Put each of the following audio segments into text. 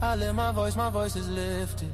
I lift my voice is lifted.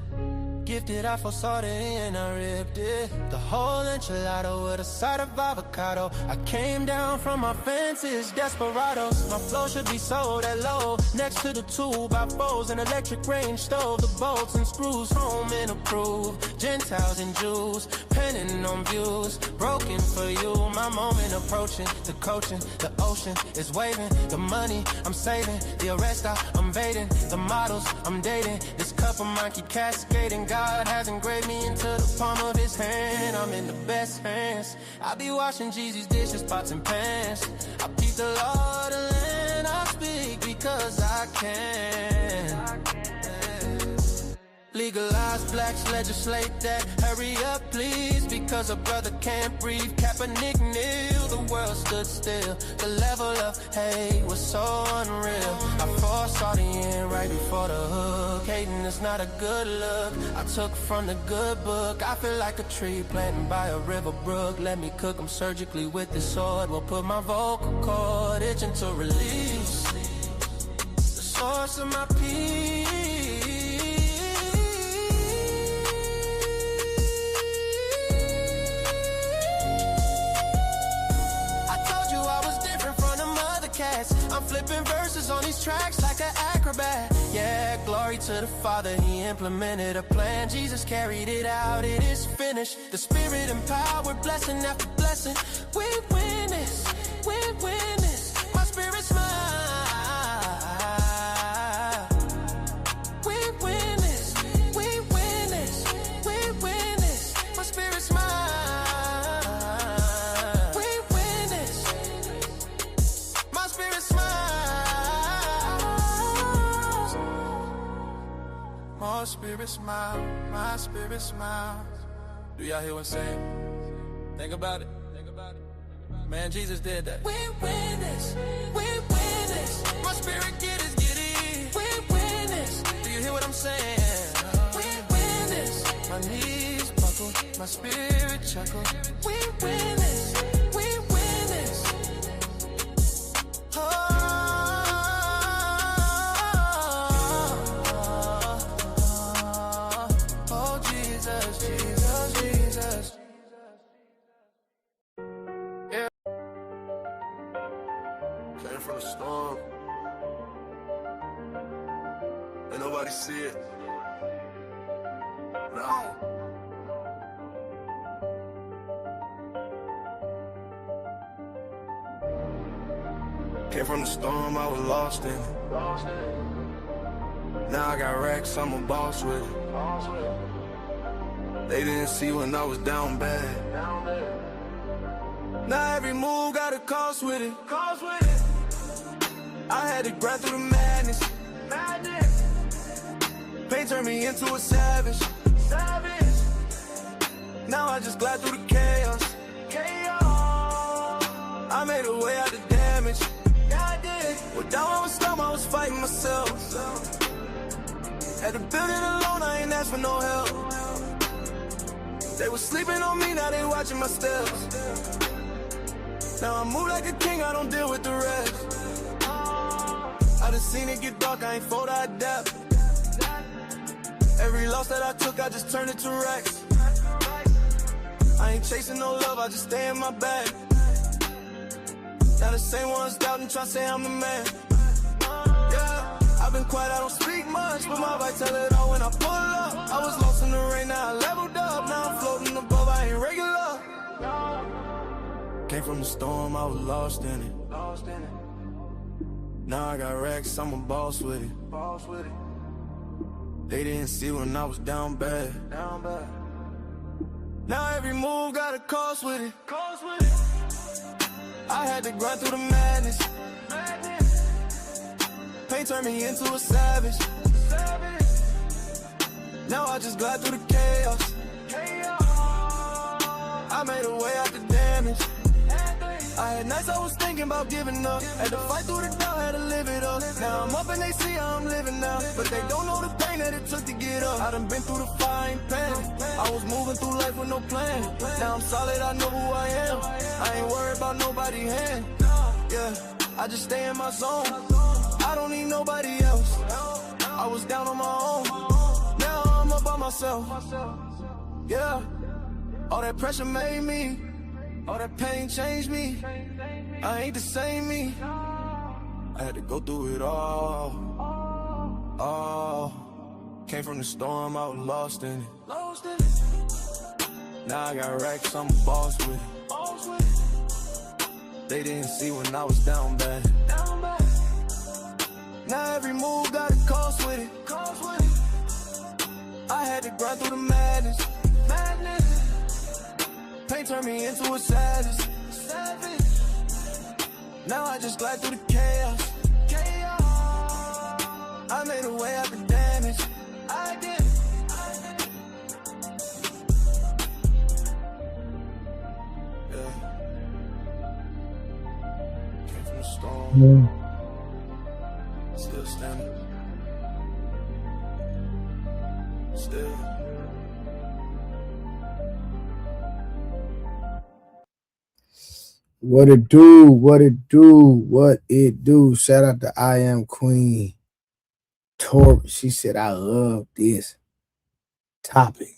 Gifted, I foresaw it and I ripped it. The whole enchilada with a side of avocado. I came down from my fences, desperados. My flow should be sold at low. Next to the 2x4s, an electric range stove. The bolts and screws, home and approved. Gentiles and Jews, penning on views. Broken for you, my moment approaching. The coaching, the ocean is waving. The money I'm saving, the arrest I'm evading. The models I'm dating, this cup of mine keep cascading. God has engraved me into the palm of his hand. I'm in the best hands. I be washing Jeezy's dishes, pots and pans. I peep the Lord and land. I speak because I can. Legalize blacks, legislate that. Hurry up, please, because a brother can't breathe. Kaepernick kneel, the world stood still. The level of hate was so unreal. I foresaw the end right before the hook. Hating is not a good look. I took from the good book. I feel like a tree planted by a river brook. Let me cook them surgically with this sword. Will put my vocal cord itching to release the source of my peace. I'm flipping verses on these tracks like an acrobat. Yeah, glory to the Father, he implemented a plan. Jesus carried it out, it is finished. The Spirit empowered, blessing after blessing. We win this, we win this. My spirit smile. We win this, we win this, we win this. My spirit smile. My spirit smile, my spirit smiles. Do y'all hear what I'm saying? Think about it, think about it. Man, Jesus did that. We win this, we win this. My spirit get it, we win this. Do you hear what I'm saying? We win this. My knees buckle, my spirit chuckle. We win this, we win this. Oh. From the storm, ain't nobody see it. Nah. Came from the storm, I was lost in it. Now I got racks, I'm a boss with it. They didn't see when I was down bad. Now every move got a cost with it. I had to grind through the madness. Pain turned me into a savage. Now I just glide through the chaos. I made a way out the damage. Well, down I was storm, I was fighting myself. Had to build it alone, I ain't asked for no help. They was sleeping on me, now they watching my steps. Now I move like a king, I don't deal with the rest. I done seen it get dark, I ain't fold, I adapt. Every loss that I took, I just turned it to racks. I ain't chasing no love, I just stay in my bag. Now the same ones doubting, try to say I'm the man. Yeah, I've been quiet, I don't speak much, but my vibe tell it all when I pull up. I was lost in the rain, now I leveled up. Now I'm floating above, I ain't regular. Came from the storm, I was lost in it. Now I got racks, I'm a boss with it. They didn't see when I was down bad. Now every move got a cost with it. I had to grind through the madness. Pain turned me into a savage. Now I just glide through the chaos. I made a way out the damage. I had nights I was thinking about giving up. Had to fight through the doubt, had to live it up. Now I'm up and they see how I'm living now, but they don't know the pain that it took to get up. I done been through the fire, ain't panic. I was moving through life with no plan. Now I'm solid, I know who I am. I ain't worried about nobody's hand. Yeah, I just stay in my zone. I don't need nobody else. I was down on my own. Now I'm up by myself. Yeah. All that pressure made me. All that pain changed me. I ain't the same me. I had to go through it all. Came from the storm, I was lost in it. Now I got racks, I'm a boss with it. They didn't see when I was down bad. Now every move got a cost with it. I had to grind through the madness. Pain turned me into a savage. Now I just glide through the chaos. I made a way out the damage. I did. Yeah. Came from the storm. Still standing. Still. What it do? What it do? What it do? Shout out to I Am Queen Tori. She said, I love this topic.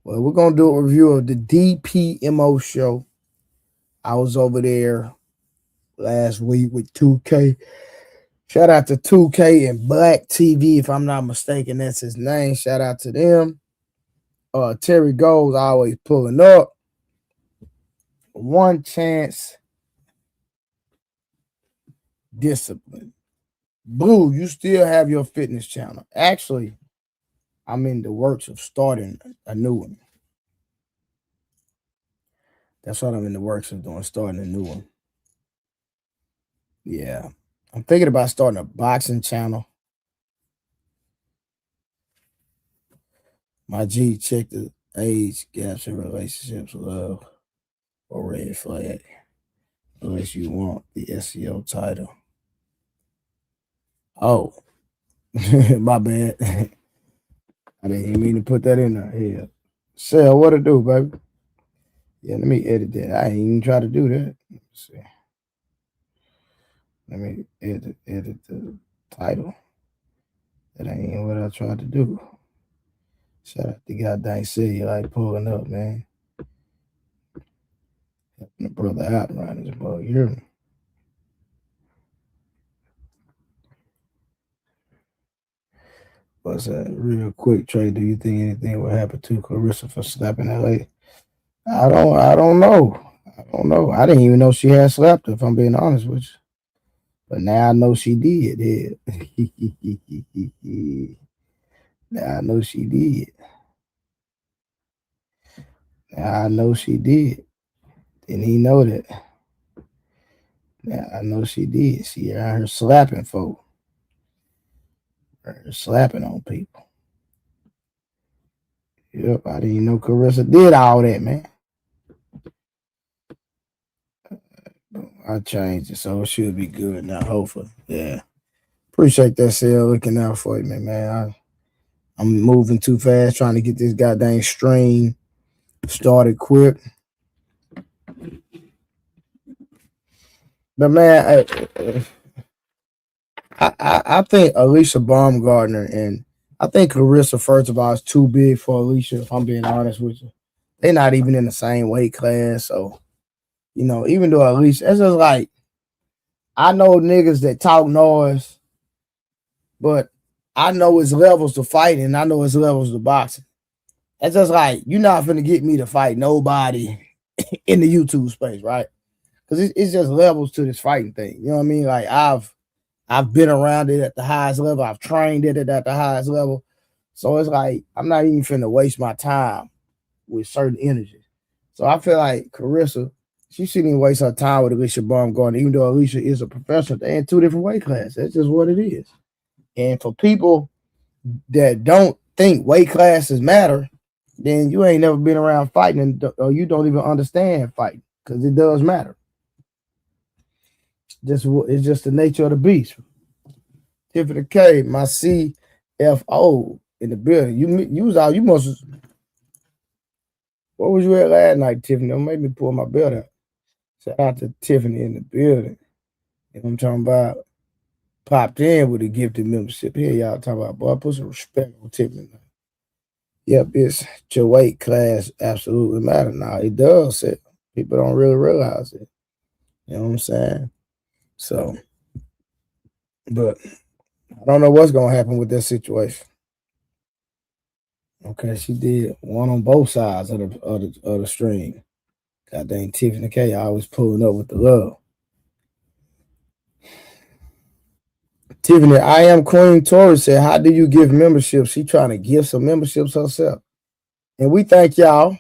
Well, we're going to do a review of the DPMO show. I was over there last week with 2K. Shout out to 2K and Black TV, if I'm not mistaken, that's his name. Shout out to them. Terry Gold's always pulling up. One chance. Discipline. Blue, you still have your fitness channel. Actually, I'm in the works of starting a new one. That's what I'm in the works of doing, starting a new one. Yeah. I'm thinking about starting a boxing channel. My G, check the age gaps in relationships, love, or red flag. Unless you want the SEO title. Oh, my bad. I didn't even mean to put that in there. Yeah. Sell, what it do, baby? Yeah, let me edit that. I ain't even try to do that. Let's see. Let me edit the title. That ain't what I tried to do. Shout out to goddamn city, like pulling up, man. Helping the brother out around this ball. You hear me? What's that? Real quick, Trey, do you think anything will happen to Clarissa for slapping LA? I don't know. I didn't even know she had slapped her, if I'm being honest with you. But now I know she did. Yeah. Now I know she did. Now I know she did. Didn't he know that? Now I know she did. She out here slapping folk. Her slapping on people. Yep, I didn't know Carissa did all that, man. I changed it, so it should be good now, hopefully. Yeah. Appreciate that, Sale, looking out for you, man. I'm moving too fast trying to get this goddamn stream started quick. But, man, I think Alicia Baumgartner and I think Carissa, first of all, is too big for Alicia, if I'm being honest with you. They're not even in the same weight class, so, you know, even though Alicia, it's just like, I know niggas that talk noise, but I know it's levels to fighting, and I know it's levels to boxing. It's just like, you're not finna get me to fight nobody in the YouTube space, right? Because it's just levels to this fighting thing. You know what I mean? Like, I've been around it at the highest level. I've trained it at the highest level. So it's like, I'm not even finna waste my time with certain energies. So I feel like Carissa, she shouldn't even waste her time with Alicia Baumgartner, even though Alicia is a professional. They're in two different weight classes. That's just what it is. And for people that don't think weight classes matter, then you ain't never been around fighting, or you don't even understand fighting, because it does matter. It's just the nature of the beast. Tiffany K, my CFO in the building. You must. What was you at last night, Tiffany? Don't make me pull my belt out. Shout out to Tiffany in the building. You know what I'm talking about? popped in with a gifted membership. Here y'all talking about, boy, put some respect on Tiffany. Yep, it's your weight class absolutely matter. Now it does. People don't really realize it. You know what I'm saying? So, but I don't know what's gonna happen with that situation. Okay, she did one on both sides of the string. God dang, Tiffany K always pulling up with the love. Tiffany, I am Queen Tori said, how do you give memberships? She trying to give some memberships herself. And we thank y'all.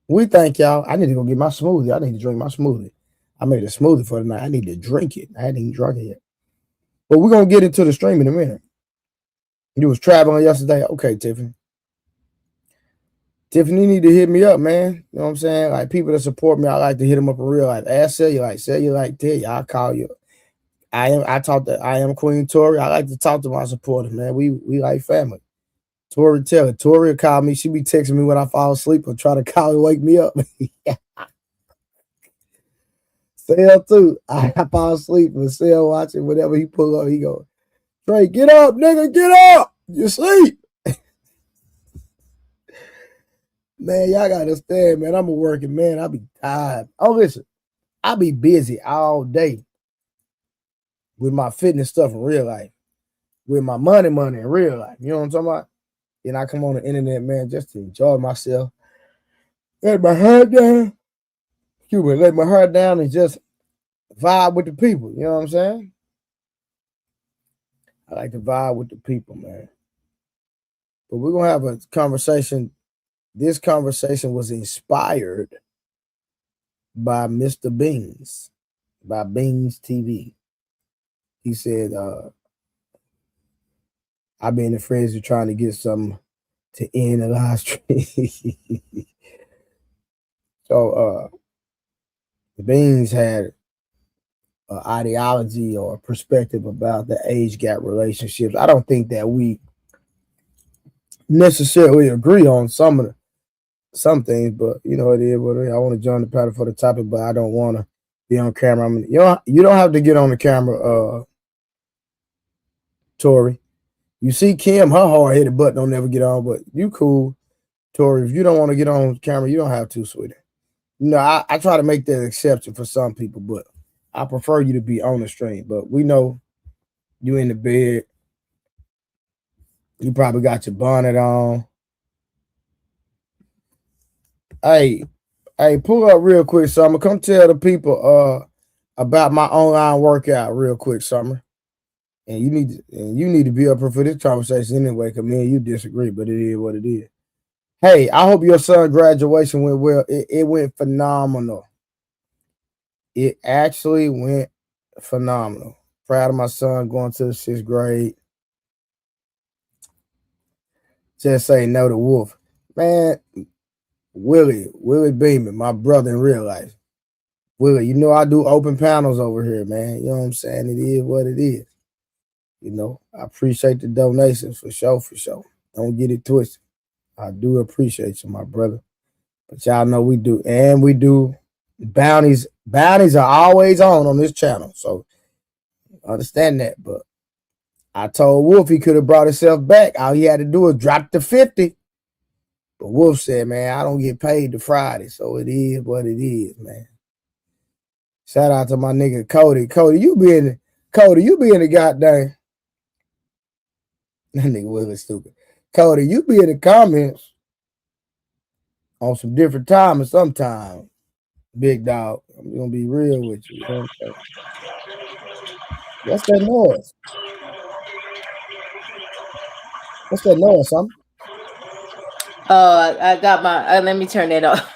We thank y'all. I need to go get my smoothie. I need to drink my smoothie. I made a smoothie for tonight. I need to drink it. I hadn't even drunk it yet. But we're going to get into the stream in a minute. You was traveling yesterday? Okay, Tiffany. Tiffany, you need to hit me up, man. You know what I'm saying? Like, people that support me, I like to hit them up in real life. Ask Cellulite, tell you, I'll call you. I am Queen Tori. I like to talk to my supporters, man. We like family. Tori Taylor. Tori will call me. She be texting me when I fall asleep or try to call and wake me up. Sell too. I fall asleep and Sell watching whatever he pull up. He go, Trey, get up, nigga, get up. You sleep. Man, y'all gotta understand, man. I'm a working man. I be tired. Oh, listen, I be busy all day with my fitness stuff in real life, with my money in real life. You know what I'm talking about? Then I come on the internet, man, just to enjoy myself. Let my head down. Let my head down and just vibe with the people. You know what I'm saying? I like to vibe with the people, man. But we're going to have a conversation. This conversation was inspired by Mr. Beans, by Beans TV. He said, I've been in the frenzy trying to get something to end the live stream. So Beans had an ideology or a perspective about the age gap relationships. I don't think that we necessarily agree on some things, but you know it is what it is. I want to join the pattern for the topic, but I don't want to be on camera. I mean, you don't have to get on the camera, Tori. You see Kim, her hard-headed butt don't never get on, but you cool, Tori. If you don't want to get on camera, you don't have to, sweetie. You know, I try to make that exception for some people, but I prefer you to be on the stream. But we know you in the bed. You probably got your bonnet on. Hey, pull up real quick, Summer. Come tell the people about my online workout real quick, Summer. And you need to be up for this conversation anyway, because me and you disagree, but it is what it is. Hey, I hope your son's graduation went well. It went phenomenal. It actually went phenomenal. Proud of my son going to the 6th grade. Just say no to Wolf. Man, Willie Beeman, my brother in real life. Willie, you know I do open panels over here, man. You know what I'm saying? It is what it is. You know, I appreciate the donations for sure. Don't get it twisted. I do appreciate you, my brother. But y'all know we do. And we do bounties. Bounties are always on this channel. So understand that. But I told Wolf he could have brought himself back. All he had to do was drop to 50. But Wolf said, man, I don't get paid to Friday. So it is what it is, man. Shout out to my nigga Cody. Cody, you be in the goddamn. That nigga Willie stupid. Cody, you be in the comments on some different time and sometime. Big dog. I'm gonna be real with you. You know what I'm saying? What's that noise? What's that noise, son? I got my. Let me turn it off.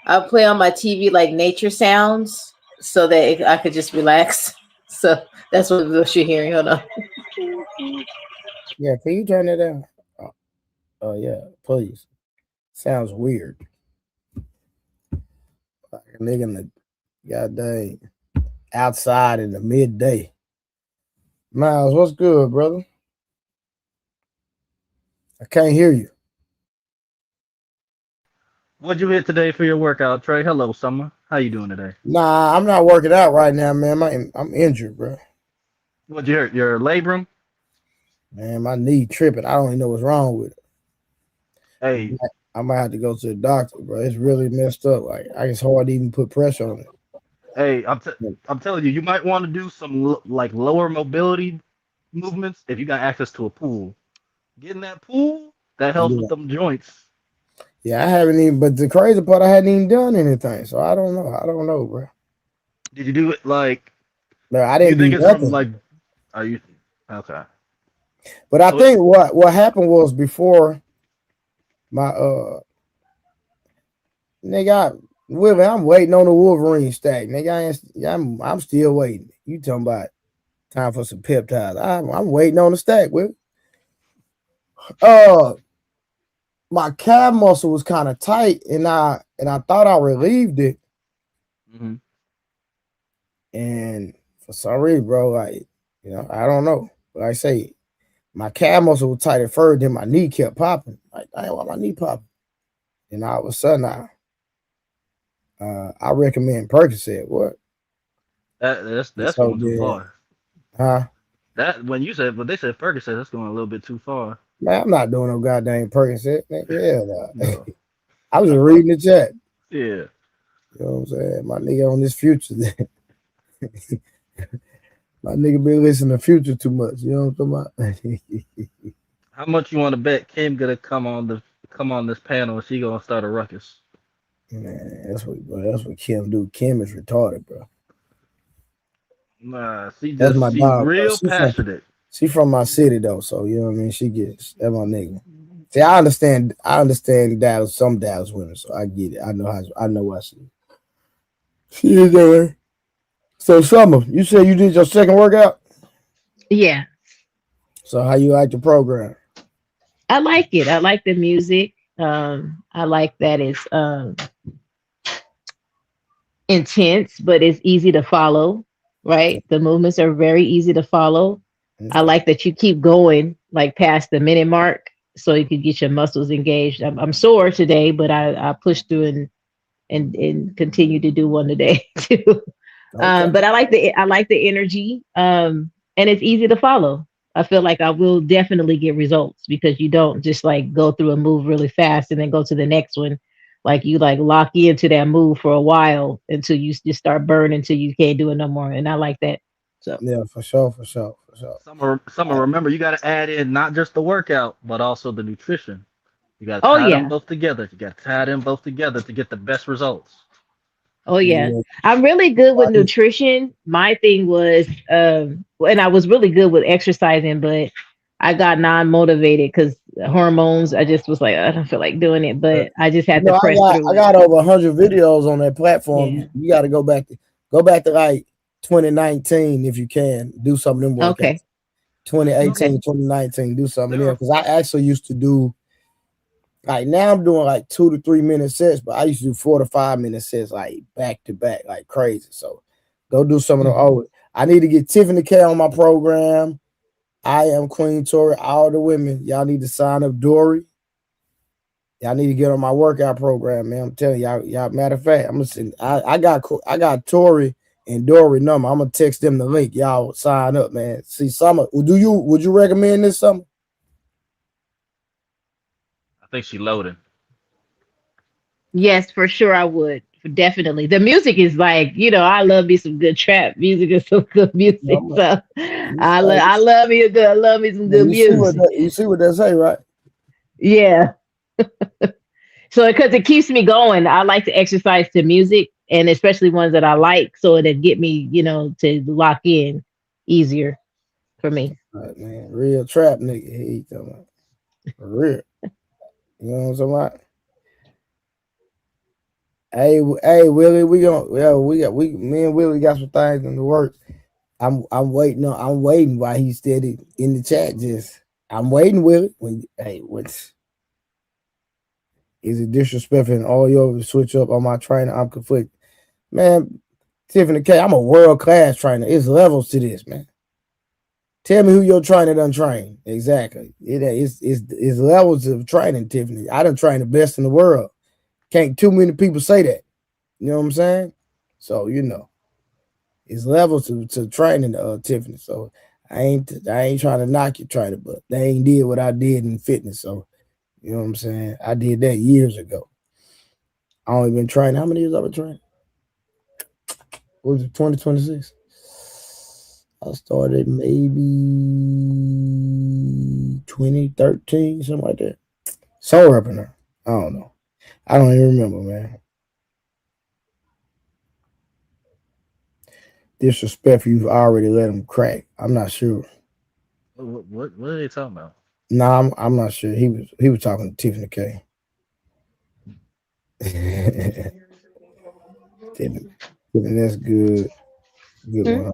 I'll play on my TV like nature sounds so that I could just relax. So that's what you're hearing. Hold on. Yeah, can you turn it down? Oh yeah, please. Sounds weird. Like a nigga in the goddamn outside in the midday. Miles, what's good, brother? I can't hear you. What'd you hit today for your workout, Trey? Hello, Summer. How you doing today? Nah, I'm not working out right now, man. I'm injured, bro. What you hurt? Your labrum? Man, my knee tripping. I don't even know what's wrong with it. Hey, I might have to go to the doctor, bro. It's really messed up. Like it's hard to even put pressure on it. hey, I'm telling you, you might want to do some like lower mobility movements if you got access to a pool. Get in that pool, that helps with Yeah. them joints. Yeah, I haven't even. But the crazy part, I hadn't even done anything, so I don't know. I don't know, bro. Did you do it like? No, I Do you didn't do think it's from nothing. like? Are you okay? But I So it, think what happened was before my nigga, I'm waiting on the Wolverine stack. Nigga, I'm still waiting. You talking about time for some peptides? I'm waiting on the stack. Will uh my calf muscle was kind of tight, and I thought I relieved it, mhm. and for some reason, bro, like I don't know. Like I say, my calf muscle was tight at first, then my knee kept popping. Like, damn, why my knee popping? And all of a sudden, I recommend Percocet. What? And That's so going too then, far. huh? That when they said Ferguson, that's going a little bit too far. Man, I'm not doing no goddamn Percocet. Hell no. No. I was just reading the chat. Yeah. You know what I'm saying? My nigga on this future. My nigga been listening to Future too much. You know what I'm talking about? How much you want to bet Kim gonna come on this panel and she gonna start a ruckus? Man, that's what Kim do. Kim is retarded, bro. Nah, That's my she's dog, bro. real passionate. She from my city though, so you know what I mean. That's my nigga. See, I understand Dallas, some Dallas women, so I get it. I know why she is doing. So Summer, you said you did your second workout. Yeah, So how you like the program? I like it. I like the music. I like that it's intense, but it's easy to follow, right? The movements are very easy to follow. I Okay. like that you keep going like past the minute mark so you can get your muscles engaged. I'm sore today, but I pushed through and continue to do one today too. Okay. But I like the energy, and it's easy to follow. I feel like I will definitely get results because you don't just like go through a move really fast and then go to the next one. Like you like lock into that move for a while until you just start burning until you can't do it no more. And I like that. So Yeah, for sure, for sure, for sure. Summer, remember you got to add in not just the workout, but also the nutrition. You got to oh tie them yeah. both together. You got to tie them both together to get the best results. Oh yeah. Yeah. I'm really good with nutrition. My thing was and I was really good with exercising, but I got non-motivated because hormones, I just was like, I don't feel like doing it, but I just had to I press got through I it. got over 100 videos on that platform. Yeah. You got to go back to like 2019 if you can do some of them workouts. Okay. Okay. 2018, 2019, do something There there are because I actually used to do like now I'm doing like 2 to 3 minute sets, but I used to do 4 to 5 minute sets like back to back, like crazy. So go do some of the Mhm. oh, I need to get Tiffany K on my program. I am Queen Tori. All the women, y'all need to sign up. Dory, y'all need to get on my workout program, man. I'm telling y'all. Matter of fact, I'm gonna send. I got Tori and Dory number. I'm gonna text them the link. Y'all sign up, man. See, Summer, would you recommend this Summer? I think she loaded. Yes, for sure I would. Definitely. The music is like, I love me some good trap music and some good music. No, So you, I love me a good, I love me some good music. you see what they say, right? Yeah. So because it keeps me going, I like to exercise to music and especially ones that I like, so it'll get me, to lock in easier for me. Right, man. Real trap nigga. He talking about for real. You know what I'm talking about? Hey, Willie, me and Willie got some things in the works. I'm waiting while he's steady in the chat. I'm waiting, Willie. What's is it disrespectful and all you switch up on my trainer? I'm conflicted. Man, Tiffany K, I'm a world class trainer. It's levels to this, man. Tell me who your trainer done train. Exactly. It's levels of training, Tiffany. I done train the best in the world. Can't too many people say that. You know what I'm saying? So, it's levels to training, Tiffany. So I ain't trying to knock your trainer, but they ain't did what I did in fitness. So you know what I'm saying? I did that years ago. I only been training. How many years I've been training? What was it, 2026? I started maybe 2013, something like that. Somewhere up in there. I don't know. I don't even remember, man. Disrespectful, you've already let him crack. I'm not sure. What are they talking about? Nah, I'm not sure. He was talking to Tiffany K. Tiffany, that's good. Good one.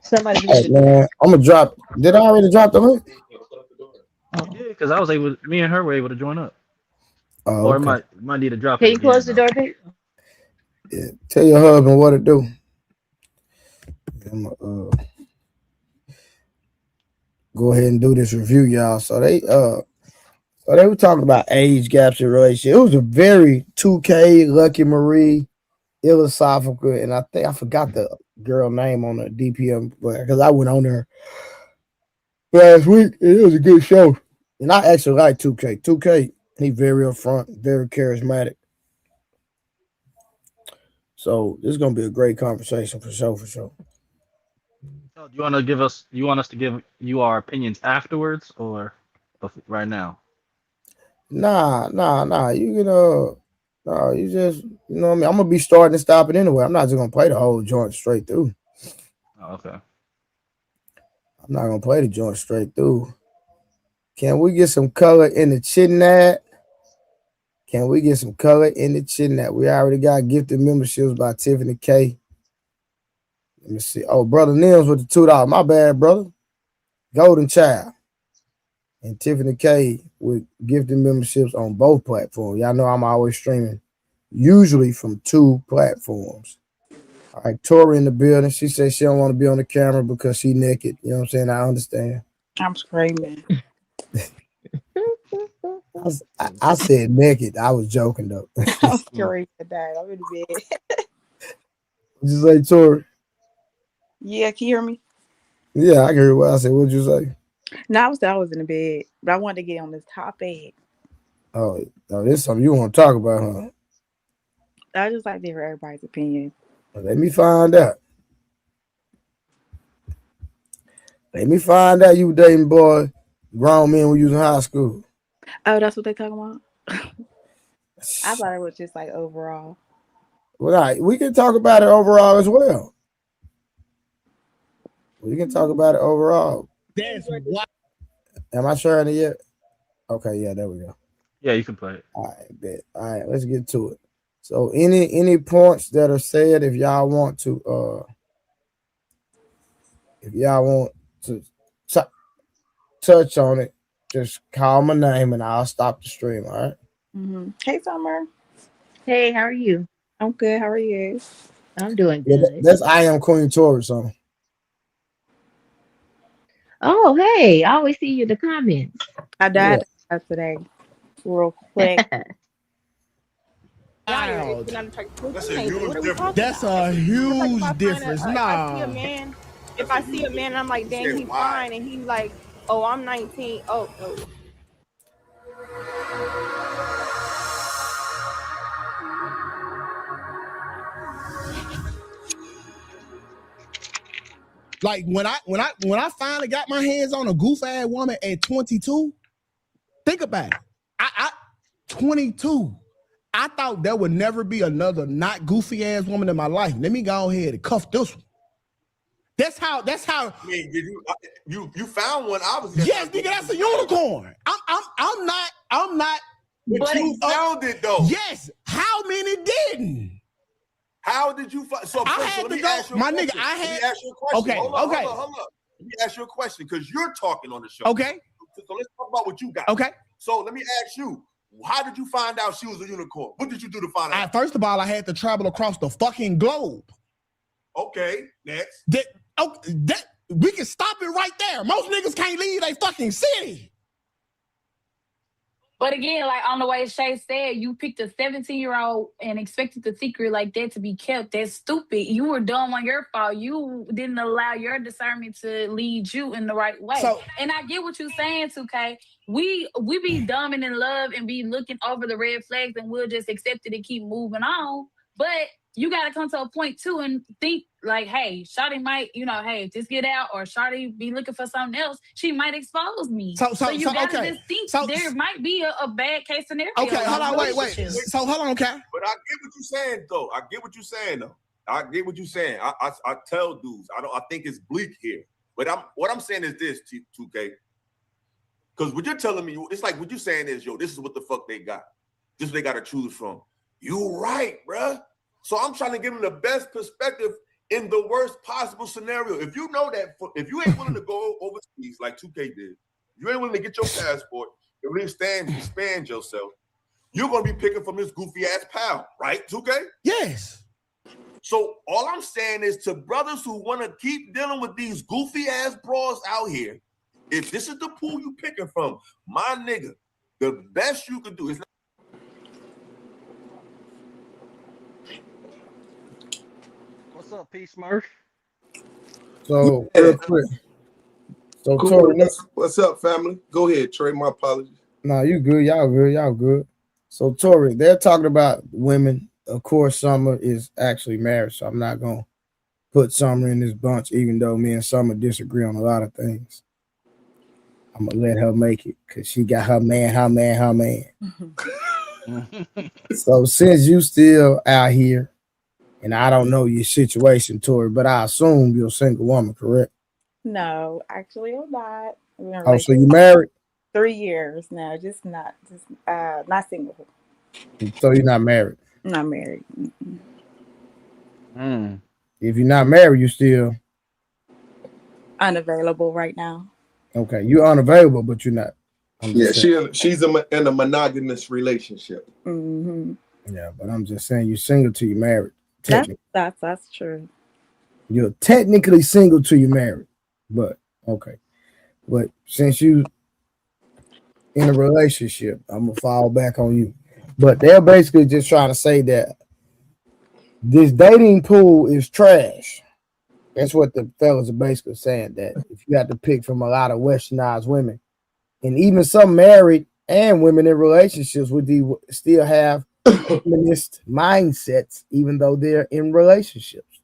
Somebody's Hey, man, I'm gonna drop. Did I already drop the link? Yeah, because I was able. Me and her were able to join up. Oh, Or okay. might need to drop Can it you again, close the though. door, babe? Yeah. Tell your husband what to do. I'm gonna go ahead and do this review, y'all. So they were talking about age gaps in relationship. It was a very 2K Lucky Marie philosophical, and I think I forgot the girl name on the DPM because I went on there last week. And it was a good show, and I actually like 2K. 2K, he very upfront, very charismatic. So this is gonna be a great conversation for sure, for sure. So, do you want to give us? You want us to give you our opinions afterwards, or right now? Nah. You can no, you just you know what I mean. I'm gonna be starting and stopping anyway. I'm not just gonna play the whole joint straight through. Oh, okay. I'm not gonna play the joint straight through. Can we get some color in the chinat? Can we get some color in the chinat? We already got gifted memberships by Tiffany K. Let me see. Oh, brother Nims with the $2. My bad, brother. Golden Child and Tiffany K with gifted memberships on both platforms. Y'all know I'm always streaming, usually from 2 platforms. All right, Tori in the building. She said she don't want to be on the camera because she naked. You know what I'm saying? I understand. I'm screaming. I said naked. I was joking though. I'm screaming, Dad. I'm in the bed. What'd you say, Tori? Yeah, can you hear me? Yeah, I can hear what I said. What'd you say? No, I was in the bed, but I wanted to get on this topic. Oh, this is something you want to talk about, huh? I just like to hear everybody's opinion. Well, let me find out. Let me find out you were dating boy, grown men when you was in high school. Oh, that's what they talking about? I thought it was just like overall. Well, all right, we can talk about it overall as well. We can talk about it overall. That's what. Am I sharing it yet? Okay, yeah, there we go. Yeah, you can play it. All right, bet. All right, let's get to it. So any points that are said, if y'all want to touch on it, just call my name and I'll stop the stream. All right. Mm-hmm. Hey, Summer. Hey, how are you? I'm good. How are you? I'm doing Yeah, good. that's I am Queen Tori. So Oh, hey, I always see you in the comments. I died today, real quick. Wow. That's a huge difference. That's a huge difference. Nah. If I see a man and I'm like, dang, he's fine, and he's like, oh, I'm 19. Oh, no. Like when I finally got my hands on a goof ass woman at 22, think about it. I 22. I thought there would never be another not goofy ass woman in my life. Let me go ahead and cuff this one. That's how. I mean, did you found one? Obviously. Yes, nigga, that's a unicorn. I'm not. But you found it though. Yes. How many didn't? How did you find? So, I had let me to go. ask you a My question. nigga, I had. Let me ask you a question. Okay. Hold up. Okay. Hold up. Let me ask you a question because you're talking on the show. Okay. So let's talk about what you got. Okay. So let me ask you. How did you find out she was a unicorn? What did you do to find out? First of all, I had to travel across the fucking globe. Okay, next. That we can stop it right there. Most niggas can't leave a fucking city. But again, like on the way Shay said, you picked a 17-year-old and expected the secret like that to be kept. That's stupid. You were dumb on your fault. You didn't allow your discernment to lead you in the right way. So And I get what you're saying, 2K. We be dumb and in love and be looking over the red flags and we'll just accept it and keep moving on. But you gotta come to a point too and think like, hey, Shawty might, hey, just get out, or Shawty be looking for something else. She might expose me. So you gotta just think there might be a bad case scenario. Okay, hold on, wait. So hold on, Kat. But I get what you're saying, though. I get what you're saying. I tell dudes, I think it's bleak here. But what I'm saying is this, 2K. Because what you're telling me, it's like what you're saying is, yo, this is what the fuck they got. This is what they got to choose from. You right, bruh. So I'm trying to give them the best perspective in the worst possible scenario. If you know that, if you ain't willing to go overseas like 2K did, you ain't willing to get your passport and really expand yourself, you're going to be picking from this goofy ass pal, right, 2K? Yes. So all I'm saying is to brothers who want to keep dealing with these goofy ass bras out here, if this is the pool you picking from, my nigga, the best you could do is What's up, P Smurf? So real quick. So cool. Tori, what's up, family? Go ahead, Trey. My apologies. No, you good. Y'all good. So Tori, they're talking about women. Of course, Summer is actually married, so I'm not gonna put Summer in this bunch, even though me and Summer disagree on a lot of things. I'm gonna let her make it because she got her man. So since you still out here, and I don't know your situation, Tori, but I assume you're a single woman, correct? No, actually, I'm not. Oh, so you married? 3 years now, not single. So you're not married? Not married. If you're not married, you still unavailable right now. Okay, you're unavailable, but you're not. Yeah, she's in a monogamous relationship. Mm-hmm. Yeah, but I'm just saying you're single till you're married. That's true. You're technically single till you're married, but okay. But since you in a relationship, I'm gonna fall back on you. But they're basically just trying to say that this dating pool is trash. That's what the fellas are basically saying, that if you have to pick from a lot of westernized women, and even some married and women in relationships still have feminist mindsets, even though they're in relationships.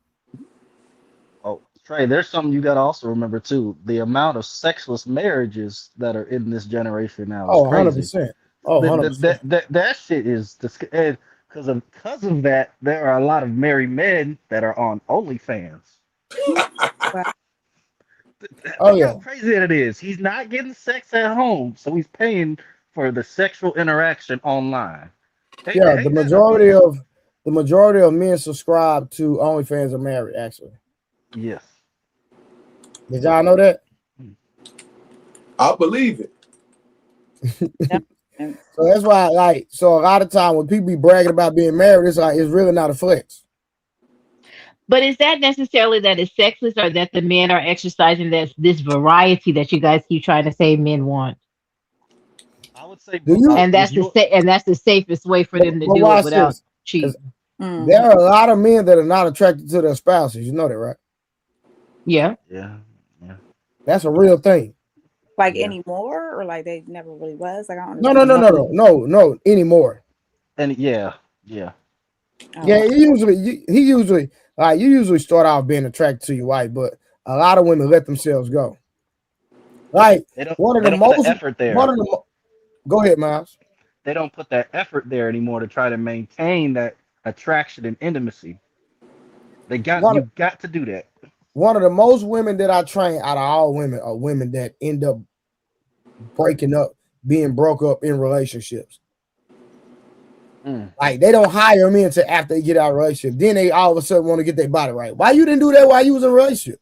Oh, Trey, there's something you got to also remember too. The amount of sexless marriages that are in this generation now is crazy. 100%. Oh, 100%. That shit is because of that, there are a lot of married men that are on OnlyFans. Oh yeah, how crazy it is. He's not getting sex at home, so he's paying for the sexual interaction online. Yeah, the majority of men subscribe to OnlyFans are married. Actually, yes. Did y'all know that? I believe it. So that's why, so a lot of time when people be bragging about being married, it's really not a flex. But is that necessarily that it's sexist, or that the men are exercising this variety that you guys keep trying to say men want? I would say, and that's the safest way for them to do it without cheating. There are a lot of men that are not attracted to their spouses. You know that, right? Yeah. That's a real thing. Anymore, or they never really was. I don't understand. No, anymore. And yeah. Yeah, he usually you usually start off being attracted to your wife, but a lot of women let themselves go. One of the most effort there. Go ahead, Miles. They don't put that effort there anymore to try to maintain that attraction and intimacy. You got to do that. One of the most women that I train out of all women are women that end up being broke up in relationships. They don't hire men until after they get out of a relationship. Then they all of a sudden want to get their body right. Why you didn't do that while you was in a relationship?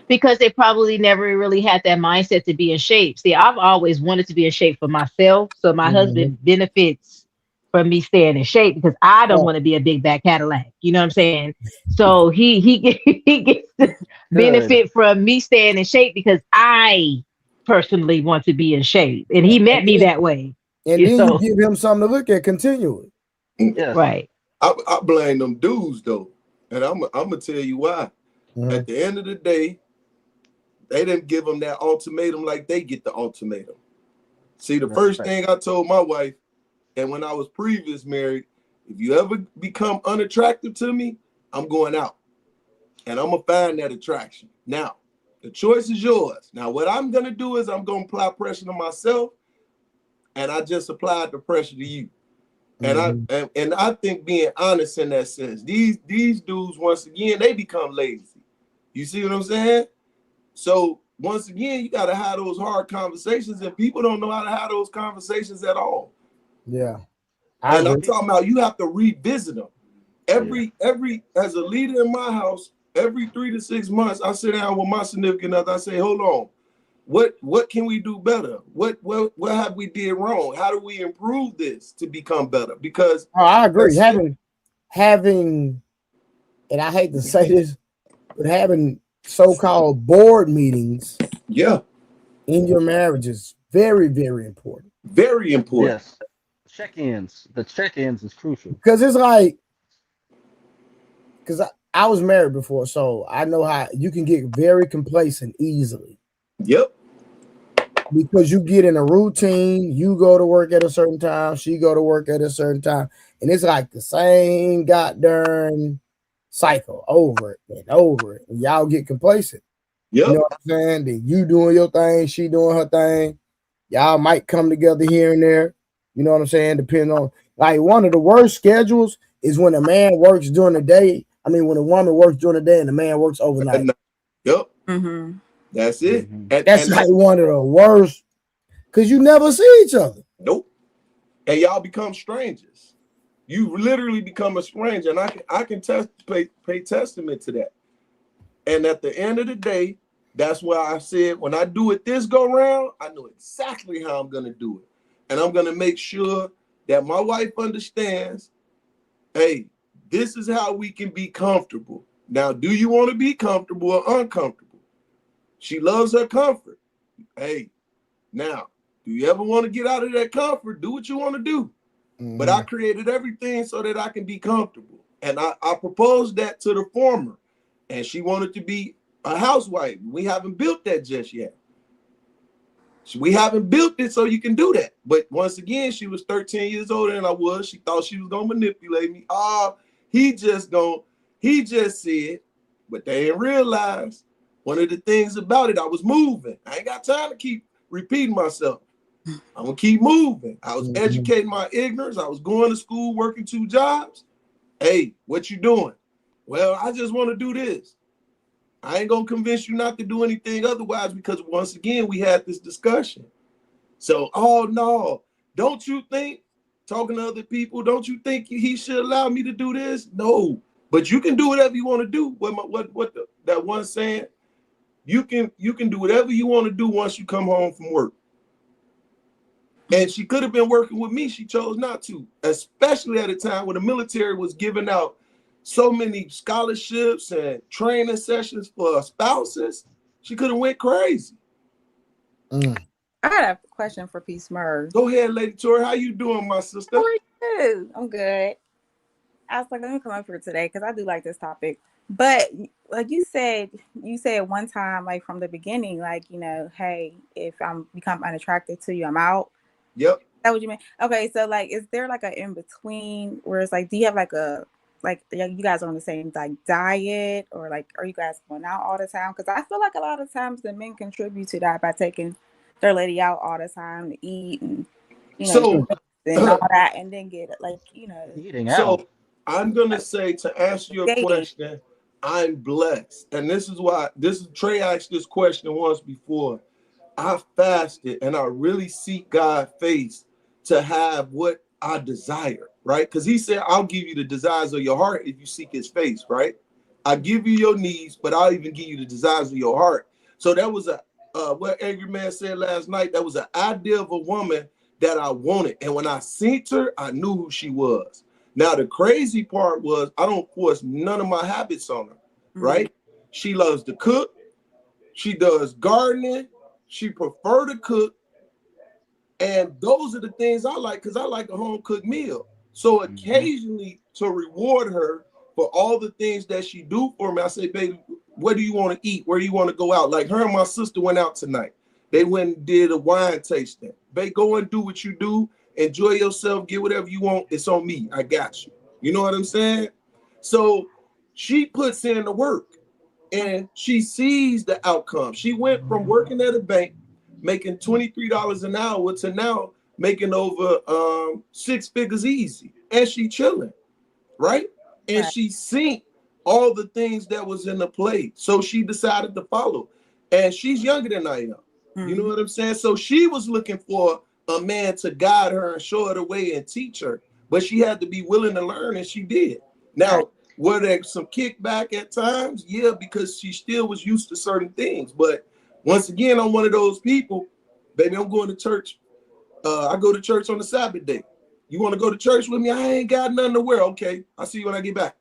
Because they probably never really had that mindset to be in shape. See, I've always wanted to be in shape for myself. So my husband benefits from me staying in shape because I don't want to be a big back Cadillac. You know what I'm saying? So he gets the benefit from me staying in shape because I personally want to be in shape, and he met me that way. And then you give him something to look at continually. Yes. Right. I blame them dudes though, and I'm gonna tell you why. At the end of the day, they didn't give them that ultimatum like they get the ultimatum. See, the first thing I told my wife, and when I was previous married, if you ever become unattractive to me, I'm going out. And I'm going to find that attraction. Now, the choice is yours. Now, what I'm going to do is I'm going to apply pressure to myself, and I just applied the pressure to you. And I think being honest in that sense, these dudes, once again, they become lazy. You see what I'm saying? So once again, you got to have those hard conversations, and people don't know how to have those conversations at all. Yeah. And I'm talking about you have to revisit them. Every as a leader in my house, every 3 to 6 months, I sit down with my significant other. I say, hold on, what can we do better? What have we did wrong? How do we improve this to become better? Because I agree. Having, and I hate to say this, but having so-called board meetings in your marriage is very, very important. Very important. Yes. Check-ins. The check-ins is crucial. Because it's like, because I was married before, so I know how you can get very complacent easily. Yep. Because you get in a routine, you go to work at a certain time, she go to work at a certain time, and it's like the same goddamn cycle over and over, and y'all get complacent. Yep. You know what I'm saying? Then you doing your thing, she doing her thing. Y'all might come together here and there. You know what I'm saying? Depending on, like, one of the worst schedules is when a man works during the day. I mean, when a woman works during the day and the man works overnight. Yep. Mm-hmm. That's it. That's like one of the worst, because you never see each other. Nope. And y'all become strangers. You literally become a stranger, and I can pay testament to that. And at the end of the day, that's why I said when I do it this go round, I know exactly how I'm gonna do it, and I'm gonna make sure that my wife understands. Hey, this is how we can be comfortable. Now, do you want to be comfortable or uncomfortable? She loves her comfort. Hey, now, do you ever want to get out of that comfort? Do what you want to do. But I created everything so that I can be comfortable. And I proposed that to the former. And she wanted to be a housewife. We haven't built that just yet. We haven't built it so you can do that. But once again, she was 13 years older than I was. She thought she was going to manipulate me. He just said, but they didn't realize one of the things about it, I was moving. I ain't got time to keep repeating myself. I'm going to keep moving. I was educating my ignorance. I was going to school, working 2 jobs. Hey, what you doing? Well, I just want to do this. I ain't going to convince you not to do anything otherwise, because once again, we had this discussion. So, oh no, don't you think, talking to other people, don't you think he should allow me to do this? No, but you can do whatever you want to do. That one saying, you can do whatever you want to do once you come home from work. And she could have been working with me. She chose not to, especially at a time when the military was giving out so many scholarships and training sessions for spouses. She could have went crazy. I got a question for Peace Merv. Go ahead, Lady Tori. How you doing, my sister? How are you? I'm good. I was like, let me come up here today because I do like this topic. But like you said one time, like from the beginning, like, you know, hey, if I'm become unattracted to you, I'm out. Yep. Is that what you mean? Okay, so like, is there like an in between where it's like, do you have like you guys are on the same like diet, or like are you guys going out all the time? Because I feel like a lot of times the men contribute to that by taking their lady out all the time to eat and, you know, and all that, and then get like, you know, eating out. So I'm gonna say, to answer your question, I'm blessed, and this is Trey asked this question once before. I fasted and I really seek God's face to have what I desire, right? Because he said, I'll give you the desires of your heart if you seek his face, right? I give you your needs, but I'll even give you the desires of your heart. So that was what Angry Man said last night. That was an idea of a woman that I wanted. And when I seen her, I knew who she was. Now, the crazy part was I don't force none of my habits on her, right? She loves to cook. She does gardening. She prefer to cook. And those are the things I like, because I like a home cooked meal. So occasionally to reward her for all the things that she do for me, I say, baby, what do you want to eat? Where do you want to go out? Like her and my sister went out tonight. They went and did a wine tasting. Babe, go and do what you do. Enjoy yourself. Get whatever you want. It's on me. I got you. You know what I'm saying? So she puts in the work and she sees the outcome. She went from working at a bank, making $23 an hour to now making over 6 figures easy. And she chilling, right? And she seen all the things that was in the play. So she decided to follow. And she's younger than I am. You know what I'm saying? So she was looking for a man to guide her and show her the way and teach her. But she had to be willing to learn, and she did. Now, were there some kickback at times? Yeah, because she still was used to certain things. But once again, I'm one of those people, baby, I'm going to church. I go to church on the Sabbath day. You want to go to church with me? I ain't got nothing to wear. Okay, I'll see you when I get back.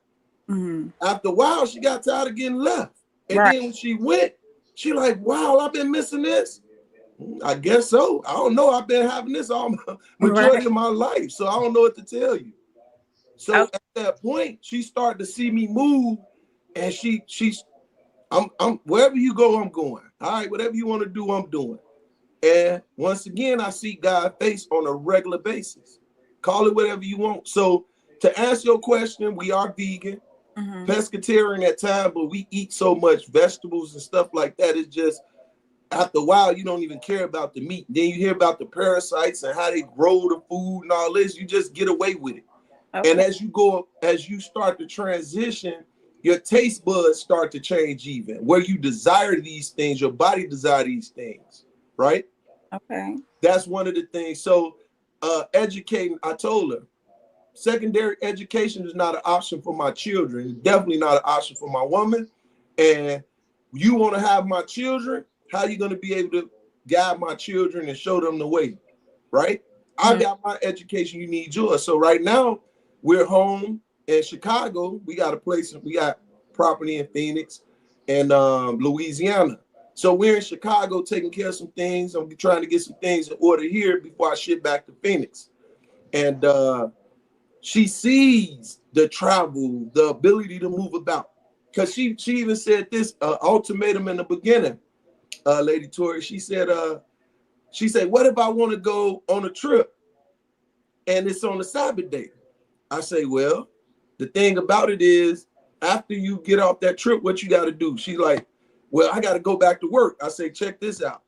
After a while, she got tired of getting left. And then when she went, she like, wow, I've been missing this. I guess so. I don't know. I've been having this all majority of my life. So I don't know what to tell you. So at that point, she started to see me move, and I'm wherever you go, I'm going. All right, whatever you want to do, I'm doing. And once again, I see God's face on a regular basis. Call it whatever you want. So to answer your question, we are vegan, pescatarian at times, but we eat so much vegetables and stuff like that. It's just after a while, you don't even care about the meat. Then you hear about the parasites and how they grow the food and all this. You just get away with it. And as you start to transition, your taste buds start to change even. Where you desire these things, your body desire these things, right? Okay. That's one of the things. So educating, I told her, secondary education is not an option for my children. It's definitely not an option for my woman. And you want to have my children, how are you going to be able to guide my children and show them the way, right? I got my education, you need yours. So right now, we're home in Chicago. We got a place, we got property in Phoenix and Louisiana. So we're in Chicago taking care of some things. I'm trying to get some things in order here before I ship back to Phoenix. And she sees the travel, the ability to move about. Because she even said this ultimatum in the beginning, Lady Tori. She said, what if I want to go on a trip and it's on a Sabbath day? I say, well, the thing about it is after you get off that trip, what you got to do? She's like, well, I got to go back to work. I say, check this out.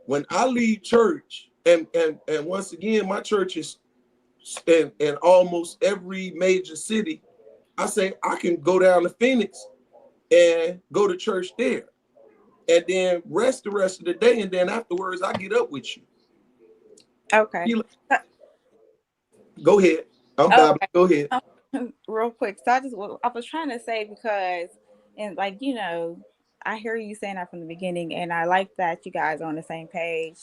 When I leave church, and once again, my church is in almost every major city, I say I can go down to Phoenix and go to church there and then rest the rest of the day. And then afterwards, I get up with you. Okay. Go ahead. I'm babbling. Go ahead. Real quick. So I was trying to say, because, and like, you know, I hear you saying that from the beginning, and I like that you guys are on the same page.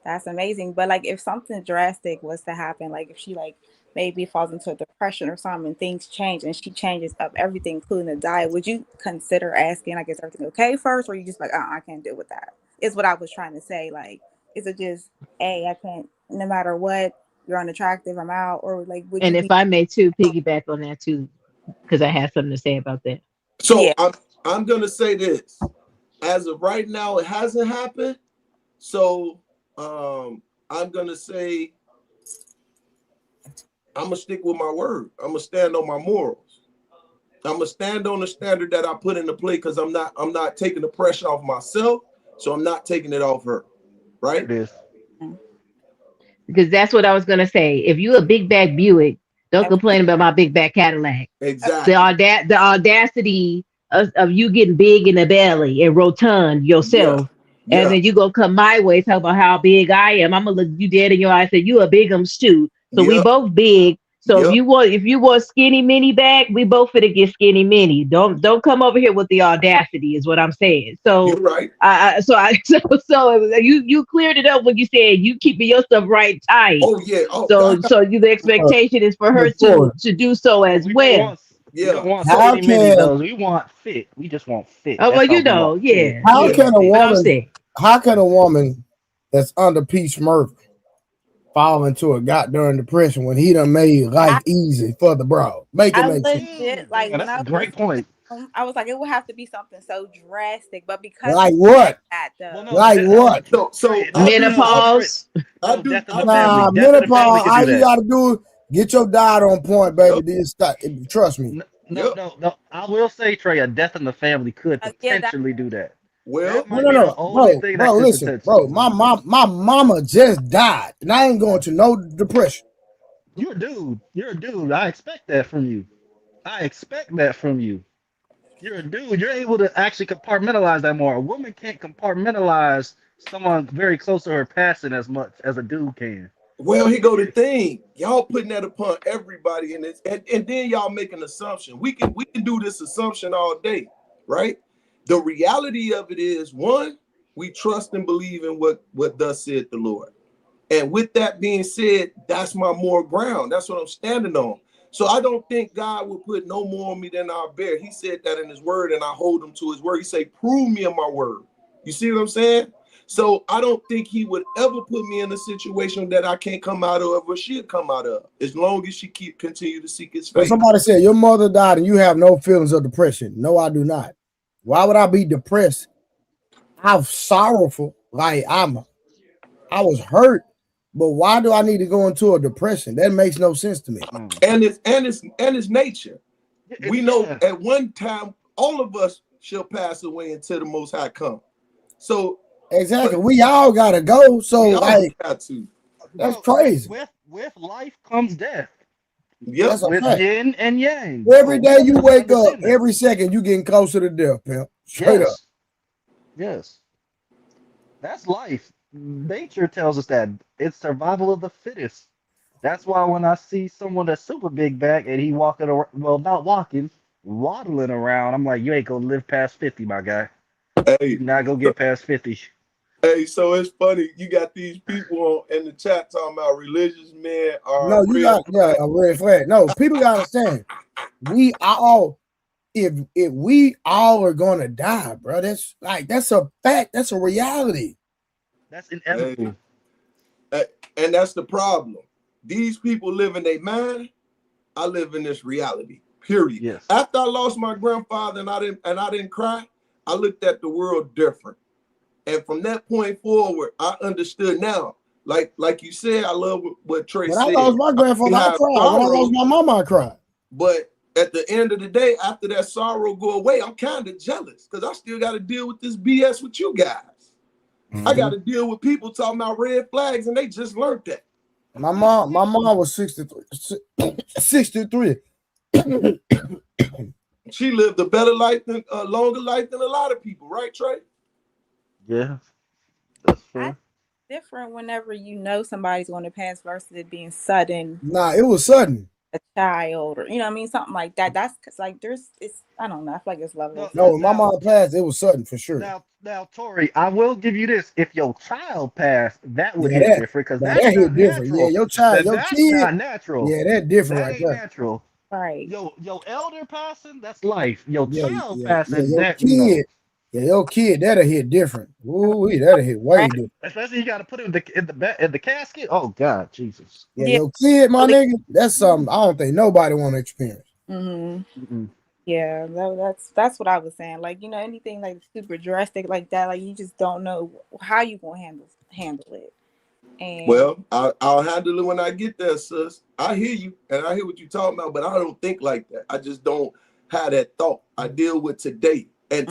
That's amazing. But like, if something drastic was to happen, like if she like maybe falls into a depression or something and things change and she changes up everything, including the diet, would you consider asking, like, is everything okay first? Or you just like, I can't deal with that? Is what I was trying to say. Like, is it just, hey, I can't, no matter what, you're unattractive, I'm out? Or like, would And you if I may too piggyback on that too, because I have something to say about that. So I'm gonna say this. As of right now, it hasn't happened. So I'm gonna say I'm gonna stick with my word. I'm gonna stand on my morals. I'm gonna stand on the standard that I put into play, because I'm not taking the pressure off myself, so I'm not taking it off her. Right? It is. Because that's what I was gonna say. If you a big back Buick, don't complain about my big back Cadillac. Exactly. The audacity of you getting big in the belly and rotund yourself. Yeah. And then you go come my way, talk about how big I am. I'm gonna look you dead in your eyes and say you a bigums too. So we both big. So if you want skinny mini back, we both finna get skinny mini. Don't come over here with the audacity, is what I'm saying. So you're right. So you cleared it up when you said you keeping your stuff right tight. Oh yeah. Oh, so the expectation is for her to do so as well. We don't want skinny mini though. We want fit. We just want fit. Oh, well, you know, yeah. How can a woman? how can a woman that's under Peace Murphy fall into a goddamn depression when he done made life easy for the bro? Make it I make sense. legit like Yeah, when that's I a was great point. I was like, it would have to be something so drastic, but because Like he said what? that Well, though, no, Like what? So Trey, I do. Menopause. I no, do. death in I the do. family. Nah, Death in the family menopause. could All do you that. gotta do is get your diet on point, baby. Yep. Then stop. Trust me. No, no, Yep. no, no. I will say, Trey, a death in the family could yeah, that potentially do that. Well, That No, might no, be the no, only bro, thing that bro. could Listen, bro. potentially. My mama just died, and I ain't going to no depression. You're a dude. You're a dude. I expect that from you. I expect that from you. You're a dude. You're able to actually compartmentalize that more. A woman can't compartmentalize someone very close to her passing as much as a dude can. well, here go the thing. Y'all putting that upon everybody, and and then y'all make an assumption. We can do this assumption all day, right? The reality of it is, one, we trust and believe in what thus said the Lord. And with that being said, that's my more ground. That's what I'm standing on. So I don't think God will put no more on me than I'll bear. He said that in his word, and I hold him to his word. He said, prove me in my word. You see what I'm saying? So I don't think he would ever put me in a situation that I can't come out of or she'll come out of, as long as she continue to seek his So face. somebody said your mother died and you have no feelings of depression. No, I do not. Why would I be depressed? I'm sorrowful. Like I was hurt, but why do I need to go into a depression? That makes no sense to me. And it's nature. We know Yeah. at one time all of us shall pass away until the Most High come. So Exactly. We all gotta go. So we all like got to. that's Bro, crazy. with life comes death. Yep. That's a With fact. yin and yang. Every day you We wake up, understand that. every second you getting closer to death, pimp. Straight up. Yes. Yes. That's life. Nature tells us that it's survival of the fittest. That's why when I see someone that's super big back and he walking around, well, not walking, waddling around, I'm like, you ain't gonna live past 50, my guy. Hey, You're not gonna get past 50. hey, so it's funny. You got these people in the chat talking about religious men are No, you red got flag. a red flag. No, people gotta understand. We all if we all are gonna die, bro, that's a fact. That's a reality. That's Hey, inevitable. and that's the problem. These people live in their mind. I live in this reality. Period. Yes. After I lost my grandfather and I didn't cry, I looked at the world different. And from that point forward, I understood now. Like you said, I love what Trey When I said. lost my grandfather, I have cried. When I lost sorrow, my mama, I cried. but at the end of the day, after that sorrow go away, I'm kind of jealous because I still got to deal with this BS with you guys. I got to deal with people talking about red flags, and they just learned that. My mom was 63. 63. She lived a better life than a longer life than a lot of people, right, Trey? Yeah. That's fair. different whenever you know somebody's going to pass versus it being sudden. Nah, it was sudden. A child, or you know what I mean, something like that. That's like it's I don't know. I feel like it's levels. No, when my mom passed, it was sudden for sure. Now, Tori, I will give you this. If your child passed, that would Yeah, hit that different because now that's that hit not different. Yeah, natural. your child, your That's kid, not natural. yeah, that different That right ain't there. natural. Right. Your elder passing, that's life. Your Yeah, child yeah, passing, your that kid, yeah, your kid, that'll hit different. Ooh, that'll hit way Right. different. especially you got to put him in the casket. Oh God, Jesus. Yeah, Yeah. your kid, my nigga, that's something I don't think nobody want to experience. Mm-hmm. Yeah, that's what I was saying. Like, you know, anything like super drastic like that, like you just don't know how you gonna handle it. And Well, I'll handle it when I get there, sis. I hear you, and I hear what you're talking about, but I don't think like that. I just don't have that thought. I deal with today. And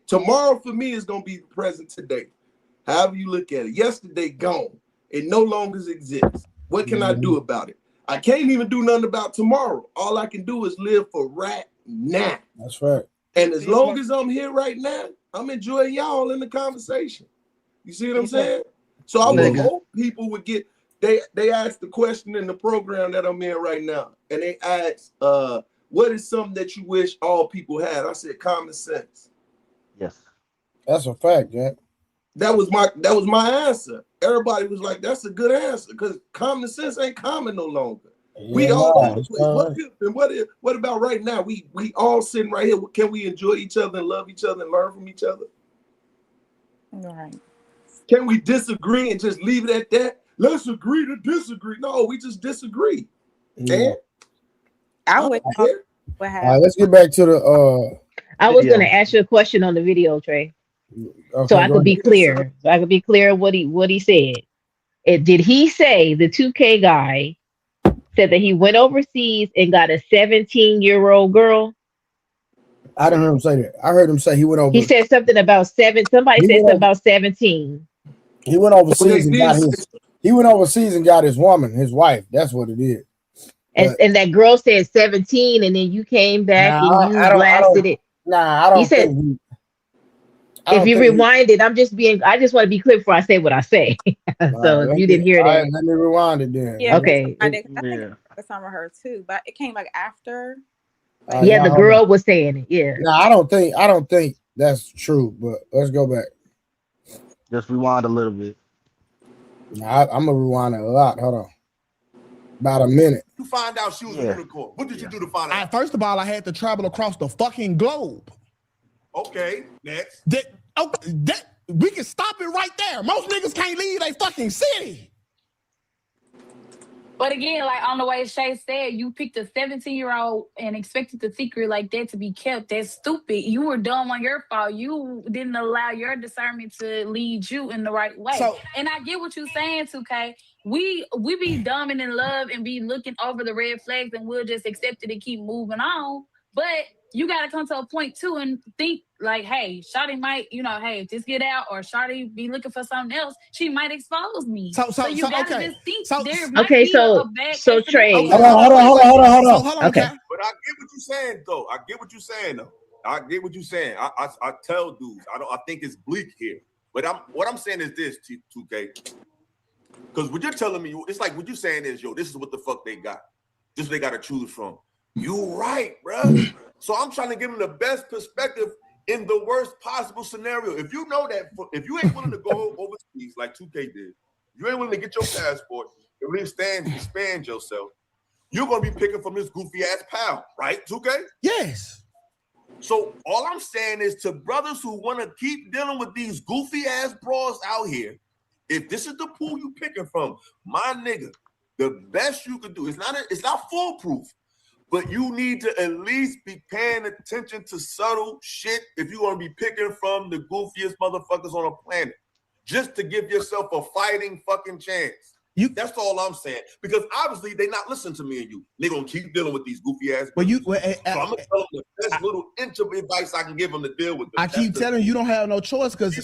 tomorrow for me is going to be present today. However you look at it. Yesterday, gone. It no longer exists. What can I do about it? I can't even do nothing about tomorrow. All I can do is live for right now. That's right. And as long as I'm here right now, I'm enjoying y'all in the conversation. You see what I'm saying? So I would hope people would get, they asked the question in the program that I'm in right now. And they asked, what is something that you wish all people had? I said common sense. Yes. That's a fact, Jack. That was my answer. Everybody was like, that's a good answer, because common sense ain't common no longer. Yeah, We all over it's the place. What about right now? We all sitting right here. Can we enjoy each other and love each other and learn from each other? right. Can we disagree and just leave it at that? Let's agree to disagree. No, we just disagree. Yeah. I would. All What right, happened? let's get back to the I was going to ask you a question on the video, Trey, okay, so I go could be ahead. clear. So I could be clear what he said. Did he say the 2K guy said that he went overseas and got a 17-year-old girl? I didn't hear him say that. I heard him say he went over. He said something about somebody He said went something over- about 17. He went overseas and got his. He went overseas and got his woman, his wife. That's what it is. And that girl said 17, and then you came back and you blasted it. Nah, I don't said, think. If you rewind it, I just want to be clear before I say what I say. So if you didn't hear that, right, let me rewind it then. Yeah. Okay. I think that's some of her too, but it came like after. Like, yeah, the girl was saying it. Yeah. No, I don't think that's true. But let's go back. Just rewind a little bit. Nah, I'm gonna rewind it a lot. Hold on. About a minute. You find out she was a unicorn. What did you do to find out? First of all, I had to travel across the fucking globe. Okay, next. We can stop it right there. Most niggas can't leave a fucking city. But again, like on the way Shay said, you picked a 17-year-old and expected the secret like that to be kept. That's stupid. You were dumb on your fault. You didn't allow your discernment to lead you in the right way. And I get what you're saying, 2K. We be dumb and in love and be looking over the red flags and we'll just accept it and keep moving on. But you got to come to a point too and think like, hey, Shawty might, hey, just get out, or Shawty be looking for something else. She might expose me. So you got to just think there might be a bad so Trey. Hold on. Okay. But I get what you're saying, though. I get what you're saying. I tell dudes, I think it's bleak here. But what I'm saying is this, 2K. Because what you're telling me, it's like what you're saying is, this is what the fuck they got. This is what they got to choose from. You right, bro. So I'm trying to give them the best perspective in the worst possible scenario. If you know that, if you ain't willing to go overseas like 2K did, you ain't willing to get your passport and really expand yourself, you're going to be picking from this goofy ass pal, right, 2K? Yes. So all I'm saying is to brothers who want to keep dealing with these goofy ass bras out here, if this is the pool you picking from, my nigga, the best you could do, it's not foolproof, but you need to at least be paying attention to subtle shit if you're going to be picking from the goofiest motherfuckers on the planet, just to give yourself a fighting fucking chance. That's all I'm saying. Because obviously they're not listening to me and you. They're going to keep dealing with these goofy ass. So I'm going to tell them the best little inch of advice I can give them to deal with them. I keep telling you don't have no choice because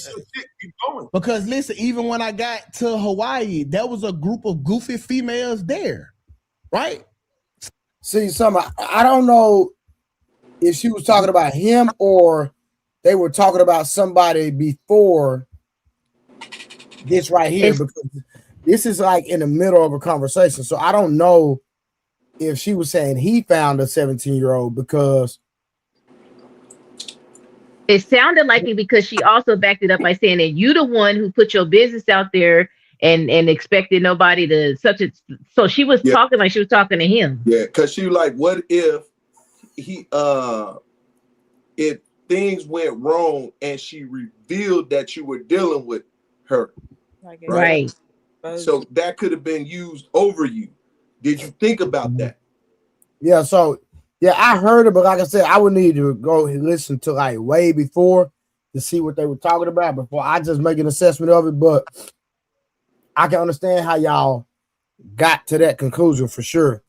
listen, even when I got to Hawaii, there was a group of goofy females there, right? See, I don't know if she was talking about him or they were talking about somebody before this right here, because this is like in the middle of a conversation. So I don't know if she was saying he found a 17-year-old because it sounded like it, because she also backed it up by saying that you the one who put your business out there and expected nobody to such it. So she was talking like she was talking to him. Yeah, because she like, what if if things went wrong and she revealed that you were dealing with her, right? So that could have been used over you. Did you think about that? Yeah, so I heard it, but like I said, I would need to go and listen to like way before to see what they were talking about before I just make an assessment of it. But I can understand how y'all got to that conclusion for sure.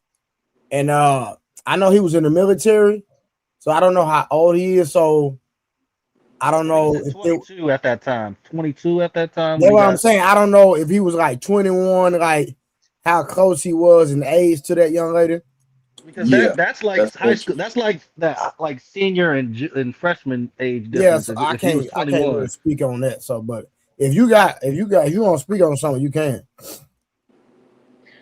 And I know he was in the military, so I don't know how old he is. So I don't know if 22 at that time. 22 at that time. That's what I'm saying. I don't know if he was like 21, like how close he was in age to that young lady. Because that's like high school. That's like that, like senior and freshman age difference. Yeah, so I can't really speak on that. So, but if you want to speak on something, you can.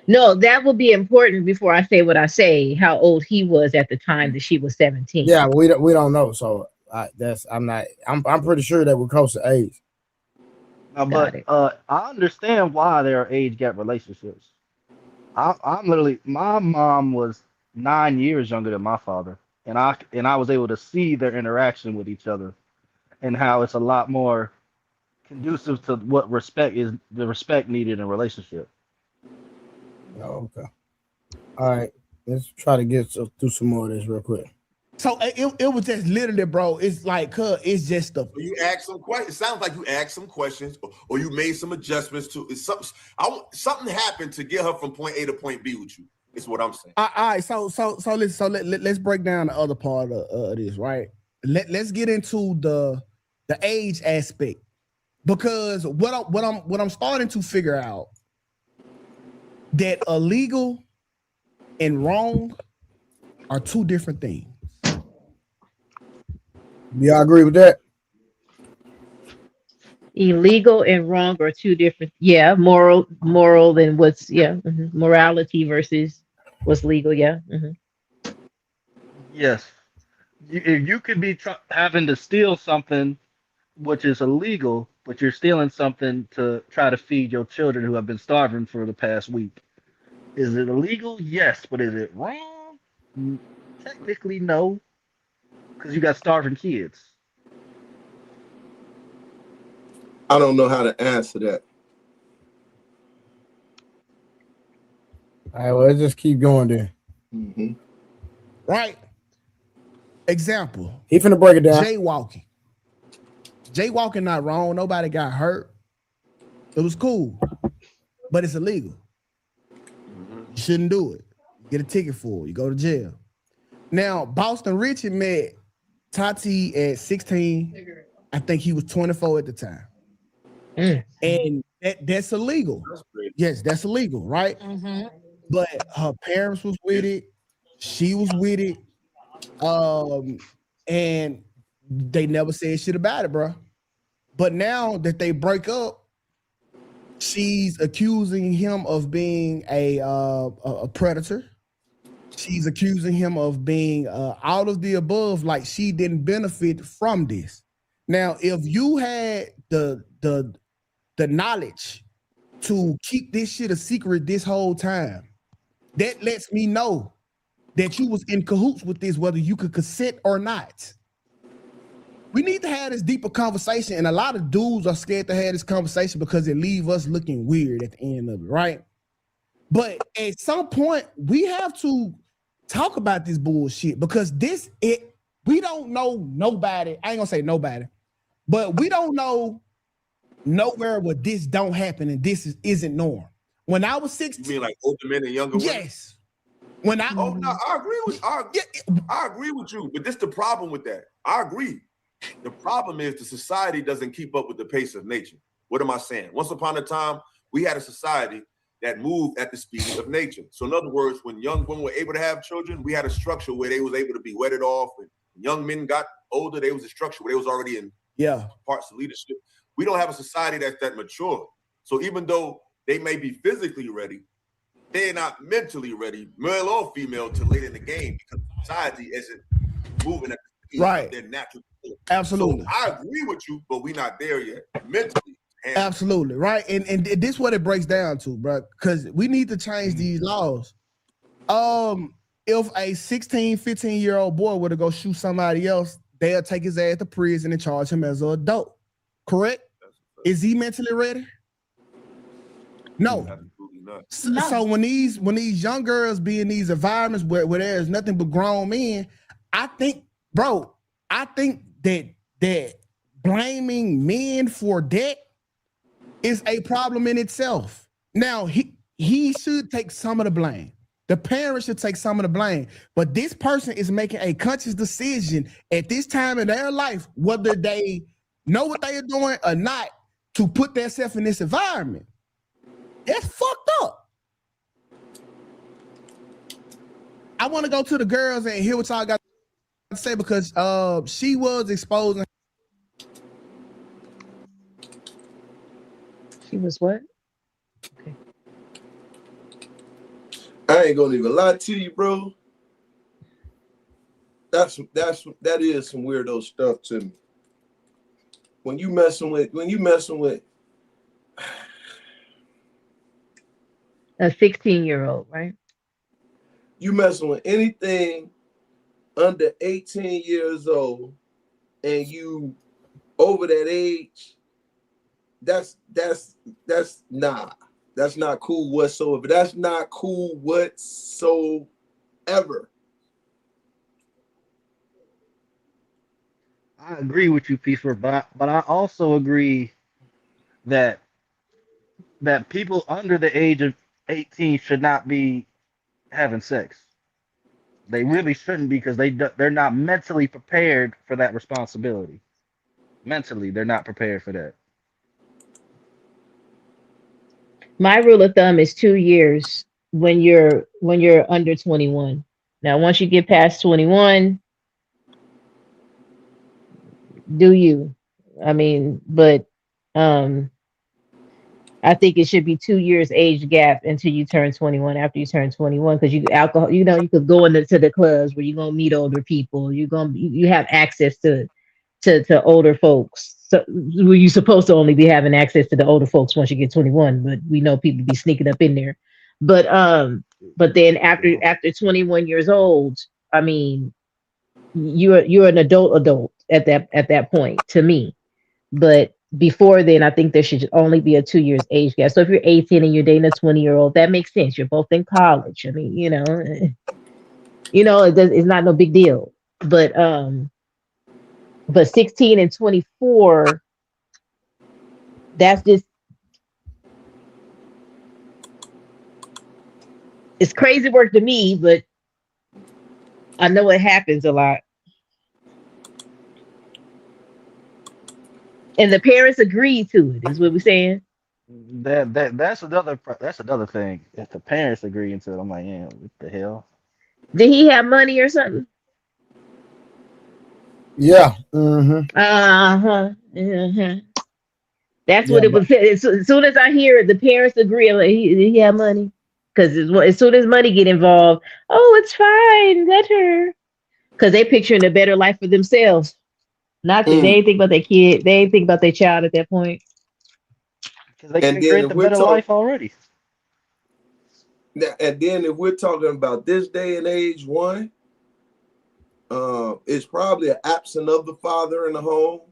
No, that would be important before I say what I say. How old he was at the time that she was 17. Yeah, we don't know. So I'm pretty sure that we're close to age. But I understand why there are age gap relationships. I'm literally, my mom was 9 years younger than my father, and I was able to see their interaction with each other and how it's a lot more conducive to what respect is, the respect needed in a relationship. Oh, okay. All right. Let's try to get through some more of this real quick. So it was just literally, bro. It's like, it's just the. You asked some questions. It sounds like you asked some questions, or you made some adjustments to. It's something happened to get her from point A to point B with you. Is what I'm saying. All right. Let's break down the other part of this, right? Let's get into the age aspect, because what I'm starting to figure out that illegal and wrong are two different things. Yeah, I agree with that. Illegal and wrong are two different. Yeah, moral and what's morality versus what's legal. Yeah. Yes, you could be having to steal something which is illegal, but you're stealing something to try to feed your children who have been starving for the past week. Is it illegal? Yes, but is it wrong? Technically, no, because you got starving kids. I don't know how to answer that. All right, well, let's just keep going there. Mm-hmm. Right. Example. He finna break it down. Jaywalking. Jaywalking not wrong. Nobody got hurt. It was cool, but it's illegal. You shouldn't do it. You get a ticket for it. You go to jail. Now, Boston Richard met Tati at 16. I think he was 24 at the time. And that's illegal. Yes, that's illegal, right? But her parents was with it. She was with it. And they never said shit about it, bro. But now that they break up, she's accusing him of being a predator. She's accusing him of being all of the above, like she didn't benefit from this. Now, if you had the knowledge to keep this shit a secret this whole time, that lets me know that you was in cahoots with this, whether you could consent or not. We need to have this deeper conversation, and a lot of dudes are scared to have this conversation because it leaves us looking weird at the end of it, right? But at some point, we have to talk about this bullshit, because we don't know nobody. I ain't gonna say nobody, but we don't know nowhere where this don't happen and this isn't norm. When I was 16, you mean like older men and younger women? Yes. When I I agree with I agree with you, but this the problem with that. I agree. The problem is the society doesn't keep up with the pace of nature. What am I saying? Once upon a time, we had a society that moved at the speed of nature. So in other words, when young women were able to have children, we had a structure where they was able to be wedded off. And when young men got older, there was a structure where they was already in parts of leadership. We don't have a society that's that mature. So even though they may be physically ready, they're not mentally ready, male or female, to late in the game, because society isn't moving at the speed of their natural. Absolutely. So I agree with you, but we're not there yet mentally. Absolutely, right? And this is what it breaks down to, bro, because we need to change these laws. If a 16, 15-year-old boy were to go shoot somebody else, they'll take his ass to prison and charge him as an adult. Correct? Is he mentally ready? No. So when these young girls be in these environments where there's nothing but grown men, I think that blaming men for that is a problem in itself. Now, he should take some of the blame. The parents should take some of the blame. But this person is making a conscious decision at this time in their life, whether they know what they are doing or not, to put themselves in this environment. That's fucked up. I want to go to the girls and hear what y'all got to say, because she was exposing. She was what? Okay. I ain't gonna even lie to you, bro. That is some weirdo stuff to me. When you messing with a 16-year-old, right? You messing with anything under 18 years old, and you over that age, that's nah. That's not cool whatsoever. That's not cool whatsoever. I agree with you, Peaceful, but I also agree that people under the age of 18 should not be having sex. They really shouldn't because they're not mentally prepared for that responsibility. Mentally, they're not prepared for that. My rule of thumb is 2 years when you're under 21. Now, once you get past 21, do you? I mean, but um I think it should be 2 years age gap until you turn 21. After you turn 21, because you alcohol, you could go into the clubs where you're gonna meet older people. You have access to older folks. So well, you're supposed to only be having access to the older folks once you get 21, but we know people be sneaking up in there. But then after 21 years old, I mean, you're an adult at that point to me. But before then, I think there should only be a 2 years age gap. So if you're 18 and you're dating a 20-year-old, that makes sense. You're both in college. I mean, it's not no big deal. But 16 and 24, that's just, it's crazy work to me, but I know it happens a lot. And the parents agree to it, is what we're saying. That's another thing. If the parents agree into it, I'm like, yeah, what the hell? Did he have money or something? Yeah. Mm-hmm. Uh-huh. Uh-huh. That's Yeah, what it was. As soon as I hear it, the parents agree. I'm like, he had money. Because as soon as money get involved, oh, it's fine. Let her. Because they picturing a better life for themselves. They ain't think about their kid. They ain't think about their child at that point. Because they And can then create if the we're better life already. And then if we're talking about this day and age, it's probably an absence of the father in the home.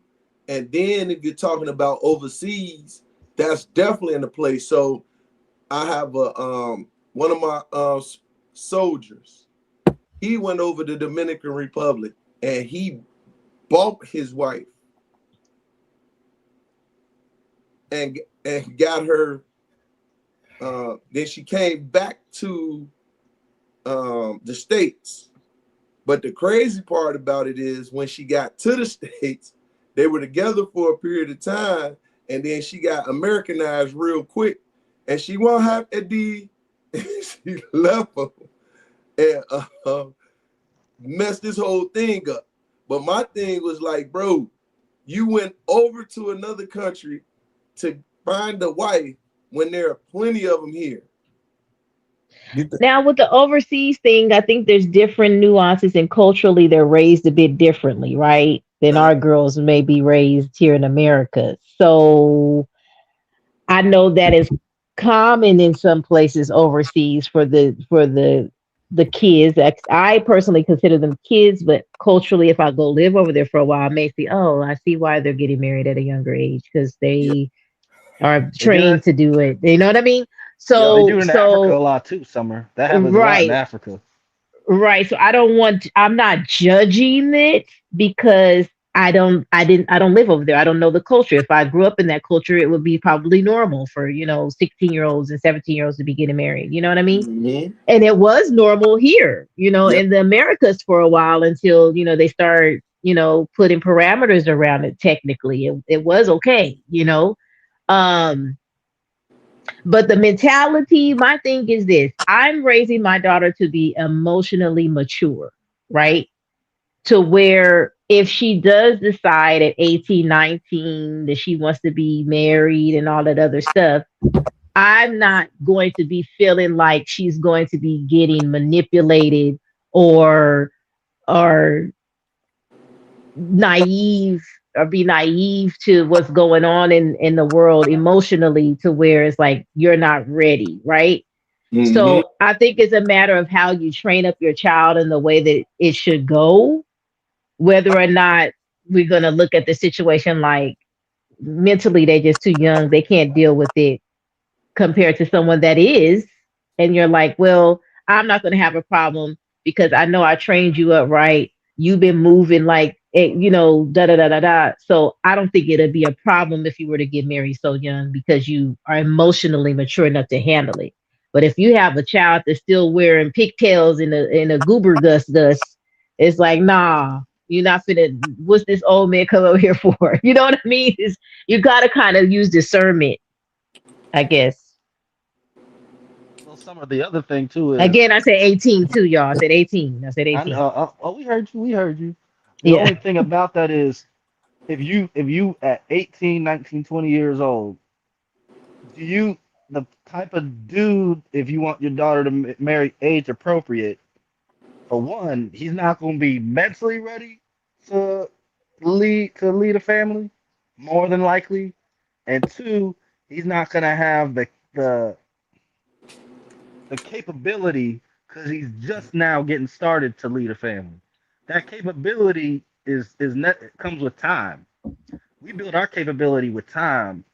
And then if you're talking about overseas, that's definitely in the place. So I have one of my soldiers. He went over to Dominican Republic and he bought his wife and got her. Then she came back to the States. But the crazy part about it is when she got to the States, they were together for a period of time, and then she got Americanized real quick, and she won't have Eddie. She left him and messed this whole thing up. But my thing was like, bro, you went over to another country to find a wife when there are plenty of them here. Now with the overseas thing, I think there's different nuances, and culturally they're raised a bit differently, right? Than our girls may be raised here in America. So I know that is common in some places overseas for the kids. I personally consider them kids, but culturally, if I go live over there for a while, I may see, oh, I see why they're getting married at a younger age, because they are trained to do it. You know what I mean? They do So, it in Africa a lot too, Summer. That happens a lot in right, Africa. right. So I'm not judging it because I don't live over there. I don't know the culture. If I grew up in that culture, it would be probably normal for, 16-year-olds and 17-year-olds to be getting married. You know what I mean? Mm-hmm. And it was normal here, Yep. in the Americas for a while until, they start, putting parameters around it. Technically, it was okay, um, but the mentality, my thing is this: I'm raising my daughter to be emotionally mature, right? To where if she does decide at 18, 19 that she wants to be married and all that other stuff, I'm not going to be feeling like she's going to be getting manipulated or or naive, or be naive to what's going on in the world emotionally, to where it's like you're not ready, right? Mm-hmm. So I think it's a matter of how you train up your child in the way that it should go, whether or not we're going to look at the situation like, mentally they're just too young. They can't deal with it compared to someone that is. And you're like, well, I'm not going to have a problem because I know I trained you up right. You've been moving like, da da da da da. So I don't think it'd be a problem if you were to get married so young because you are emotionally mature enough to handle it. But if you have a child that's still wearing pigtails in a goober gus, it's like, nah, you're not finna. What's this old man come over here for? You know what I mean? You got to kind of use discernment, I guess. Well, some of the other thing too is Again, I said 18 too, y'all. I said 18. I said I 18. oh, we heard you. We heard you. The Yeah. only thing about that is if you at 18, 19, 20 years old, do you the type of dude if you want your daughter to marry age appropriate? For one, he's not going to be mentally ready to lead a family, more than likely, and two, he's not going to have the capability because he's just now getting started to lead a family. That capability comes with time. We build our capability with time,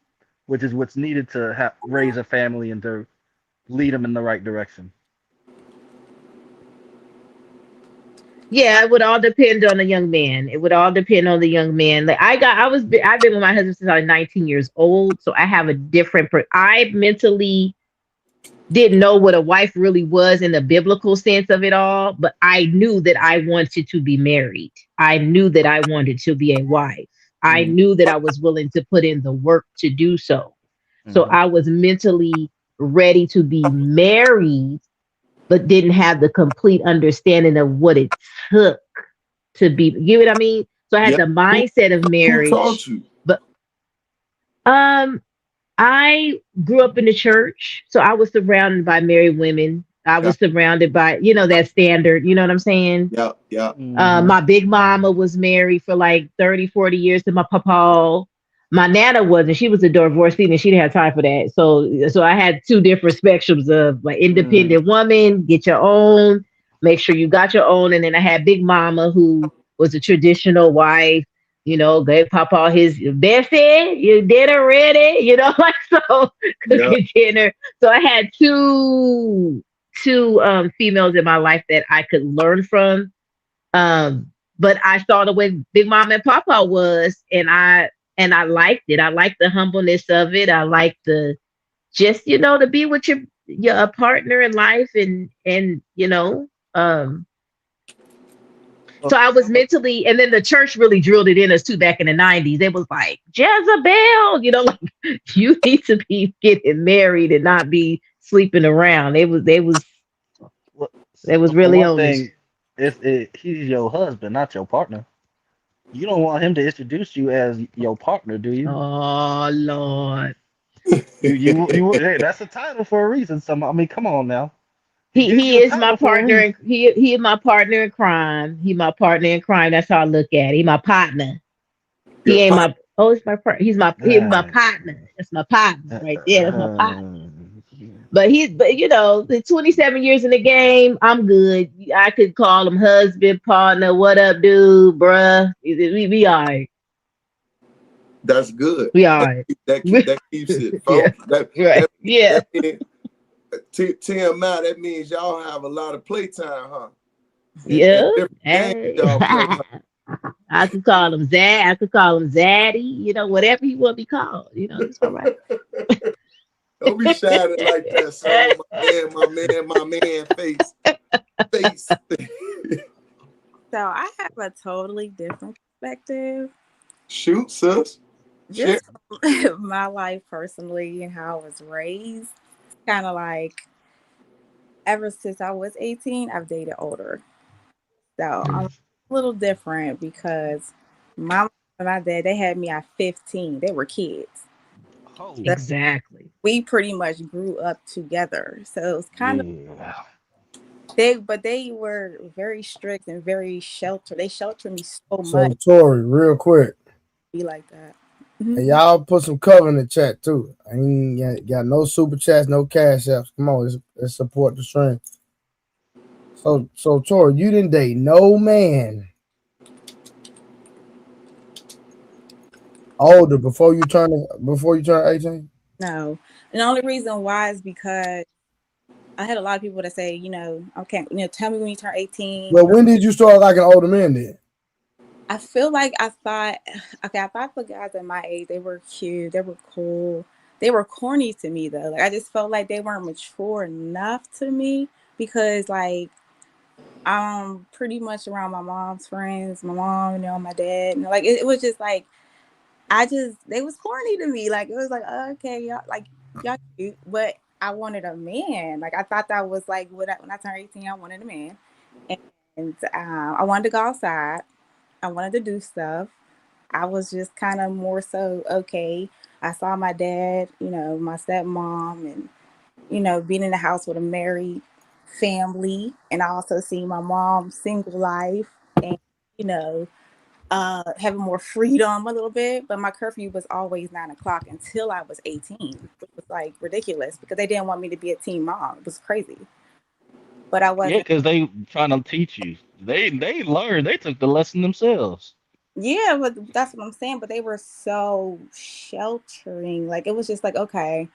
which is what's needed to raise a family and to lead them in the right direction. Yeah, it would all depend on the young man. It would all depend on the young man. Like I've been with my husband since I was 19 years old, so I have a different. I mentally didn't know what a wife really was in the biblical sense of it all, but I knew that I wanted to be married. I knew that I wanted to be a wife. I Mm-hmm. knew that I was willing to put in the work to do so. So Mm-hmm. I was mentally ready to be married, but didn't have the complete understanding of what it took to be. You know what I mean? So I had Yeah. the mindset of Who taught marriage, you? but um I grew up in the church, so I was surrounded by married women. I Yeah, was surrounded by, that standard, you know what I'm saying? yeah, yeah. Mm-hmm. My big mama was married for like 30, 40 years to my papa. My nana wasn't. She was a divorcee and she didn't have time for that. So I had two different spectrums of like Mm-hmm. independent woman, get your own, make sure you got your own. And then I had big mama who was a traditional wife, gave papa his Bessie, your dinner ready, like so Yeah. cooking dinner. So I had two females in my life that I could learn from. But I saw the way Big Mom and Papa was, and I liked it. I liked the humbleness of it. I liked the just to be with your partner in life, and so Well, I was some of mentally, and then the church really drilled it in us too back in the 90s. It was like, Jezebel, like you need to be getting married and not be sleeping around. well, It was for really one on us. thing, he's your husband, not your partner. You don't want him to introduce you as your partner, do you? Oh Lord. Hey, that's a title for a reason. I mean, come on now. He He gave he you a is my title for a partner reason. in he is my partner in crime. He my partner in crime. That's how I look at it. He my partner. He Your ain't pop. my it's my partner. He's my partner. That's my partner right there. That's my partner. But the 27 years in the game, I'm good. I could call him husband, partner, what up, dude, bruh. We all right. That's good. We all right. That keeps it Yeah. focused. That Right. that Yeah. that means TMI. That means y'all have a lot of playtime, huh? And Yeah. different games Hey. y'all play. Huh? I could call him Zad. I could call him Zaddy. Whatever he want to be called. It's all right. Don't be shining like that, son. My man, face. So I have a totally different perspective. Shoot, sis. Share. Just from my life personally and how I was raised. Kind of like ever since I was 18, I've dated older. So I'm a little different because my mom and my dad, they had me at 15. They were kids. Oh, So Exactly. we pretty much grew up together. So it was kind of yeah. but they were very strict and very sheltered. They sheltered me so much. So Tori, real quick, Be like that. and y'all put some cover in the chat too. I ain't got no super chats, no cash apps. Come on, let's support the stream. So Tori, you didn't date no man older before you turn 18? No. And the only reason why is because I had a lot of people that say, okay, tell me when you turn 18. Well, when did you start liking older men then? I feel like I thought for guys at my age, they were cute, they were cool. They were corny to me though. Like I just felt like they weren't mature enough to me because like I'm pretty much around my mom's friends, my mom, my dad, and like it was just like they was corny to me. Like it was like, oh, okay, y'all cute, but I wanted a man. Like I thought that was like when I turned 18, I wanted a man, and I wanted to go outside. I wanted to do stuff. I was just kind of more so okay. I saw my dad, my stepmom, and being in the house with a married family, and I also see my mom's single life, and you know having more freedom a little bit, but my curfew was always 9 o'clock until I was 18, which was like ridiculous because they didn't want me to be a teen mom. It was crazy. But I Yeah, wasn't. because they trying to teach you. They learned. They took the lesson themselves. Yeah, but that's what I'm saying. But they were so sheltering. Like it was just like, okay.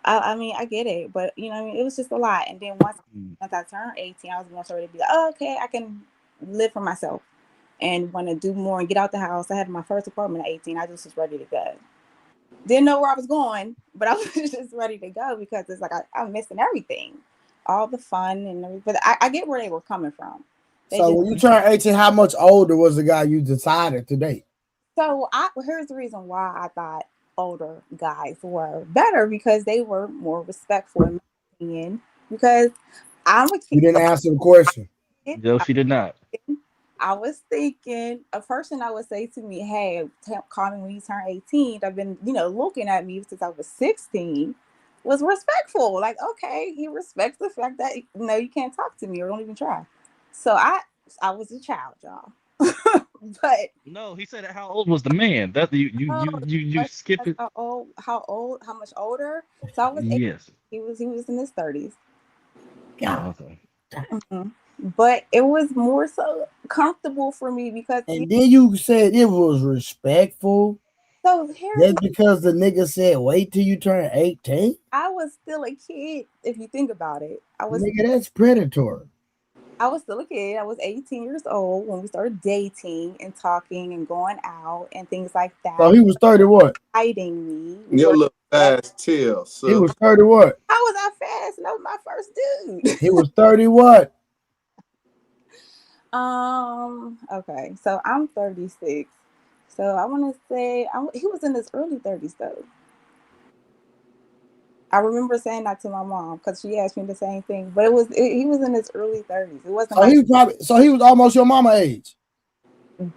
I mean, I get it, but what I mean, it was just a lot. And then once I turned 18, I was more sort of be like, oh, okay, I can live for myself and want to do more and get out the house. I had my first apartment at 18. I just was ready to go. Didn't know where I was going, but I was just ready to go because it's like I'm missing everything, all the fun and everything. But I get where they were coming from. So when you turn 18, how much older was the guy you decided to date? So here's the reason why I thought older guys were better because they were more respectful in my opinion. Because I'm a kid. You didn't answer the question. No, she did not. I was thinking a person I would say to me, hey, call me when you turn 18. I've been, looking at me since I was 16 was respectful. Like, okay, he respects the fact that, you can't talk to me or don't even try. So I was a child, y'all. But No, he said how old was the man? That you skipped it. How much older? So I was 8. Yes. He was in his 30s. Oh, okay. Mm-hmm. But it was more so comfortable for me because and then you said it was respectful. So here's Just because the nigga said wait till you turn 18? I was still a kid if you think about it. Nigga, that's predatory. I was still a kid. I was 18 years old when we started dating and talking and going out and things like that. So he was 30 what? Hiding me. Your little fast tail. So he was 30 what? How was I fast? That was my first dude. He was 30 what? Okay. So I'm 36. So I want to say he was in his early 30s though. I remember saying that to my mom because she asked me the same thing. But he was in his early 30s. It wasn't. So he was almost your mama age.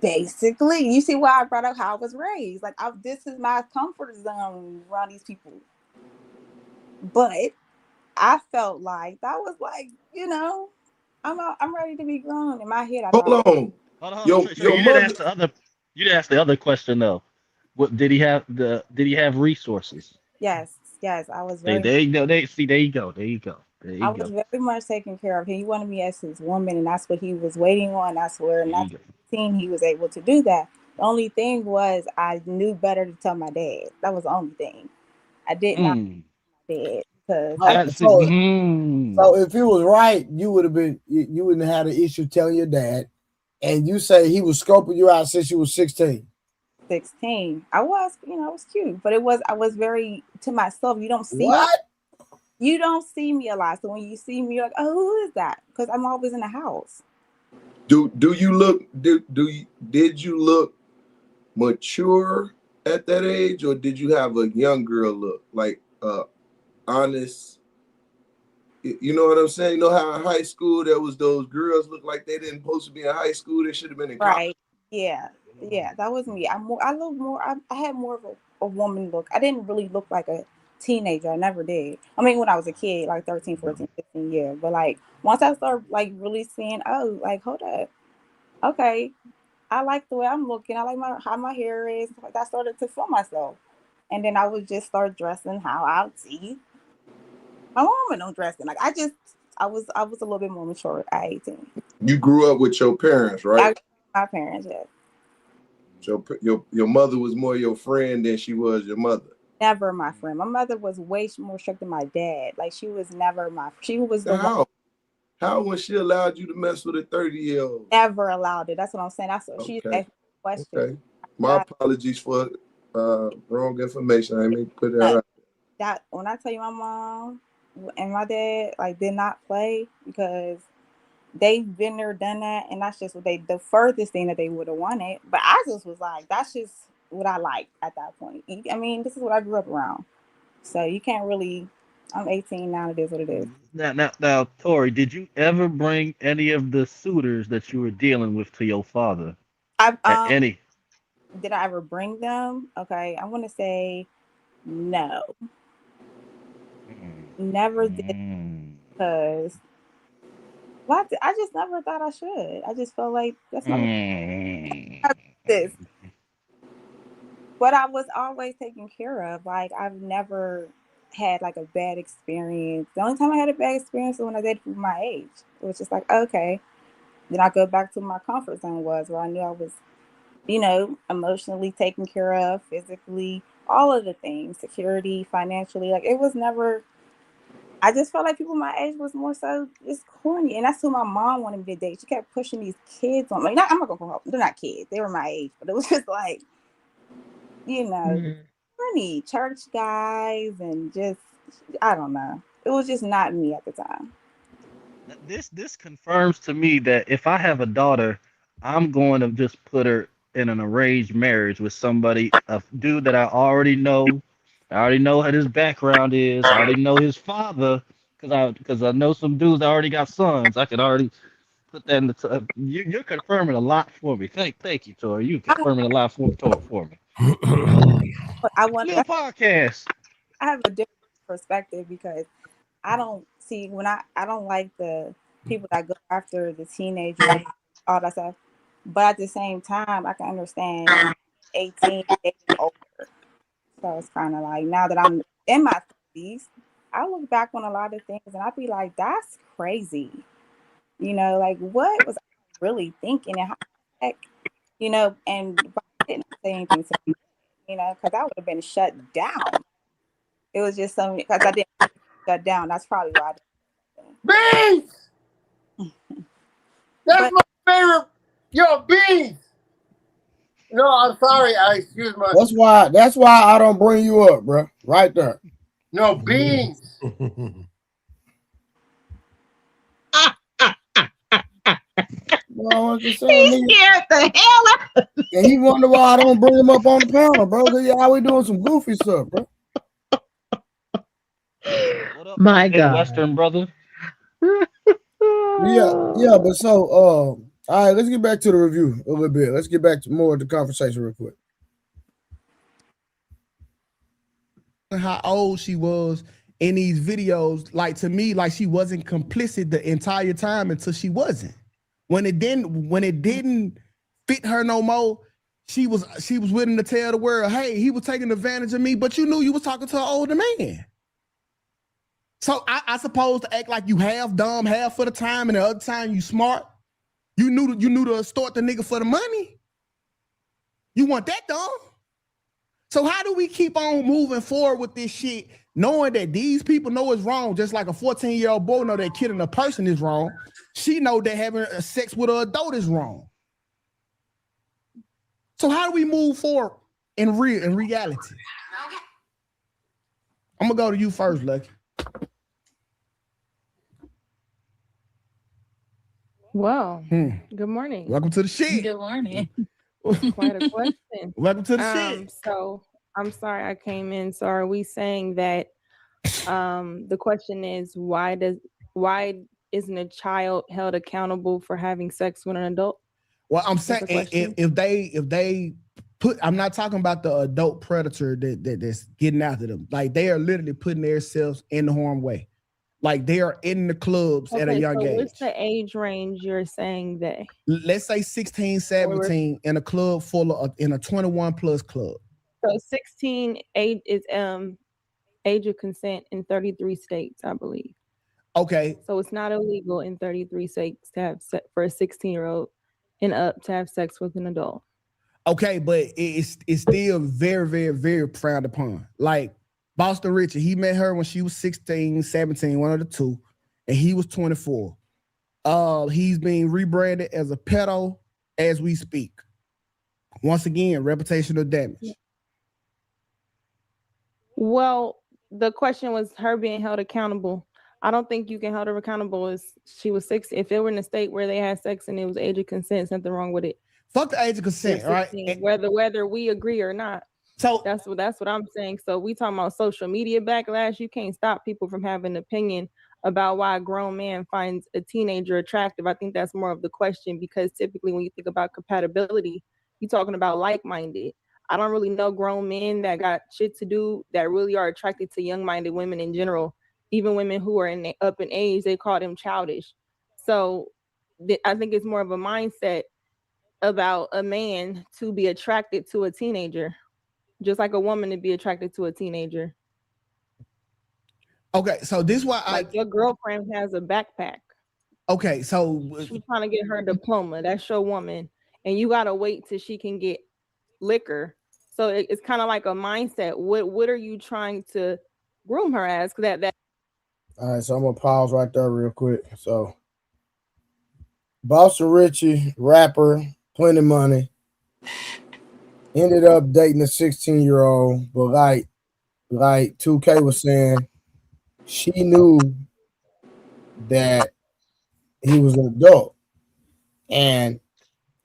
Basically, you see why I brought up how I was raised. Like this is my comfort zone around these people. But I felt like that was like, I'm ready to be grown in my head. Hold on. You didn't ask the other question though. What did he have? Did he have resources? Yes, I was very. There you go. There you go. I was very much taken care of. He wanted me as his woman, and that's what he was waiting on. That's where, and that's 18, he was able to do that. The only thing was, I knew better to tell my dad. That was the only thing. I did not tell my dad because. So if he was right, you wouldn't have the issue telling your dad. And you say he was scoping you out since you was 16. 16. I was cute, but I was very to myself. You don't see what? You don't see me a lot. So when you see me, you're like, oh, who is that? Because I'm always in the house. Do you look did you look mature at that age, or did you have a young girl look like honest? You know what I'm saying? You know how in high school there was those girls look like they didn't supposed to be in high school, they should have been in college. Right. Yeah, that was me. I look more. I had more of a woman look. I didn't really look like a teenager. I never did. I mean, when I was a kid, like 13, 14, 15 years. But like once I started like really seeing, oh, like hold up, okay, I like the way I'm looking. I like how my hair is. Like I started to feel myself, and then I would just start dressing how I would see my mom and I'm dressing. Like I was a little bit more mature at 18. You grew up with your parents, right? My parents, yes. So your mother was more your friend than she was your mother. Never my friend. My mother was way more strict than my dad. Like she was never she was the one. How was she allowed you to mess with a 30-year-old? Never allowed it. That's what I'm saying. That's what she asked the question. Okay. My apologies for wrong information. I may put that out. That when I tell you my mom and my dad like did not play because they've been there, done that, and that's just what the furthest thing that they would have wanted. But I just was like, that's just what I like at that point. I mean, this is what I grew up around. So you can't really. I'm 18 now. It is what it is. Now, Tori, did you ever bring any of the suitors that you were dealing with to your father? Any? Did I ever bring them? Okay, I want to say no. Never did because I just never thought I should. I just felt like that's not this. But I was always taken care of. Like I've never had like a bad experience. The only time I had a bad experience was when I dated people my age. It was just like, okay. Then I go back to my comfort zone where I knew I was, emotionally taken care of, physically, all of the things, security, financially. Like it was never. I just felt like people my age was more so just corny, and that's who my mom wanted me to date. She kept pushing these kids on me. I'm not gonna call them. They're not kids. They were my age, but it was just like, corny church guys, and just I don't know. It was just not me at the time. This confirms to me that if I have a daughter, I'm going to just put her in an arranged marriage with somebody, a dude that I already know. I already know what his background is. I already know his father because I know some dudes that already got sons. I could already put that in the. You're confirming a lot for me. Thank you, Tori. You confirming a lot for me. But I want Little podcast. I have a different perspective because I don't see I don't like the people that go after the teenagers, all that stuff. But at the same time, I can understand 18 dating older. So it's kind of like now that I'm in my 30s, I look back on a lot of things and I'd be like, that's crazy. Like what was I really thinking and how the heck, and I didn't say anything to me, because I would have been shut down. It was just something because I didn't shut down. That's probably why I didn't. Beans! That's my favorite. Yo, Beans! No, I'm sorry. Excuse me. That's why I don't bring you up, bro. Right there. No, Beans. He scared the hell out. And he wonder why I don't bring him up on the panel, bro. How we doing some goofy stuff, bro. What up, my God, Western brother? Yeah, but so all right, let's get back to the review a little bit. Let's get back to more of the conversation real quick. How old she was in these videos, like to me, like she wasn't complicit the entire time until she wasn't. When it didn't fit her no more, she was willing to tell the world, hey, he was taking advantage of me, but you knew you was talking to an older man. So I suppose to act like you half dumb, half for the time, and the other time you smart. You knew to extort the nigga for the money. You want that dumb? So how do we keep on moving forward with this shit, knowing that these people know it's wrong, just like a 14-year-old boy know that killing a person is wrong. She know that having sex with an adult is wrong. So how do we move forward in reality? I'm gonna go to you first, Lucky. Well, good morning. Welcome to the shit. Good morning. Quite a question. Welcome to the shit. So I'm sorry I came in. So are we saying that the question is why isn't a child held accountable for having sex with an adult? Well, I'm saying if they put, I'm not talking about the adult predator that's getting after them. Like they are literally putting themselves in the harm way. Like they are in the clubs at a young age. What's the age range you're saying that? Let's say 16, 17 in a club in a 21 plus club. So 16 age is age of consent in 33 states, I believe. Okay. So it's not illegal in 33 states to have for a 16-year-old and up to have sex with an adult. Okay, but it's still very, very, very frowned upon. Like Boston Richard, he met her when she was 16, 17, one of the two, and he was 24. He's being rebranded as a pedo as we speak. Once again, reputational damage. Well, the question was her being held accountable. I don't think you can hold her accountable as she was 6. If it were in a state where they had sex and it was age of consent, something wrong with it. Fuck the age of consent, right? Whether we agree or not. So that's what I'm saying. So we talking about social media backlash. You can't stop people from having an opinion about why a grown man finds a teenager attractive. I think that's more of the question, because typically when you think about compatibility, you're talking about like-minded. I don't really know grown men that got shit to do that really are attracted to young-minded women in general. Even women who are up in age, they call them childish. So I think it's more of a mindset about a man to be attracted to a teenager, just like a woman to be attracted to a teenager. Okay, so this is why like your girlfriend has a backpack. Okay, so she's trying to get her diploma. That's your woman, and you gotta wait till she can get liquor. So it's kind of like a mindset. What are you trying to groom her as? That. All right, so I'm gonna pause right there real quick. So, Boston Richie, rapper, plenty money, ended up dating a 16-year-old, but like 2K was saying, she knew that he was an adult, and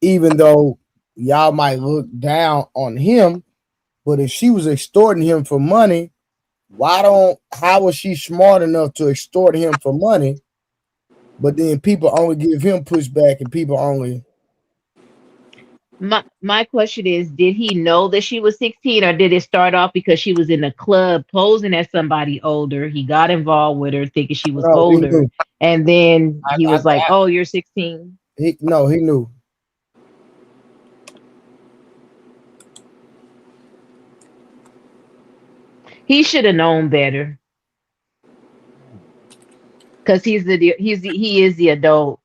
even though y'all might look down on him, but if she was extorting him for money, how was she smart enough to extort him for money? But then people only give him pushback, and people only. My question is, did he know that she was 16, or did it start off because she was in a club posing as somebody older? He got involved with her thinking she was older, and then he was like, "Oh, you're 16." He knew. He should have known better, because he is the adult.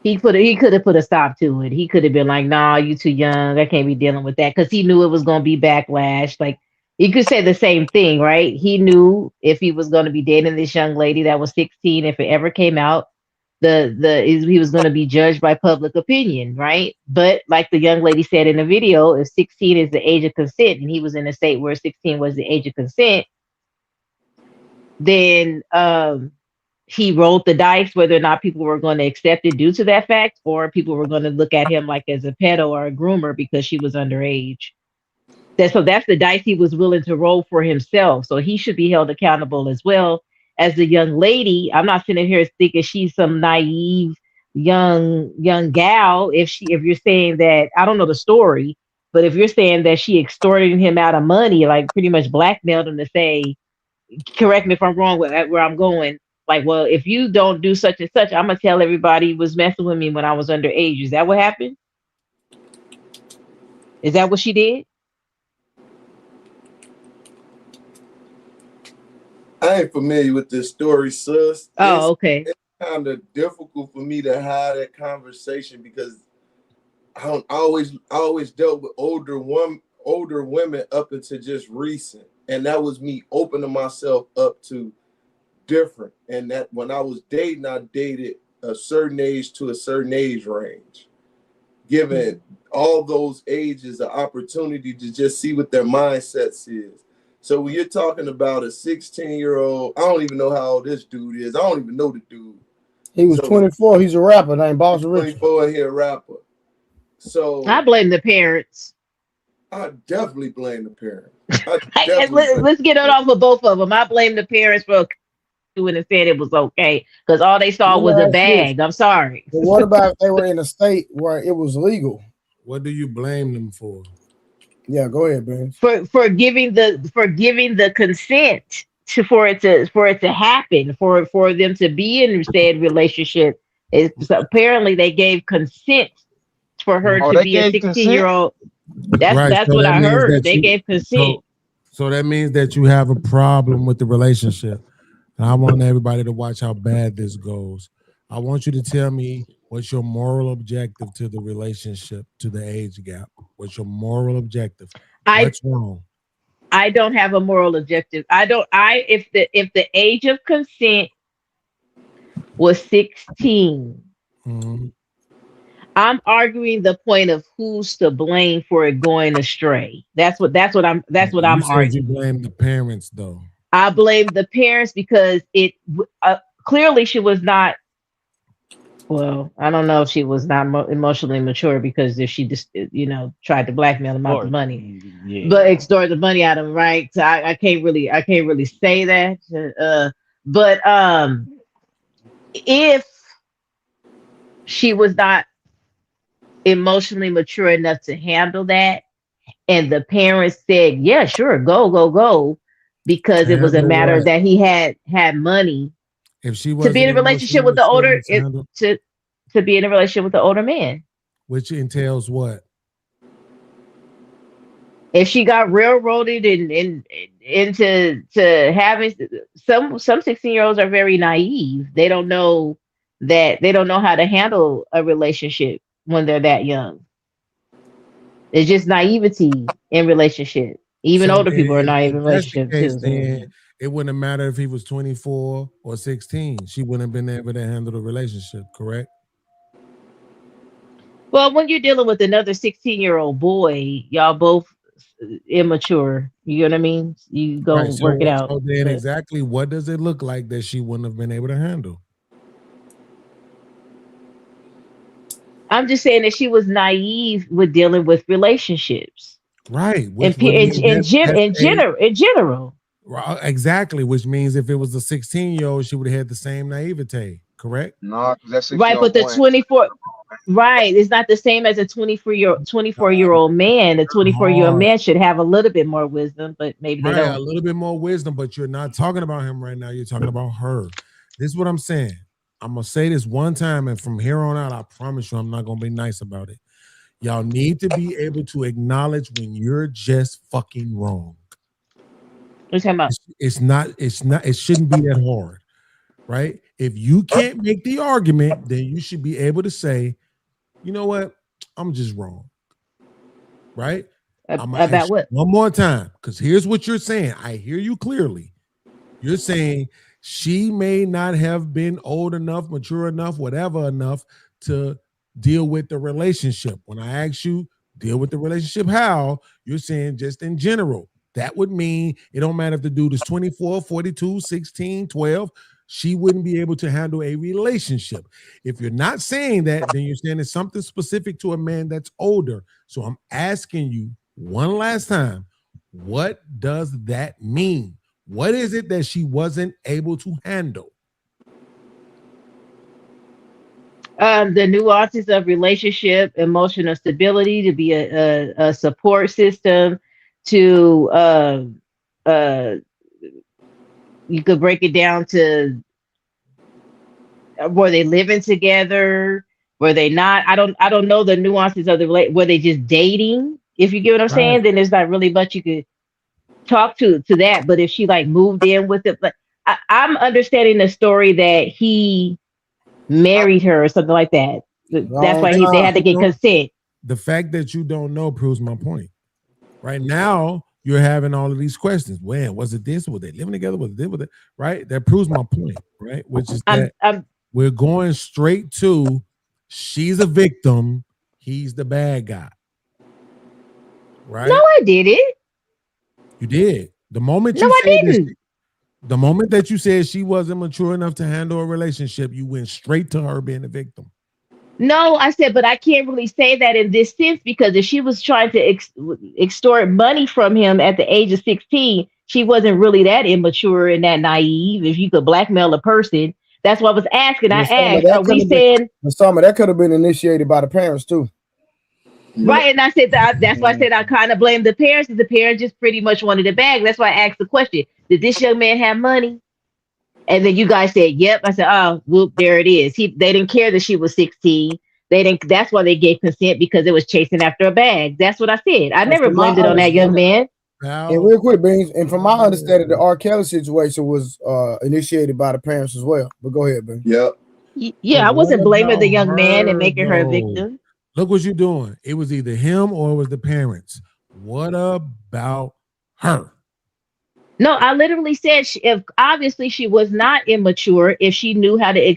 He could have put a stop to it. He could have been like, "Nah, you too young. I can't be dealing with that," because he knew it was going to be backlash. Like, you could say the same thing, right? He knew if he was going to be dating this young lady that was 16, if it ever came out, he was going to be judged by public opinion, right? But like the young lady said in the video, if 16 is the age of consent, and he was in a state where 16 was the age of consent, then he rolled the dice whether or not people were going to accept it due to that fact, or people were going to look at him like as a pedo or a groomer because she was underage. That's the dice he was willing to roll for himself. So he should be held accountable as well as the young lady. I'm not sitting here thinking she's some naive young gal. If you're saying that, I don't know the story, but if you're saying that she extorted him out of money, like pretty much blackmailed him to say, correct me if I'm wrong with where I'm going. Like, well, if you don't do such and such, I'm gonna tell everybody you was messing with me when I was underage. Is that what happened? Is that what she did? I ain't familiar with this story, sis. Oh, okay. It's kind of difficult for me to have that conversation because I always dealt with older women up until just recent, and that was me opening myself up to different. And that when I was dating, I dated a certain age to a certain age range, giving all those ages an opportunity to just see what their mindsets is. So when you're talking about a 16-year-old, I don't even know how old this dude is. I don't even know the dude. He was 24. He's a rapper named Boston Richard. 24 and he a rapper. So I blame the parents. I definitely blame the parents. Let's get it off of both of them. I blame the parents for doing and said it was okay because all they saw was a bag. I'm sorry. But what about if they were in a state where it was legal? What do you blame them for? Yeah, go ahead, Ben. For giving the consent for it to happen, for them to be in said relationship. Apparently they gave consent for her to be a 16-year-old. That's what I heard. They gave consent. So that means that you have a problem with the relationship. And I want everybody to watch how bad this goes. I want you to tell me What's your moral objective to the relationship, to the age gap? What's your moral objective? What's wrong? I don't have a moral objective. If the age of consent was 16, I'm arguing the point of who's to blame for it going astray. That's what I'm You said you arguing. blame the parents though. I blame the parents because clearly she was not. Well, I don't know if she was not emotionally mature, because if she just tried to blackmail him out the money, but extort the money out of him, right? So I can't really say that. But if she was not emotionally mature enough to handle that, and the parents said, "Yeah, sure, go," because it was a matter that he had money. If she to be in a relationship with the older to be in a relationship with the older man, which entails what? If she got railroaded into having some 16-year-olds are very naive. They don't know how to handle a relationship when they're that young. It's just naivety in relationship. Even older people are naive in relationship too. Then it wouldn't matter if he was 24 or 16. She wouldn't have been able to handle the relationship, correct? Well, when you're dealing with another 16-year-old boy, y'all both immature. You know what I mean? You go work it out. So then exactly what does it look like that she wouldn't have been able to handle? I'm just saying that she was naive with dealing with relationships. Right. In general. Exactly. Which means if it was a 16-year-old, she would have had the same naivete, correct? No, that's right. But the 24, right, it's not the same as a 24-year-old man. A 24-year-old man should have a little bit more wisdom, but maybe they don't. A little bit more wisdom, but you're not talking about him right now. You're talking about her. This is what I'm saying. I'm gonna say this one time, and from here on out, I promise you, I'm not gonna be nice about it. Y'all need to be able to acknowledge when you're just fucking wrong. What you talking about? It shouldn't be that hard, right? If you can't make the argument, then you should be able to say, you know what? I'm just wrong. Right? About what? One more time, because here's what you're saying. I hear you clearly. You're saying she may not have been old enough, mature enough, whatever enough to deal with the relationship. When I ask you, deal with the relationship how, you're saying just in general. That would mean it don't matter if the dude is 24, 42, 16, 12. She wouldn't be able to handle a relationship. If you're not saying that, then you're saying it's something specific to a man that's older. So I'm asking you one last time, what does that mean? What is it that she wasn't able to handle? The nuances of relationship, emotional stability, to be a support system, to you could break it down to were they living together? Were they not? I don't know the nuances of the were they just dating? If you get what I'm saying, then there's not really much you could talk to that. But if she like moved in with it, but I'm understanding the story that he married her or something like that. That's why they had to get consent. The fact that you don't know proves my point. Right now, you're having all of these questions. When was it this? Were they living together? Was it this? Was it right? That proves my point, right? Which is that we're going straight to she's a victim, he's the bad guy. Right? No, I didn't. You did. The moment I didn't. The moment that you said she wasn't mature enough to handle a relationship, you went straight to her being a victim. No, I said, but I can't really say that in this sense, because if she was trying to extort money from him at the age of 16, she wasn't really that immature and that naive. If you could blackmail a person, that's what I was asking. I asked, are we saying some of that could have been initiated by the parents too? Right, and I said that's why I said I kind of blame the parents. The parents just pretty much wanted it back. That's why I asked the question: did this young man have money? And then you guys said, "Yep." I said, "Oh, whoop, there it is." They didn't care that she was 16. They didn't. That's why they gave consent, because it was chasing after a bag. That's what I said. I never blamed it on that young man. And real quick, Beans, and from my understanding, the R. Kelly situation was initiated by the parents as well. But go ahead, Ben. Yep. Yeah, I wasn't blaming the young man and making her a victim. Look what you're doing. It was either him or it was the parents. What about her? No, I literally said if obviously she was not immature, if she knew how to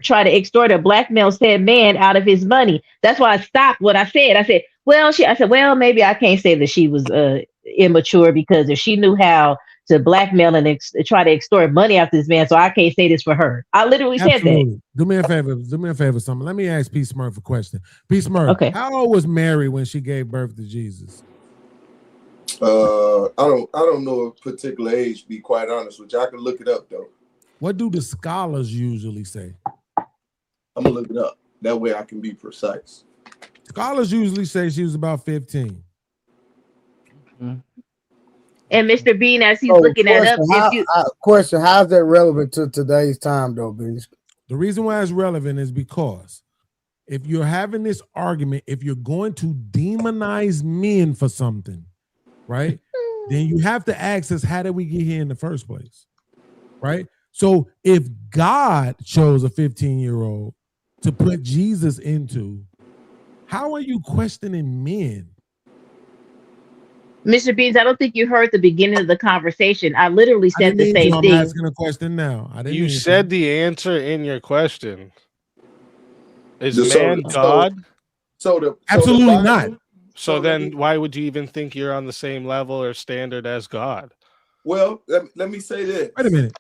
try to extort a blackmail said man out of his money. That's why I stopped what I said. I said, well, maybe I can't say that she was immature because if she knew how to blackmail and try to extort money out this man, so I can't say this for her. I literally said that. Do me a favor, something. Let me ask P. Smurf a question. P. Smurf, okay. How old was Mary when she gave birth to Jesus? I don't know a particular age, to be quite honest with you. I can look it up though. What do the scholars usually say? I'm gonna look it up. That way I can be precise. Scholars usually say she was about 15. Mm-hmm. And Mr. Bean, as he's looking that up, question: how's that relevant to today's time, though, Bean? The reason why it's relevant is because if you're having this argument, if you're going to demonize men for something, right, then you have to ask us, how did we get here in the first place, right? So if God chose a 15-year-old to put Jesus into, how are you questioning men? Mr. Beans, I don't think you heard the beginning of the conversation. I literally said the same thing. I'm asking a question now. You said the answer in your question. Is man God? Absolutely not. So then why would you even think you're on the same level or standard as God? Well, let me say this. Wait a minute.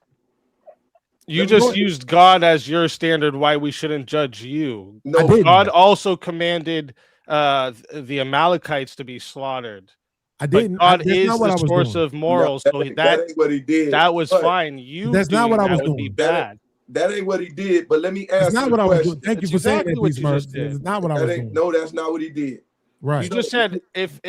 You just used God as your standard why we shouldn't judge you. No, God also commanded the Amalekites to be slaughtered. I didn't. But God is the source of morals, no, that ain't what he did. That was fine. That's not what I was doing. Would be bad. That ain't what he did. But let me ask. That's not what I was doing. Thank you for saying that, It's not what I was doing. No, that's not what he did. Right. You just said if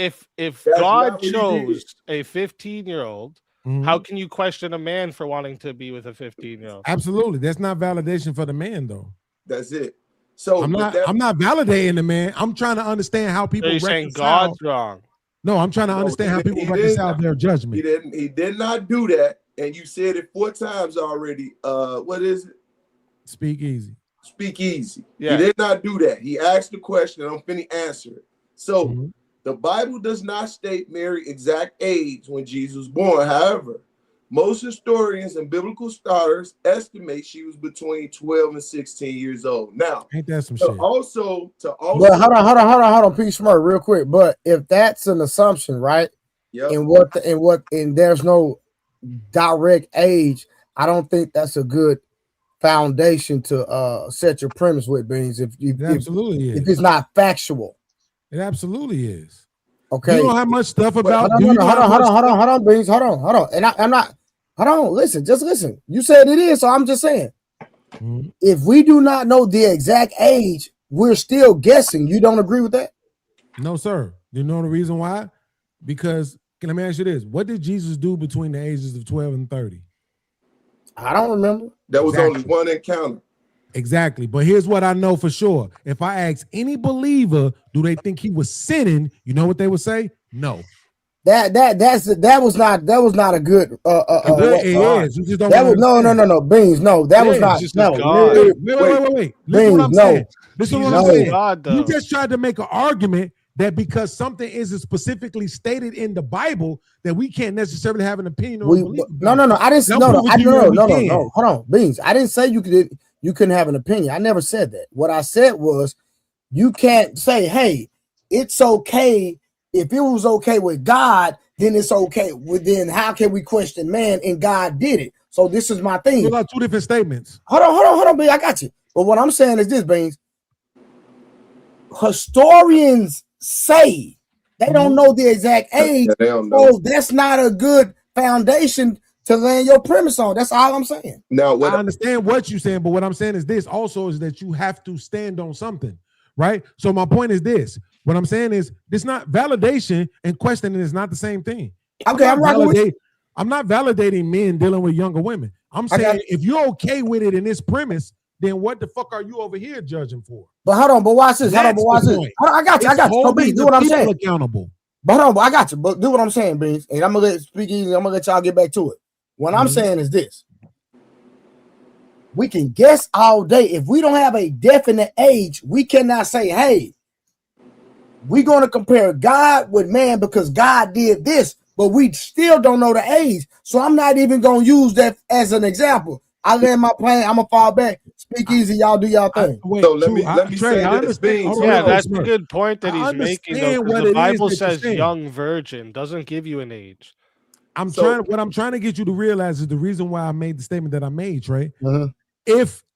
God chose a 15-year-old, how can you question a man for wanting to be with a 15-year-old? Absolutely. That's not validation for the man, though. That's it. So I'm not validating the man. I'm trying to understand how people reconcile. You're saying God's wrong. No, I'm trying to understand how people reconcile their judgment. He did not do that. And you said it 4 times already. What is it? Speak easy. Speak easy. Yeah. He did not do that. He asked the question, and I'm finna answer it. So the Bible does not state Mary's exact age when Jesus was born. However, most historians and biblical scholars estimate she was between 12 and 16 years old. Now, ain't that some shit? But hold on, P. Smart, real quick. But if that's an assumption, right? Yep. And there's no direct age, I don't think that's a good foundation to set your premise with, Beans. If it's not factual. It absolutely is. Okay. You don't have much stuff about. Hold on, Beans. Hold on. And I'm not. Hold on. Listen. Just listen. You said it is, so I'm just saying. If we do not know the exact age, we're still guessing. You don't agree with that? No, sir. You know the reason why? Because let me ask you this: what did Jesus do between the ages of 12 and 30? I don't remember. There was only one encounter. Exactly. But here's what I know for sure. If I ask any believer, do they think he was sinning? You know what they would say? No. That was not a good it is. You just don't no, Beans. No, that was not. No. Wait. Listen what I'm saying. Listen what I'm saying. You just tried to make an argument that because something isn't specifically stated in the Bible that we can't necessarily have an opinion on. No. I didn't. No. Hold on, Beans. I didn't say you couldn't have an opinion. I never said that. What I said was you can't say, hey, it's okay. If it was okay with God, then it's okay. Well, then how can we question man and God did it? So this is my thing. Those are 2 different statements. Hold on, Beans. I got you. But what I'm saying is this, Beans. Historians say they don't know the exact age. So that's not a good foundation to land your premise on. That's all I'm saying. Now, I understand what you're saying, but what I'm saying is this also is that you have to stand on something, right? So my point is this. What I'm saying is this not validation and questioning is not the same thing. Okay, I'm not validating men dealing with younger women. I'm saying if you're okay with it in this premise, then what the fuck are you over here judging for? But hold on, but watch this. I got you. No, Beans, do what I'm saying. Accountable. But hold on, but I got you. But do what I'm saying, Beans. And I'm gonna let speak easy. I'm gonna let y'all get back to it. What I'm saying is this: We can guess all day. If we don't have a definite age, we cannot say, hey, we're going to compare God with man because God did this, but we still don't know the age. So I'm not even going to use that as an example. I land my plane. I'm going to fall back. Speak easy. Y'all do y'all thing. So let me say this. Yeah, that's a good point that he's making, though, because the Bible says young virgin doesn't give you an age. What I'm trying to get you to realize is the reason why I made the statement that I made, Trey. Uh-huh.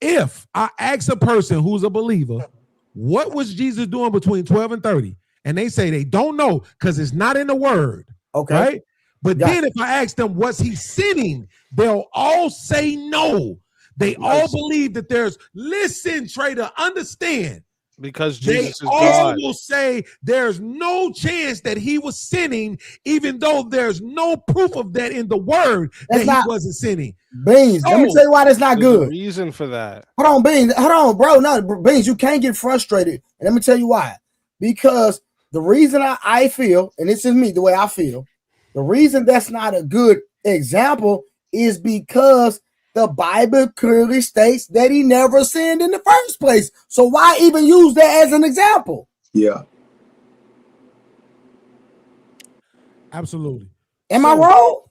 If I ask a person who's a believer, what was Jesus doing between 12 and 30? And they say they don't know because it's not in the word. Okay. Right? But then if I ask them, was he sinning? They'll all say no. They all believe that listen, Trey, to understand. Because Jesus they is all God. will say there's no chance that he was sinning, even though there's no proof of that in the word he wasn't sinning. Beans, let me tell you why that's not good. Reason for that. Hold on, Beans. Hold on, bro. No, Beans, you can't get frustrated. And let me tell you why. Because the reason I feel, and this is me, the way I feel, the reason that's not a good example is because the Bible clearly states that he never sinned in the first place. So why even use that as an example? Yeah. Absolutely. Am I wrong?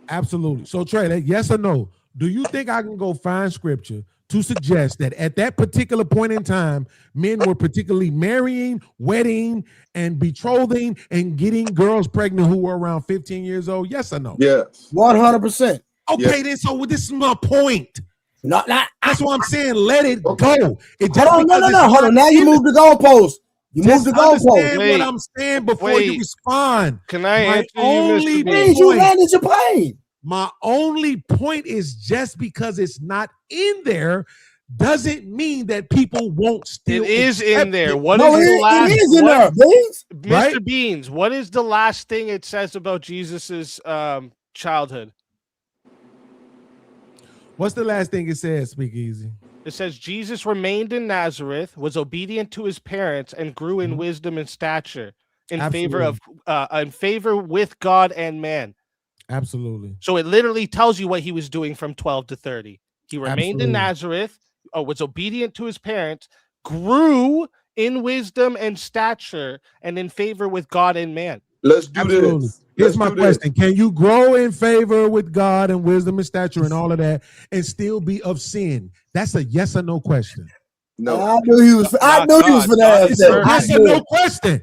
Absolutely. So, Trey, yes or no? Do you think I can go find scripture to suggest that at that particular point in time, men were particularly marrying, wedding, and betrothing and getting girls pregnant who were around 15 years old? Yes or no? Yes. 100%. Okay, then so this is my point. That's what I'm saying. Let it go. Hold on, no. Hold on. Now you move the goalpost. You move the goalpost. Understand what I'm saying before you respond. Can I answer only you, you landed your plane. My only point is just because it's not in there doesn't mean that people won't still. It is in there. It. What is the last? It is in there, Beans. Mr. Beans, what is the last thing it says about Jesus's childhood? What's the last thing it says? Speak easy. It says Jesus remained in Nazareth, was obedient to his parents, and grew in wisdom and stature, in favor with God and man. Absolutely. So it literally tells you what he was doing from 12 to 30. He remained in Nazareth, was obedient to his parents, grew in wisdom and stature, and in favor with God and man. Let's do this. Here's my question. Can you grow in favor with God and wisdom and stature and all of that and still be of sin? That's a yes or no question. No. I knew he was for that. It's a yes or no question.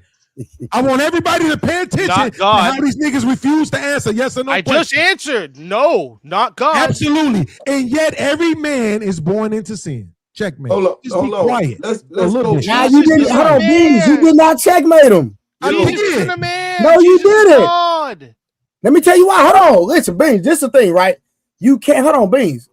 I want everybody to pay attention to how these niggas refuse to answer yes or no question. Just answered. No, not God. Absolutely. And yet every man is born into sin. Checkmate. Hold Just on. be quiet. Let's go. Now you didn't. Hold on, Beans. You did not checkmate him. I did. No, you didn't. Let me tell you why. Hold on. Listen, Beans. This is the thing, right? You can't. Hold on, Beans.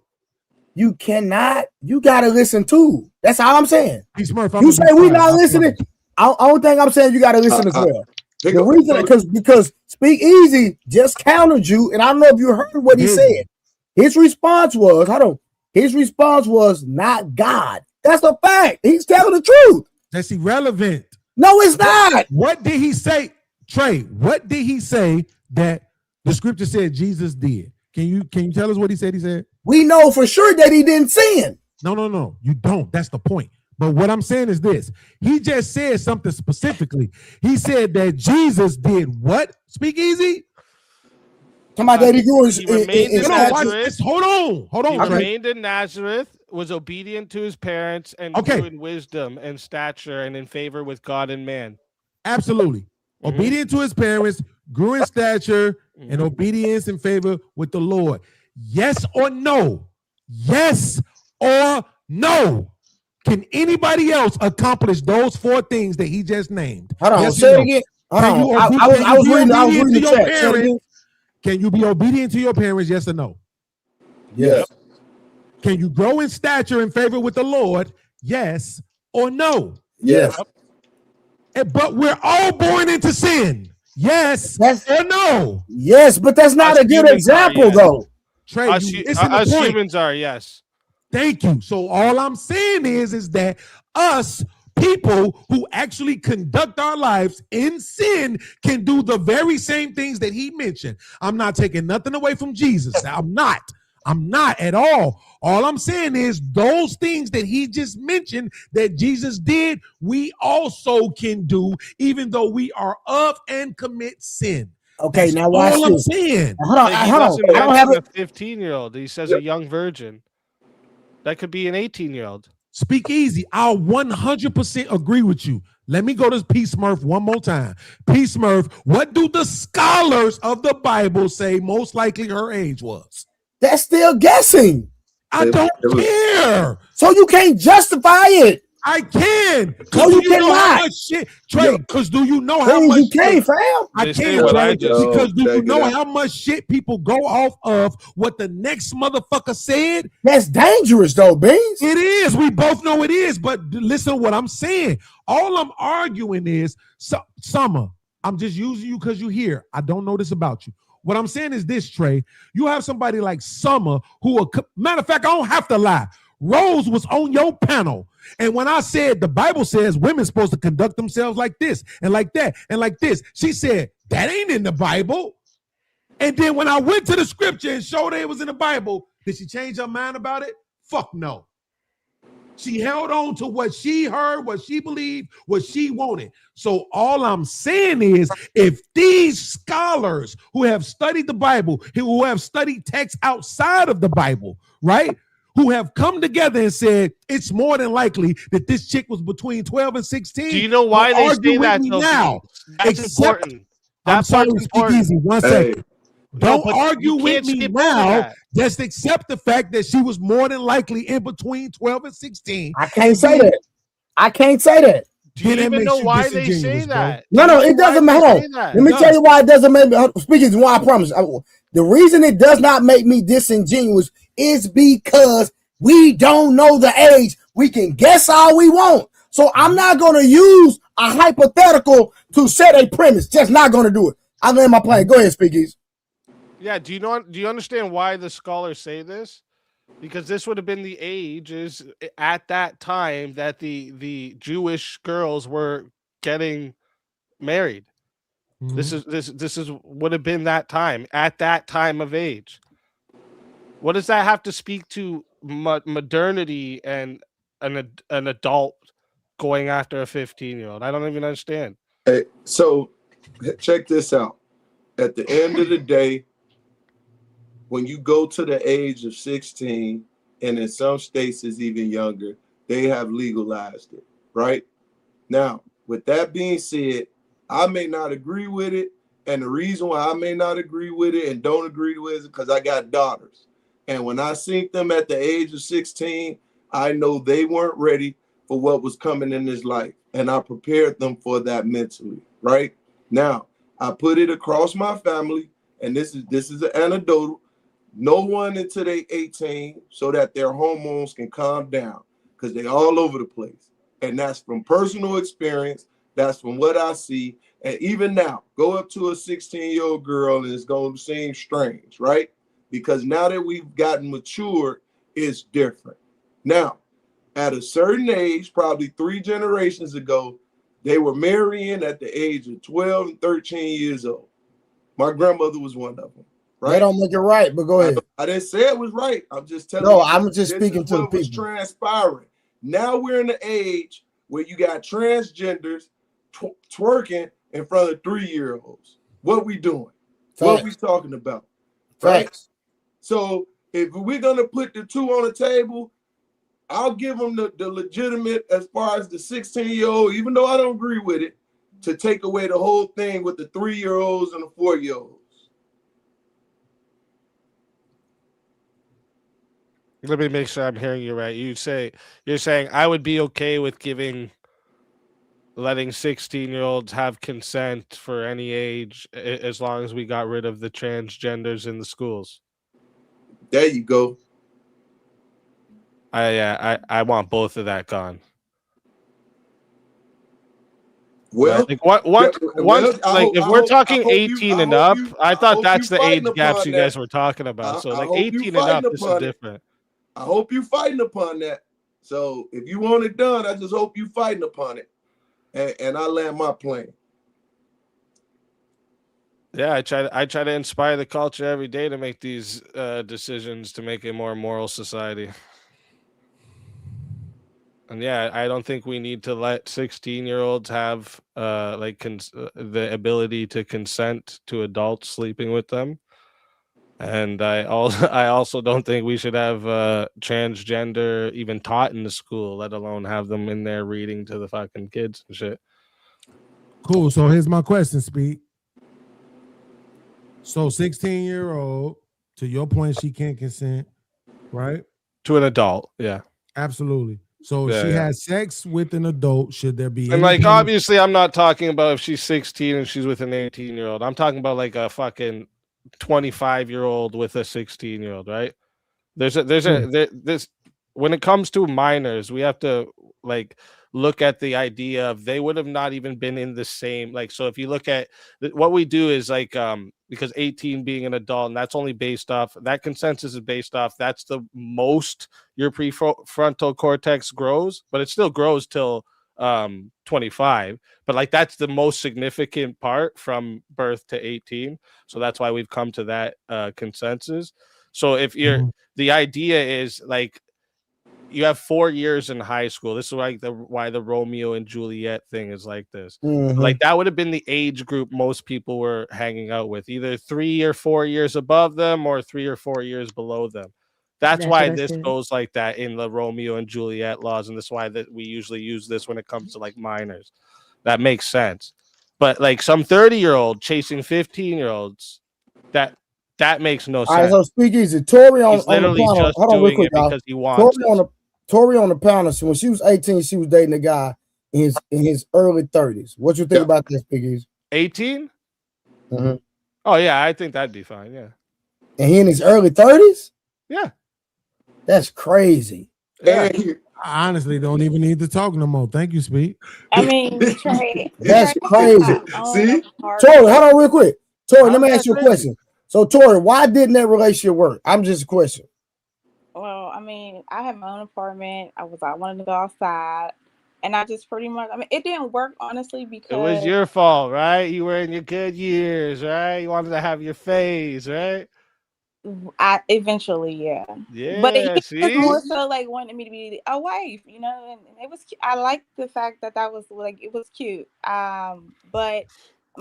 You cannot. You gotta listen too. That's all I'm saying. You say we not listening. Only thing I'm saying, you gotta listen as well. The reason, because Speak Easy just countered you, and I don't know if you heard what he said. His response was, his response was not God. That's a fact. He's telling the truth. That's irrelevant. No, it's not. What did he say, Trey? What did he say that the scripture said Jesus did? Can you tell us what he said? He said, we know for sure that he didn't sin. No. You don't. That's the point. But what I'm saying is this. He just said something specifically. He said that Jesus did what? Speak easy. Come on, Daddy. He remained in Nazareth. Hold on. He remained in Nazareth, was obedient to his parents, and grew in wisdom and stature and in favor with God and man. Absolutely. Obedient to his parents, grew in stature and obedience in favor with the Lord. Yes or no? Yes or no? Can anybody else accomplish those four things that he just named? Hold on, say it again. Hold on. I was reading the chat. Can you be obedient to your parents? Yes or no? Yes. Can you grow in stature in favor with the Lord? Yes or no? Yes. But we're all born into sin. Yes or no? Yes, but that's not a good example, though. Trey, us humans are, yes. Thank you. So all I'm saying is that us people who actually conduct our lives in sin can do the very same things that he mentioned. I'm not taking nothing away from Jesus. I'm not. I'm not at all. All I'm saying is those things that he just mentioned that Jesus did, we also can do, even though we are of and commit sin. Okay, That's now watch all I'm this. saying. Hold on, But he hold on. doesn't I don't have mention it. a 15-year-old. He says a young virgin. That could be an 18-year-old. Speak easy. I'll 100% agree with you. Let me go to Peace Murph one more time. Peace Murph, what do the scholars of the Bible say most likely her age was? That's still guessing. I don't care. So you can't justify it. I can. No, you do you know how cannot. much shit, Trey? Because do you know how Please, much you can't, shit? fam. I They say can't, what Trey. I just- Because do you check it know out. how much shit people go off of what the next motherfucker said? That's dangerous, though, Beans. It is. We both know it is. But listen to what I'm saying. All I'm arguing is, Summer, I'm just using you because you're here. I don't know this about you. What I'm saying is this, Trey. You have somebody like Summer who, matter of fact, I don't have to lie. Rose was on your panel. And when I said the Bible says women supposed to conduct themselves like this and like that and like this, she said, that ain't in the Bible. And then when I went to the scripture and showed her it was in the Bible, did she change her mind about it? Fuck no. She held on to what she heard, what she believed, what she wanted. So all I'm saying is, if these scholars who have studied the Bible, who have studied texts outside of the Bible, right, who have come together and said it's more than likely that this chick was between 12 and 16. Do you know why they argue say with that? me Though, now? That's important. I'm That sorry, part's speak important. easy. One Hey. second. Don't but argue you with can't me skip over now. that. Just accept the fact that she was more than likely in between 12 and 16. I can't say that. I can't say that. Do you even know why they say that? No, it doesn't matter. Let me tell you why it doesn't make me. Speaking of why, I promise. The reason it does not make me disingenuous is because we don't know the age. We can guess all we want. So I'm not going to use a hypothetical to set a premise. Just not going to do it. I land my plane. Go ahead, Speakeasy. Yeah, do you understand why the scholars say this? Because this would have been the ages at that time that the Jewish girls were getting married. Mm-hmm. This is would have been that time at that time of age. What does that have to speak to modernity and an adult going after a 15-year-old? I don't even understand. Hey, so check this out. At the end of the day, when you go to the age of 16, and in some states it's even younger, they have legalized it, right? Now, with that being said, I may not agree with it. And the reason why I may not agree with it and don't agree with it is because I got daughters. And when I seen them at the age of 16, I know they weren't ready for what was coming in this life. And I prepared them for that mentally, right? Now, I put it across my family, and this is an anecdotal. No one until they 18 so that their hormones can calm down because they're all over the place. And that's from personal experience. That's from what I see. And even now, go up to a 16-year-old girl and it's going to seem strange, right? Because now that we've gotten mature, it's different. Now, at a certain age, probably 3 generations ago, they were marrying at the age of 12 and 13 years old. My grandmother was one of them. Right? That don't make it right, but go ahead. I didn't say it was right. I'm just telling you. No, I'm just speaking to the what was people. transpiring. Now we're in the age where you got transgenders twerking in front of 3-year-olds. What we doing? Facts. What we talking about? Right? Facts. So if we're gonna put the two on the table, I'll give them the legitimate as far as the 16-year-old, even though I don't agree with it, to take away the whole thing with the 3-year-olds and the 4-year-olds. Let me make sure I'm hearing you right. You're saying I would be okay with letting 16-year-olds have consent for any age as long as we got rid of the transgenders in the schools. There you go. I want both of that gone. Well, like if we're talking 18 and up, I thought that's the age gaps you guys were talking about. So like 18 and up, this is different. I hope you fighting upon that. So if you want it done, I just hope you fighting upon it. And I land my plane. Yeah, I try to inspire the culture every day to make these decisions to make a more moral society. And yeah, I don't think we need to let 16-year-olds have the ability to consent to adults sleeping with them. And I also don't think we should have transgender even taught in the school, let alone have them in there reading to the fucking kids and shit. Cool. So here's my question, Speed. So 16-year-old, to your point, she can't consent, right? To an adult, yeah. Absolutely. So Yeah, she yeah. has sex with an adult. Should there be And any like, kind of- obviously, I'm not talking about if she's 16 and she's with an 18-year-old. I'm talking about like a fucking 25-year-old with a 16-year-old, right? There's this when it comes to minors, we have to like look at the idea of they would have not even been in the same, like, so if you look at what we do is like because 18 being an adult, and that's only based off that consensus is based off that's the most your prefrontal cortex grows, but it still grows till 25, but like that's the most significant part from birth to 18, so that's why we've come to that consensus. So if you're the idea is like you have 4 years in high school. This is like why the Romeo and Juliet thing is like this. Like that would have been the age group most people were hanging out with, either 3 or 4 years above them or 3 or 4 years below them. That's why this goes like that in the Romeo and Juliet laws, and this is why that we usually use this when it comes to like minors. That makes sense. But like some 30-year-old chasing 15-year-olds, that makes no sense. All right, so speak easy. Tori on the panel. Just Hold on real quick, y'all. because he wants. Tori on the panel. So when she was 18, she was dating a guy in his early 30s. What you think about this, Big Easy? 18? Mm-hmm. Oh yeah, I think that'd be fine. Yeah. And he in his early 30s? Yeah. That's crazy. Yeah. I honestly don't even need to talk no more. Thank you, Speed. I mean, Trey, that's crazy. See, Tori, hold on real quick. Tori, let me ask you a question. So, Tori, why didn't that relationship work? I'm just a question. Well, I mean, I had my own apartment. I wanted to go outside, and I just pretty much, I mean, it didn't work honestly because it was your fault, right? You were in your good years, right? You wanted to have your phase, right? I eventually, yeah. But he was more so like wanting me to be a wife, you know, and it was. I liked the fact that was like it was cute. But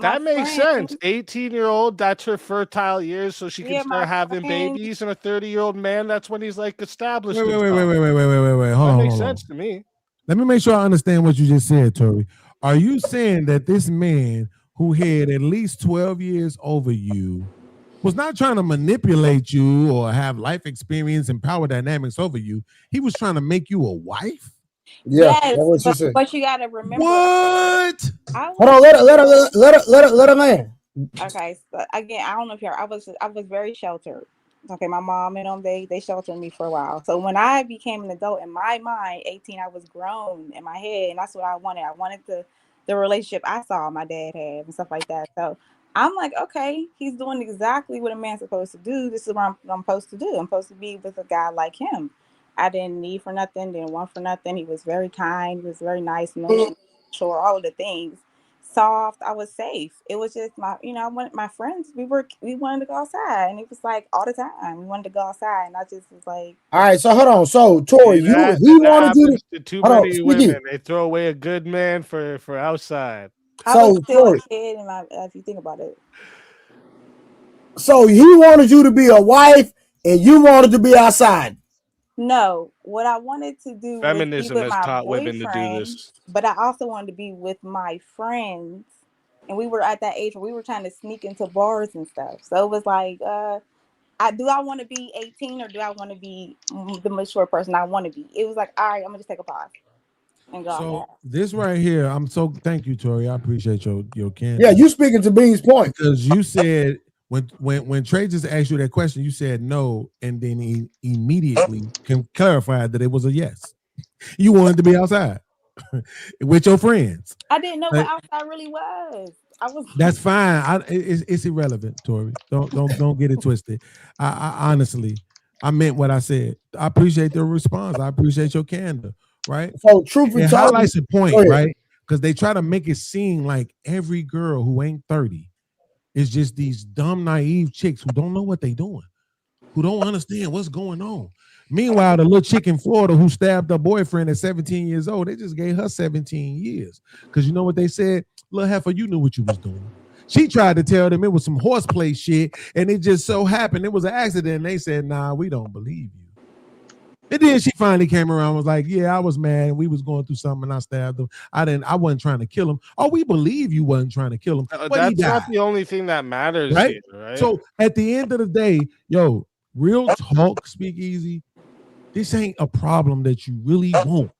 that makes sense. 18-year-old, that's her fertile years, so she can start having babies. And a 30-year-old man, that's when he's like established. Wait. Hold on. That makes sense to me. Let me make sure I understand what you just said, Tori. Are you saying that this man who had at least 12 years over you was not trying to manipulate you or have life experience and power dynamics over you? He was trying to make you a wife? Yeah, yes, but you gotta remember. What? Hold on, let her land. Okay, so again, I don't know if I was very sheltered. Okay, my mom and them they sheltered me for a while. So when I became an adult, in my mind, 18, I was grown in my head, and that's what I wanted. I wanted the relationship I saw my dad have and stuff like that. So I'm like, okay, he's doing exactly what a man's supposed to do. This is what I'm supposed to do. I'm supposed to be with a guy like him. I didn't need for nothing, didn't want for nothing. He was very kind, he was very nice, emotional, all of the things. Soft, I was safe. It was just I wanted my friends, we wanted to go outside, and it was like all the time. We wanted to go outside, and I just was like, all right, so hold on. So Tori, he wanted you to too many women. They throw away a good man for outside. I was still a kid if you think about it. So he wanted you to be a wife and you wanted to be outside. No, what I wanted to do feminism was be with has my taught women to do boyfriend, this. But I also wanted to be with my friends, and we were at that age where we were trying to sneak into bars and stuff. So it was like, do I want to be 18 or do I want to be the mature person I want to be? It was like, all right, I'm gonna just take a pause and go. So this right here, thank you, Tori. I appreciate your candor. Yeah, you speaking to Bean's point because you said. When Trey just asked you that question, you said no, and then he immediately clarified that it was a yes. You wanted to be outside with your friends. I didn't know what outside really was. That's fine. It's irrelevant, Tori. Don't get it twisted. I honestly, I meant what I said. I appreciate the response. I appreciate your candor. Right. So truth be told, highlights the point, right? Because they try to make it seem like every girl who ain't 30 It's just these dumb, naive chicks who don't know what they're doing, who don't understand what's going on. Meanwhile, the little chick in Florida who stabbed her boyfriend at 17 years old, they just gave her 17 years. Because you know what they said? Little heifer, you knew what you was doing. She tried to tell them it was some horseplay shit, and it just so happened it was an accident. And they said, nah, we don't believe you. And then she finally came around and was like, yeah, I was mad. We was going through something and I stabbed him. I wasn't trying to kill him. Oh, we believe you wasn't trying to kill him. That's not the only thing that matters, right? Here, right? So at the end of the day, yo, real talk, Speakeasy, this ain't a problem that you really want.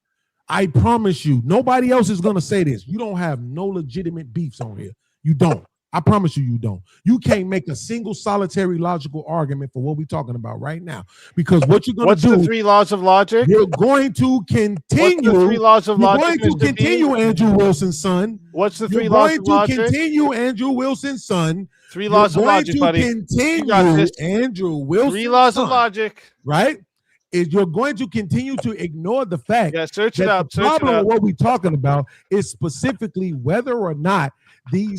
I promise you, nobody else is gonna say this. You don't have no legitimate beefs on here. You don't. I promise you, you don't. You can't make a single solitary logical argument for what we're talking about right now. Because what you're going to do... What's the 3 laws of logic? You're going to continue... What's the 3 laws of logic, You're going to continue, Andrew Wilson's son. What's the 3 laws of logic? You're going to continue, Andrew Wilson's son. 3 laws of logic, buddy. You're going to continue, Andrew Wilson's 3 laws son, of logic. Right? Is you're going to continue to ignore the fact that the problem of what we're talking about is specifically whether or not these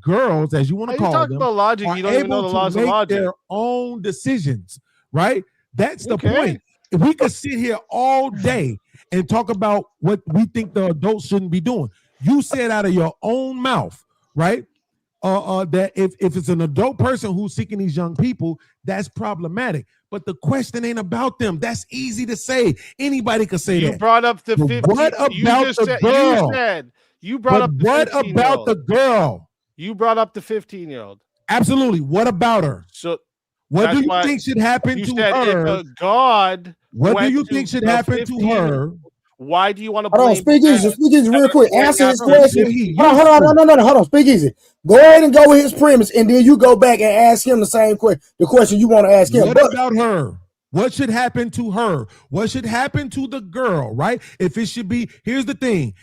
girls, as you want to call them, about logic, you don't even know the laws of logic. Their own decisions, right? That's the point. If we could sit here all day and talk about what we think the adults shouldn't be doing. You said out of your own mouth, right? That if it's an adult person who's seeking these young people, that's problematic. But the question ain't about them. That's easy to say. Anybody could say that. You brought up the 15. What about the girl? You brought up the 15-year-old. What about the girl? You brought up the 15-year-old. Absolutely. What about her? So what do you think should happen to her? What do you think should happen to her? Why do you want to blame? Hold on, speak easy real quick. Answer his question. Hold on, speak easy. Go ahead and go with his premise, and then you go back and ask him the same question, the question you want to ask him. What about her? What should happen to her? What should happen to the girl, right? If it should be, here's the thing.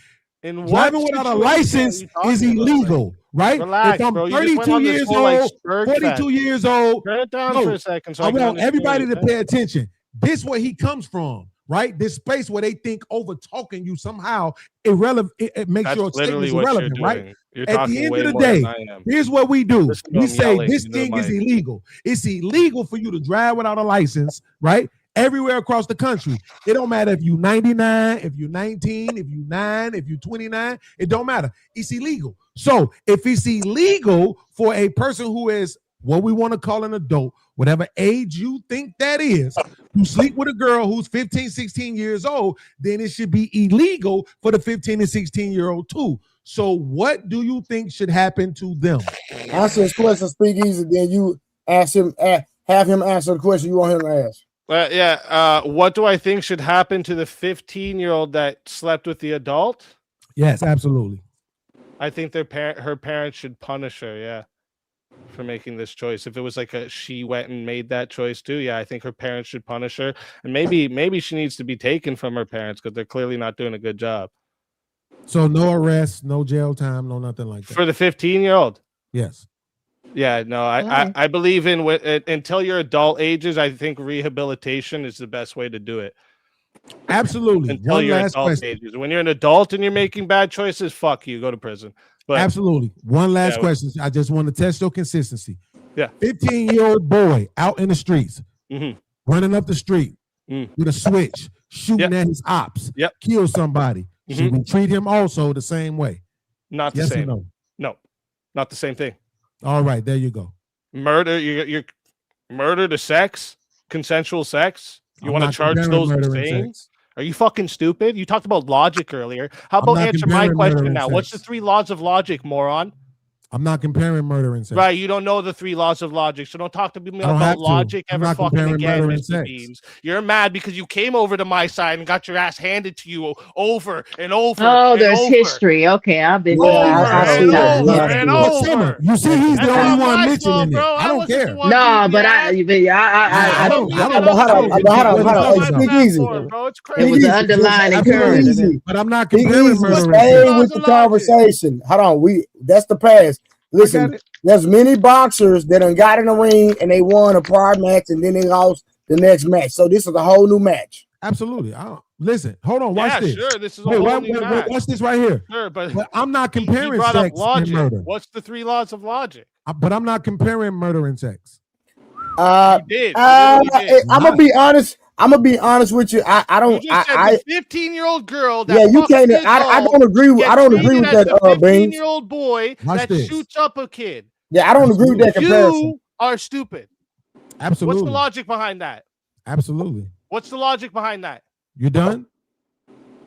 Driving without a license is illegal, right? Relax, if I'm bro. 32 years old, 42 years old, turn it down for a second. So I want everybody to pay attention. This is where he comes from, right? This space where they think over talking you somehow irrelevant. It makes your statements irrelevant, right? At the end of the day, here's what we do. We say this thing is illegal. It's illegal for you to drive without a license, right? Everywhere across the country. It don't matter if you're 99, if you're 19, if you're 9, if you're 29. It don't matter. It's illegal. So if it's illegal for a person who is what we want to call an adult, whatever age you think that is, you sleep with a girl who's 15, 16 years old, then it should be illegal for the 15 and 16-year-old too. So what do you think should happen to them? Answer his question, speak easy, then you ask him, have him answer the question you want him to ask. What do I think should happen to the 15-year-old that slept with the adult? Yes, absolutely. I think her parents should punish her, for making this choice. If it was like she went and made that choice too, I think her parents should punish her. And maybe she needs to be taken from her parents because they're clearly not doing a good job. So no arrest, no jail time, no nothing like that. For the 15-year-old? Yes. Yeah, no, I believe in until your adult ages, I think rehabilitation is the best way to do it. Absolutely. Until your adult ages. When you're an adult and you're making bad choices, fuck you, go to prison. But absolutely. One last question. I just want to test your consistency. Yeah. 15-year-old boy out in the streets, running up the street with a switch, shooting at his ops, kill somebody. Should we treat him also the same way? Not the yes same. Or no? No, not the same thing. All right, there you go. Murder, you're murder to sex, consensual sex. You want to charge those the same? Are you fucking stupid? You talked about logic earlier. How about answer my question now? What's the 3 laws of logic, moron? I'm not comparing murder and sex. Right, you don't know the 3 laws of logic, so don't talk to me about logic ever fucking again, Mr. Beans. You're mad because you came over to my side and got your ass handed to you over and over. Oh, there's history. Okay, I've been over and over. You see, he's the only one mentioning it. I don't care. No, but I don't. Speak easy. It was the underlying current. But I'm not comparing murder. Stay with the conversation. Hold on, that's the past. Listen, there's many boxers that done got in the ring and they won a prior match and then they lost the next match. So this is a whole new match. Absolutely. Listen, hold on. Watch this. Sure. This is a whole new match. Watch this right here. Sure, but I'm not comparing sex and murder. What's the 3 laws of logic? But I'm not comparing murder and sex. You did. I'm gonna be honest. I'm gonna be honest with you. I don't. You just said the 15-year-old girl that you can't. fucks I don't agree with. I don't agree with that. the 15-year-old boy that this. shoots up a kid. Yeah, I don't agree with that comparison. You are stupid. Absolutely. What's the logic behind that? Absolutely. What's the logic behind that? You done?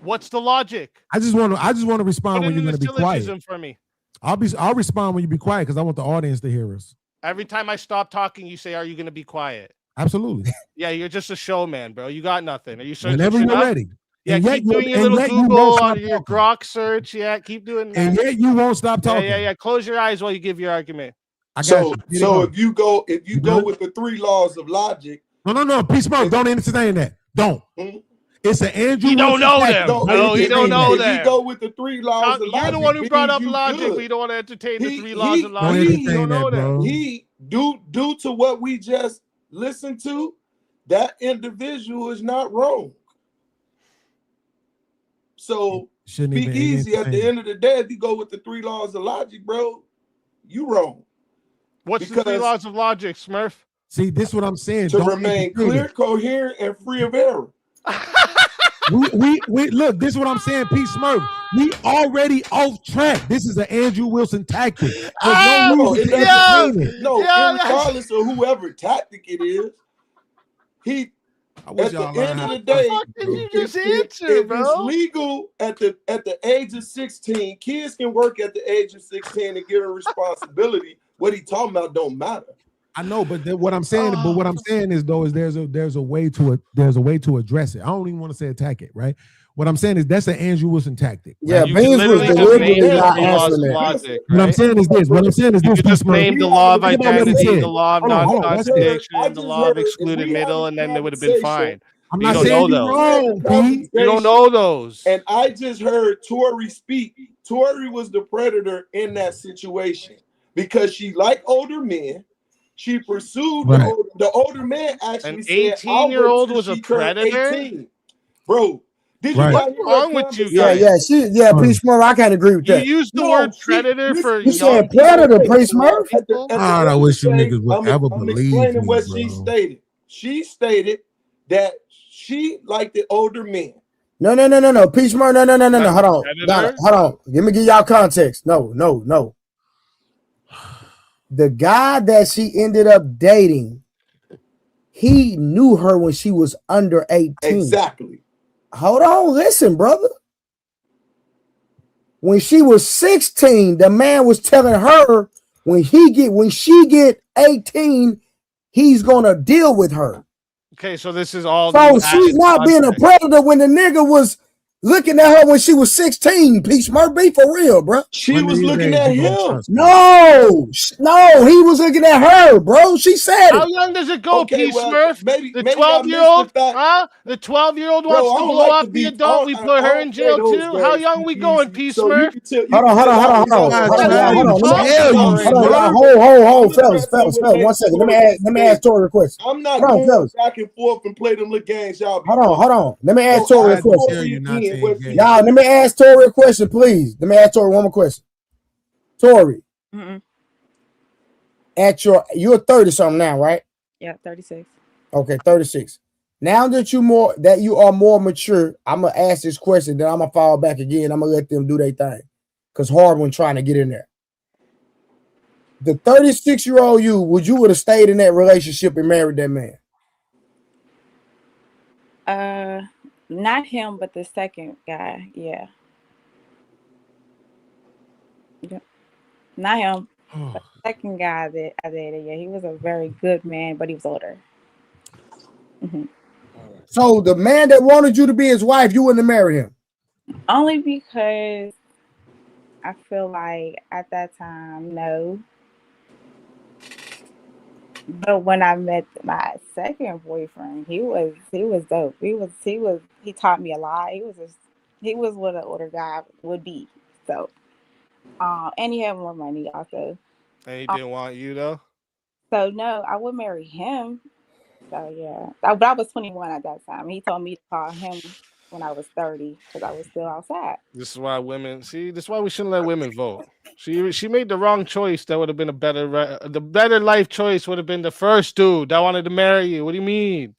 What's the logic? I just want to respond when you're going to be quiet. For me. I'll respond when you be quiet because I want the audience to hear us. Every time I stop talking, you say, "Are you going to be quiet?" Absolutely. Yeah, you're just a showman, bro. You got nothing. Are you searching? Whenever you're ready. Yeah, keep doing your little Google on your Grok search. Yeah, keep doing that. And yet you won't stop talking. Yeah. Close your eyes while you give your argument. So if you go with the 3 laws of logic. No. Peace Smoke, don't entertain that. Don't. It's an Andrew. You don't know them. No, you don't know them. If you go with the 3 laws of logic. You're the one who brought up logic, but you don't want to entertain the 3 laws of logic. You don't know them. Due to what we just listened to, that individual is not wrong. So be easy. At the end of the day, if you go with the 3 laws of logic, bro, you wrong. What's the 3 laws of logic, Smurf? See, this is what I'm saying. To remain clear, coherent, and free of error. we look, this is what I'm saying, P. Smurf. We already off track. This is an Andrew Wilson tactic. Regardless of whoever tactic it is, at the end of the day, if it's legal at the age of 16, kids can work at the age of 16 and get a responsibility. What he talking about don't matter. I know, but what I'm saying, is there's a way to address it. I don't even want to say attack it, right? What I'm saying is that's an Andrew Wilson tactic. Yeah, right? Beans was deliberately not answering that. Logic, right? What I'm saying is this. You just named the law of identity, the law of non-contradiction, the law of excluded middle, and then they would have been fine. I'm not saying you're wrong, Pete. You don't know those. And I just heard Tori speak. Tori was the predator in that situation because she liked older men. She pursued the older man. Actually, an 18-year-old was a predator, 18. Bro. What's wrong with you guys? Peace Smurf, I can't agree with that. You used the word predator for you said predator, Peace Smurf. I wish you niggas would ever believe me, explaining what she stated. She stated that she liked the older men. No. Peace Smurf, no. Hold on. Let me give y'all context. No. The guy that she ended up dating, he knew her when she was under 18. Exactly. Hold on, listen, brother. When she was 16, the man was telling her when she get 18, he's gonna deal with her. Okay, so this is all. So she's not being a predator when the nigga was looking at her when she was 16. Peace Smurf, be for real, bro. She was looking at him. No, he was looking at her, bro. She said How young does it go, Peace Smurf? The 12-year-old, The 12-year-old wants to blow up the adult. We put her in jail too. How young we going, Peace Smurf? Hold on, fellas. 1 second. Let me ask Tori a question. I'm not going back and forth and play them little games, y'all. Hold on. Let me ask Tori a question. Y'all, let me ask Tori a question, please. Let me ask Tori one more question. Tori, you're 30 something now, right? Yeah, 36. Okay, 36. Now that you are more mature, I'm gonna ask this question, then I'm gonna fall back again. I'm gonna let them do their thing, cause Hardwin trying to get in there. The 36-year-old you, would have stayed in that relationship and married that man? Not him, but the second guy. Yeah. Not him. But the second guy that I dated. Yeah, he was a very good man, but he was older. Mm-hmm. So the man that wanted you to be his wife, you wouldn't have married him? Only because I feel like at that time, no. But when I met my second boyfriend, he was dope. He taught me a lot. He was what an older guy would be. So, and he had more money also. And he didn't want you though. So no, I would marry him. So yeah, but I was 21 at that time. He told me to call him when I was 30 because I was still outside. This is why women see. This is why we shouldn't let women vote. She made the wrong choice. That would have been the better life choice would have been the first dude that wanted to marry you. What do you mean?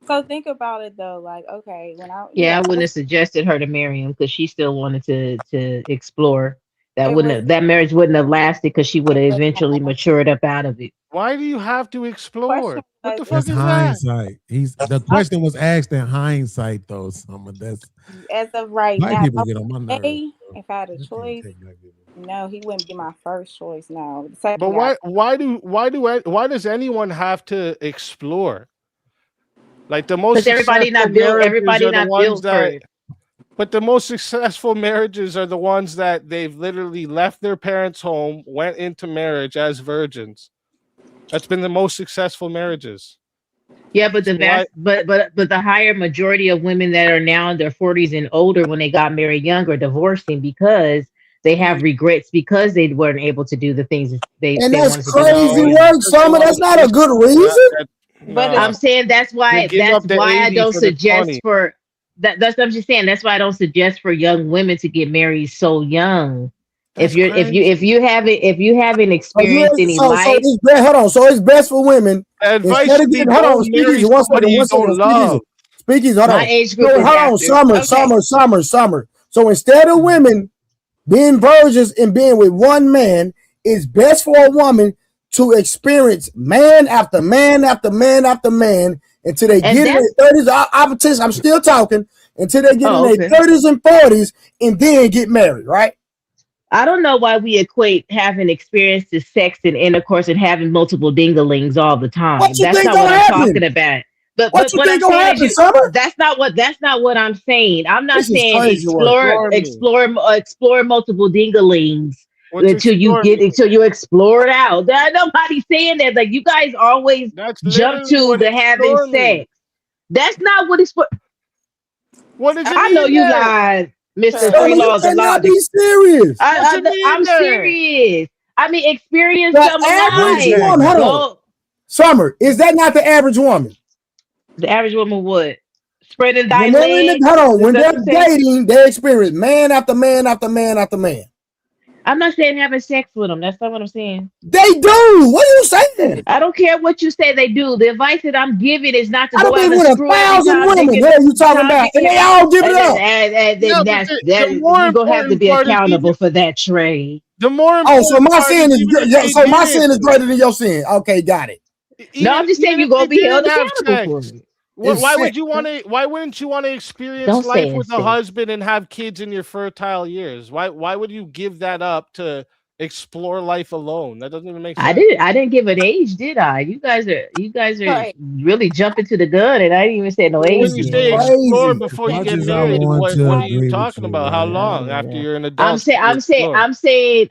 So think about it though, like okay, when Yeah, I I wouldn't was have suggested her to marry him because she still wanted to explore. That it wouldn't was have, that marriage wouldn't have lasted because she would it have was eventually matured up out of it. Why do you have to question explore? What was the That's fuck is that? hindsight. The question was asked in hindsight, though. Summer. That's as of right white now, people get on my nerves. today, Bro. if I had a I can't choice, take black people. no, he wouldn't be my first choice. No, the But second guy. why does anyone have to explore? Like the most Because successful marriages everybody are the not ones built for that it. but the most successful marriages are the ones that they've literally left their parents' home, went into marriage as virgins. That's been the most successful marriages. Yeah, but So why but the higher majority of women that are now in their 40s and older when they got married young are divorcing because they have regrets because they weren't able to do the things And they that's wanted to do when they were crazy young. work, because they Summer. want That's to not a chase good that, reason. that But nah. I'm saying They give up the I 80 don't for the suggest 20. for that's what I'm just saying. That's why I don't suggest for young women to get married so young. That's crazy. If you haven't So experienced any so life, it's best. Hold on. So it's best for women Advice instead of should be getting. Hold on. don't marry Speakeasy. One somebody second. you One second. don't love. Speakeasy. Hold my on. age So group is hold on. after. Okay. Summer. So instead of women being virgins and being with one man, it's best for a woman to experience man after man after man after man until they And get in that's their 30s. I'm still talking until they get in oh, their okay. 30s and 40s and then get married, right? I don't know why we equate having experiences sex and intercourse and having multiple dinglings all the What time. you That's think not what gonna I'm talking happen? about. But What you what I'm think gonna saying is happen, you Summer? that's not what I'm saying. I'm not This is saying crazy work. Explore me. explore multiple dinglings What's explore me? until you explore it out. Nobody's saying that. Like you guys always That's jump literally to what the having explore means. sex. That's not what it's for. What does it I know mean you then? lied, Mr. Summer, Three you Laws of Law. cannot be serious. What's it mean I'm then? serious. I mean, experience The some One average life. bad woman, guy. hold on. Go. Summer, is that not the average woman? The average woman would spreading thy When they're in the, legs. hold on, Is when that they're what you're saying? dating, they experience man after man after man after man. I'm not saying having sex with them. That's not what I'm saying. They do. What are you saying? I don't care what you say they do. The advice that I'm giving is not to I've go been out and with screw every 1,000 time they women. get What are you every talking time about? they And get they all give it and up. Yeah, then but that's the that more you're gonna have to important be part is accountable even for that trade. the more Oh, so important my part is sin is even if they so my didn't. sin is greater than your sin. Okay, got it. No, I'm just saying Even you're if gonna they be held didn't have accountable sex, for it. It's why sick. would you want to? Why wouldn't you want to experience Don't say life it's with a sick. husband and have kids in your fertile years? Why would you give that up to explore life alone? That doesn't even make sense. I didn't give an age, did I? You guys are right. really jumping to the gun, and I didn't even say no When age This you is say yet. explore crazy. As before you much get as I married, want what to are you agree with talking you, about? How right? long after you're an I'm adult saying can you explore?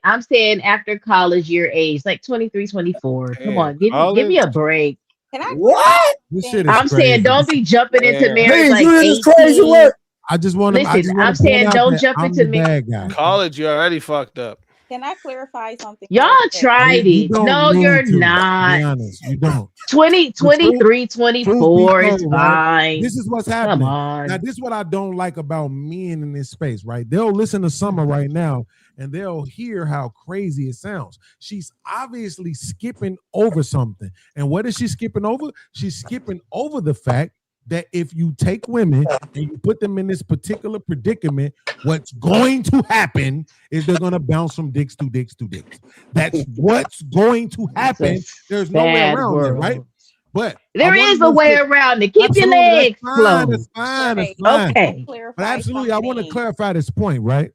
I'm saying after college year age, like 23, 24. Come Damn, on, give me college. a break. Can I clarify What? This shit something? is I'm saying crazy. don't be jumping into Damn, marriage Please, you like hear this crazy 18. work? I just want Listen, to I'm point saying out don't that jump I'm into the bad guy. college, you already fucked up. Can I clarify something y'all real quick? You, tried you it. don't No, you're need to be not. honest. You don't. 20, The truth, 23, truth be 24 is told, right? fine. This is what's Come happening. Now, on. this is what I don't like about men in this space, right? They'll listen to Summer right now and they'll hear how crazy it sounds. She's obviously skipping over something. And what is she skipping over? She's skipping over the fact that if you take women and you put them in this particular predicament, what's going to happen is they're going to bounce from dicks to dicks to dicks. That's what's going to It's a happen. There's no way sad around that, right? world. But I There want is to a make way sure. around it. Keep your Absolutely, that's legs fine. That's closed. fine. That's Right. fine. Can I Okay. But clarify absolutely, I want to something? clarify this point, right?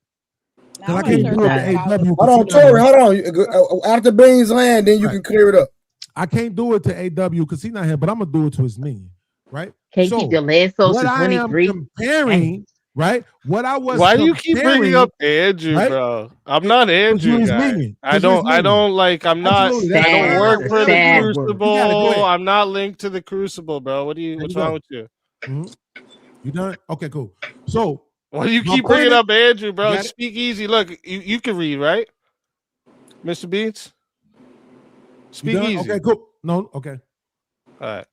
Now Because I I want to can't You do it to clarify what guys. I was. AW Hold because he's on, not Tori. here. Hold on. After Beans land, then you Right. can clear it up. I can't do it to AW because he's not here, but I'm gonna do it to his minion, right? Can't keep your legs closed What to I am 23. comparing, right? What I was Why do you keep bringing up comparing, Andrew, right? bro? I'm not Because you're Andrew his guy. minion. I Because you're his don't. I minion. don't like. I'm not. Absolutely, that's I don't fine. work Sad, for Whatever the you sad want. world. You got it. Go Crucible. ahead. I'm not linked to the Crucible, bro. What do you? There you What's wrong go. with you? Mhm. You done? Okay, cool. So Why do you my keep point bringing is, up Andrew, you bro? got it. Speak easy. Look, you can read, right, Mr. Beats? You Speak done? easy. Okay, cool. No, okay. All right.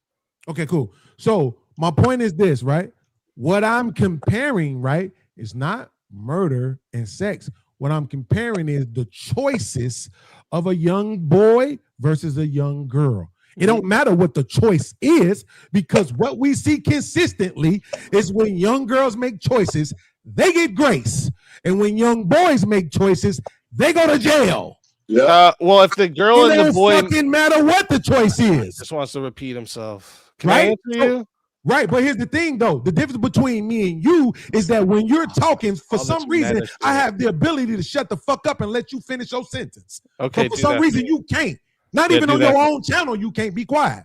Okay, cool. So my point is this, right? What I'm comparing, right, is not murder and sex. What I'm comparing is the choices of a young boy versus a young girl. It don't matter what the choice is, because what we see consistently is when young girls make choices, they get grace. And when young boys make choices, they go to jail. Well, if the girl and the boy, it doesn't fucking matter what the choice is. Just wants to repeat himself. Can right? I answer you? Right, but here's the thing, though. The difference between me and you is that when you're talking, for some reason, I have the ability to shut the fuck up and let you finish your sentence. Okay, but for some reason, you can't. Not even on your own channel, you can't be quiet.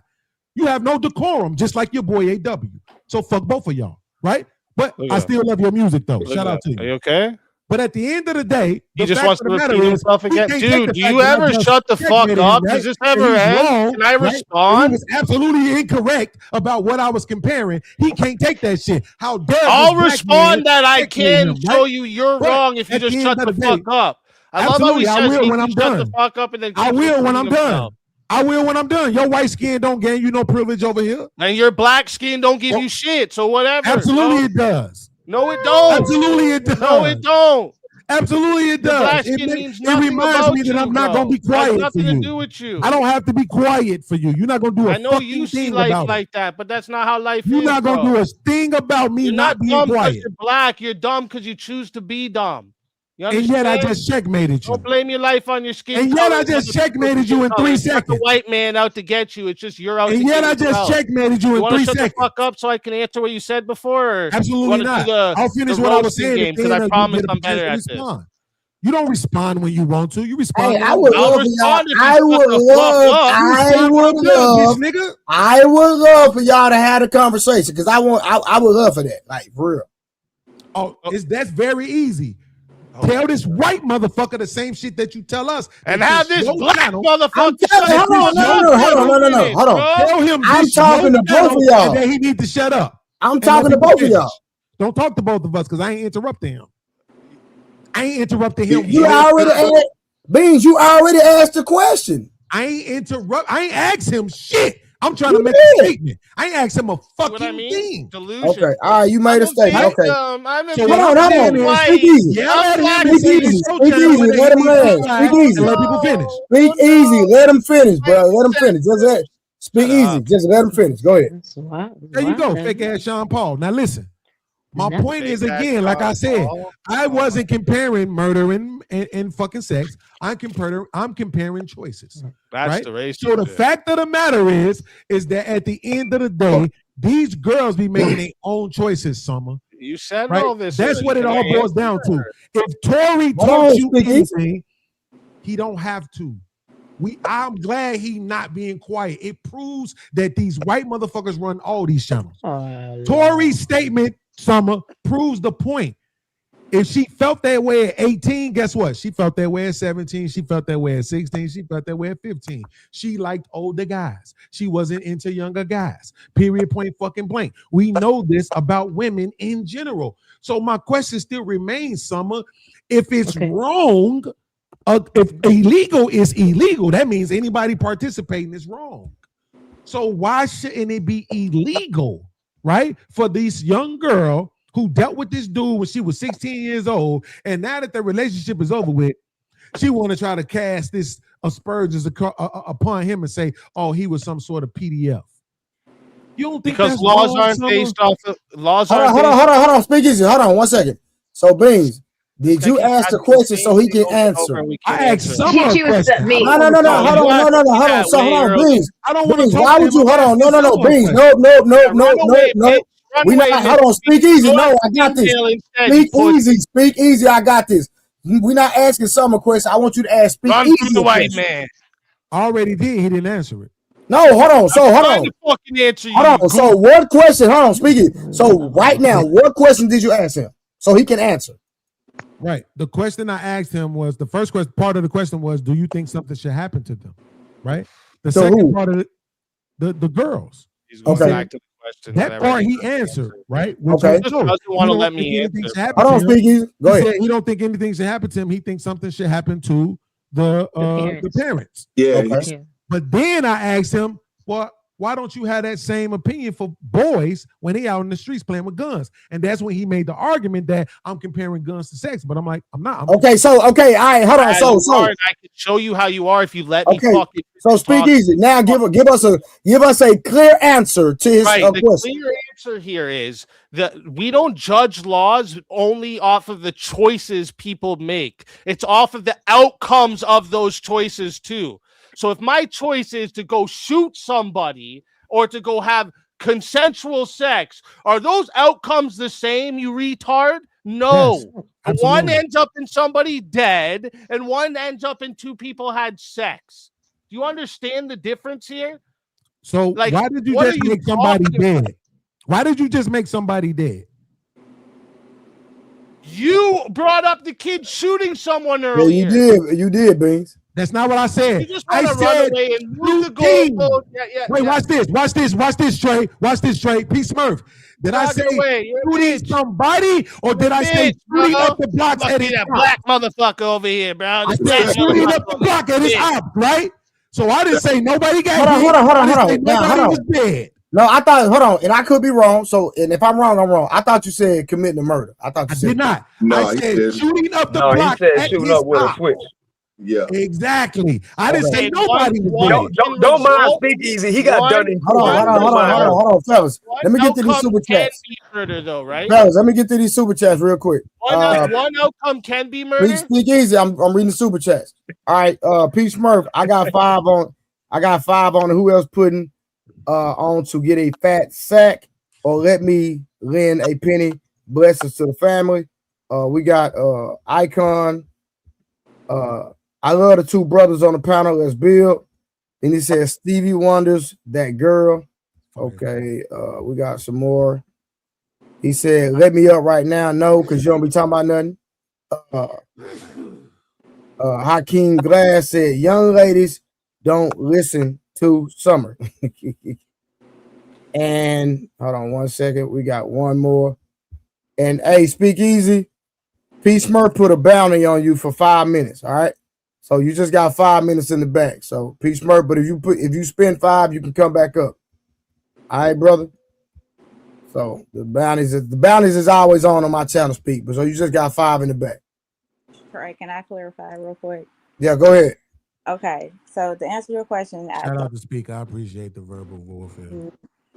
You have no decorum, just like your boy AW. So fuck both of y'all, right? But I still love your music, though. Shout out to you. Are you okay? But at the end of the day, he just wants to repeat himself again. Dude, do you ever shut the fuck up? Does this ever end? Can I respond? He was absolutely incorrect about what I was comparing. He can't take that shit. How dare I'll respond that I can show you you're wrong if you just shut the fuck up. I love how he says he can shut the fuck up and then I will when I'm done. I will when I'm done. Your white skin don't gain you no privilege over here. And your black skin don't give you shit. So whatever. Absolutely it does. No, it don't. Absolutely it does. No, it don't. Absolutely it does. It reminds me that I'm not going to be quiet for you. Nothing to do with you. I don't have to be quiet for you. You're not going to do a fucking thing about it. I know you see life like that, but that's not how life is. You're not going to do a thing about me not being quiet. You're black. You're dumb because you choose to be dumb. And yet I just checkmated you. Don't blame your life on your skin. And yet I just checkmated you in 3 seconds. The white man out to get you. It's just you're out. And yet I just checkmated you in 3 seconds. You want to shut the fuck up so I can answer what you said before? Absolutely not. I'll finish what I was saying because I promise I'm better at this. You don't respond when you want to. You respond. Hey, I would love for y'all to have a conversation because I would love for that, like for real. Oh, that's very easy. Tell this white motherfucker the same shit that you tell us, and have this black motherfucker. Hold on. Tell him I'm talking to both of y'all. That he needs to shut up. I'm talking to both of y'all. Don't talk to both of us because I ain't interrupting him. I ain't interrupting him. You already asked, Beans. You already asked the question. I ain't asked him shit. I'm trying to make a statement. I ain't asked him a fucking thing. Delusion. Okay, all right, you made a statement. Okay. Hold on. Speak easy. Speak easy. Let him land. Speak easy. Let people finish. Speak easy. Let him finish, bro. Let him finish. Speak easy. Just let him finish. Go ahead. There you go, fake ass Sean Paul. Now listen. My point is, again, like I said, I wasn't comparing murder and fucking sex. I'm comparing choices. That's right? the race. So the fact of the matter is that at the end of the day, these girls be making their own choices, Summer. You said right? all this. That's what it all boils down to. If Tory taught you anything, he don't have to. I'm glad he not being quiet. It proves that these white motherfuckers run all these channels. Tory's statement, Summer, proves the point. If she felt that way at 18, guess what? She felt that way at 17. She felt that way at 16. She felt that way at 15. She liked older guys. She wasn't into younger guys. Period, point, fucking blank. We know this about women in general. So my question still remains, Summer. If it's wrong, if illegal is illegal, that means anybody participating is wrong. So why shouldn't it be illegal, right, for this young girl who dealt with this dude when she was 16 years old, and now that the relationship is over with, she want to try to cast this aspersions upon him and say, oh, he was some sort of PDF. You don't think because that's laws wrong, aren't based off of laws? Hold on. Speak easy. Hold on 1 second. So, Beans, did you ask the question so he can answer? I asked someone a question. No. Hold on. So, hold on, Beans. I don't want to. Why would you? Hold on. No, Beans. No. We not. Hold on. Speak easy. No, I got this. Speak easy. I got this. We're not asking Summer question. I want you to ask. Speak easy. The white man. I already did. He didn't answer it. No, hold on. So hold on. Hold on. So what question? Hold on. Speak it. So right now, what question did you ask him so he can answer? Right. The question I asked him was the first question. Part of the question was, do you think something should happen to them? Right. The second part of it, the girls. Okay. That part he answered, right? Okay. Doesn't want to let me answer. Hold on, speak easy. Go ahead. He don't think anything should happen to him. He thinks something should happen to the parents. Yeah. Okay. But then I asked him, well, why don't you have that same opinion for boys when they out in the streets playing with guns? And that's when he made the argument that I'm comparing guns to sex, but I'm like, I'm not. Okay, all right, hold on. So I can show you how you are if you let me fucking. So speak easy. Now give us a clear answer to his question. The clear answer here is that we don't judge laws only off of the choices people make. It's off of the outcomes of those choices too. So if my choice is to go shoot somebody or to go have consensual sex, are those outcomes the same, you retard? No. Yes, one ends up in somebody dead and one ends up in two people had sex. Do you understand the difference here? So why did you just make somebody dead? Why did you just make somebody dead? You brought up the kid shooting someone earlier. Yeah, you did, Beans. That's not what I said. You just want to run away and move the goal. Wait, watch this, Trey. Watch this, Trey. P. Smurf. Did I say shooting somebody, or did I say shooting up the blocks at his that black motherfucker over here, bro? I said shooting up the block at his op, right? So I didn't say nobody got hit. Hold on. Nobody was dead. No, I thought. Hold on, and I could be wrong. So, and if I'm wrong, I'm wrong. I thought you said committing a murder. I did not. No, I said shooting up the block. He said shooting up with a switch. Yeah, exactly. I didn't say nobody was dead. Don't mind Speakeasy. He got done in. Hold on, fellas. Let me get to these super chats. Murder, though, right? Fellas, let me get to these super chats real quick. One outcome can be murder. Please speak easy. I'm reading super chats. All right, P. Smurf. I got 5 on. Who else putting on to get a fat sack or let me lend a penny? Blessings to the family. We got Icon. I love the 2 brothers on the panel. Let's build. Then he says Stevie Wonder's That Girl. Okay, we got some more. He said, let me up right now. No, because you don't be talking about nothing. Hakeem Glass said, young ladies don't listen to Summer. And hold on 1 second. We got one more. And hey, speak easy. P. Smurf put a bounty on you for 5 minutes. All right. So you just got 5 minutes in the back. So P. Smurf, but if you spend 5, you can come back up. All right, brother. So the bounties is always on my channel, speak. But so you just got 5 in the back. Correct. Can I clarify real quick? Yeah, go ahead. Okay. So to answer your question, shout out to speak. I appreciate the verbal warfare.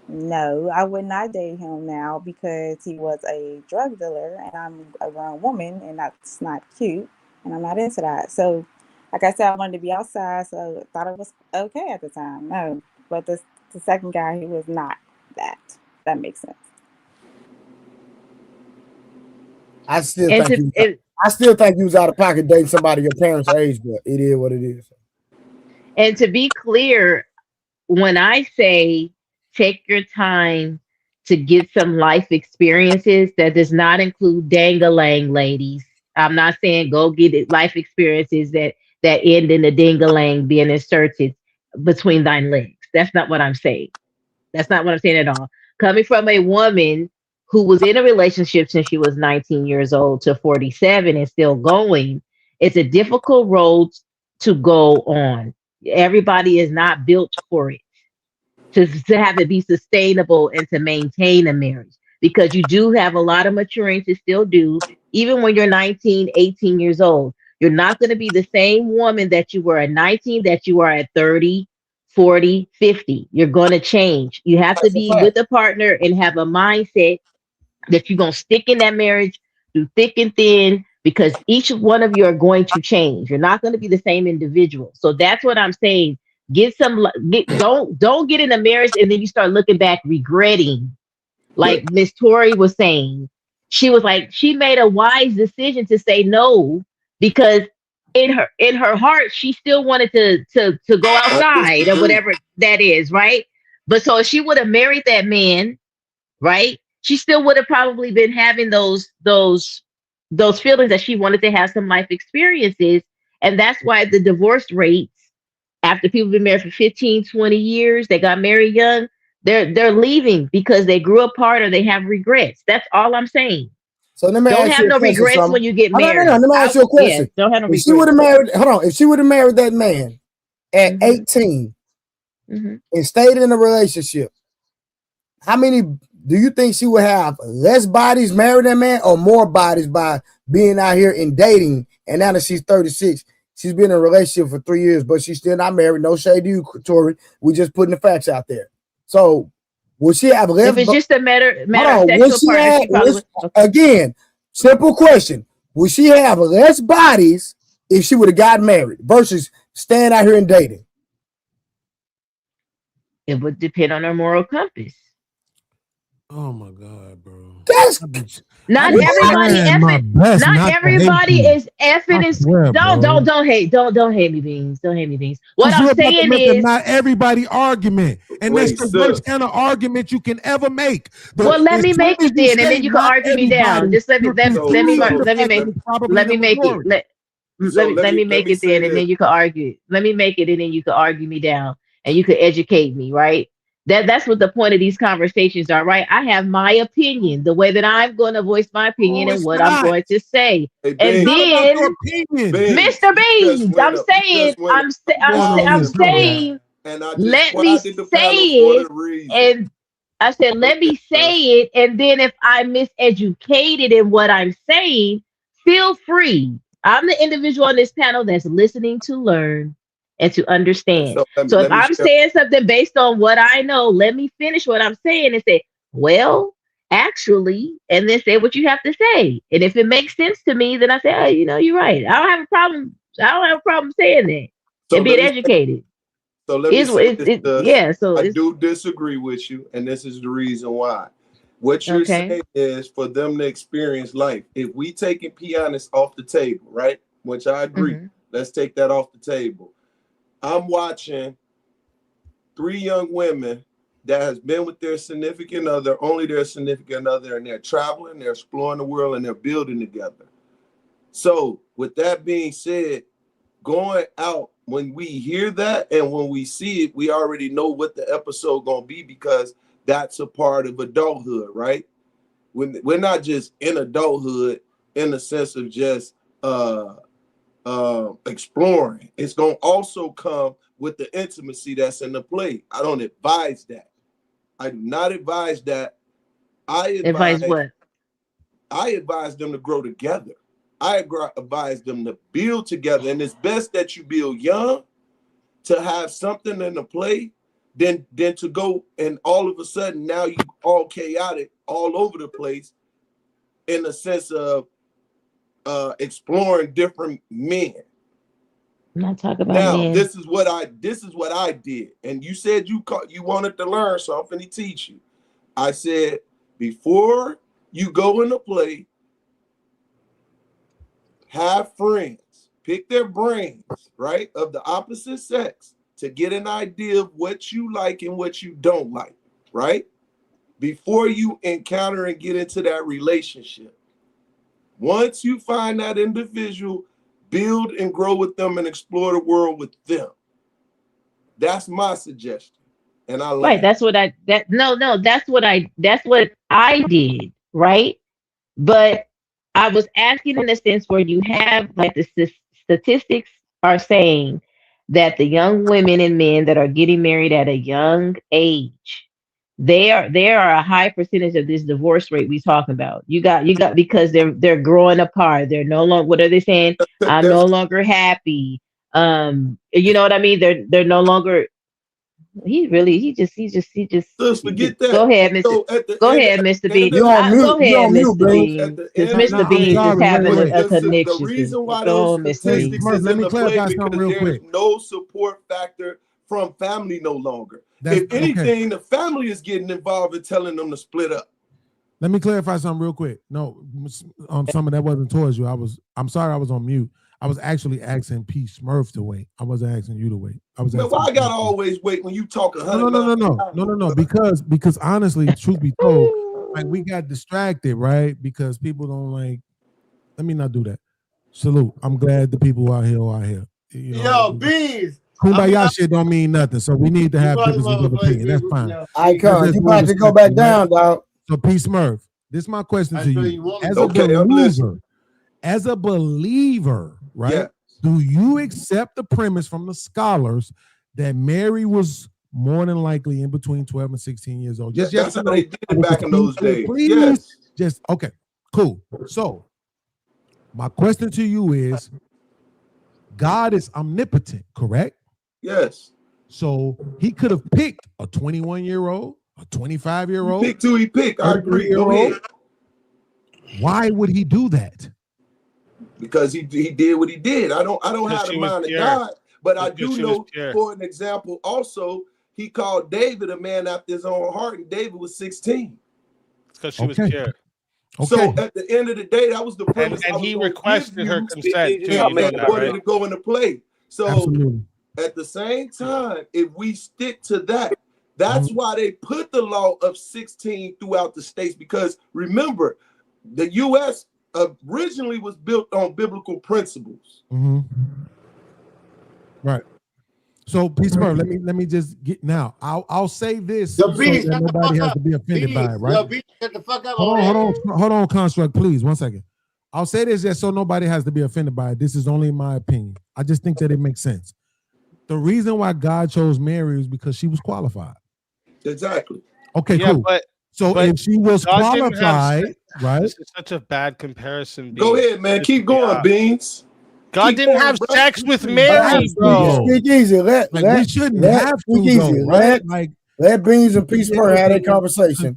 No, I would not date him now because he was a drug dealer and I'm a grown woman and that's not cute and I'm not into that. So like I said, I wanted to be outside, so I thought it was okay at the time. No, but the second guy, he was not that. That makes sense. I still think you was out of pocket dating somebody your parents' age, but it is what it is. And to be clear, when I say take your time to get some life experiences, that does not include dang-a-lang, ladies. I'm not saying go get life experiences that end in the ding-a-lang being inserted between thine legs. That's not what I'm saying. That's not what I'm saying at all. Coming from a woman who was in a relationship since she was 19 years old to 47 and still going, it's a difficult road to go on. Everybody is not built for it. To have it be sustainable and to maintain a marriage, because you do have a lot of maturing to still do, even when you're 19, 18 years old. You're not going to be the same woman that you were at 19 that you are at 30, 40, 50. You're going to change. You have to be with a partner and have a mindset that you're going to stick in that marriage through thick and thin, because each one of you are going to change. You're not going to be the same individual. So that's what I'm saying. Don't get in a marriage and then you start looking back regretting. Like Miss Tori was saying, she was like, she made a wise decision to say no, because in her heart she still wanted to go outside or whatever that is, right? But so if she would have married that man, right, she still would have probably been having those feelings that she wanted to have some life experiences. And that's why the divorce rates, after people have been married for 15, 20 years, they got married young, they're leaving because they grew apart or they have regrets. That's all I'm saying. So let me don't have no regrets when you get married. No, let me ask you a question. Don't have no regrets. If she would have married that man at 18, and stayed in a relationship, how many do you think she would have? Less bodies married that man, or more bodies by being out here and dating? And now that she's 36, she's been in a relationship for 3 years, but she's still not married. No shade to you, Tori. We just putting the facts out there. So will she have less? If it's just a matter of sexual partnership, again, simple question. Will she have less bodies if she would have gotten married versus staying out here and dating? It would depend on her moral compass. Oh my God, bro. Not everybody is effing. Don't hate. Don't hate me, Beans. Don't hate me, Beans. What I'm saying is not everybody argument. And that's the worst kind of argument you can ever make. Well, let me make it then, and then you can argue me down. Just let me make it. Let me make it then, and then you can argue. Let me make it, and then you can argue me down, and you can educate me, right? That's what the point of these conversations are, right? I have my opinion, the way that I'm going to voice my opinion and what I'm going to say. Hey, and then, Mr. Beans, I'm saying, let me say it. And I said, let me say it. And then if I'm miseducated in what I'm saying, feel free. I'm the individual on this panel that's listening to learn and to understand. So if I'm saying something based on what I know, let me finish what I'm saying and say, well, actually, and then say what you have to say. And if it makes sense to me, then I say, oh, you're right. I don't have a problem. I don't have a problem saying that and being educated. So let me say this. I do disagree with you, and this is the reason why. What you're saying is for them to experience life. If we taking pianists off the table, right? Which I agree. Let's take that off the table. I'm watching 3 young women that has been with their significant other, only their significant other, and they're traveling, they're exploring the world, and they're building together. So with that being said, going out, when we hear that and when we see it, we already know what the episode gonna be because that's a part of adulthood, right? When we're not just in adulthood in the sense of just exploring. It's gonna also come with the intimacy that's in the play. I don't advise that. I do not advise that. I advise what? I advise them to grow together. I advise them to build together, and it's best that you build young to have something in the play than to go and all of a sudden now you all chaotic all over the place in the sense of exploring different men. I'm not talking about now men. This is what I did, and you said you wanted to learn, so I'm finna teach you. I said before you go in the play, have friends, pick their brains, right, of the opposite sex to get an idea of what you like and what you don't like, right? Before you encounter and get into that relationship. Once you find that individual, build and grow with them and explore the world with them. That's my suggestion. And I like right. That's what I did, right? But I was asking in a sense where you have like the statistics are saying that the young women and men that are getting married at a young age, there are a high percentage of this divorce rate we talking about. You got because they're growing apart. They're no longer, what are they saying? I'm no longer happy. You know what I mean? They're no longer. He just. Forget that. Go ahead, Mr. Go ahead, Mr. B. Go ahead, Mr. B. Because Mr. B is having a connection. The reason why those statistics is in the play because there's no support factor from family no longer. If anything, the family is getting involved in telling them to split up. Let me clarify something real quick. No, some of that wasn't towards you. I'm sorry I was on mute. I was actually asking P. Smurf to wait. I wasn't asking you to wait. I was. Why I gotta always wait when you talk 100? No. Because honestly, truth be told, like we got distracted, right? Because people don't like. Let me not do that. Salute. I'm glad the people out here are here. You know, yo, Beans. Kumbaya shit don't mean nothing. So we need to have differences of opinion. That's fine. Icon, you about to go back down, dog. So P. Smurf, this is my question to you. As a believer, right? Yeah. Do you accept the premise from the scholars that Mary was more than likely in between 12 and 16 years old. Just that's how they did it back in those days. Please, yes. Just okay, cool. So my question to you is, God is omnipotent, correct? Yes. So he could have picked a 21-year-old, a 25-year-old. Pick who he picked. I agree. Go ahead. Why would he do that? Because he did what he did. I don't have the mind of God, but I do know, for an example, also he called David a man after his own heart, and David was 16. Because she was pure. So at the end of the day, that was the premise. And he requested her consent too. To go into play. So at the same time, if we stick to that, that's why they put the law of 16 throughout the states. Because remember, the U.S. originally was built on biblical principles. Right. So, Peace Murph, let me just get now. I'll say this so that nobody has to be offended by it, right? Shut the fuck up. Hold on, Construct, please. 1 second. I'll say this just so nobody has to be offended by it. This is only my opinion. I just think that it makes sense. The reason why God chose Mary is because she was qualified. Exactly. Okay, cool. But if she was qualified, right? This is such a bad comparison. Go ahead, man. Keep going, Beans. God didn't have sex with Mary, bro. Speak easy. We shouldn't have to, right? Let Beans and Peace Smurf have that conversation.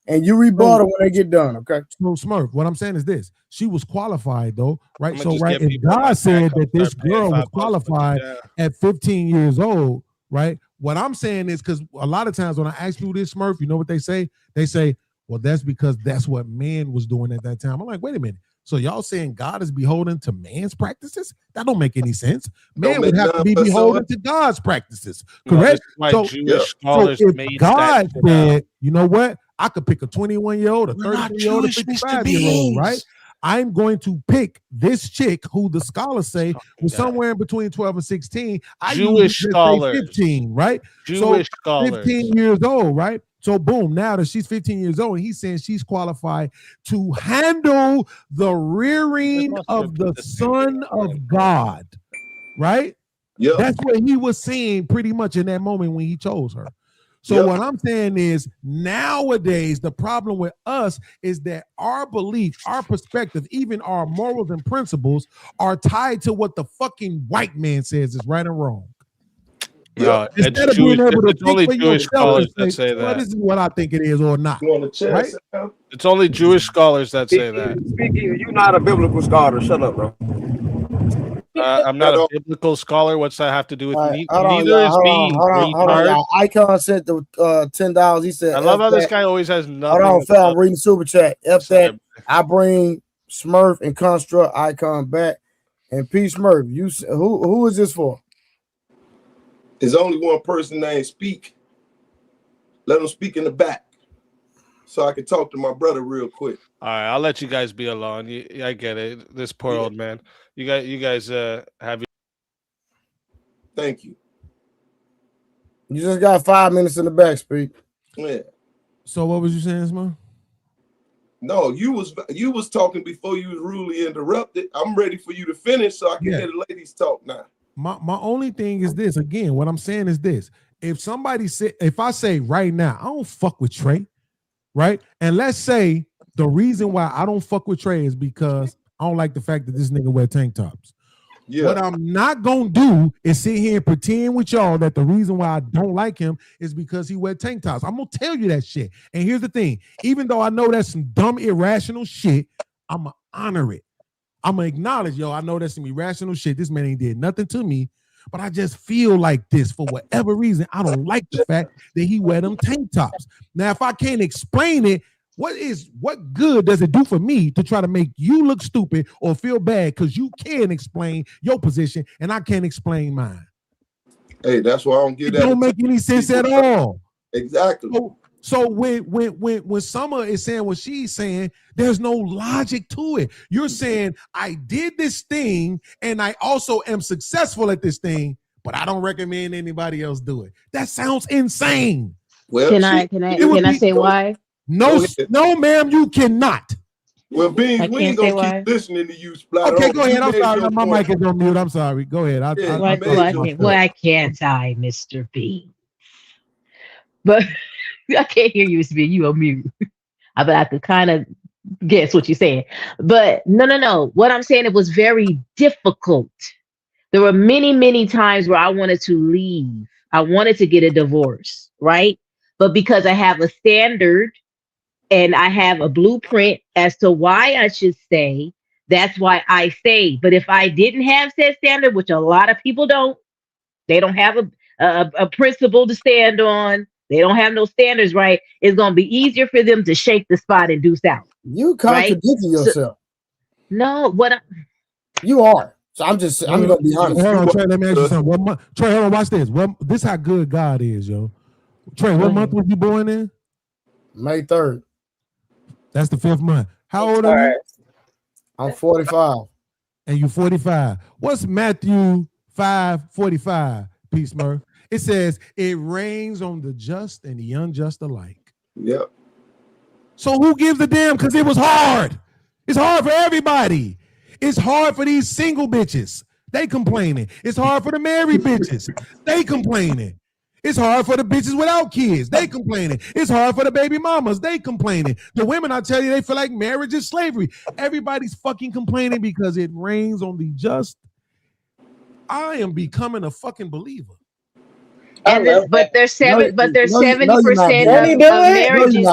And you rebuttal when they get done, okay? So, Smurf, what I'm saying is this. She was qualified, though, right? So, right, if God said that this girl was qualified at 15 years old, right? What I'm saying is, because a lot of times when I ask you this, Smurf, you know what they say? They say, well, that's because that's what man was doing at that time. I'm like, wait a minute. So y'all saying God is beholden to man's practices? That don't make any sense. Man would have to be beholden to God's practices, correct? So if God said, you know what? I could pick a 21-year-old, a 33-year-old, a 55-year-old, right? I'm going to pick this chick who the scholars say was somewhere in between 12 and 16. Jewish scholars. 15, right? Jewish scholars. 15 years old, right? So boom, now that she's 15 years old, he's saying she's qualified to handle the rearing of the Son of God, right? Yeah, that's what he was saying pretty much in that moment when he chose her. So what I'm saying is, nowadays, the problem with us is that our belief, our perspective, even our morals and principles are tied to what the fucking white man says is right and wrong. Yeah, it's only Jewish scholars that say that. Well, this is what I think it is or not. Right? It's only Jewish scholars that say that. Speaking, you're not a biblical scholar. Shut up, bro. I'm not a biblical scholar. What's that have to do with me? Neither is me. Hold on. Icon sent the $10. He said, I love how this guy always has nothing. Hold on, fam. I'm reading super chat. F that. I bring Smurf and Construct Icon back. And P Smurf, you who is this for? There's only one person named Speak. Let him speak in the back, so I can talk to my brother real quick. All right, I'll let you guys be alone. I get it. This poor old man. You guys have your. Thank you. You just got 5 minutes in the back, Speak. Yeah. So what was you saying, Smurf? No, you was talking before you was rudely interrupted. I'm ready for you to finish so I can hear the ladies talk now. My only thing is this. Again, what I'm saying is this. If I say right now, I don't fuck with Trey, right? And let's say the reason why I don't fuck with Trey is because I don't like the fact that this nigga wear tank tops. Yeah. What I'm not gonna do is sit here and pretend with y'all that the reason why I don't like him is because he wear tank tops. I'm gonna tell you that shit. And here's the thing: even though I know that's some dumb, irrational shit, I'm gonna honor it. I'm gonna acknowledge, I know that's some irrational shit. This man ain't did nothing to me, but I just feel like this for whatever reason. I don't like the fact that he wear them tank tops. Now, if I can't explain it, what good does it do for me to try to make you look stupid or feel bad because you can't explain your position and I can't explain mine? Hey, that's why I don't get that. It don't make any sense at all. Exactly. So when Summer is saying what she's saying, there's no logic to it. You're saying I did this thing and I also am successful at this thing, but I don't recommend anybody else do it. That sounds insane. Well, can I say why? No, ma'am, you cannot. Well, Beans, we ain't gonna keep listening to you. Okay, go ahead. I'm sorry. My mic is on mute. I'm sorry. Go ahead. Why can't I, Mr. B? But I can't hear you, Speed. You on mute. But I could kind of guess what you're saying. But no. What I'm saying, it was very difficult. There were many, many times where I wanted to leave. I wanted to get a divorce, right? But because I have a standard and I have a blueprint as to why I should stay, that's why I stay. But if I didn't have said standard, which a lot of people don't, they don't have a principle to stand on. They don't have no standards, right? It's gonna be easier for them to shake the spot and do south. You Right? contradicting yourself. No, you are. So I'm gonna be honest. Hold on, Trey. Let me ask you something. What month? Trey, hold on. Watch this. This how good God is, yo. Trey, what month was you born in? May 3rd. That's the 5th month. How old are you? I'm 45. And you 45. What's Matthew 5:45? Peace, Murph. It says it rains on the just and the unjust alike. Yep. So who gives a damn? Because it was hard. It's hard for everybody. It's hard for these single bitches. They complaining. It's hard for the married bitches. They complaining. It's hard for the bitches without kids. They complaining. It's hard for the baby mamas. They complaining. The women, I tell you, they feel like marriage is slavery. Everybody's fucking complaining because it rains on the just. I am becoming a fucking believer. But there's 70% of marriages.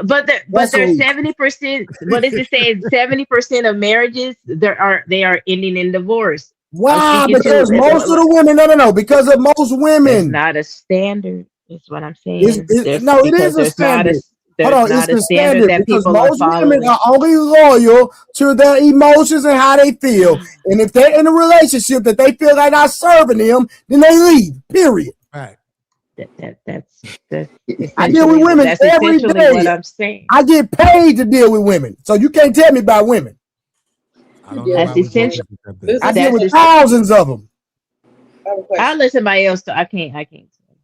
But there's 70%. What is it saying? 70% of marriages they are ending in divorce. Why? Because most of the women, no. Because of most women. It's not a standard. That's what I'm saying. It is a standard. Hold on, it's the standard that because most women are only loyal to their emotions and how they feel. And if they're in a relationship that they feel they're not serving them, then they leave. Period. Right. That's I deal with women every day. What I'm saying. I get paid to deal with women, so you can't tell me about women. That's essential. I deal with thousands of them. I'll let somebody else. I can't.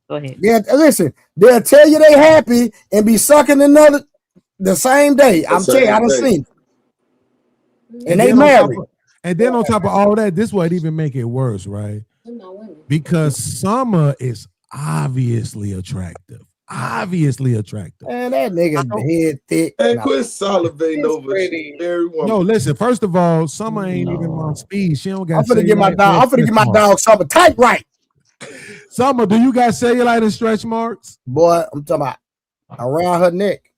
Go ahead. Yeah, listen. They'll tell you they happy and be sucking another the same day. I'm telling you, I done seen it. And they married. And then on top of all that, this would even make it worse, right? Because Summer is obviously attractive. Obviously attractive. Man, that nigga head thick. Hey, quit salivating over very woman. No, listen. First of all, Summer ain't even on speed. She don't got. I'm finna get my dog. I'm finna get my dog Summer tight right. Summer, do you got cellulite and stretch marks? Boy, I'm talking about around her neck.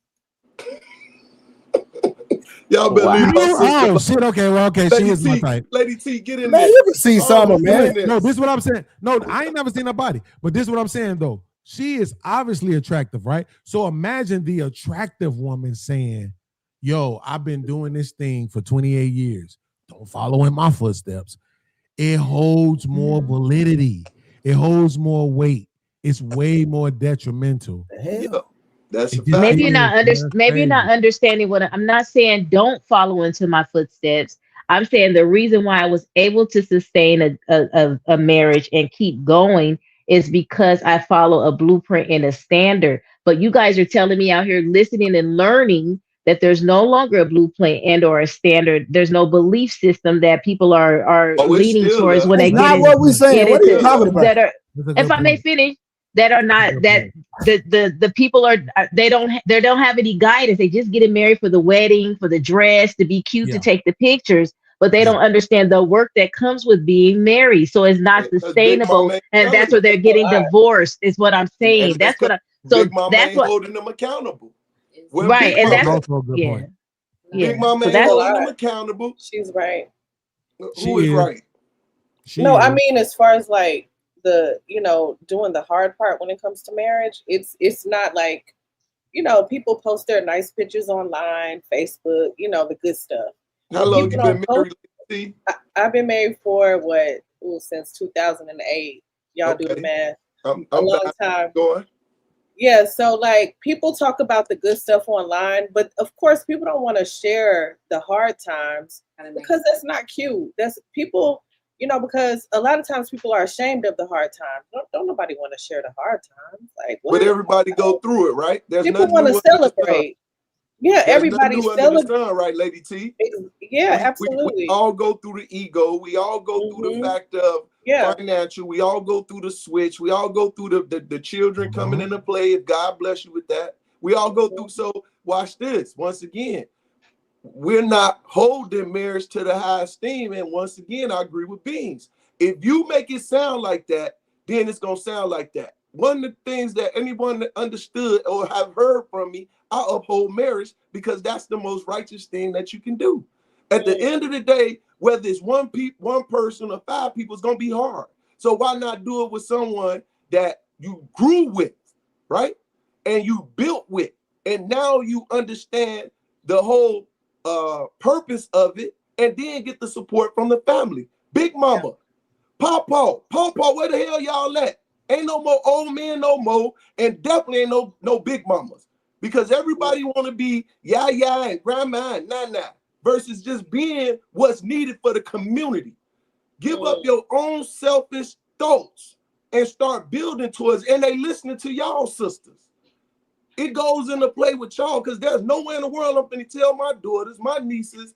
Y'all believe Oh shit! Okay, well, okay. Lady She is T, my type. Lady T, get in man, there. you can see Summer, man. No, this is what I'm saying. No, I ain't never seen her body, but this is what I'm saying though. She is obviously attractive, right? So imagine the attractive woman saying, "Yo, I've been doing this thing for 28 years. Don't follow in my footsteps." It holds more validity. It holds more weight. It's way more detrimental. Hell. That's a fact. Maybe you're not understanding what I'm not saying. Don't follow into my footsteps. I'm saying the reason why I was able to sustain a marriage and keep going is because I follow a blueprint and a standard. But you guys are telling me out here listening and learning that there's no longer a blueprint and or a standard. There's no belief system that people are leaning towards when they get what we saying. What are you talking about? That are, if I may finish, that are not that the people are they don't have any guidance. They just getting married for the wedding, for the dress, to be cute, to take the pictures, but they don't understand the work that comes with being married. So it's not sustainable, and that's where they're getting divorced. Is what I'm saying. That's what I. So Big Mama that's ain't what holding them accountable. Right, and that's Big Mama ain't holding them accountable. She's right. Who is right? No, I mean, as far as like the doing the hard part when it comes to marriage, it's not like people post their nice pictures online, Facebook, the good stuff. How long you been married? I've been married for since 2008. Y'all do the math. I'm a long time. Going. Yeah, so like people talk about the good stuff online, but of course people don't want to share the hard times because that's not cute. That's people, because a lot of times people are ashamed of the hard times. Don't nobody want to share the hard times. Like, but everybody go through it, right? People want to celebrate. Yeah, There's nothing everybody's new under the sun, right, Lady T? Yeah, we absolutely. all go through the ego. We all go through the fact of financial. We all go through the switch. We all go through the children coming into play. If God bless you with that, we all go through. So watch this. Once again, we're not holding marriage to the high esteem. And once again, I agree with Beans. If you make it sound like that, then it's gonna sound like that. One of the things that anyone that understood or have heard from me, I uphold marriage because that's the most righteous thing that you can do. At the end of the day, whether it's one person or 5 people, it's gonna be hard. So why not do it with someone that you grew with, right? And you built with, and now you understand the whole purpose of it, and then get the support from the family. Big Mama, Pawpaw, where the hell y'all at? Ain't no more old men no more, and definitely ain't no big mamas, because everybody want to be yah and grandma and nana versus just being what's needed for the community. Give up your own selfish thoughts and start building towards, and they listening to y'all sisters. It goes into play with y'all, because there's nowhere in the world I'm going to tell my daughters, my nieces,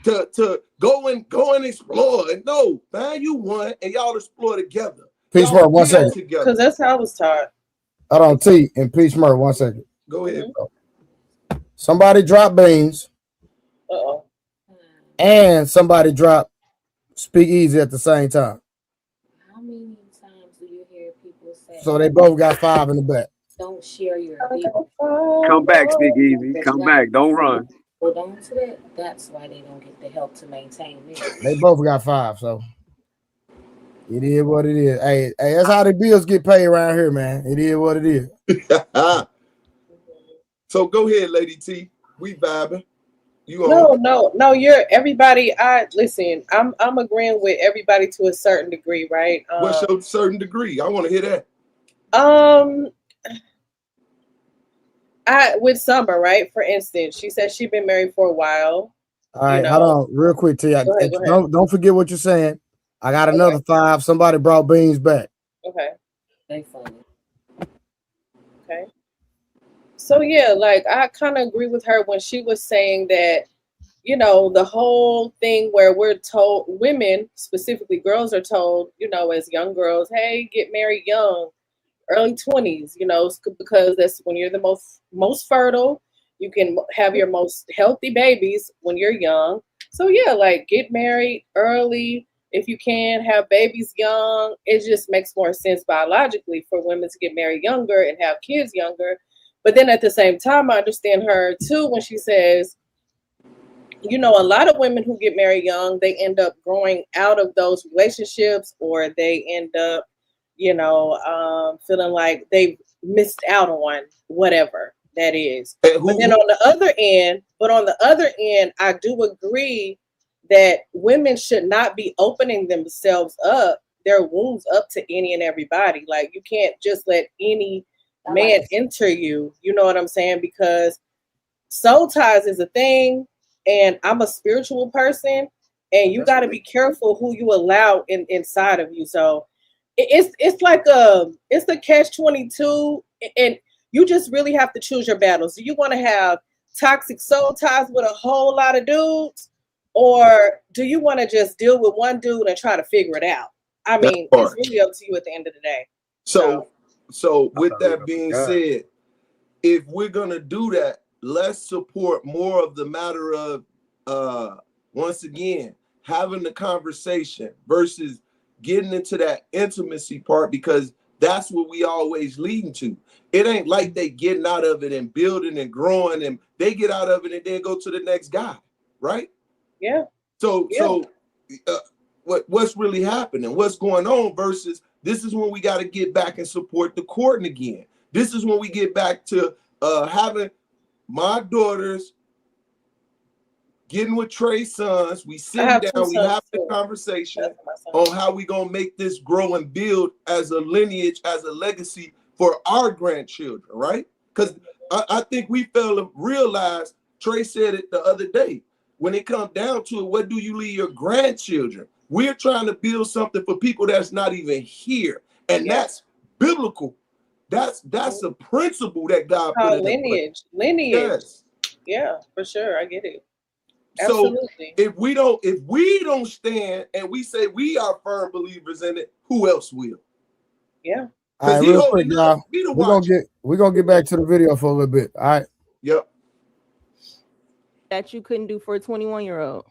to go and explore. And no, man, you one, and y'all explore together. Peace, Murph, 1 second. Because that's how I was taught. Hold on, T, and Peace, Murph, 1 second. Go ahead, bro. Somebody drop Beans. And somebody drop Speak Easy at the same time. How many times do you hear people say? So they both got 5 in the back. Don't share your video. Come back, Speak Easy. Come back. Don't run. Hold on to that. That's why they don't get the help to maintain marriage. They both got 5, so it is what it is. Hey, that's how the bills get paid around here, man. It is what it is. So go ahead, Lady T. We vibing. No, you're everybody. Listen, I'm agreeing with everybody to a certain degree, right? What's your certain degree? I want to hear that. With Summer, right? For instance, she said she's been married for a while. All right, hold on, real quick, T. Go ahead. Don't forget what you're saying. I got another 5. Somebody brought Beans back. Okay. They funny. Okay. So yeah, like I kind of agree with her when she was saying that, you know, the whole thing where we're told, women, specifically girls, are told, you know, as young girls, hey, get married young, early 20s, you know, because that's when you're the most fertile. You can have your most healthy babies when you're young. So yeah, like get married early if you can, have babies young. It just makes more sense biologically for women to get married younger and have kids younger. But then at the same time, I understand her too when she says, you know, a lot of women who get married young, they end up growing out of those relationships, or they end up, you know, feeling like they've missed out on whatever that is. But then on the other end, I do agree that women should not be opening themselves up, their wounds up to any and everybody. Like you can't just let any man enter you. You know what I'm saying? Because soul ties is a thing, and I'm a spiritual person, and you got to be careful who you allow inside of you. So it's like it's the catch-22, and you just really have to choose your battles. Do you want to have toxic soul ties with a whole lot of dudes, or do you want to just deal with one dude and try to figure it out? I mean, it's really up to you at the end of the day. So with that being said, if we're gonna do that, let's support more of the matter of once again having the conversation versus getting into that intimacy part, because that's what we always leading to. It ain't like they getting out of it and building and growing, and they get out of it and then go to the next guy, right? Yeah. So what's really happening? What's going on versus this is when we got to get back and support the courting again. This is when we get back to having my daughters getting with Trey's sons. We sit down, we have the conversation on how we gonna make this grow and build as a lineage, as a legacy for our grandchildren, right? Because I think we fail to realize, Trey said it the other day, when it comes down to it, what do you leave your grandchildren? We're trying to build something for people that's not even here. And that's biblical. That's a principle that God put in lineage. Yes. Yeah, for sure. I get it. So Absolutely. if we don't stand and we say we are firm believers in it, who else will? Yeah. All right, Because he real quick, holding up. y'all. We're gonna get back to the video for a little bit. All right. Yep. That you couldn't do for a 21-year-old.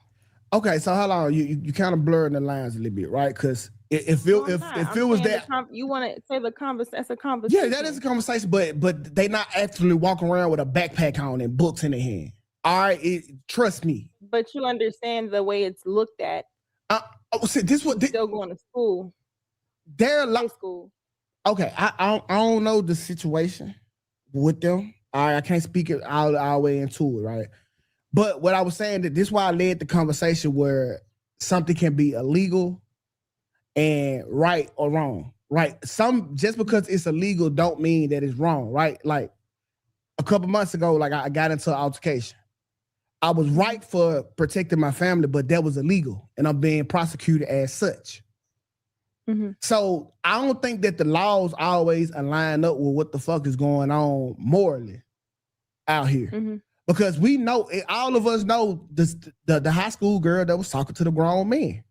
Okay, so hold on. You kind of blurring the lines a little bit, right? Because if it was that, you want to say the conversation. That's a conversation. yeah, that is a conversation, but they not actually walking around with a backpack on and books in their hand. All right, trust me. But you understand the way it's looked at. Still going to school. They're high school. Okay, I don't know the situation with them. I can't speak it all the way into it, right? But what I was saying, that this is why I led the conversation where something can be illegal and right or wrong, right? Just because it's illegal don't mean that it's wrong, right? Like a couple months ago, like I got into an altercation. I was right for protecting my family, but that was illegal, and I'm being prosecuted as such. Mm-hmm. So I don't think that the laws always align up with what the fuck is going on morally out here. Mm-hmm. Because we know, all of us know the high school girl that was talking to the grown men.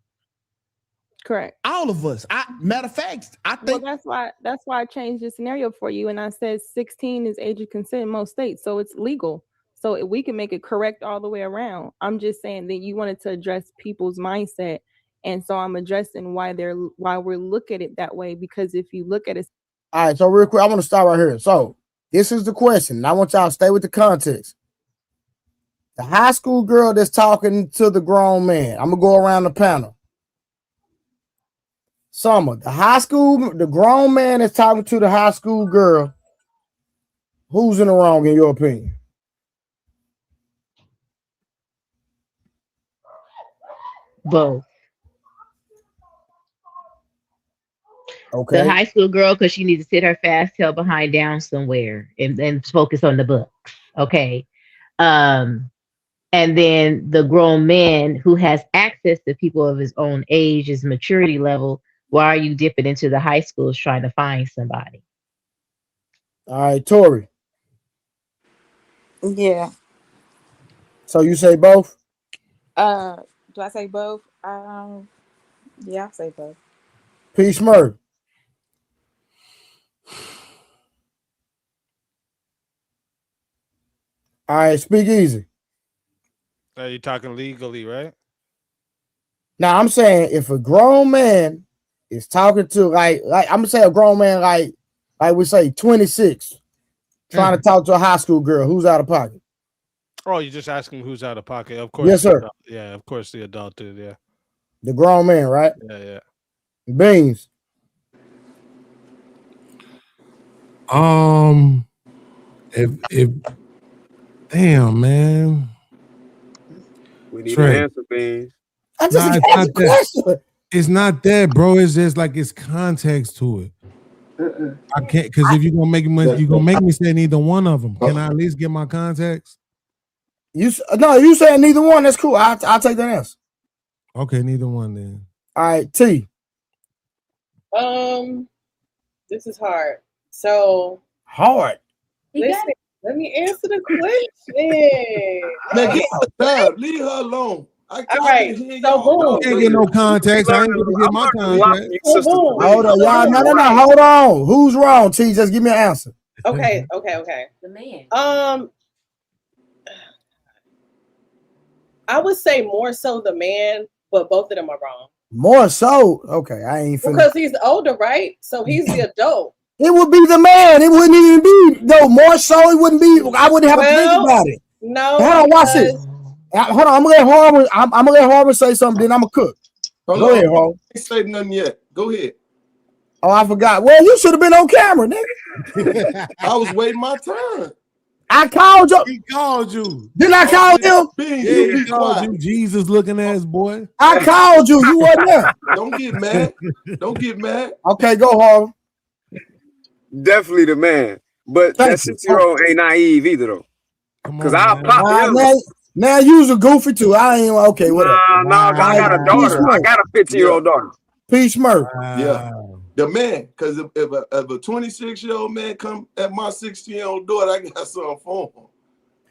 Correct. All of us. Matter of fact, I think that's why I changed the scenario for you, and I said 16 is age of consent in most states, so it's legal. So we can make it correct all the way around. I'm just saying that you wanted to address people's mindset, and so I'm addressing why we're looking at it that way. Because if you look at it, all right. So real quick, I want to start right here. So this is the question, and I want y'all to stay with the context. The high school girl that's talking to the grown man. I'm gonna go around the panel. Summer, the grown man is talking to the high school girl. Who's in the wrong in your opinion? Both. Okay. The high school girl, because she needs to sit her fast tail behind down somewhere and focus on the books. Okay. And then the grown man who has access to people of his own age, his maturity level. Why are you dipping into the high schools trying to find somebody? All right, Tori. Yeah. So you say both? Do I say both? Yeah, I say both. Peace, Murray. All right, speak easy. Are you talking legally, right? Now I'm saying if a grown man is talking to like I'm gonna say a grown man like we say 26 trying to talk to a high school girl, who's out of pocket? Oh, you're just asking who's out of pocket. Of course. Yes, sir. Yeah, of course the adult did, yeah. The grown man, right? Yeah. Beans. If damn, man. We need an answer, Beans. I just asked a question. It's not that, bro. It's just like it's context to it. I can't, because if you're gonna make me say neither one of them. Can I at least get my context? You saying neither one. That's cool. I'll take that answer. Okay, neither one then. All right, T. This is hard. So hard. Listen, let me answer the question. Man, get her time. Leave her alone. All right. So boom. I can't get no context. I ain't gonna get my context. Hold on, y'all. No. Hold on. Who's wrong? T, just give me an answer. Okay. The man. I would say more so the man, but both of them are wrong. More so? Okay, I ain't finished. Because he's older, right? So he's the adult. It would be the man. It wouldn't even be though. More so, it wouldn't be. I wouldn't have to think about it. No. Hold on, watch it. Hold on. I'm gonna let Harvard. I'm gonna let Harvard say something. Then I'm gonna cook. Go ahead, Harvard. I ain't say nothing yet. Go ahead. Oh, I forgot. Well, you should have been on camera, nigga. I was waiting my turn. I called you. He called you. Didn't I call him? Yeah, he called you, Jesus looking ass boy. I called you. You wasn't there. Don't get mad. Don't get mad. Okay, go Harvard. Definitely the man. But that 6-year-old ain't naive either, though. Because I'll pop him. Now you's a goofy too. I ain't okay. Whatever. No, I got a daughter. I got a 15-year-old daughter. Peace, Murph. Yeah. The man, because if a 26-year-old man come at my 16-year-old daughter, I got something for him.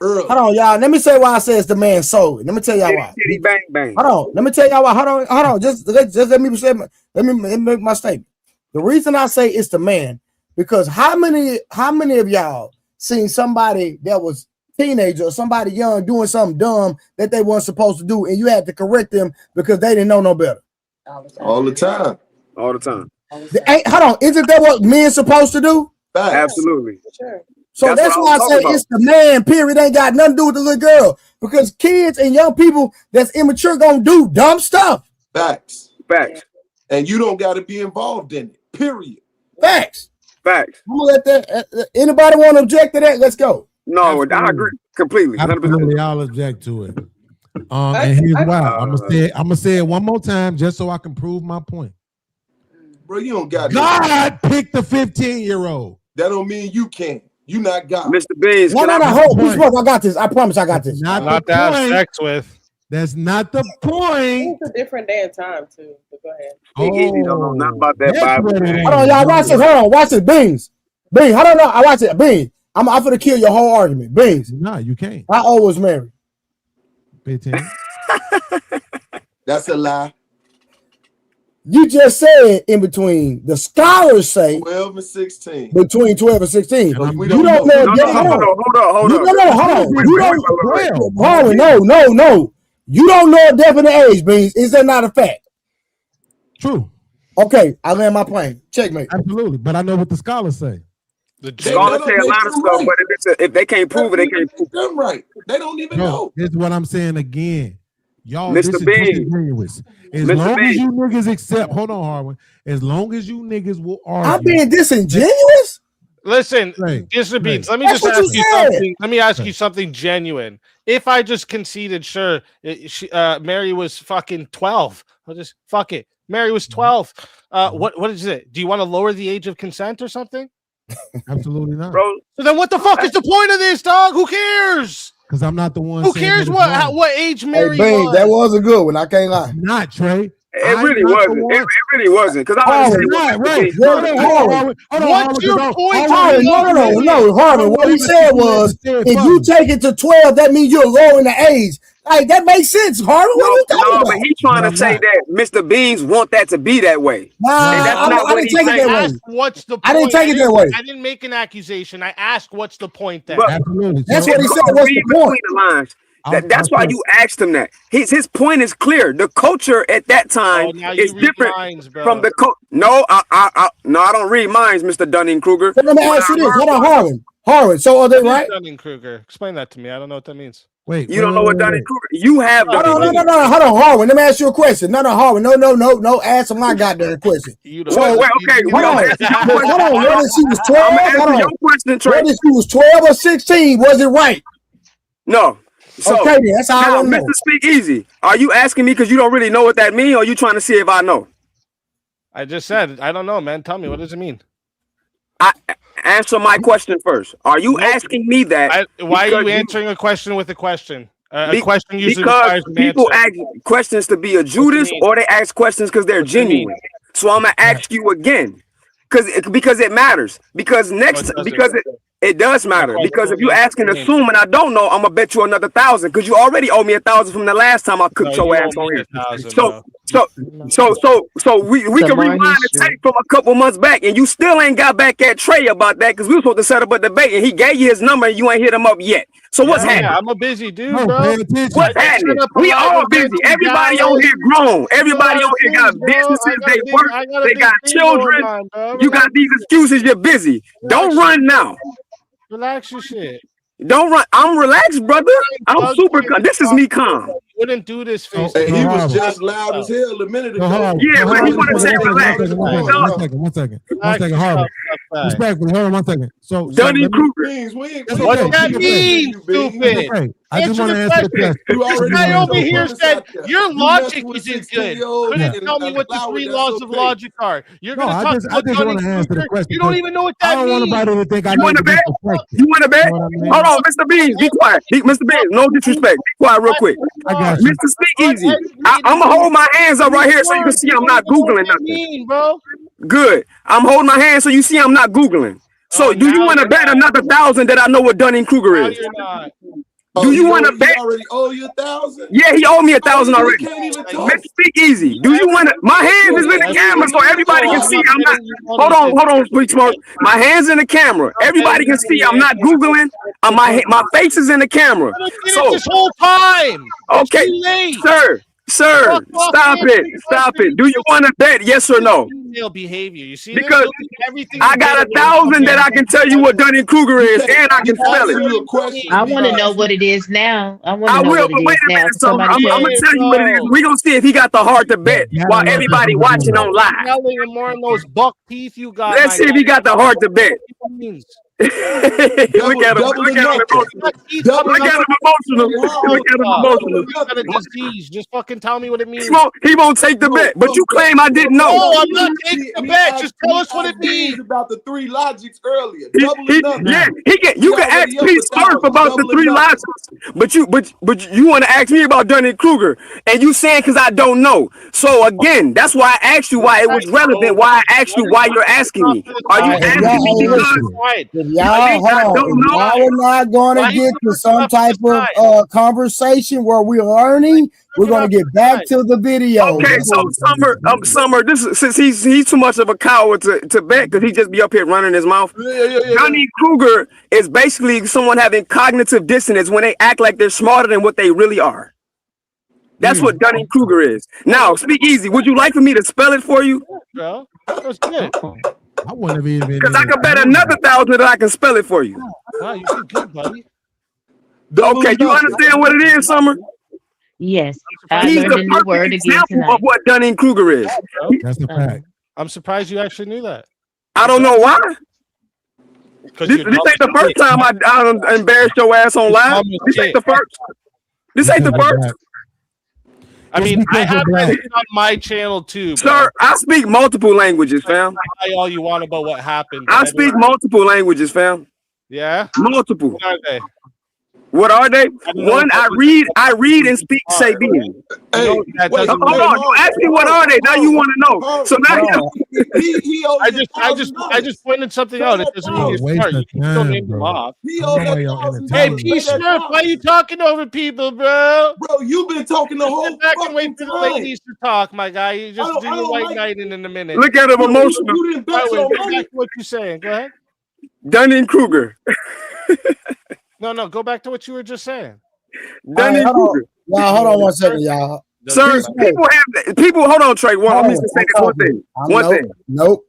Early. Hold on, y'all. Let me say why I say it's the man solely. Let me tell y'all why. Kitty bang bang. Hold on. Let me tell y'all why. Hold on. Just let me say let me make my statement. The reason I say it's the man, because how many of y'all seen somebody that was teenager or somebody young doing something dumb that they weren't supposed to do, and you had to correct them because they didn't know no better? All the time. All the time. Hold on. Isn't that what men supposed to do? Absolutely. Sure. So that's why I say it's the man, period. Ain't got nothing to do with the little girl. Because kids and young people that's immature gonna do dumb stuff. Facts. Facts. And you don't got to be involved in it. Period. Facts. Facts. I'm gonna let that. Anybody want to object to that? Let's go. No, absolutely. I agree completely. 100%. Absolutely, I'll object to it. And here's why. I'm gonna say it one more time just so I can prove my point. Bro, you don't got God picked the 15-year-old. That don't mean you can't. You not God. Mr. Beans. No, hold. I got this. I promise I got this. Not to have sex with. That's not the point. It's a different day and time too. But go ahead. Don't know nothing about that Bible. Hold on, y'all. Watch this. Hold on. Watch this. Beans. I don't know. I watch it. Beans. I'm gonna kill your whole argument. Beans. No, you can't. I always married. 15. That's a lie. You just said in between. The scholars say 12 and 16. Between 12 and 16. You don't know. Hold on. No. You don't know a definite age, Beans. Is that not a fact? True. Okay, I land my plane. Checkmate. Absolutely, but I know what the scholars say. The scholars say a lot of stuff, but if they can't prove it, they can't prove it. Right. They don't even know. Here's what I'm saying again. Y'all, Mr. B. As long as you niggas accept, hold on, Harwin. As long as you niggas will argue. I'm being disingenuous. Listen, Mr. Beans, let me just ask you something. Let me ask you something genuine. If I just conceded, sure, Mary was fucking 12. I'll just fuck it. Mary was 12. What is it? Do you want to lower the age of consent or something? Absolutely not. Bro. So then what the fuck is the point of this, dog? Who cares? Because I'm not the one. Who cares what age Mary was? That was a good one. I can't lie. Not Trey. It really wasn't. It really wasn't. Because I What's your point? No, Harvey. What he said was, if you take it to 12, that means you're lowering the age. Like that makes sense, Harvey. What are you talking about? But he's trying to say that Mr. Beans want that to be that way. I didn't take it that way. What's the point? I didn't take it that way. I didn't make an accusation. I asked, what's the point then? Absolutely. That's what he said. What's the point? That's why you asked him that. His point is clear. The culture at that time is different from the No, I don't read minds, Mr. Dunning-Kruger. So let me ask you this. Hold on, Harwin. So are they right? Dunning-Kruger. Explain that to me. I don't know what that means. Wait, you don't know what Dunning-Kruger? You have Dunning-Kruger. No. Hold on, Harwin. Let me ask you a question. No, Harwin. No. Answer my goddamn question. Okay. Hold on. Whether she was 12, whether she was 12 or 16, was it right? No. So, okay, then. That's how I want to know. Mr. Speak Easy, are you asking me because you don't really know what that means, or are you trying to see if I know? I just said, I don't know, man. Tell me, what does it mean? Answer my question first. Are you asking me that? Why are you answering a question with a question? A question usually because requires an people answer. ask questions to be a Judas, or they ask questions because they're genuine. So I'm gonna ask you again, because it matters. Because it does matter. Because if you ask and assume and I don't know, I'm gonna bet you another 1,000 because you already owe me 1,000 from the last time I cooked your ass on here. So we can rewind the tape from a couple months back, and you still ain't got back at Trey about that because we were supposed to set up a debate, and he gave you his number, and you ain't hit him up yet. So what's happening? I'm a busy dude, bro. What's happening? We all busy. Everybody on here grown. Everybody on here got businesses. They work. They got children. You got these excuses. You're busy. Don't run now. Relax your shit. Don't run. I'm relaxed, brother. I'm super calm. This is me calm. Wouldn't do this face. Hey, he was just loud as hell a minute ago. Yeah, but he would have said relax. One second, Harvey. Respectfully, hold on 1 second. So Dunning-Kruger. What does that mean, stupid? I just want to answer the question. This guy over here said your logic isn't good. Couldn't tell me what the 3 laws of logic are. You're going to talk about Dunning-Kruger. You don't even know what that means. I don't want nobody to think I know. You want to bet? You want to bet? Hold on, Mr. Beans, be quiet. Mr. Beans, no disrespect. Be quiet real quick. I got you. Mr. Speak Easy. I'm going to hold my hands up right here so you can see I'm not Googling nothing. Good. I'm holding my hands so you see I'm not Googling. So do you want to bet another 1,000 that I know what Dunning-Kruger is? Do you want to bet? He already owe you 1,000? Yeah, he owed me 1,000 He already. can't even talk. Let's speak easy. Do you want to? My hands is in the camera so everybody can see. I'm not. Hold on, Sweet Smoke. My hands in the camera. Everybody can see. I'm not Googling. My face is in the camera. So this whole time. Okay, sir, stop it. Do you want to bet? Yes or no? Female behavior. You see, because everything I got 1,000 that I can tell you what Dunning-Kruger is, and I can spell it. I want to know what it is now. I want I to know will, what but it wait is a now. minute. So I'm Somebody show gonna me. tell you what it is. We're gonna see if he got the heart to bet while everybody watching on live. More in those buck teeth you got. Let's see if he got the heart to bet. Look at him. Look at him emotional. Look at him emotional. Got a disease. Just fucking tell me what it means. He won't take the bet, but you claim I didn't know. No, I'm not taking the bet. Just tell us what it means. About the 3 logics earlier. Double or nothing. Yeah, you can ask Pete Smurf about the 3 logics, but you want to ask me about Dunning-Kruger, and you saying because I don't know. So again, that's why I asked you why it was relevant. Why I asked you why you're asking me. Are you asking me because y'all we're not going to get to some type of conversation where we're learning? We're going to get back to the video. Okay, so Summer, this is, since he's too much of a coward to bet because he just be up here running his mouth. Dunning-Kruger is basically someone having cognitive dissonance when they act like they're smarter than what they really are. That's what Dunning-Kruger is. Now, speak easy. Would you like for me to spell it for you? Bro, that was good. I wouldn't have even because I can bet another 1,000 that I can spell it for you. Wow, you did good, buddy. Okay, you understand what it is, Summer? Yes, He's the perfect example of what Dunning-Kruger is. That's a fact. I'm surprised you actually knew that. I don't know why. This ain't the first time I embarrassed your ass on live. This ain't the first. This ain't the first. I mean, I have it on my channel too. Sir, I speak multiple languages, fam. Lie all you want about what happened. I speak multiple languages, fam. Yeah? Multiple. What are they? What are they? One, I read and speak Sabian. Hey, hold on. You asked me what are they. Now you want to know. So now I just pointed something out. It doesn't mean you're smart. You can still name them off. Hey, P. Smith, why are you talking over people, bro? Bro, you've been talking the whole back and wait for the ladies to talk, my guy. You just do your white knight in a minute. Look at him emotional. You didn't bet your money. Back to what you're saying. Go ahead. Dunning-Kruger. No, go back to what you were just saying. Dunning-Kruger. Y'all, hold on 1 second, y'all. Sir, people. Hold on, Trey. Let me just say this one thing. One thing. No,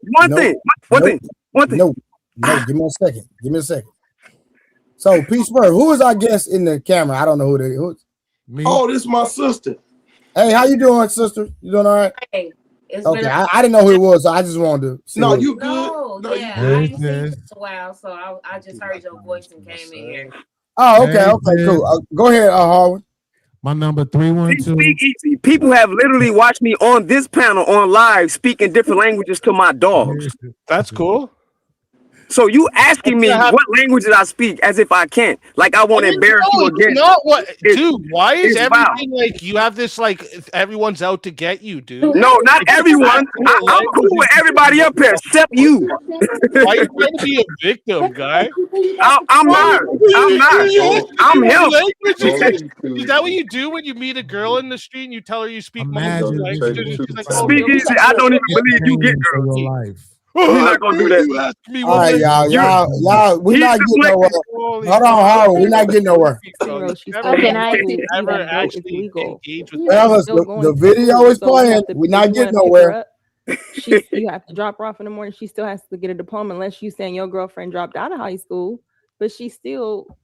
give me a second. So, Peace Bird, who is our guest in the camera? I don't know who is. Me. Oh, this is my sister. Hey, how you doing, sister? You doing all right? Hey. Okay, I didn't know who it was, so I just wanted to see. No, you good? No, yeah, I ain't seen you in a while, so I just heard your voice and came in here. Oh, okay, cool. Go ahead, Harwood. My number 312. Speak easy. People have literally watched me on this panel on live speaking different languages to my dogs. That's cool. So you asking me what languages I speak as if I can't? Like I want to embarrass you again. Dude, why is everything like you have this like everyone's out to get you, dude? No, not everyone. I'm cool with everybody up here except you. Why are you trying to be a victim, guy? I'm not. I'm him. Is that what you do when you meet a girl in the street and you tell her you speak multiple languages? Speak easy. I don't even believe you get girls. We're not gonna do that. All right, y'all. We're not getting nowhere. Hold on, Howard. We're not getting nowhere. Fellas, the video is playing. We're not getting nowhere. You have to drop her off in the morning. She still has to get a diploma, unless you saying your girlfriend dropped out of high school, but she's still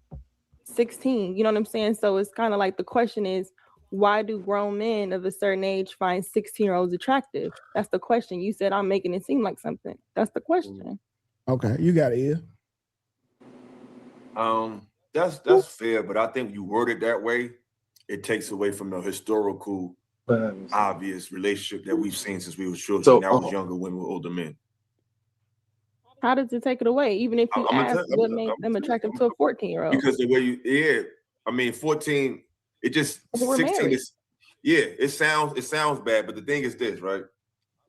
16. You know what I'm saying? So it's kind of like the question is, why do grown men of a certain age find 16-year-olds attractive? That's the question. You said I'm making it seem like something. That's the question. Okay, you got it. That's fair, but I think you word it that way, it takes away from the historical, obvious relationship that we've seen since we were children. So, I was younger when we were older men. How does it take it away? Even if you ask what made them attractive to a 14-year-old? Because the way 14. It just 16 is, it sounds bad, but the thing is this, right?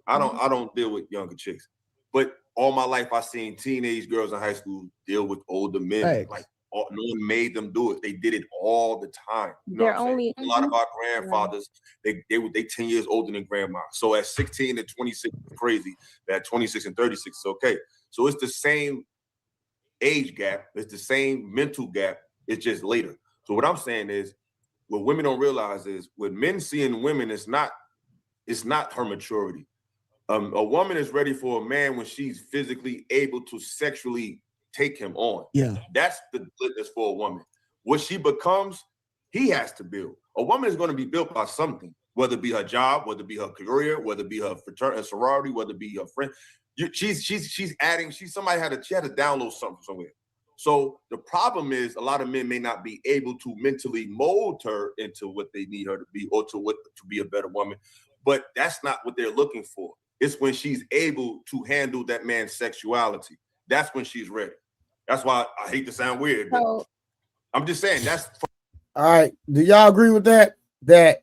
I don't deal with younger chicks, but all my life I seen teenage girls in high school deal with older men, like No one made them do it. They did it all the time. You know They're what I'm saying? only A lot of our grandfathers, they 10 years older than grandma. So at 16 and 26 is crazy. At 26 and 36 is okay. So it's the same age gap. It's the same mental gap. It's just later. So what I'm saying is, what women don't realize is, what men see in women, it's not her maturity. A woman is ready for a man when she's physically able to sexually take him on. Yeah. That's the litmus for a woman. What she becomes, he has to build. A woman is going to be built by something, whether it be her job, whether it be her career, whether it be her fraternity, sorority, whether it be her friend. She's adding. She had to download something from somewhere. So the problem is, a lot of men may not be able to mentally mold her into what they need her to be, or to be a better woman. But that's not what they're looking for. It's when she's able to handle that man's sexuality. That's when she's ready. That's why I hate to sound weird, but I'm just saying that's. All right. Do y'all agree with that? Do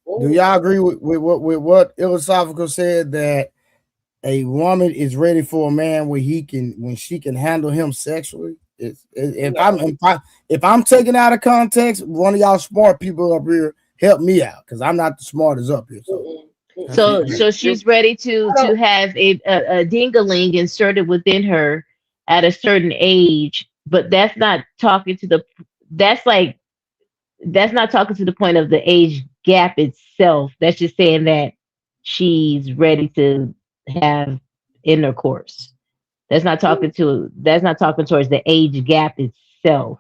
y'all agree with what Philosophical said, that a woman is ready for a man when she can handle him sexually? If I'm taking out of context, one of y'all smart people up here help me out, because I'm not the smartest up here. So she's ready to have a ding-a-ling inserted within her at a certain age, but that's not talking to the point of the age gap itself. That's just saying that she's ready to have intercourse. That's not talking towards the age gap itself.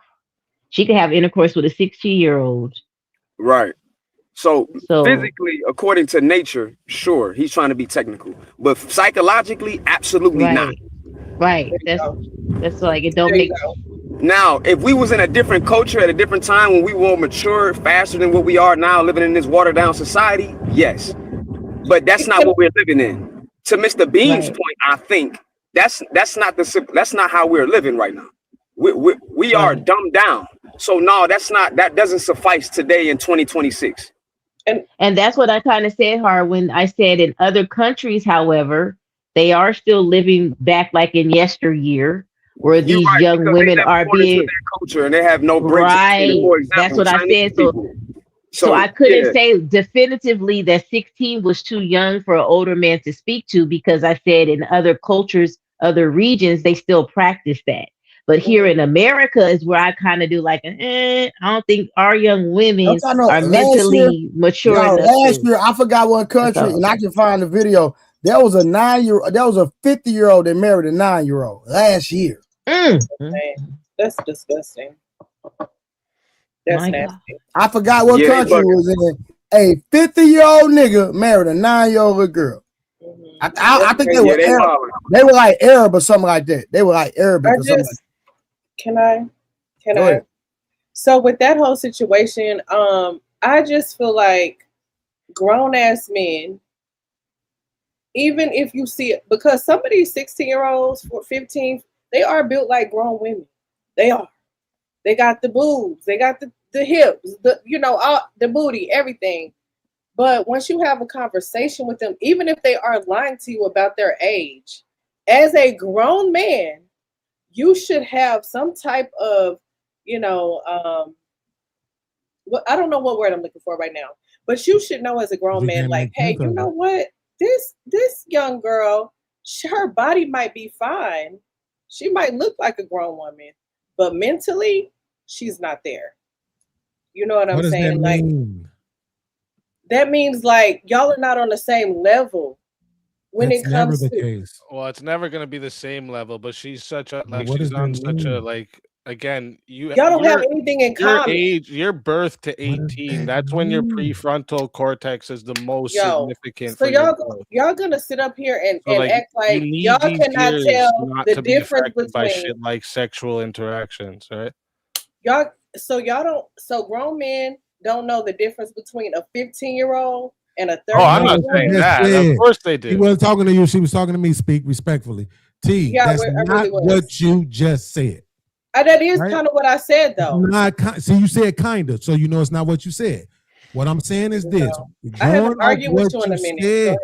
She can have intercourse with a 16-year-old. Right. So physically, according to nature, sure, he's trying to be technical, but psychologically, absolutely not. Right. That's like, it don't make. Now, if we was in a different culture at a different time, when we were mature faster than what we are now, living in this watered down society, yes, but that's not what we're living in. To Mr. Bean's point, I think that's not how we're living right now. We are dumbed down. So no, that doesn't suffice today in 2026. And that's what I kind of said, when I said in other countries, however, they are still living back like in yesteryear, where these young women are being culture, and they have no breaks. Right. That's what I said. So I couldn't say definitively that 16 was too young for an older man to speak to, because I said in other cultures, other regions, they still practice that. But here in America is where I kind of do like, I don't think our young women are mentally mature enough. Last year, I forgot what country, and I can find the video. There was a 50-year-old that married a 9-year-old last year. That's disgusting. That's nasty. I forgot what country it was in. A 50-year-old nigga married a 9-year-old girl. I think they were Arab. They were like Arab or something like that. They were like Arabic or something like that. Can I? So with that whole situation, I just feel like grown ass men, even if you see it, because some of these 16-year-olds, 15, they are built like grown women. They are. They got the boobs, they got the hips, all the booty, everything. But once you have a conversation with them, even if they are lying to you about their age, as a grown man, you should have some type of, I don't know what word I'm looking for right now, but you should know as a grown man, like, hey, you know what? This young girl, her body might be fine. She might look like a grown woman, but mentally, she's not there. You know what I'm saying? Like, that means like y'all are not on the same level when it comes to. Case. Well, it's never going to be the same level, but she's such a she's on such a again, y'all don't have anything in common. Age, your birth to 18, that's when your prefrontal cortex is the most significant. So y'all gonna sit up here and act like y'all cannot tell the difference between by shit like sexual interactions, right? So grown men don't know the difference between a 15-year-old and a 30-year-old. Oh, I'm not saying that. Of course they do. He wasn't talking to you. She was talking to me. Speak respectfully. That's not what you just said. That is kind of what I said, though. See, you said kind of, so you know it's not what you said. What I'm saying is this. I haven't argued with you in a minute.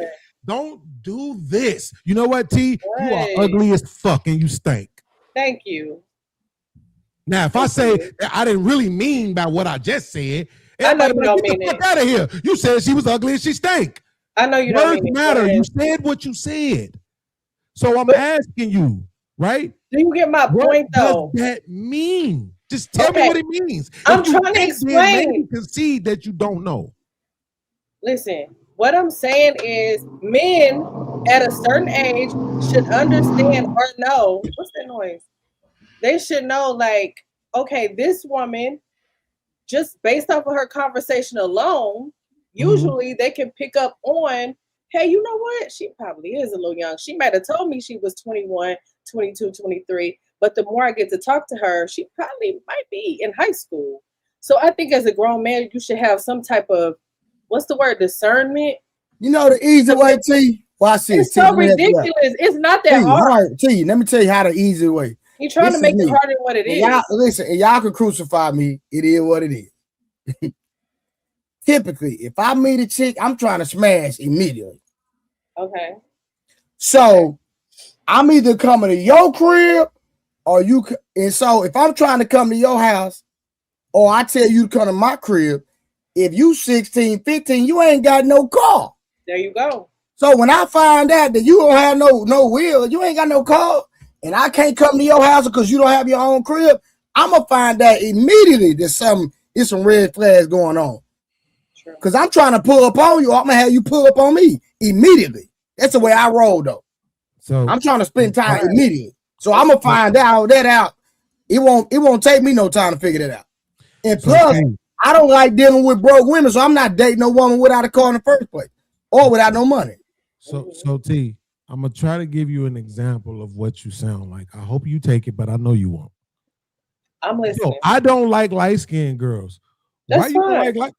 Don't do this. You know what, T? You are ugly as fuck and you stink. Thank you. Now, if I say I didn't really mean by what I just said, I know you like, don't get mean the fuck it. out of here. You said she was ugly and she stank. I know you Words don't mean it. matter. You said what you said. So I'm asking you, right? Do you get my point though? What does that mean? Just tell me what it means. I'm If you trying to can't, then maybe explain. concede that you don't know. Listen, what I'm saying is men at a certain age should understand or know. What's that noise? They should know, like, okay, this woman, just based off of her conversation alone, usually they can pick up on, hey, you know what? She probably is a little young. She might have told me she was 21, 22, 23. But the more I get to talk to her, she probably might be in high school. So I think as a grown man, you should have some type of, what's the word, discernment. You know the easy way, T. Watch this. It's so ridiculous. It's not that hard. T, let me tell you how the easy way. You're trying to make it harder than what it is. Y'all, listen, and y'all can crucify me. It is what it is. Typically, if I meet a chick, I'm trying to smash immediately. Okay. So I'm either coming to your crib or you. And so if I'm trying to come to your house or I tell you to come to my crib, if you 16, 15, you ain't got no car. There you go. So when I find out that you don't have no wheel, you ain't got no car, and I can't come to your house because you don't have your own crib, I'm gonna find out immediately there's some red flags going on. Because I'm trying to pull up on you, I'm gonna have you pull up on me immediately. That's the way I roll though. So I'm trying to spend time immediately. So I'm gonna find that out. It won't take me no time to figure that out. And plus, I don't like dealing with broke women, so I'm not dating no woman without a car in the first place or without no money. So T, I'm gonna try to give you an example of what you sound like. I hope you take it, but I know you won't. I'm listening. Yo, I don't like light-skinned girls. That's Why you fine. don't like?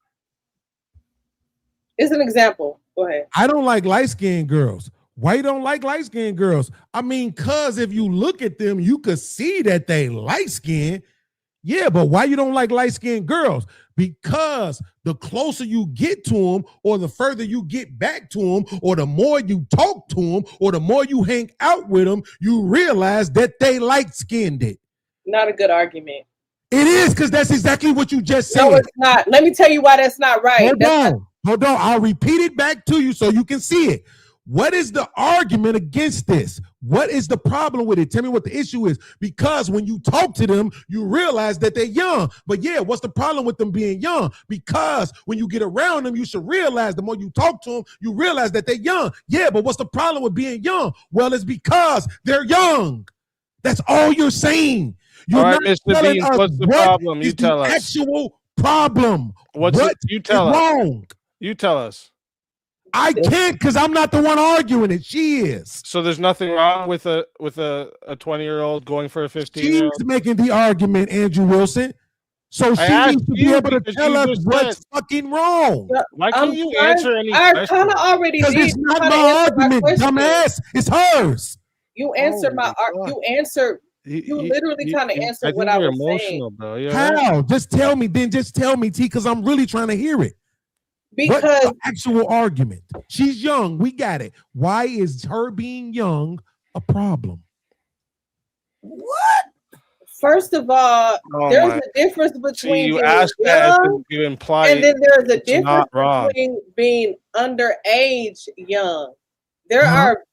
It's an example. Go ahead. I don't like light-skinned girls. Why you don't like light-skinned girls? I mean, cause if you look at them, you could see that they light-skinned. Yeah, but why you don't like light-skinned girls? Because the closer you get to them, or the further you get back to them, or the more you talk to them, or the more you hang out with them, you realize that they light-skinned it. Not a good argument. It is, because that's exactly what you just said. No, it's not. Let me tell you why that's not right. Hold on. I'll repeat it back to you so you can see it. What is the argument against this? What is the problem with it? Tell me what the issue is. Because when you talk to them, you realize that they're young. But yeah, what's the problem with them being young? Because when you get around them, you should realize the more you talk to them, you realize that they're young. Yeah, but what's the problem with being young? Well, it's because they're young. That's all you're saying. You're all right, not Mr. telling Beans, us what's the what problem? You is tell the us. actual problem. You tell us. Wrong? You tell us. I can't, because I'm not the one arguing it. She is. So there's nothing wrong with a 20-year-old going for a 15-year-old? She's making the argument, Andrew Wilson. So she needs to be able to tell us what's fucking wrong. Why can't you answer any I questions? kind of already did. Because it's not my argument, dumbass. It's hers. You answered you literally kind of answered what I was saying. Bro. How? Right? Just tell me, T, because I'm really trying to hear it. Because what's the actual argument? She's young. We got it. Why is her being young a problem? What? First of all, there's a difference between being young and then there's a difference between being underage young. There are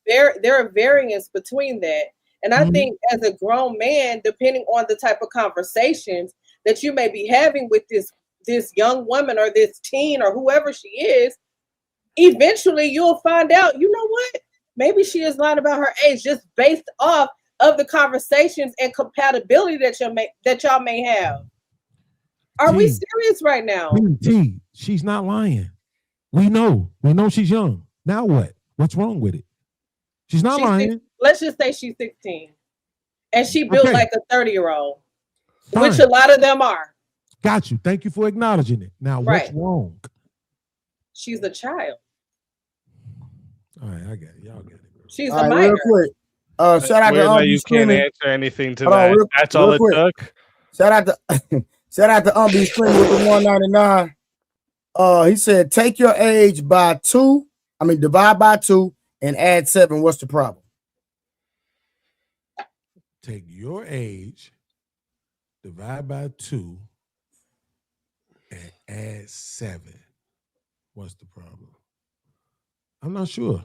variants between that. And I think as a grown man, depending on the type of conversations that you may be having with this young woman or this teen or whoever she is, eventually you'll find out, you know what? Maybe she is lying about her age just based off of the conversations and compatibility that y'all may have. Are we serious right now? T, she's not lying. We know she's young. Now what? What's wrong with it? She's not lying. Let's just say she's 16. And she built like a 30-year-old, which a lot of them are. Got you. Thank you for acknowledging it. Now, what's wrong? She's a child. All right, I get it. Y'all get it. She's a minor. Real quick. Shout out to you can't answer anything to that. That's all it took. Shout out to Screaming with the 199. He said, take your age divide by 2 and add 7. What's the problem? Take your age, divide by 2 and add 7. What's the problem? I'm not sure.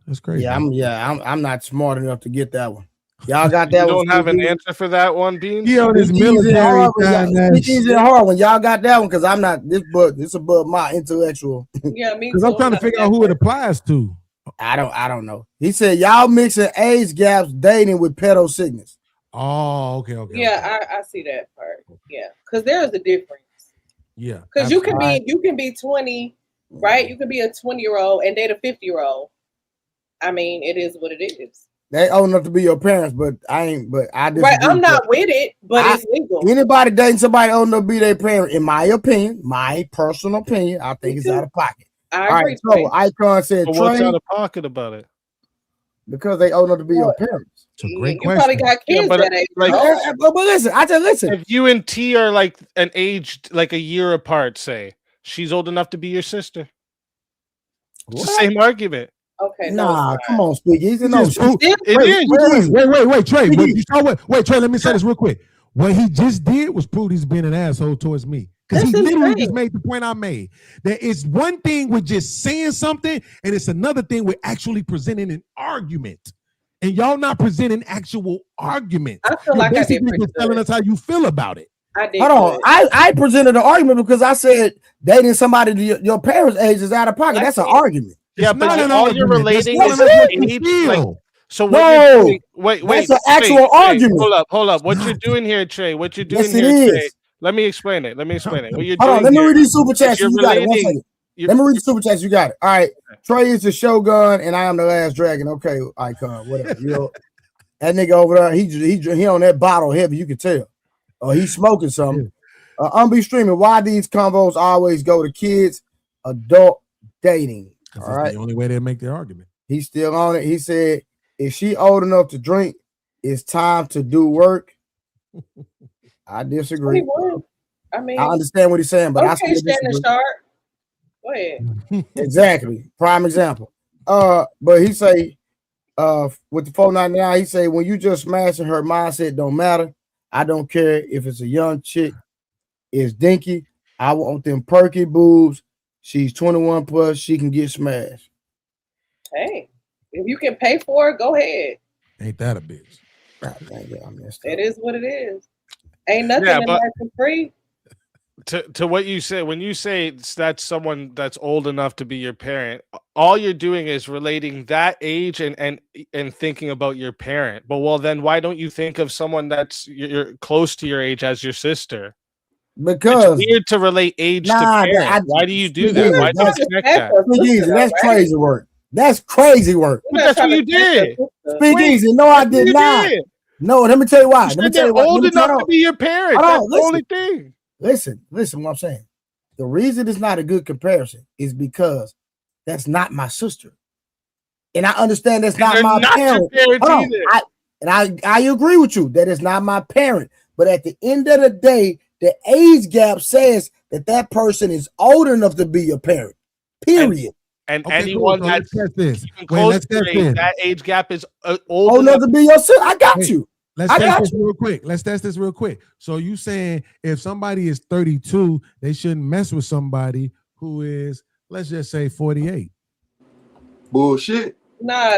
That's crazy. I'm not smart enough to get that one. Y'all got that one? You don't have an answer for that one, Beans? He on his military time. It's easy and hard when y'all got that one because I'm not this, but it's above my intellectual. Yeah, me Because I'm trying to figure out who it applies to. I don't know. He said y'all mixing age gaps dating with pedo sickness. Oh, okay. Yeah, I see that part. Yeah, because there is a difference. Yeah, because you can be 20, right? You can be a 20-year-old and date a 50-year-old. I mean, it is what it is. They old enough to be your parents, but I disagree. Right, I'm not with it, but it's legal. Anybody dating somebody old enough to be their parent, in my opinion, my personal opinion, I think it's out of pocket. I agree. So Icon said, but what's out of pocket about it? Because they old enough to be your parents. It's a great question. You probably got kids that age. But listen, I said, listen. If you and T are like an age, like a year apart, say, she's old enough to be your sister. It's the same argument. Okay. Nah, come on, Speakeasy. No, Wait, Trey. You saw what? Wait, Trey. Let me say this real quick. What he just did was prove he's being an asshole towards me. Because he literally just made the point I made. That it's one thing with just saying something, and it's another thing with actually presenting an argument. And y'all not presenting actual arguments. I feel like basically just telling us how you feel about it. Hold on. I presented an argument because I said dating somebody your parents' age is out of pocket. That's an argument. Yeah, but all you're relating is age. Like, so no, wait. That's an actual argument. Hold up. What you're doing here, Trey? What you're doing here, Trey? Let me explain it. What you're hold on. Let me read these super chats. You got it. 1 second. Let me read the super chats. You got it. All right. Trey is the Shogun, and I am the last dragon. Okay, Icon. Whatever. You know, that nigga over there, he on that bottle heavy. You can tell. He's smoking something. Unbe streaming. Why these convos always go to kids, adult dating? All right. The only way they make their argument. He's still on it. He said, if she old enough to drink, it's time to do work. I disagree. 21. I mean, I understand what he's saying, but I still disagree. Sharp. Go ahead. Exactly. Prime example. But he say, with the 499, he say, when you just smashing her mindset don't matter. I don't care if it's a young chick, it's dinky. I want them perky boobs. She's 21 plus. She can get smashed. Hey, if you can pay for it, go ahead. Ain't that a bitch? It is what it is. Ain't nothing in life for free. To what you say, when you say that's someone that's old enough to be your parent, all you're doing is relating that age and thinking about your parent. But well, then why don't you think of someone that's you're close to your age as your sister? Because it's weird to relate age to parent. Why do you do that? Why do you connect that? That's crazy work. That's crazy work. But that's what you did. Speak easy. No, I did not. No, let me tell you why. Let me tell you why. Old enough to be your parent. That's the only thing. Listen what I'm saying. The reason it's not a good comparison is because that's not my sister. And I understand that's not my parent. I agree with you that it's not my parent. But at the end of the day, the age gap says that person is old enough to be your parent. Period. And anyone that's close to age, that age gap is old enough to be your sister. I got you. Let's test this real quick. So you saying if somebody is 32, they shouldn't mess with somebody who is, let's just say, 48. Bullshit. Nah,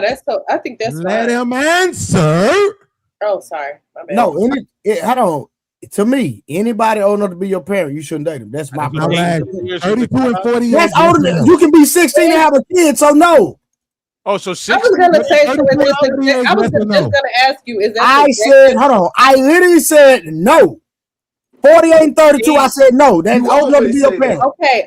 I think that's Let him answer. Oh, sorry. My bad. No, I don't. To me, anybody old enough to be your parent, you shouldn't date them. That's my point. 32 and 48. That's older than you can be 16 and have a kid, so no. Oh, so 16. I was gonna say, I was just gonna ask you, is that I said, hold on. I literally said no. 48 and 32, I said no. That's old enough to be your parent. Okay,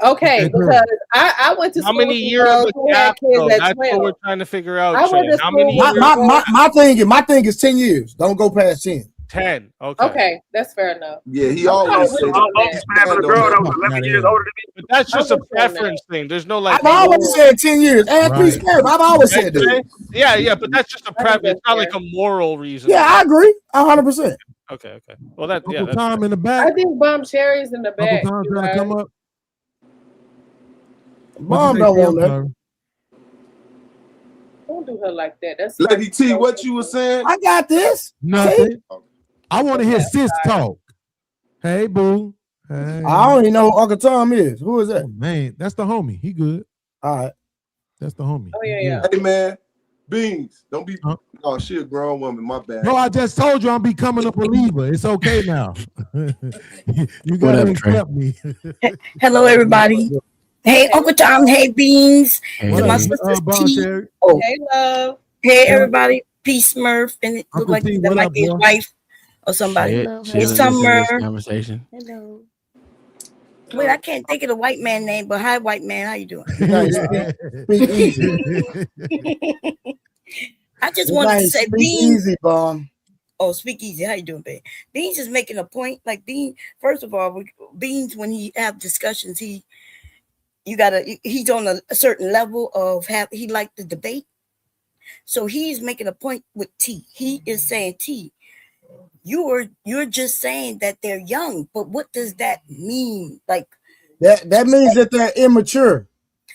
because I went to school. How many years of a gap, though? That's what we're trying to figure out. How many years? My thing is 10 years. Don't go past 10. 10. Okay, that's fair enough. Yeah, he always said but that's just a preference thing. There's no like. I've always said 10 years. And please, I've always said that. Yeah, but that's just a preference. It's not like a moral reason. Yeah, I agree 100%. Okay. Well, that's Tom in the back. I think Bomb Cherry's in the back. Uncle Tom trying to come up. Bomb don't want that. Don't do her like that. That's Lady T, what you were saying? I got this. Nothing. I want to hear sis talk. Hey, boo. Hey. I don't even know who Uncle Tom is. Who is that? Oh, man, that's the homie. He good. All right. That's the homie. Oh, yeah. Hey, man. Beans, don't be. Oh, she a grown woman. My bad. No, I just told you I'm becoming a believer. It's okay now. You gotta accept me. Hello, everybody. Hey, Uncle Tom. Hey, Beans. Hey, to my sister T. Oh. Hey, love. Hey, everybody. Peace, Murph. And it looked Uncle like T, that what might up, be his boy? wife or somebody. Hey, Summer. Conversation. Hello. Wait, I can't think of the white man name, but hi, white man. How you doing? Speak easy. I just His wanted to name say, Speak Beans. Easy, Bomb. Oh, speak easy. How you doing, babe? Beans is making a point. Like Beans, first of all, Beans, when he have discussions, he's on a certain level of he like the debate. So he's making a point with T. He is saying, T, you're just saying that they're young, but what does that mean? Like that means that they're immature.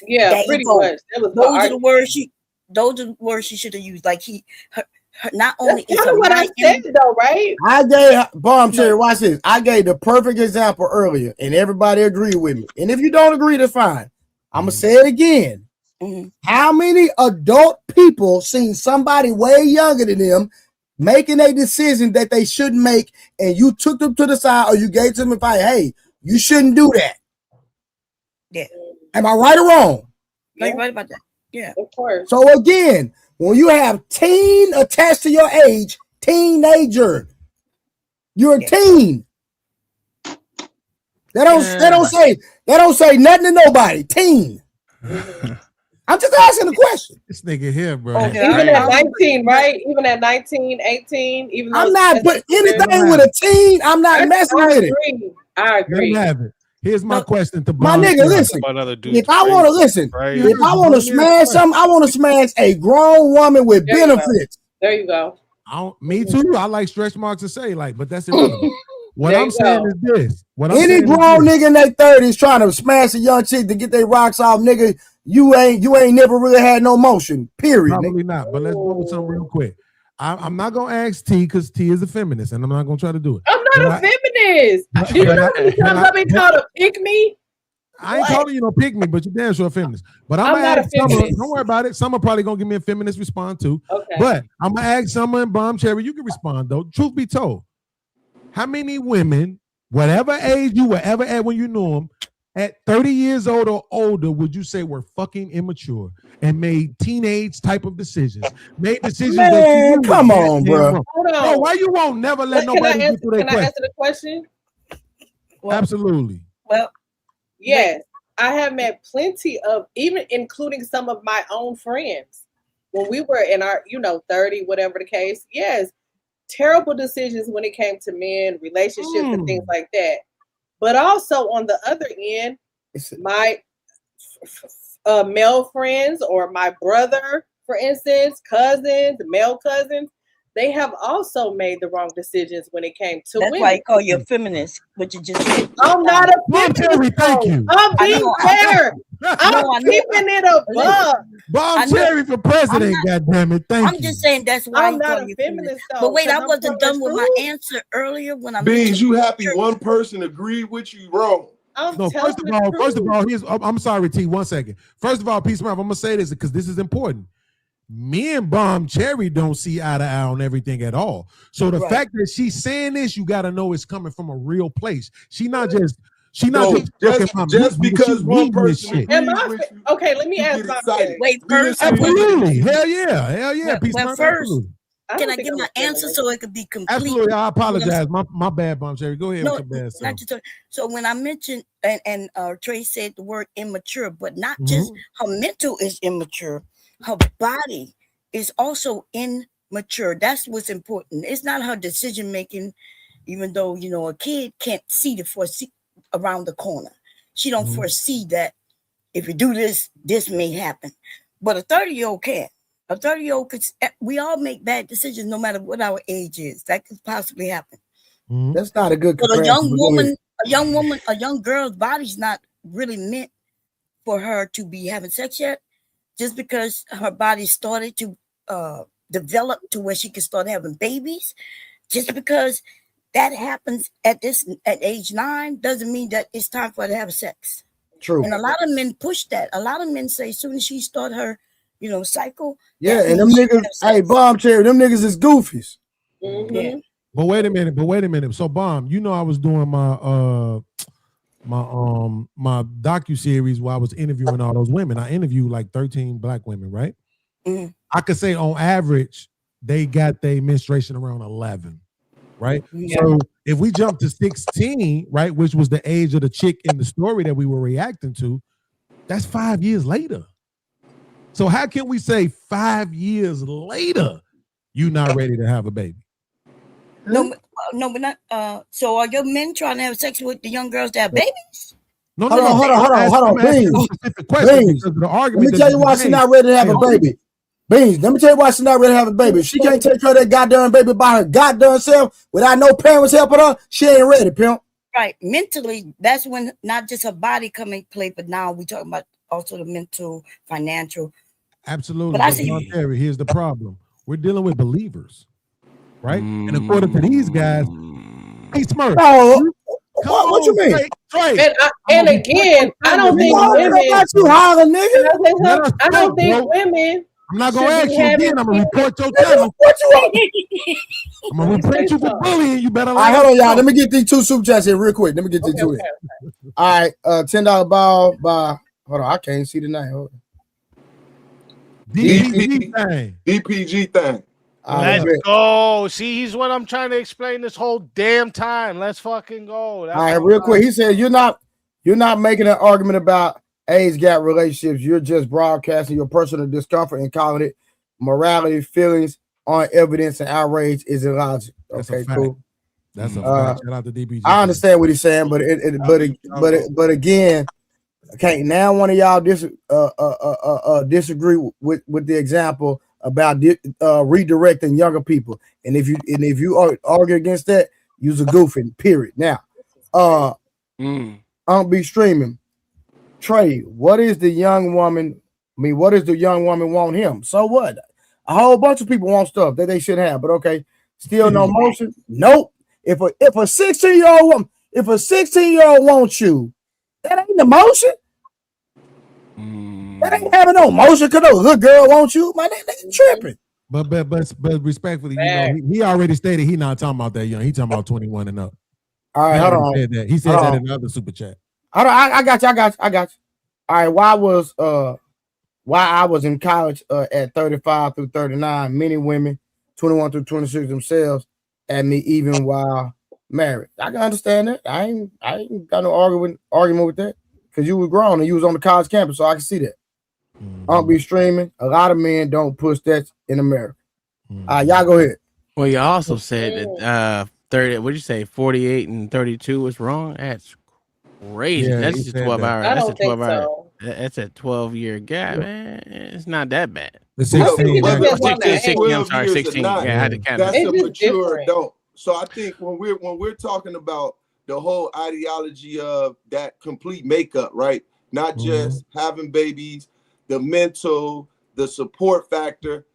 Yeah, pretty much. Those are the words she should have used. Like her not only That's kind of what I said though, right? I gave Bomb Cherry, watch this. I gave the perfect example earlier, and everybody agreed with me. And if you don't agree, that's fine. I'm gonna say it again. Mm-hmm. How many adult people seen somebody way younger than them making a decision that they shouldn't make, and you took them to the side or you gave them advice? Hey, you shouldn't do that. Yeah. Am I right or wrong? Yeah. You're right about that. Yeah. Of course. So again, when you have teen attached to your age, teenager, you're a teen. They don't say nothing to nobody. Teen. I'm just asking a question. This nigga here, bro. Oh, even at 19, right? Even at 19, 18, even though I'm not putting anything with a teen. I'm not messing with it. I agree. Let him have it. Here's my question to my Bomb nigga. Cherry. Listen, if I want to listen, if I want to smash something, I want to smash a grown woman with benefits. There you go. Me too. I like stretch marks to say but that's irrelevant. What I'm saying is this. Any grown nigga in their 30s trying to smash a young chick to get their rocks off, nigga, you ain't never really had no motion. Period. Probably not. But let's go with something real quick. I'm not gonna ask T because T is a feminist, and I'm not gonna try to do it. I'm not a feminist. Do you know how many times I've been called a pick me? I ain't calling you no pick me, but you damn sure a feminist. But I'm gonna not ask a feminist. Summer. Don't worry about it. Summer probably gonna give me a feminist response too. Okay. But I'm gonna ask Summer and Bomb Cherry. You can respond though. Truth be told, how many women, whatever age you were ever at when you knew them, at 30 years old or older, would you say were fucking immature and made teenage type of decisions? Made decisions that you come on, bro. Hold on. Bro, why you won't never let nobody get through their Can I answer the question? Absolutely. Well, yes. I have met plenty of, even including some of my own friends, when we were in our, 30, whatever the case. Yes. Terrible decisions when it came to men, relationships, and things like that. But also on the other end, my male friends or my brother, for instance, cousins, male cousins, they have also made the wrong decisions when it came to that's women. why I call you a feminist, what you just said. I'm not a feminist. Thank you. I'm being fair. I'm keeping it above. Bomb Cherry for president, goddammit. Thank you. I'm just saying that's why I'm not a feminist, though. But wait, I 'cause wasn't I'm done with my true. answer earlier when I Beans, mentioned you happy one person agreed with you wrong. No, first of all, I'm sorry, T. 1 second. First of all, Peace Murph, I'm gonna say this because this is important. Me and Bomb Cherry don't see eye to eye on everything at all. So the fact that she's saying this, you got to know it's coming from a real place. Just because one person agrees with you. Okay, let me ask my wait first. Absolutely, hell yeah. Peace But Murph, first, absolutely. can I give my answer so it could be complete? Absolutely, I apologize. My bad, Bomb Cherry. Go ahead with your bad self. Not just, so when I mentioned and Trey said the word immature, but not just her mental is immature, her body is also immature. That's what's important. It's not her decision making, even though a kid can't see around the corner. She don't foresee that if you do this, this may happen. But a 30-year-old can. A 30-year-old could. We all make bad decisions, no matter what our age is. That could possibly happen. That's not a good But comparison. a young girl's body's not really meant for her to be having sex yet. Just because her body started to develop to where she can start having babies, just because that happens at age 9 doesn't mean that it's time for her to have sex. True. And a lot of men push that. A lot of men say as soon as she start her, cycle. Yeah, and them niggas, hey, Bomb Cherry, them niggas is goofies. Yeah. But wait a minute. So Bomb, I was doing my my docu-series where I was interviewing all those women. I interviewed like 13 black women, right? Mm-hmm. I could say on average, they got their menstruation around 11, right? Yeah. So if we jump to 16, right, which was the age of the chick in the story that we were reacting to, that's 5 years later. So how can we say 5 years later, you not ready to have a baby? No, but not. So are your men trying to have sex with the young girls that have babies? No. Hold on. Beans. Let me tell you why she's not ready to have a baby. Beans, let me tell you why she's not ready to have a baby. She can't take care of that goddamn baby by her goddamn self without no parents helping her. She ain't ready, pimp. Right. Mentally, that's when not just her body come in play, but now we talking about also the mental, financial. Absolutely. But here's the problem. We're dealing with believers, right? And according to these guys, hey, Smurf. No. What you mean? Trey. And again, I don't think women. I don't think women. I'm not gonna ask you again. I'm gonna report your channel. What you want? I'm gonna report you for bullying. You better. All right, hold on, y'all. Let me get these 2 super chats here real quick. Let me get these 2 in. All right, $10 ball by. Hold on, I can't see the name. Hold on. DPG thing. Let's go. See, he's what I'm trying to explain this whole damn time. Let's fucking go. All right, real quick. He said you're not making an argument about age gap relationships. You're just broadcasting your personal discomfort and calling it morality, feelings on evidence, and outrage is illogical. Okay, cool. That's a fact. Shout out to DPG. I understand what he's saying, but again, okay. Now one of y'all disagree with the example about redirecting younger people, and if you argue against that, you're a goofy. Period. Now, be streaming. Trey, what is the young woman? What does the young woman want him? So what? A whole bunch of people want stuff that they shouldn't have, but okay, still no motion. Nope. If a 16-year-old woman, if a 16-year-old wants you, that ain't emotion. That ain't having no motion because no good girl wants you. My nigga tripping. But respectfully, he already stated he not talking about that young. He talking about 21 and up. All right, hold on. He said that in another super chat. I got you. All right, while I was in college at 35 through 39, many women, 21 through 26 themselves, at me even while married. I can understand that. I ain't got no argument with that because you was grown and you was on the college campus, so I can see that. I'll be streaming. A lot of men don't push that in America. Y'all go ahead. Well, you also said that 30. What did you say? 48 and 32 was wrong. That's crazy. Yeah, that's just 12 hours. I That's don't a 12 think hour. so. That's a 12-year gap, man. It's not that bad. The 16. 16. I'm sorry, 16. Yeah, I had to count. That's a mature different. adult. So I think when we're talking about the whole ideology of that complete makeup, right? Not just having babies, the mental, the support factor.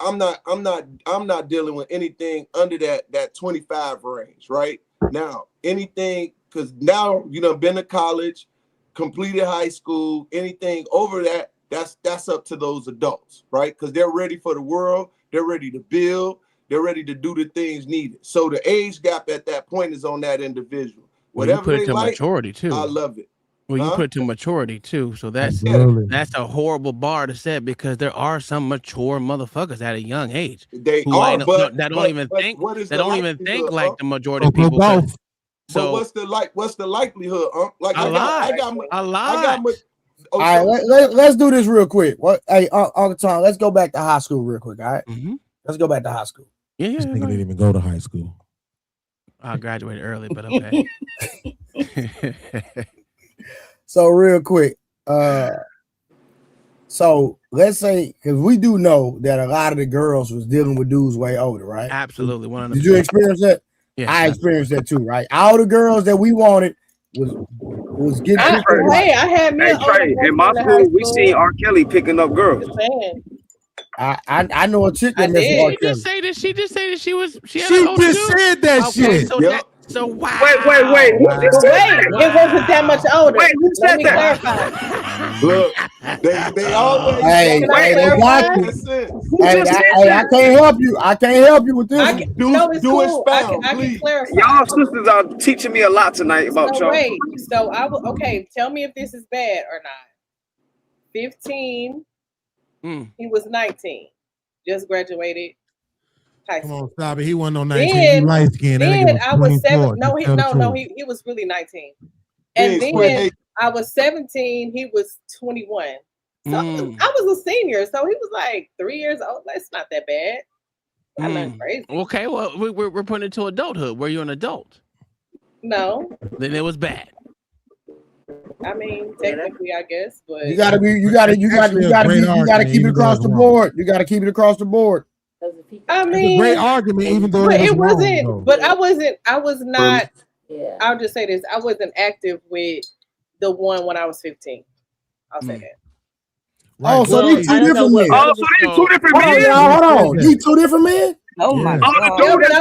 I'm not dealing with anything under that 25 range, right? Now, anything, because now been to college, completed high school, anything over that, that's up to those adults, right? Because they're ready for the world, they're ready to build, they're ready to do the things needed. So the age gap at that point is on that individual. Whatever you put they it to like, maturity too. I love it. Well, you put it to maturity too, so that's a horrible bar to set because there are some mature motherfuckers at a young age that don't even think like the majority of people. So what's the likelihood? Like a lot. All right, let's do this real quick. Hey, Uncle Tom, let's go back to high school real quick. All right, let's go back to high school. Yeah, this nigga didn't even go to high school. I graduated early, but okay. So real quick, so let's say because we do know that a lot of the girls was dealing with dudes way older, right? Absolutely, 100%. Did you experience that? Yeah, I experienced that too, right? All the girls that we wanted was getting. I had me. Hey, Trey, in my school, we seen R. Kelly picking up girls. I know a chick that messed with R. She Kelly. just say that she was She just said that shit. So Yep. so wow. Wait. Who just said that? It wasn't that much older. Wait, who Let said me that? clarify. Look, they always Hey, Can I they clarify? got you. Who Hey, just said I that? can't help you. I can't help you with this one. No, it's do cool. I expound, can please. clarify. Y'all sisters are teaching me a lot tonight about So y'all. wait. So I will. Okay, tell me if this is bad or not. 15. He was 19. Just graduated high Come school. on, stop it. He wasn't on 19. You light skinned. Then I was 7. No, he he was really 19. And then I was 17. He was 21. So I was a senior. So he was like 3 years old. That's not that bad. Not nothing crazy. Okay, well we're putting it to adulthood. Were you an adult? No. Then it was bad. I mean, technically, I guess, but You gotta keep it across the board. You gotta keep it across the board. I mean, it's a great argument, even though it was wasn't. wrong, but I was not. Yeah. I'll just say this: I wasn't active with the one when I was 15. I'll say that. Right. Oh, so these two different men. Oh, so these two different men. Hold on. These two different men. Oh my God. Yeah, but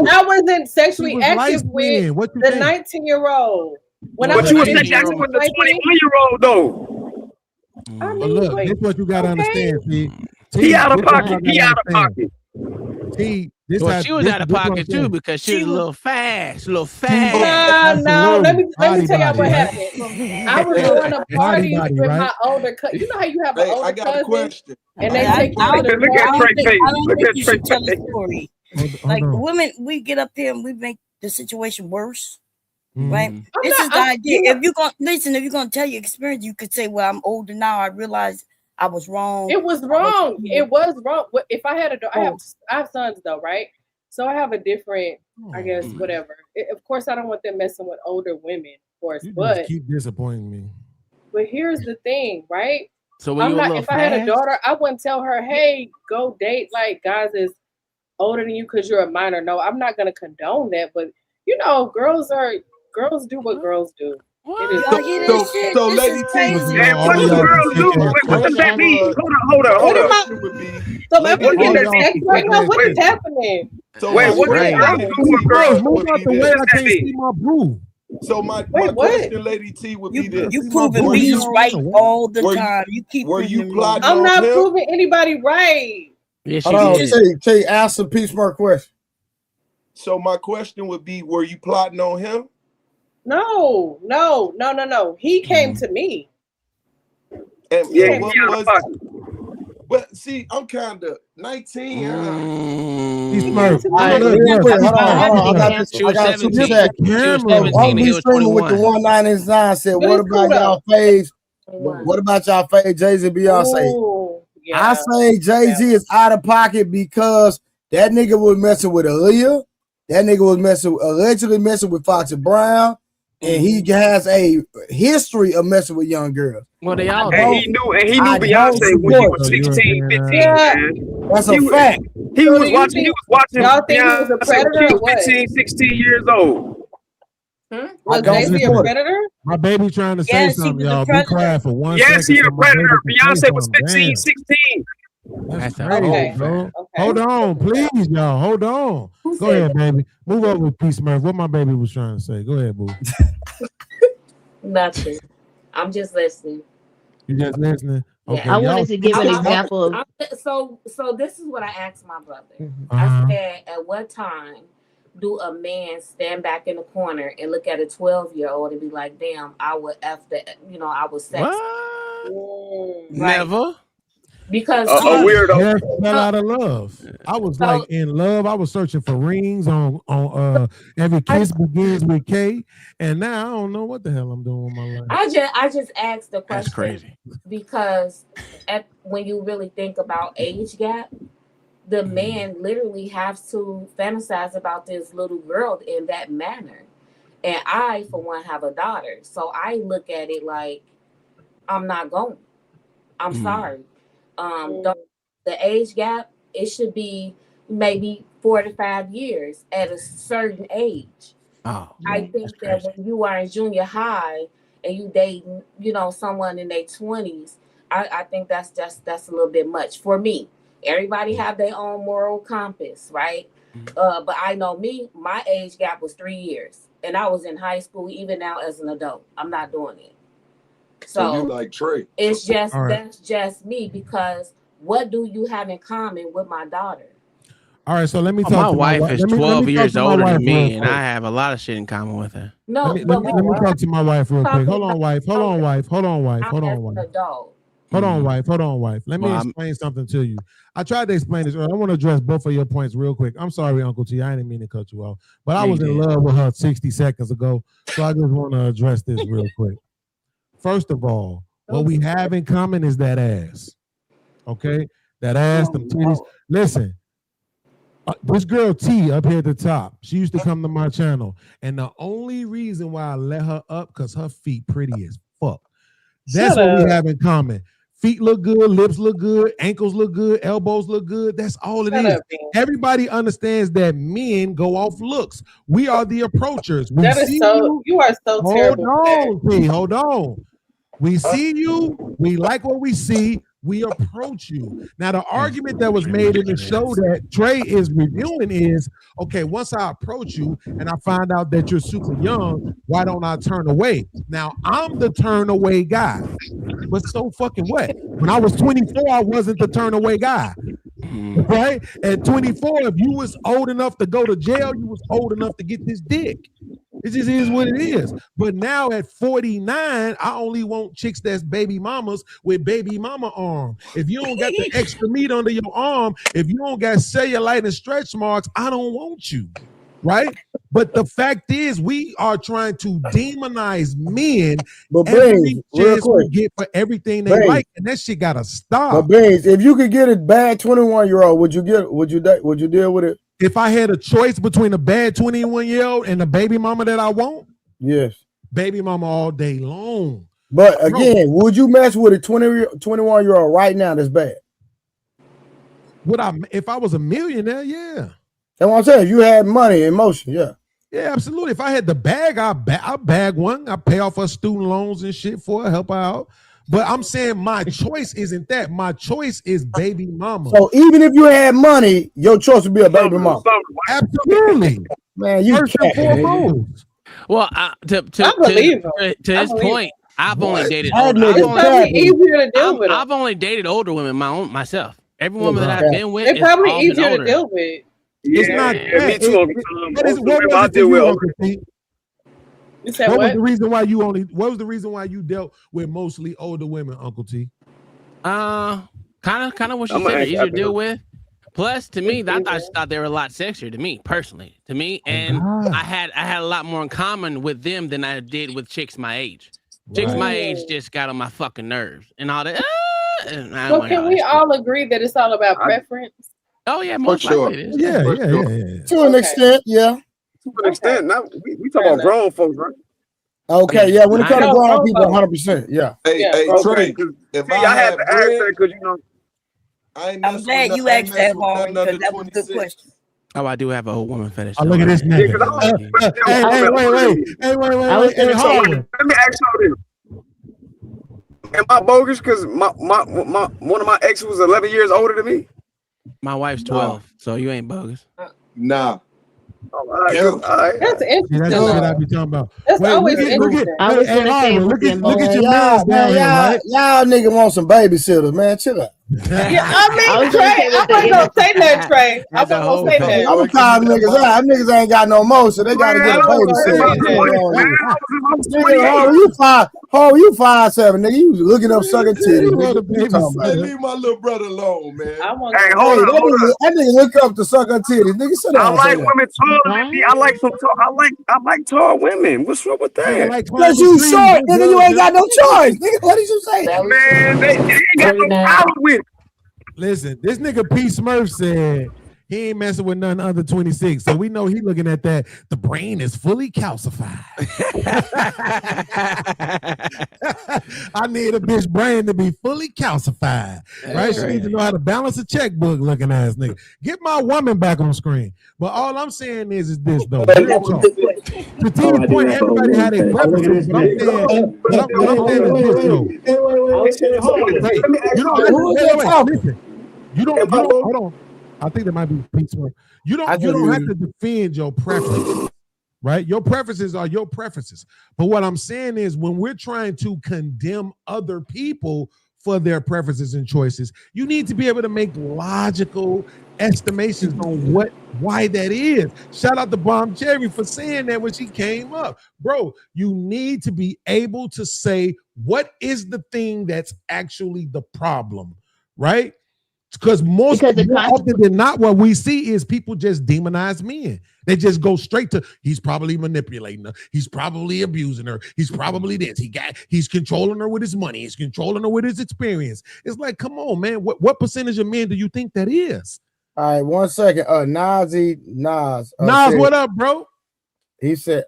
I wasn't sexually active with the 19-year-old. But you were sexually active with the 21-year-old though. I mean, but look, this is what you gotta understand. See, he out of pocket. He out of pocket. See, She was out of pocket too because she was a little fast. No. Let me tell y'all what happened. I was going to parties with my older cousin. You know how you have an older cousin? I got a question. And they take you to the Look at Trey tell the story. Like women, we get up there and we make the situation worse. Right? This is the idea. If you're gonna tell your experience, you could say, well, I'm older now. I realize I was wrong. It was wrong. It was wrong. If I had I have sons though, right? So I have a different, I guess, whatever. Of course, I don't want them messing with older women, of course. But just keep disappointing me. But here's the thing, right? So I'm not. If I had a daughter, I wouldn't tell her, "Hey, go date like guys is older than you because you're a minor." No, I'm not gonna condone that. But you know, girls do what girls do. So Lady T, and what do girls do? What does that mean? Hold on. So what is happening? So wait, what does girls do with girls? Move out the way. I can't see my boo. So my question, Lady T, would be this: you proving me right all the time. You keep. Were you plotting? I'm not proving anybody right. Yes, Tay, ask a Peace Mark question. So my question would be: were you plotting on him? No. He came to me. And but see, I'm kind of 19. He's smart. Hold on. I got a super chat. I'll be streaming with the 199 said, what about y'all faves? What about y'all fave Jay-Z and Beyonce? Ooh, yeah. I say Jay-Z is out of pocket because that nigga was messing with Aaliyah. That nigga was allegedly messing with Foxy Brown. And he has a history of messing with young girls. Well, they all and he knew Beyonce when he was 16, 15. Man. That's a fact. He was watching Beyonce 15, 16 years old. Was Jay-Z a predator? My baby trying to say something, y'all. Be quiet for 1 second. Yes, he a predator. Beyonce was 15, 16. That's crazy, bro. Hold on, please, y'all. Hold on. Go ahead, baby. Move up with Peace Murph. What my baby was trying to say. Go ahead, boo. Nothing. I'm just listening. You just listening? Okay. Yeah, I wanted to give an example of. So this is what I asked my brother. I said, at what time do a man stand back in the corner and look at a 12-year-old and be like, damn, I would F that, I was sex. Right. Never. Because a weirdo fell out of love. I was like in love. I was searching for rings on Every Kiss Begins with K, and now I don't know what the hell I'm doing with my life. I just asked the question. That's crazy. Because when you really think about age gap, the man literally has to fantasize about this little girl in that manner. And I, for one, have a daughter, so I look at it like I'm not going. I'm sorry. The age gap, it should be maybe 4 to 5 years at a certain age. I think that when you are in junior high and you dating, someone in their 20s, I think that's a little bit much for me. Everybody have their own moral compass, right? But I know me, my age gap was 3 years, and I was in high school. Even now, as an adult, I'm not doing it. So you like Trey? It's just that's just me, because what do you have in common with my daughter? All right, so let me talk my to wife. My wife Is let me 12 talk years to my older wife than me, real and quick. I have a lot of shit in common with her. No, let me talk to my wife real quick. Hold on, wife. Hold on, wife. Hold on, wife. Hold on, wife. Hold on, wife. Hold on, wife. Let me explain something to you. I tried to explain this earlier. I want to address both of your points real quick. I'm sorry, Uncle T. I didn't mean to cut you off, but I was in love with her 60 seconds ago, so I just want to address this real quick. First of all, what we have in common is that ass. Okay, that ass, them titties. Listen. This girl T up here at the top, she used to come to my channel, and the only reason why I let her up because her feet pretty as fuck. That's what we have in common. Feet look good, lips look good, ankles look good, elbows look good. That's all it is. Everybody understands that men go off looks. We are the approachers. We That is so. You are so terrible. Hold on, T. Hold on. We see you. We like what we see. We approach you. Now, the argument that was made in the show that Trey is reviewing is, okay, once I approach you and I find out that you're super young, why don't I turn away? Now, I'm the turn away guy. But so fucking what? When I was 24, I wasn't the turn away guy. Right? At 24, if you was old enough to go to jail, you was old enough to get this dick. It just is what it is. But now at 49, I only want chicks that's baby mamas with baby mama arm. If you don't got the extra meat under your arm, if you don't got cellulite and stretch marks, I don't want you. Right? But the fact is, we are trying to demonize men every chance we get for everything they like, and that shit gotta stop. But Beans, if you could get a bad 21-year-old, would you deal with it? If I had a choice between a bad 21-year-old and a baby mama that I want, yes, baby mama all day long. But again, would you mess with a 21-year-old right now that's bad? Would I? If I was a millionaire, yeah. That's what I'm saying. If you had money in motion, yeah. Yeah, absolutely. If I had the bag, I'll bag one. I pay off her student loans and shit for her, help her out. But I'm saying my choice isn't that. My choice is baby mama. So even if you had money, your choice would be a baby mama. Absolutely. Man, you can't. Well, to this point, I've only dated older. I've only dated older women myself. Every woman that I've been with, it's probably easier to deal with. It's not. Me too. What was the reason why you only? What was the reason why you dealt with mostly older women, Uncle T? Kind of what you said. Easier to deal with. Plus, to me, I just thought they were a lot sexier to me personally. To me, and I had a lot more in common with them than I did with chicks my age. Chicks my age just got on my fucking nerves and all that. So can we all agree that it's all about preference? Oh yeah, most likely it is. Yeah. To an extent, yeah. To an extent. Now we talk about grown folks, right? Okay, yeah. When it comes to grown people, 100%, yeah. Hey, Trey. If I had to ask that, because you know, I'm glad you asked that, Harvey, because that was a good question. Oh, I do have a old woman fetish. Oh, look at this nigga. Hey, wait. Let me ask you this. Am I bogus? Because my one of my exes was 11 years older than me. My wife's 12, so you ain't bogus. Nah. All right. That's interesting. That's what I be talking about. That's always interesting. I was gonna say, look at your mouth down here, right? Y'all nigga want some babysitters, man. Chill out. Yeah, I mean, Trey, I wasn't gonna say that, Trey. I wasn't gonna say that. I'm calling niggas out. Niggas ain't got no more, so they gotta get a babysitter. You 5'7", nigga. You looking up sucking titties. Hey, leave my little brother alone, man. Hey, hold on. That nigga look up to suck her titties. Nigga, sit down. I like women taller than me. I like tall women. What's wrong with that? Because you short, nigga. You ain't got no choice. Nigga, what did you say? Man, they ain't got no problem with it. Listen, this nigga P Smurf said He ain't messing with none under 26. So we know he looking at that. The brain is fully calcified. I need a bitch brain to be fully calcified. Right? She needs to know how to balance a checkbook looking ass nigga. Get my woman back on screen. But all I'm saying is this though. Real talk. To Tina's point, everybody had a preference. But I'm saying, what I'm saying is this though. Listen. You don't hold on. I think there might be pizza. You don't have to defend your preference, right? Your preferences are your preferences. But what I'm saying is when we're trying to condemn other people for their preferences and choices, you need to be able to make logical estimations on why that is. Shout out to Bomb Cherry for saying that when she came up. Bro, you need to be able to say what is the thing that's actually the problem, right? Because more often than not, what we see is people just demonize men. They just go straight to he's probably manipulating her, he's probably abusing her, he's probably this. He's controlling her with his money, he's controlling her with his experience. It's like, come on, man. What percentage of men do you think that is? All right, 1 second. Nas, what up, bro? He said,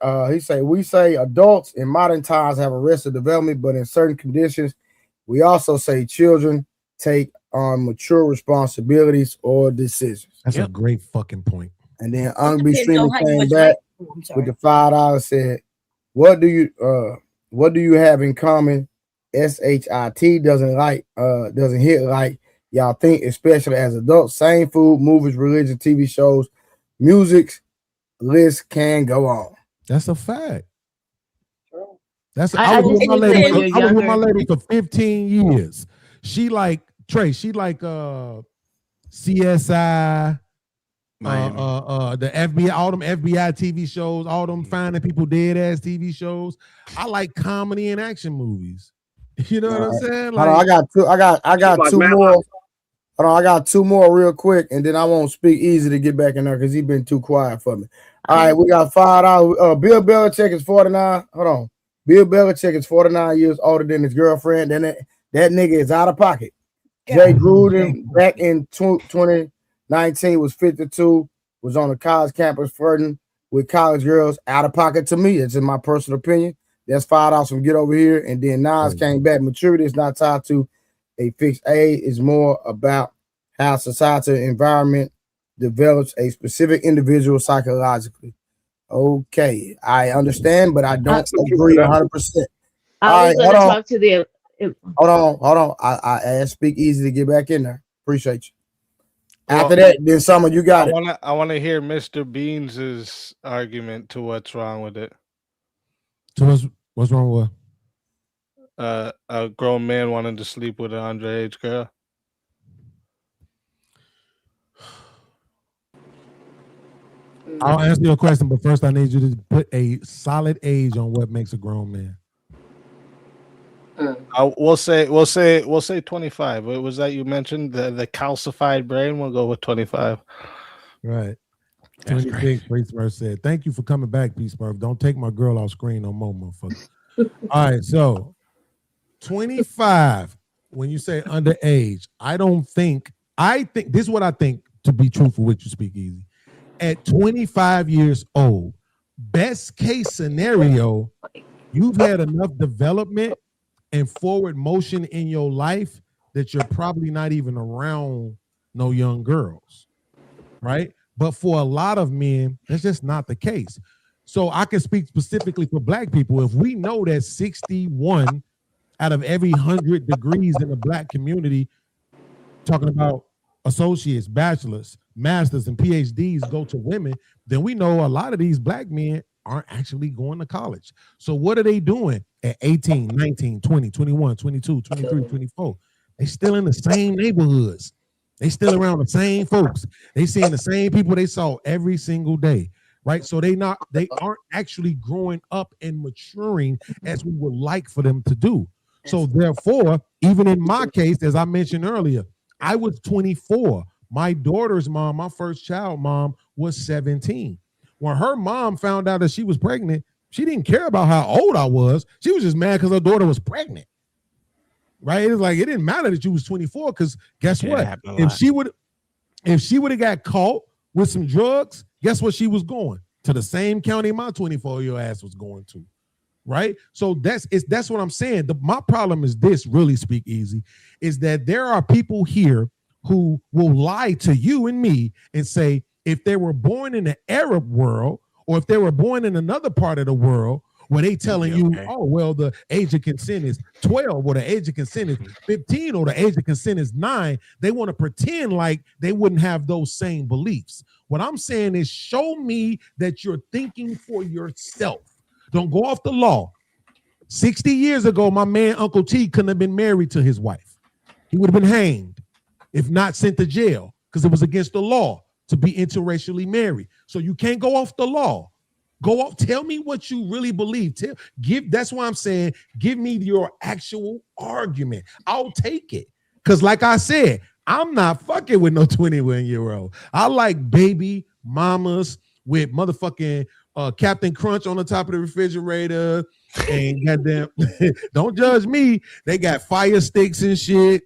we say adults in modern times have arrested development, but in certain conditions, we also say children take on mature responsibilities or decisions. That's a great fucking point. And then Ungby Streamer came back with the $5, said, what do you have in common? SHIT doesn't hit like y'all think, especially as adults. Same food, movies, religion, TV shows, music, list can go on. That's a fact. I was with my lady for 15 years. She like Trey, she like CSI, the FBI, all them FBI TV shows, all them finding people dead ass TV shows. I like comedy and action movies. You know what I'm saying? Like, I got two more. Hold on, I got two more real quick, and then I won't speak easy to get back in there because he's been too quiet for me. All right, we got $5. Bill Belichick is 49. Hold on. Bill Belichick is 49 years older than his girlfriend. Then that nigga is out of pocket. Jay Gruden back in 2019 was 52, was on the college campus flirting with college girls. Out of pocket to me. It's in my personal opinion. That's $5 from Get Over Here. And then Nas came back. Maturity is not tied to a fixed age. It's more about how societal environment develops a specific individual psychologically. Okay, I understand, but I don't agree 100%. I was going to talk to the. Hold on. I asked Speak Easy to get back in there. Appreciate you. After that, then Summer, you got it. I want to hear Mr. Beans's argument to what's wrong with it. So what's wrong with a grown man wanting to sleep with an underage girl? I'll answer your question, but first I need you to put a solid age on what makes a grown man. We'll say 25. What was that you mentioned? The calcified brain. We'll go with 25. Right. 26. Peace Murph said, "Thank you for coming back, Peace Murph. Don't take my girl off screen no more, motherfucker." All right, so 25. When you say underage, I think this is what I think. To be truthful with you, Speak Easy. At 25 years old, best case scenario, you've had enough development and forward motion in your life that you're probably not even around no young girls, right? But for a lot of men, that's just not the case. So I can speak specifically for Black people. If we know that 61 out of every 100 degrees in the Black community, talking about associates, bachelors, masters, and PhDs go to women, then we know a lot of these Black men aren't actually going to college. So what are they doing at 18, 19, 20, 21, 22, 23, 24? They still in the same neighborhoods. They still around the same folks. They seeing the same people they saw every single day, right? So they aren't actually growing up and maturing as we would like for them to do. So therefore, even in my case, as I mentioned earlier, I was 24. My daughter's mom, my first child mom, was 17. When her mom found out that she was pregnant, she didn't care about how old I was. She was just mad because her daughter was pregnant. Right? It was like, it didn't matter that you was 24 because guess what? If she would, If she would have got caught with some drugs, guess what she was going? To the same county my 24-year-old ass was going to. Right? So that's what I'm saying. My problem is this, really, Speak Easy, is that there are people here who will lie to you and me and say if they were born in the Arab world or if they were born in another part of the world where they telling you, oh, well, the age of consent is 12 or the age of consent is 15 or the age of consent is 9, they want to pretend like they wouldn't have those same beliefs. What I'm saying is show me that you're thinking for yourself. Don't go off the law. 60 years ago, my man, Uncle T, couldn't have been married to his wife. He would have been hanged, if not sent to jail, because it was against the law to be interracially married. So you can't go off the law. Go off. Tell me what you really believe. That's why I'm saying, give me your actual argument. I'll take it. Because like I said, I'm not fucking with no 21-year-old. I like baby mamas with motherfucking Captain Crunch on the top of the refrigerator, and goddamn, don't judge me. They got fire sticks and shit.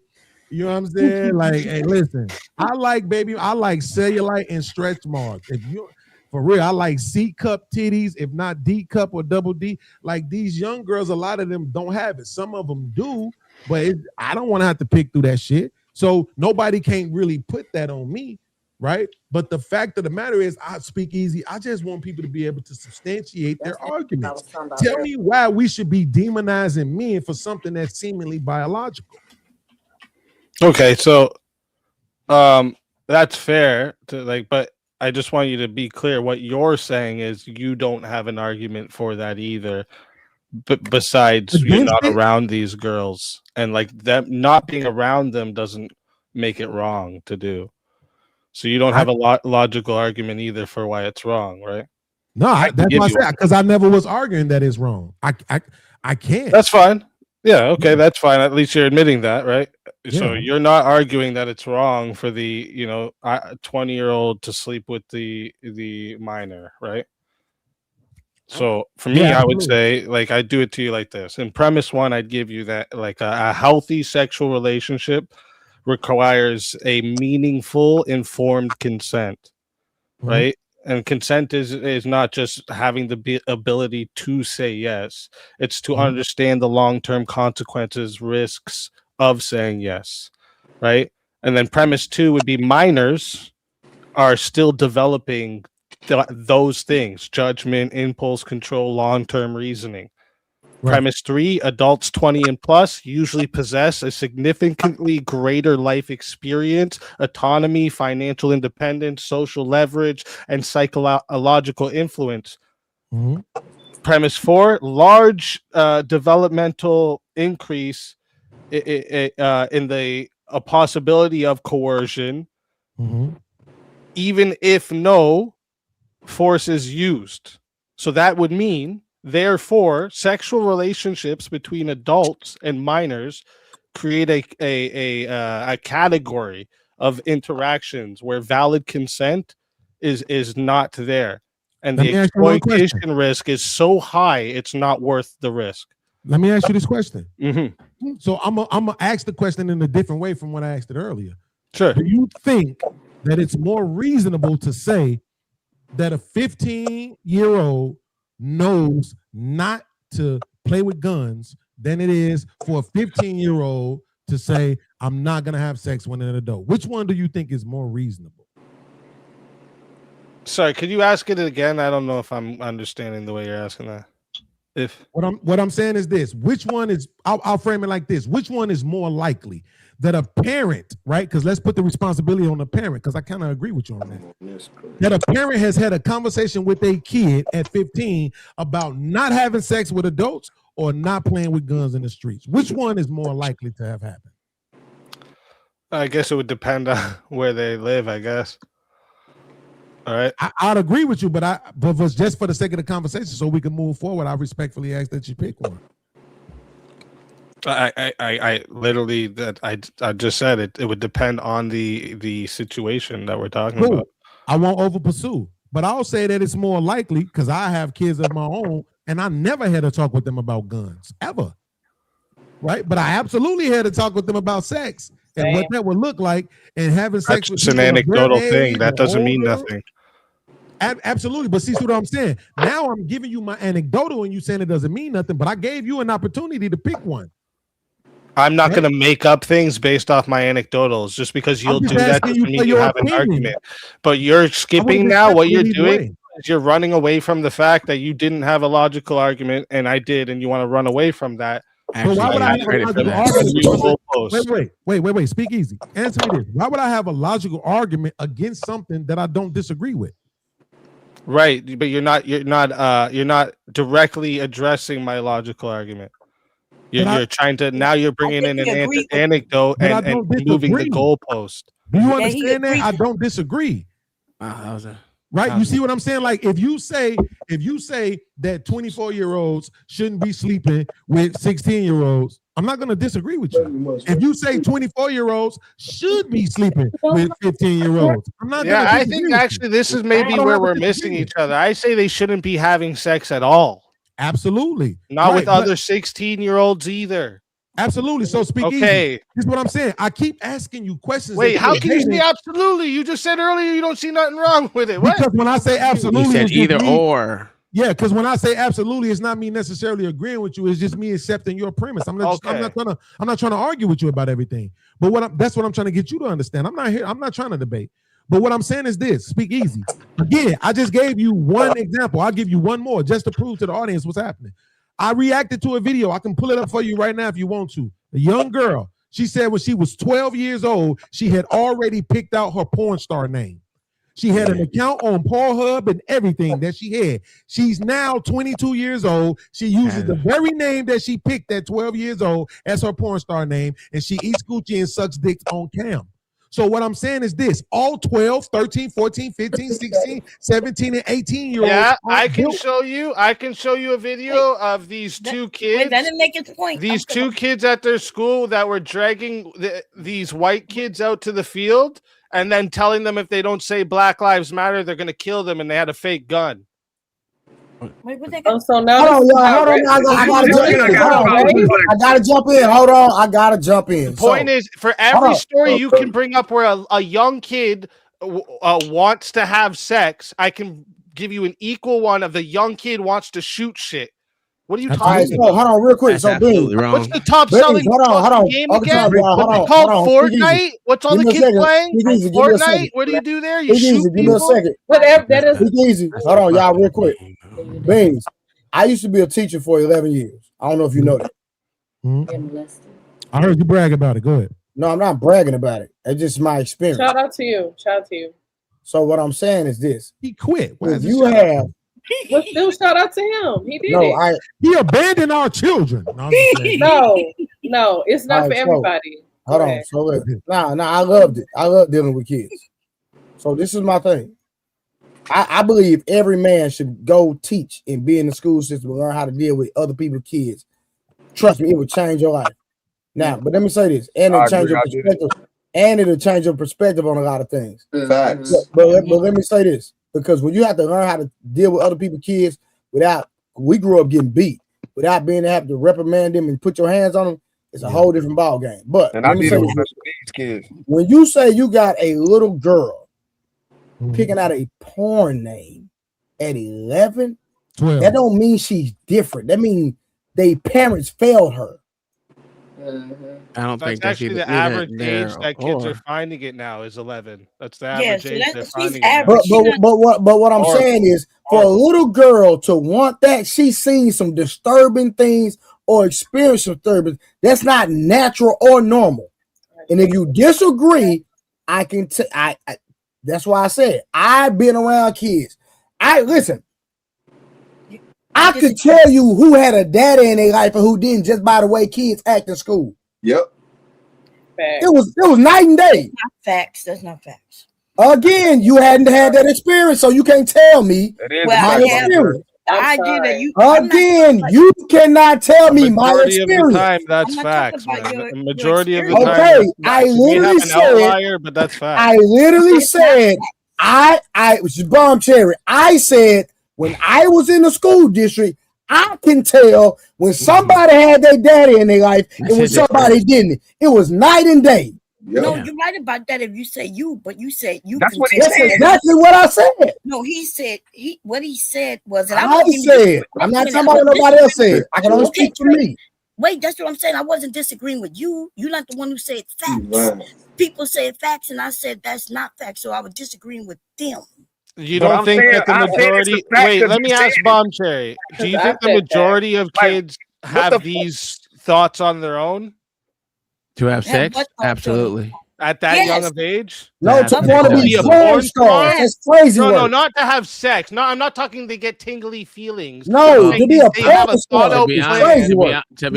You know what I'm saying? Like, hey, listen, I like cellulite and stretch marks. If you for real, I like C cup titties, if not D cup or double D. Like these young girls, a lot of them don't have it. Some of them do, but I don't want to have to pick through that shit. So nobody can't really put that on me. Right. But the fact of the matter is, I Speak Easy. I just want people to be able to substantiate their arguments. Tell me why we should be demonizing men for something that's seemingly biological. Okay, so that's fair to but I just want you to be clear. What you're saying is you don't have an argument for that either. But besides, you're not around these girls, and like them not being around them doesn't make it wrong to do. So you don't have a logical argument either for why it's wrong, right? No, that's why I said, because I never was arguing that it's wrong. I can't. That's fine. Yeah, okay, that's fine. At least you're admitting that, right? Yeah. So you're not arguing that it's wrong for the 20-year-old to sleep with the minor, right? So for me, I would say, like, I'd do it to you like this. In premise one, I'd give you that, like, a healthy sexual relationship requires a meaningful, informed consent, right? And consent is not just having the ability to say yes. It's to understand the long-term consequences, risks of saying yes, right? And then premise two would be minors are still developing those things: judgment, impulse control, long-term reasoning. Right. Premise three, adults 20 and plus usually possess a significantly greater life experience, autonomy, financial independence, social leverage, and psychological influence. Premise four, large developmental increase in the possibility of coercion, even if no force is used. So that would mean, therefore, sexual relationships between adults and minors create a category of interactions where valid consent is not there, and the exploitation risk is so high it's not worth the risk. Let me ask you this question. So I'm gonna ask the question in a different way from what I asked it earlier. Sure. Do you think that it's more reasonable to say that a 15-year-old knows not to play with guns than it is for a 15-year-old to say, I'm not going to have sex when an adult? Which one do you think is more reasonable? Sorry, could you ask it again? I don't know if I'm understanding the way you're asking that. What I'm saying is this: which one is? I'll frame it like this: which one is more likely that a parent, right? Because let's put the responsibility on the parent, because I kind of agree with you on that. That a parent has had a conversation with a kid at 15 about not having sex with adults or not playing with guns in the streets. Which one is more likely to have happened? I guess it would depend on where they live, I guess. All right. I'd agree with you, but just for the sake of the conversation, so we can move forward, I respectfully ask that you pick one. I literally that I just said it would depend on the situation that we're talking about. I won't over pursue, but I'll say that it's more likely because I have kids of my own and I never had to talk with them about guns ever. Right. But I absolutely had to talk with them about sex and what that would look like, and having sex That's with just an people of their anecdotal thing. age That or doesn't mean older. nothing. Absolutely, but see what I'm saying. Now I'm giving you my anecdotal, and you saying it doesn't mean nothing. But I gave you an opportunity to pick one. I'm not going to make up things based off my anecdotals. Just because you'll do that doesn't mean you have an argument. But you're skipping now. What you're doing is you're running away from the fact that you didn't have a logical argument, and I did, and you want to run away from that. But why would I have a logical argument? Wait. Speak easy. Answer me this. Why would I have a logical argument against something that I don't disagree with? Right, but you're not directly addressing my logical argument. You're trying to now. You're bringing in an anecdote and moving the goalpost. Do you understand that? I don't disagree. Right? You see what I'm saying? Like if you say that 24-year-olds shouldn't be sleeping with 16-year-olds, I'm not going to disagree with you. If you say 24-year-olds should be sleeping with 15-year-olds, I'm not. Yeah, I think actually this is maybe where we're missing each other. I say they shouldn't be having sex at all. Absolutely. Not with other 16-year-olds either. Absolutely. So speak easy. This is what I'm saying. I keep asking you questions. Wait, how can you say absolutely? You just said earlier you don't see nothing wrong with it. What? Because when I say absolutely, you said either or. Yeah, because when I say absolutely, it's not me necessarily agreeing with you. It's just me accepting your premise. I'm not trying to argue with you about everything. But that's what I'm trying to get you to understand. I'm not trying to debate. But what I'm saying is this: speak easy. Again, I just gave you one example. I'll give you one more just to prove to the audience what's happening. I reacted to a video. I can pull it up for you right now if you want to. A young girl. She said when she was 12 years old, she had already picked out her porn star name. She had an account on Pornhub and everything that she had. She's now 22 years old. She uses the very name that she picked at 12 years old as her porn star name, and she eats Gucci and sucks dicks on cam. So what I'm saying is this: all 12, 13, 14, 15, 16, 17, and 18-year-olds. Yeah, I can show you a video of these two kids. That didn't make its point. These two kids at their school that were dragging these white kids out to the field and then telling them if they don't say Black Lives Matter, they're going to kill them, and they had a fake gun. So now hold on. I gotta jump in. Hold on. I gotta jump in. The point is, for every story you can bring up where a young kid wants to have sex, I can give you an equal one of the young kid wants to shoot shit. What are you talking about? Hold on, real quick. That's so, Beans, what's the top selling game again? What's it called? Fortnite? What's all the kids playing? Fortnite? What do you do there? You shoot people? Give me a second. Whatever that is. Easy. Hold on, y'all, real quick. Beans, I used to be a teacher for 11 years. I don't know if you know that. I heard you brag about it. Go ahead. No, I'm not bragging about it. It's just my experience. Shout out to you. So what I'm saying is this. He quit. If you have... But still shout out to him. He did it. He abandoned our children. No, it's not for everybody. Hold on. So look, I loved it. I love dealing with kids. So this is my thing. I believe every man should go teach and be in the school system and learn how to deal with other people's kids. Trust me, it will change your life. Now, but let me say this, and it'll change your perspective, on a lot of things. Facts. But let me say this, because when you have to learn how to deal with other people's kids we grew up getting beat, without being able to reprimand them and put your hands on them, it's a whole different ball game. But and I did it with these kids. When you say you got a little girl picking out a porn name at 11, 12. That don't mean she's different. That means they parents failed her. I don't think that's actually the average age that kids are finding it now is 11. That's the average age they're finding it. But what I'm saying is, for a little girl to want that, she's seen some disturbing things or experienced disturbance. That's not natural or normal. And if you disagree, I can. That's why I said I've been around kids. Listen. I could tell you who had a daddy in their life and who didn't, just by the way kids act in school. Yep. Facts. It was night and day. That's not facts. Again, you hadn't had that experience, so you can't tell me my experience. You cannot tell me my experience. Majority of the time, that's facts, man. The majority of the time. Okay, I literally said, but that's facts. I literally said, which is bomb cherry. I said, when I was in the school district, I can tell when somebody had their daddy in their life and when somebody didn't. It was night and day. No, you're right about that if you say you, but you said you. That's what he That's said. exactly what I said. No, he said what he said was. And I said. I'm not talking about what nobody else said. I can only speak for me. Wait, that's what I'm saying. I wasn't disagreeing with you. You're not the one who said facts. People said facts, and I said that's not facts. So I was disagreeing with them. You don't think that the majority? Wait, let me ask Bomb Cherry. Do you think the majority of kids have these thoughts on their own? To have sex? Absolutely. At that young of age? No, to want to be a porn star. That's crazy. No, not to have sex. No, I'm not talking to get tingly feelings. No, to be a porn star. To be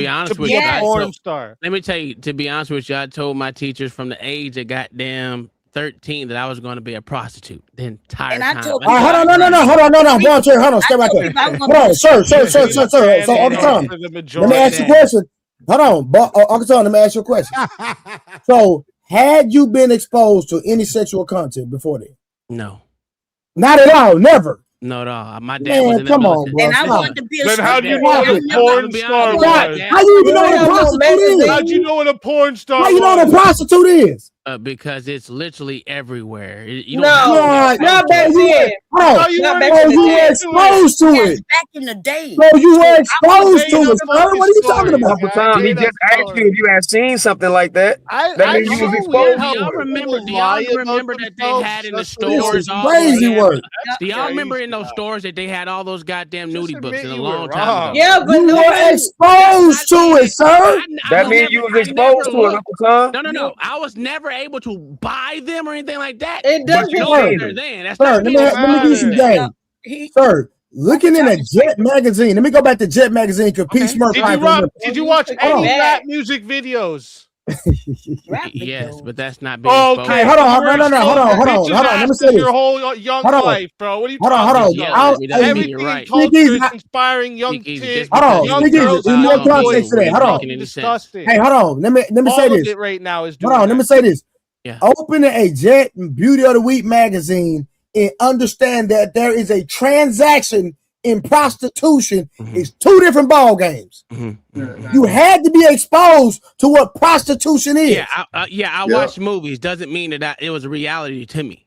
honest with you, a porn star. Let me tell you, to be honest with you, I told my teachers from the age of goddamn 13 that I was going to be a prostitute the entire time. Hold on, no, Bomb Cherry, hold on, step back there. Hold on, sir. So, Uncle Tom, let me ask you a question. Hold on, Uncle Tom, let me ask you a question. So, had you been exposed to any sexual content before then? No. Not at all, never. No, at all. My dad was in the come on, bro. And I wanted to be a Then how do you know what a porn star was? How you even know what a prostitute is? How'd you know what a porn star How you know what a prostitute is? Because it's literally everywhere. You not back then. Oh, you were exposed to it. Back in the day. So you were exposed to it, sir. What are you talking about? Uncle Tom, he just asked you if you had seen something like that. That means you was exposed to it. Do y'all remember that they had in the stores all crazy work. Do y'all remember in those stores that they had all those goddamn nudie books in a long time ago? Yeah, but you were exposed to it, sir. That means you was exposed to it, Uncle Tom. No. I was never able to buy them or anything like that. It doesn't matter. Sir, let me give you some game. Sir, looking in a Jet magazine. Let me go back to Jet magazine because Pete Smurf. Did you watch any rap music videos? Yes, but that's not being okay. Hold on. Let me say this. Your whole young life, bro. What are you talking about? Everything in culture is inspiring young kids. Hold on. There's more context to that. Hold on. Disgusting. Hey, hold on. Let me say this. It right now is hold on. Let me say this. Open a Jet Beauty of the Week magazine and understand that there is a transaction in prostitution. It's two different ball games. You had to be exposed to what prostitution is. I watched movies. Doesn't mean that it was a reality to me.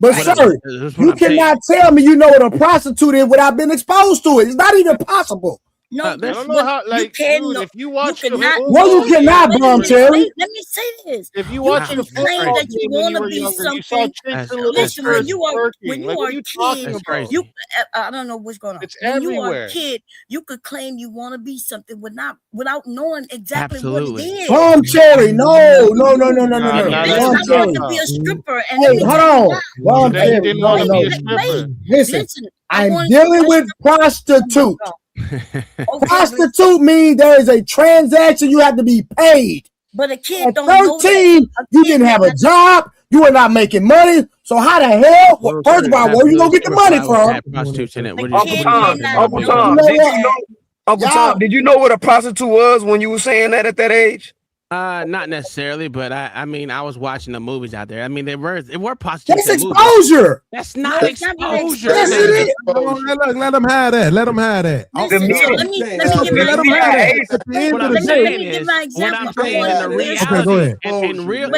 But sir, you cannot tell me you know what a prostitute is without being exposed to it. It's not even possible. No, I don't know how. Like, dude, if you watch the you cannot, Bomb Cherry. Let me say this. If you watch the claim that you want to be something, listen, when you are a kid, I don't know what's going on. It's when everywhere. you are a kid, you could claim you want to be something without knowing exactly what it is. Bomb Cherry, no. I want to be a stripper. Hey, hold on. Bomb Cherry, didn't want to be a stripper. Listen, I'm dealing with prostitute. Prostitute means there is a transaction you have to be paid. But a kid at don't 13, you didn't have a job, you were not making money. So how the hell? First of all, where you gonna get the money from? Uncle Tom, did you know what a prostitute was when you were saying that at that age? Not necessarily, but I mean, I was watching the movies out there. I mean, there were prostitutes. That's exposure. That's not exposure. Yes, it is. Let them have that. Let them have that. What I'm saying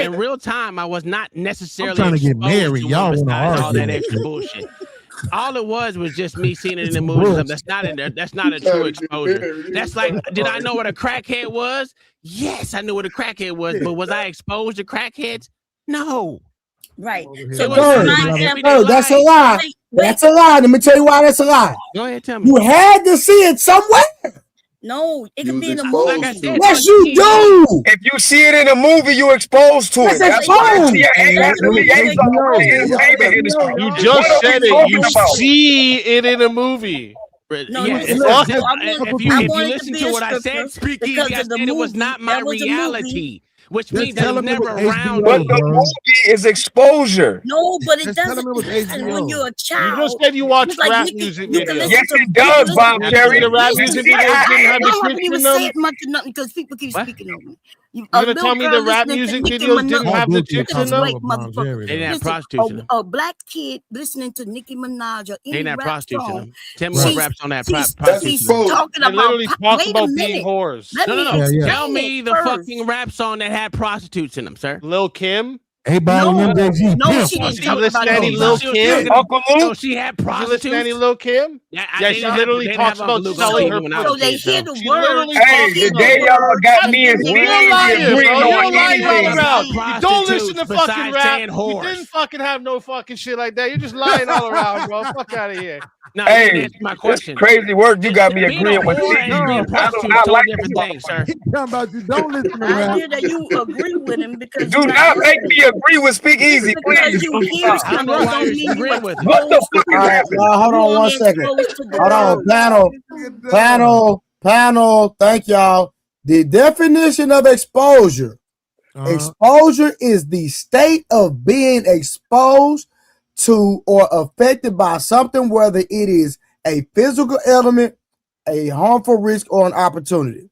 in real time, I was not necessarily trying to get married. Y'all want to argue all that extra bullshit. All it was just me seeing it in the movies. That's not in there. That's not a true exposure. That's like, did I know what a crackhead was? Yes, I knew what a crackhead was, but was I exposed to crackheads? No. Right. So that's a lie. That's a lie. Let me tell you why that's a lie. Go ahead, tell me. You had to see it somewhere. No, it could be in a movie. Yes, you do. If you see it in a movie, you're exposed to it. That's exposed. You just said it. You see it in a movie. No, if you listen to what I said, speakeasy, I said it was not my reality. Which means I was never around. But the movie is exposure. No, but it Just tell doesn't. them it was Listen, when HBO. you're a You child, just said you watched just like rap Nicki, music you can videos. listen Yes, to. it does, listen, Bob Cherry. The rap listen, music You see, videos didn't have I the haven't shit even in them. said much or nothing because people keep What? speaking over me. You A gonna little tell me girl the rap listening to music Nicki videos Minaj. didn't have the chicks in Just them? wait, Bon motherfucker. Jerry, They didn't have Listen, prostitutes in them. a black kid listening to Nicki Minaj or They any didn't have rap prostitutes in song. them. Tell me what She's raps on that she's, prostitutes she's in them. talking They about. literally talk Wait a about being minute. whores. Let me Yeah, yeah. explain Tell me it the first. fucking rap song that had prostitutes in them, sir. Lil Kim? Everybody No, in MJG no, pimp. she didn't Did you talk listen about to any nobody. Lil She was Kim? talking- Uncle So Luke? she had Did you listen to any prostitutes. Lil Kim? Yeah, Yeah, she literally talks about selling her when I So was a they kid. hear So. the She word. literally Hey, talks the about day it. y'all got me and You're You're Speakeasy lying, bro. agreeing You're on lying all anything. around. You don't listen to Prostitutes fucking besides rap. saying You whores. didn't fucking have no fucking shit like that. You're just lying all around, bro. Fuck out of here. No, you Hey, didn't answer my this question. crazy work. You got me Being a agreeing with whore and Speakeasy. being I a prostitute is like totally this different things, sir. He talking about you don't listen to I rap. hear that you agree with him because Do you're not not make listening. me agree with Speakeasy, Because please. you hear Stop. I don't know something why don't you're mean you agreeing with him. What the fuck All is right, happening? y'all, hold You on one only second. exposed to the Hold on, word. panel. Thank y'all. The definition of exposure. Exposure is the state of being exposed to or affected by something, whether it is a physical element, a harmful risk, or an opportunity.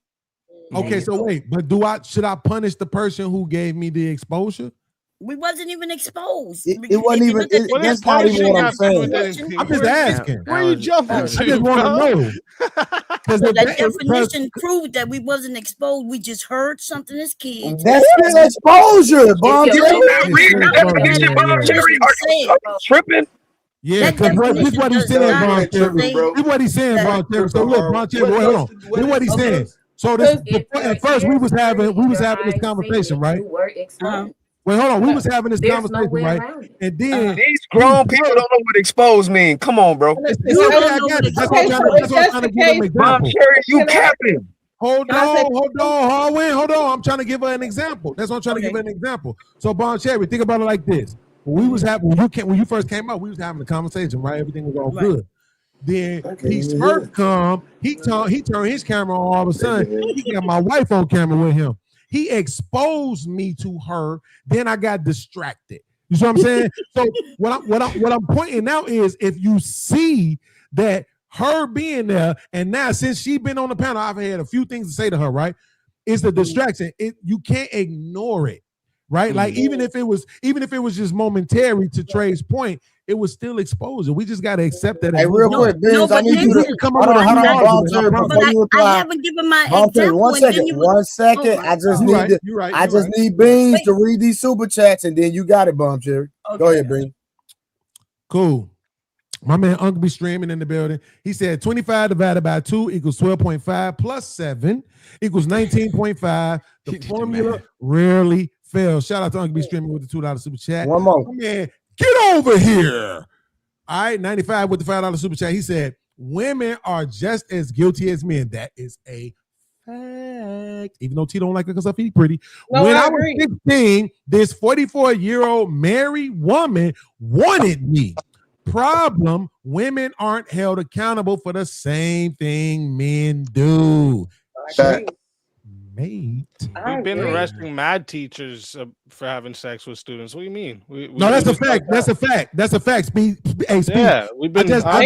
Okay, so wait, but should I punish the person who gave me the exposure? We wasn't even exposed. It wasn't even. That's not even what I'm saying. I'm just asking. Where are you jumping I to? just want to know. So that definition proved that we wasn't exposed. We just heard something as kids. That's still exposure, Bon Did Jerry. you not read the definition, Bob Cherry? Are you tripping? Yeah, because this is what he's saying, Bon Cherry. This is what he's saying, Bon Cherry. So look, Bon Cherry, wait, hold on. This is what he's saying. So this at first we was having this conversation, right? Wait, hold on. We was having this conversation, right? And then These grown people don't know what exposed mean. Come on, bro. I got it. That's what I'm trying to give him an Bob example. Cherry, you capping. Hold on. I'm trying to give her an example. That's what I'm trying to give her an example. So, Bon Cherry, think about it like this. When we was having when you first came out, we was having a conversation, right? Everything was all good. Then Peace first come, he turned his camera on. All of a sudden, he got my wife on camera with him. He exposed me to her. Then I got distracted. You see what I'm saying? So what I'm pointing out is if you see that her being there, and now since she been on the panel, I've had a few things to say to her. Right? It's the distraction. You can't ignore it. Right? Like even if it was just momentary, to Trey's point, it was still exposure. We just got to accept that. Hey, real quick, Beans, I need you to come up with a Bon Cherry before you reply. I haven't given my Bon Cherry, example. one second. I just need Beans to read these super chats, and then you got it, Bon Cherry. Go ahead, Beans. Cool. My man Uncle be streaming in the building. He said 25 divided by 2 equals 12.5 plus 7 equals 19.5. The formula rarely fails. Shout out to Uncle be streaming with the $2 super chat. One more. My man, get over here. All right, 95 with the $5 super chat. He said, women are just as guilty as men. That is a fact. Even though T don't like it because I feel pretty. No, when I I was 16, this 44-year-old married woman wanted me. Problem, women aren't held accountable for the same thing men do. Mate. We've been arresting mad teachers for having sex with students. What do you mean? No, that's a fact. That's a fact. That's a fact. Speed. Yeah, we've been. I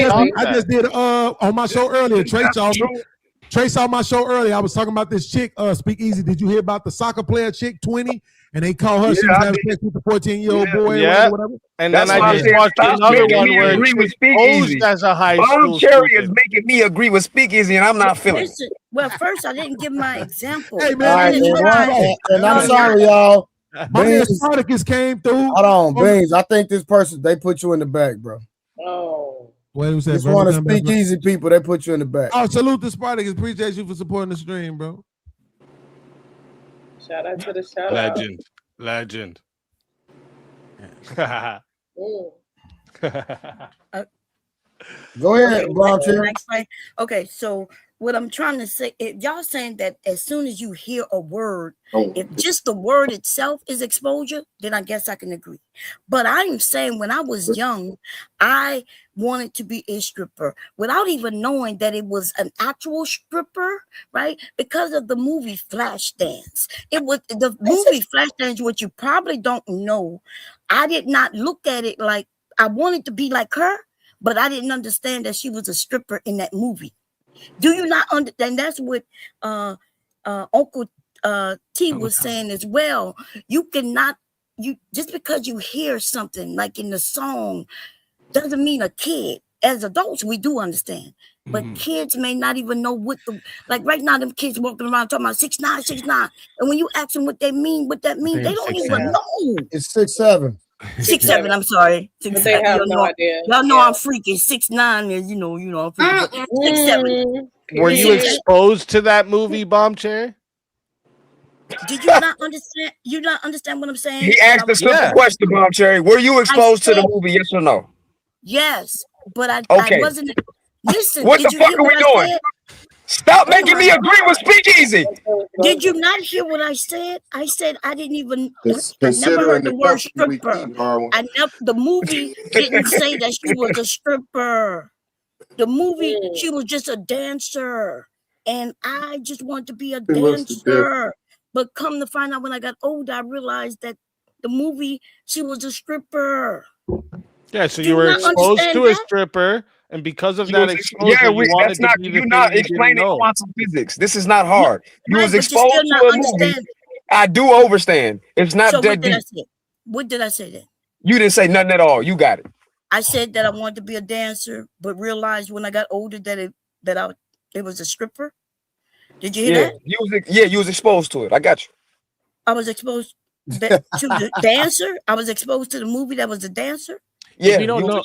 just did on my show earlier. Trey saw my show earlier. I was talking about this chick. Speak Easy. Did you hear about the soccer player chick 20? And they call her. She was having sex with the 14-year-old boy. Yeah. Or whatever. And then I just watched another one where agree with Speakeasy as a high school Bon Cherry is student. making me agree with Speakeasy, and I'm not feeling it. Well, first I didn't give my example. Hey man, and I'm sorry, y'all. My man Spartacus came through. Hold on, Beans. I think this person, they put you in the back, bro. Oh. What was that? Just want to speak easy, people. They put you in the back. Oh, salute to Spartacus. Appreciate you for supporting the stream, bro. Shout out to the shout Legend. Go ahead, Bon Cherry. Okay, so what I'm trying to say, if y'all saying that as soon as you hear a word, if just the word itself is exposure, then I guess I can agree. But I'm saying when I was young, I wanted to be a stripper without even knowing that it was an actual stripper, right? Because of the movie Flashdance. It was the movie Flashdance, what you probably don't know. I did not look at it like I wanted to be like her, but I didn't understand that she was a stripper in that movie. Do you not understand? That's what Uncle T was saying as well. You cannot, you just because you hear something like in the song doesn't mean a kid. As adults, we do understand, but kids may not even know what the, like right now, them kids walking around talking about 6'9", 6'9", and when you ask them what they mean, they don't even know. It's 6'7". 6'7". I'm sorry. 6'7". They have no idea. Y'all know I'm freaking. 6'9" is, you know, I'm freaking. 6'7". Were you exposed to that movie, Bomb Chair? Did you not understand? You not understand what I'm saying? He asked a simple question, Bomb Cherry. Were you exposed to the movie? Yes or no? Yes, but I wasn't. Listen, what the fuck are we doing? Stop making me agree with Speakeasy. Did you not hear what I said? I said I didn't even. I never heard the word stripper. The movie didn't say that she was a stripper. The movie, she was just a dancer, and I just wanted to be a dancer. But come to find out, when I got older, I realized that the movie, she was a stripper. Yeah, so you were exposed to a stripper, and because of that exposure, you wanted to be the thing not you explaining didn't know. quantum physics. This is not hard. You was but exposed you still to not a movie. understand. I do overstand. It's not So that what did deep. I say? What did I say then? You didn't say nothing at all. You got it. I said that I wanted to be a dancer, but realized when I got older that it was a stripper. Did you hear that? You was exposed to it. I got you. I was exposed to the dancer. I was exposed to the movie that was a dancer. Yeah, if you don't know,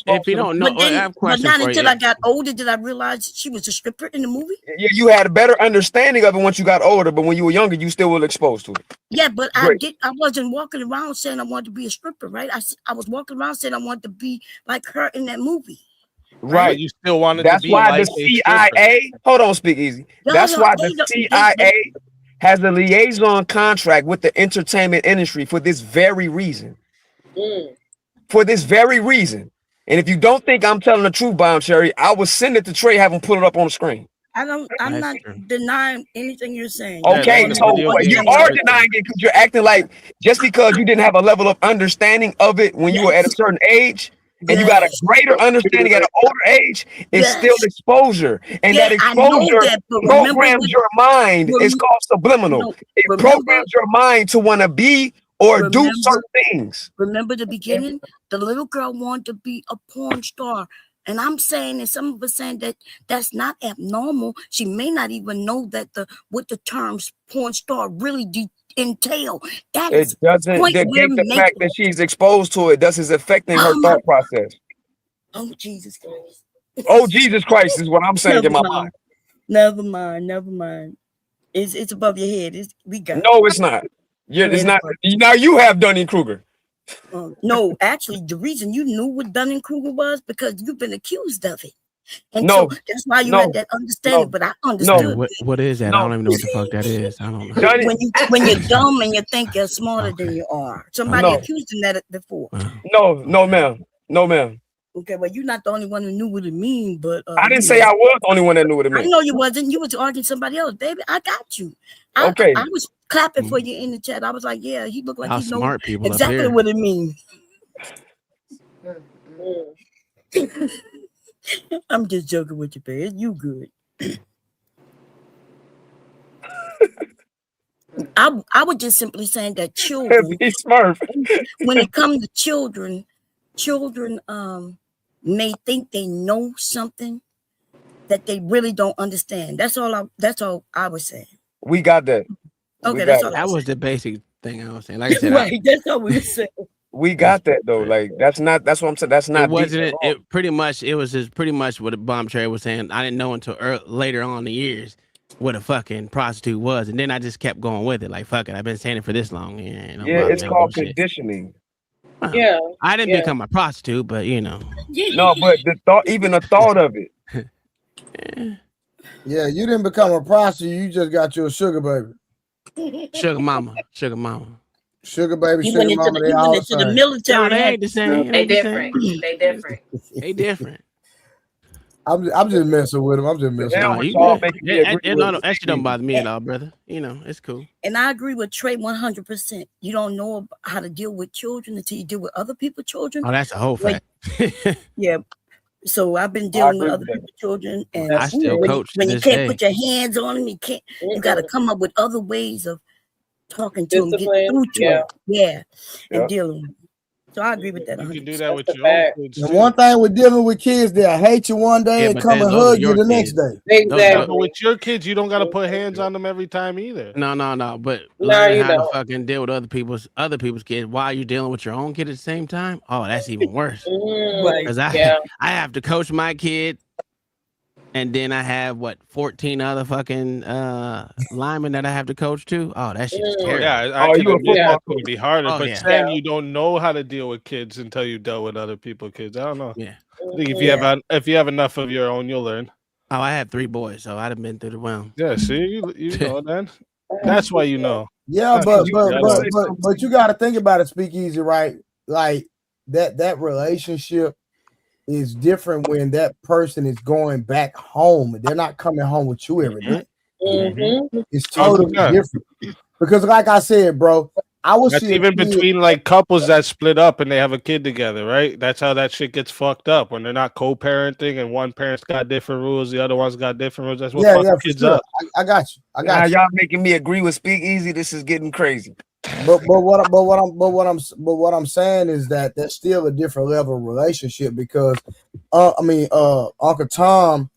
I have a question but not for until you. I got older did I realize she was a stripper in the movie. Yeah, you had a better understanding of it once you got older, but when you were younger, you still were exposed to it. Yeah, but I wasn't walking around saying I wanted to be a stripper, right? I was walking around saying I wanted to be like her in that movie. Right. You still wanted That's to be why like the CIA, hold on, speak easy. That's why the CIA has a liaison contract with the entertainment industry for this very reason. For this very reason. And if you don't think I'm telling the truth, Bomb Cherry, I will send it to Trey, have him pull it up on the screen. I'm not denying anything you're saying. Okay, so you are denying it because you're acting like just because you didn't have a level of understanding of it when you were at a certain age, and you got a greater understanding at an older age, it's still exposure. And that exposure programs your mind. It's called subliminal. It programs your mind to want to be or do certain things. Remember the beginning? The little girl wanted to be a porn star. And I'm saying, and some of us saying that that's not abnormal. She may not even know that what the terms porn star really entail. It doesn't negate the fact that she's exposed to it. Thus, is affecting her thought process. Oh, Jesus Christ. Oh, Jesus Christ is what I'm saying in my mind. Never mind. It's above your head. We got No, it's not. It's not. Now you have Dunning-Kruger. No, actually, the reason you knew what Dunning-Kruger was because you've been accused of it. And so that's why you had that understanding, but I understood. What is that? I don't even know what the fuck that is. I don't know. When you're dumb and you think you're smarter than you are. Somebody accused him that before. No, ma'am. Okay, well, you're not the only one who knew what it means, but I didn't say I was the only one that knew what it meant. I know you wasn't. You was arguing somebody else, baby. I got you. I was clapping for you in the chat. I was like, yeah, he looked like he knows exactly what it means. I'm just joking with you, babe. You good. I was just simply saying that children, when it comes to children may think they know something that they really don't understand. That's all I was saying. We got that. Okay, that's all. That was the basic thing I was saying. Like I said, right, that's all we were saying. We got that though. Like that's what I'm saying. That's not. It wasn't. It pretty much. It was just pretty much what Bomb Cherry was saying. I didn't know until later on in the years what a fucking prostitute was, and then I just kept going with it. Like fuck it, I've been saying it for this long. It's called conditioning. Yeah, I didn't become a prostitute, but No, but the thought of it. Yeah, you didn't become a prostitute. You just got your sugar baby. Sugar mama. Sugar baby, You sugar went mama. into the military. No, they ain't the same. They different. They different. I'm just messing with him. I'm just messing Now with it's him. all making me agree No, with that shit don't bother me at all, brother. You know, it's cool. And I agree with Trey 100%. You don't know how to deal with children until you deal with other people's children. Oh, that's a whole fact. Yeah. So I've been dealing with other people's children, and I still coach when to you this can't day. put your hands on them, you got to come up with other ways of talking to them, get Discipline, through to them. Yeah, and Yeah. dealing with them. So I agree with that. You 100%. can do that with your own kids And too. one thing with dealing with kids, they'll hate you one day Yeah, and but come and those are hug you your the next kids. day. Yeah, but with your kids, you don't got to put hands on them every time either. No. But No, learning you how to don't. fucking deal with other people's kids while you're dealing with your own kid at the same time. Oh, that's even worse. Because I have to coach my kid, and then I have 14 other fucking linemen that I have to coach too. Oh, that shit's terrible. Yeah, I can admit that could be harder. Oh, but yeah. saying you don't know how to deal with kids until you dealt with other people's kids, I don't know. Yeah. I think if you have enough of your own, you'll learn. Oh, I have 3 boys, so I'd have been through the realm. Yeah, see, you know then. That's why you know. Yeah, Not but 'cause you got it. but you got to think about it, Speakeasy, right? Like that relationship is different when that person is going back home. They're not coming home with you every night. It's totally different. Because, like I said, bro, I was That's even between like couples that split up and they have a kid together, right? That's how that shit gets fucked up when they're not co-parenting and one parent's got different rules, the other one's got different rules. That's what fucks kids up. I got you. Now y'all making me agree with Speakeasy. This is getting crazy. But what I'm saying is that that's still a different level of relationship because Uncle Tom,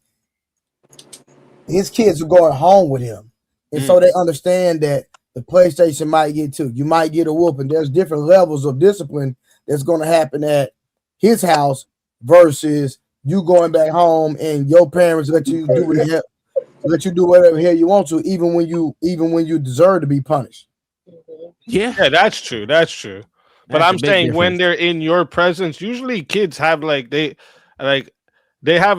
his kids are going home with him, and so they understand that the PlayStation might get to you might get a whooping. There's different levels of discipline that's going to happen at his house versus you going back home and your parents let you do whatever the hell you want to, even when you deserve to be punished. Yeah, that's true. That's true. But That's a I'm big saying when difference. they're in your presence, usually kids have they have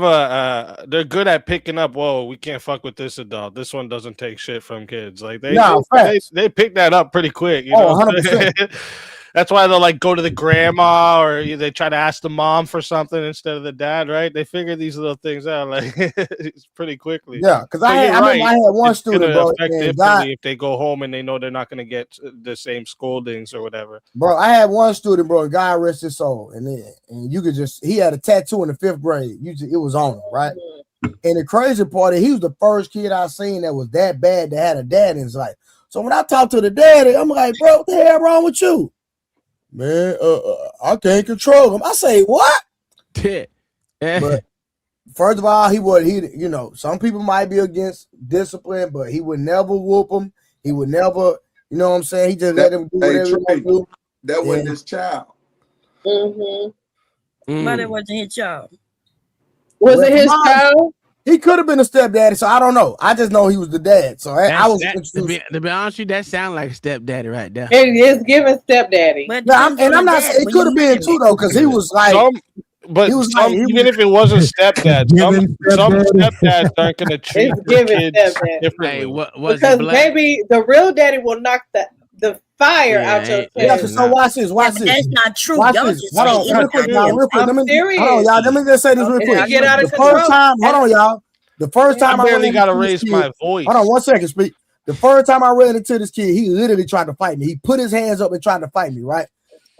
they're good at picking up. Whoa, we can't fuck with this adult. This one doesn't take shit from kids. Like they pick that up pretty quick. You know, 100%. That's why they'll like go to the grandma or they try to ask the mom for something instead of the dad. Right? They figure these little things out like it's pretty quickly. Yeah, because I remember I had one student, gonna bro, affect and differently if they go home and they know they're not going to get the same scoldings or whatever. Bro, I had one student, bro, God rest his soul, and you could he had a tattoo in the 5th grade. It was on him, right? And the crazy part is he was the first kid I seen that was that bad that had a dad in his life. So when I talked to the daddy, I'm like, bro, what the hell wrong with you? Man, I can't control him. I say, what? But first of all, some people might be against discipline, but he would never whoop him. He would never, you know what I'm saying? He just let him do whatever he want to do. That wasn't his child. But it wasn't his child. Was it his child? He could have been a stepdaddy, so I don't know. I just know he was the dad. So I was to be honest with you, that sounds like a stepdaddy right there. It is giving stepdaddy. But I'm not saying it could have been too though, because he was like Even if it wasn't stepdad, some stepdads aren't going to treat their kids differently. Because maybe the real daddy will knock the fire out your face. Yeah, so watch this. That's not true. Watch Y'all this. just Hold on, saying real quick, y'all. Real quick. I'm serious. Hold on, y'all. Let me just say this real quick. Get out of The control. first time, hold on, y'all. The first time I barely ran got to into this raise kid- my voice. Hold on, 1 second, speak. The first time I ran into this kid, he literally tried to fight me. He put his hands up and tried to fight me, right?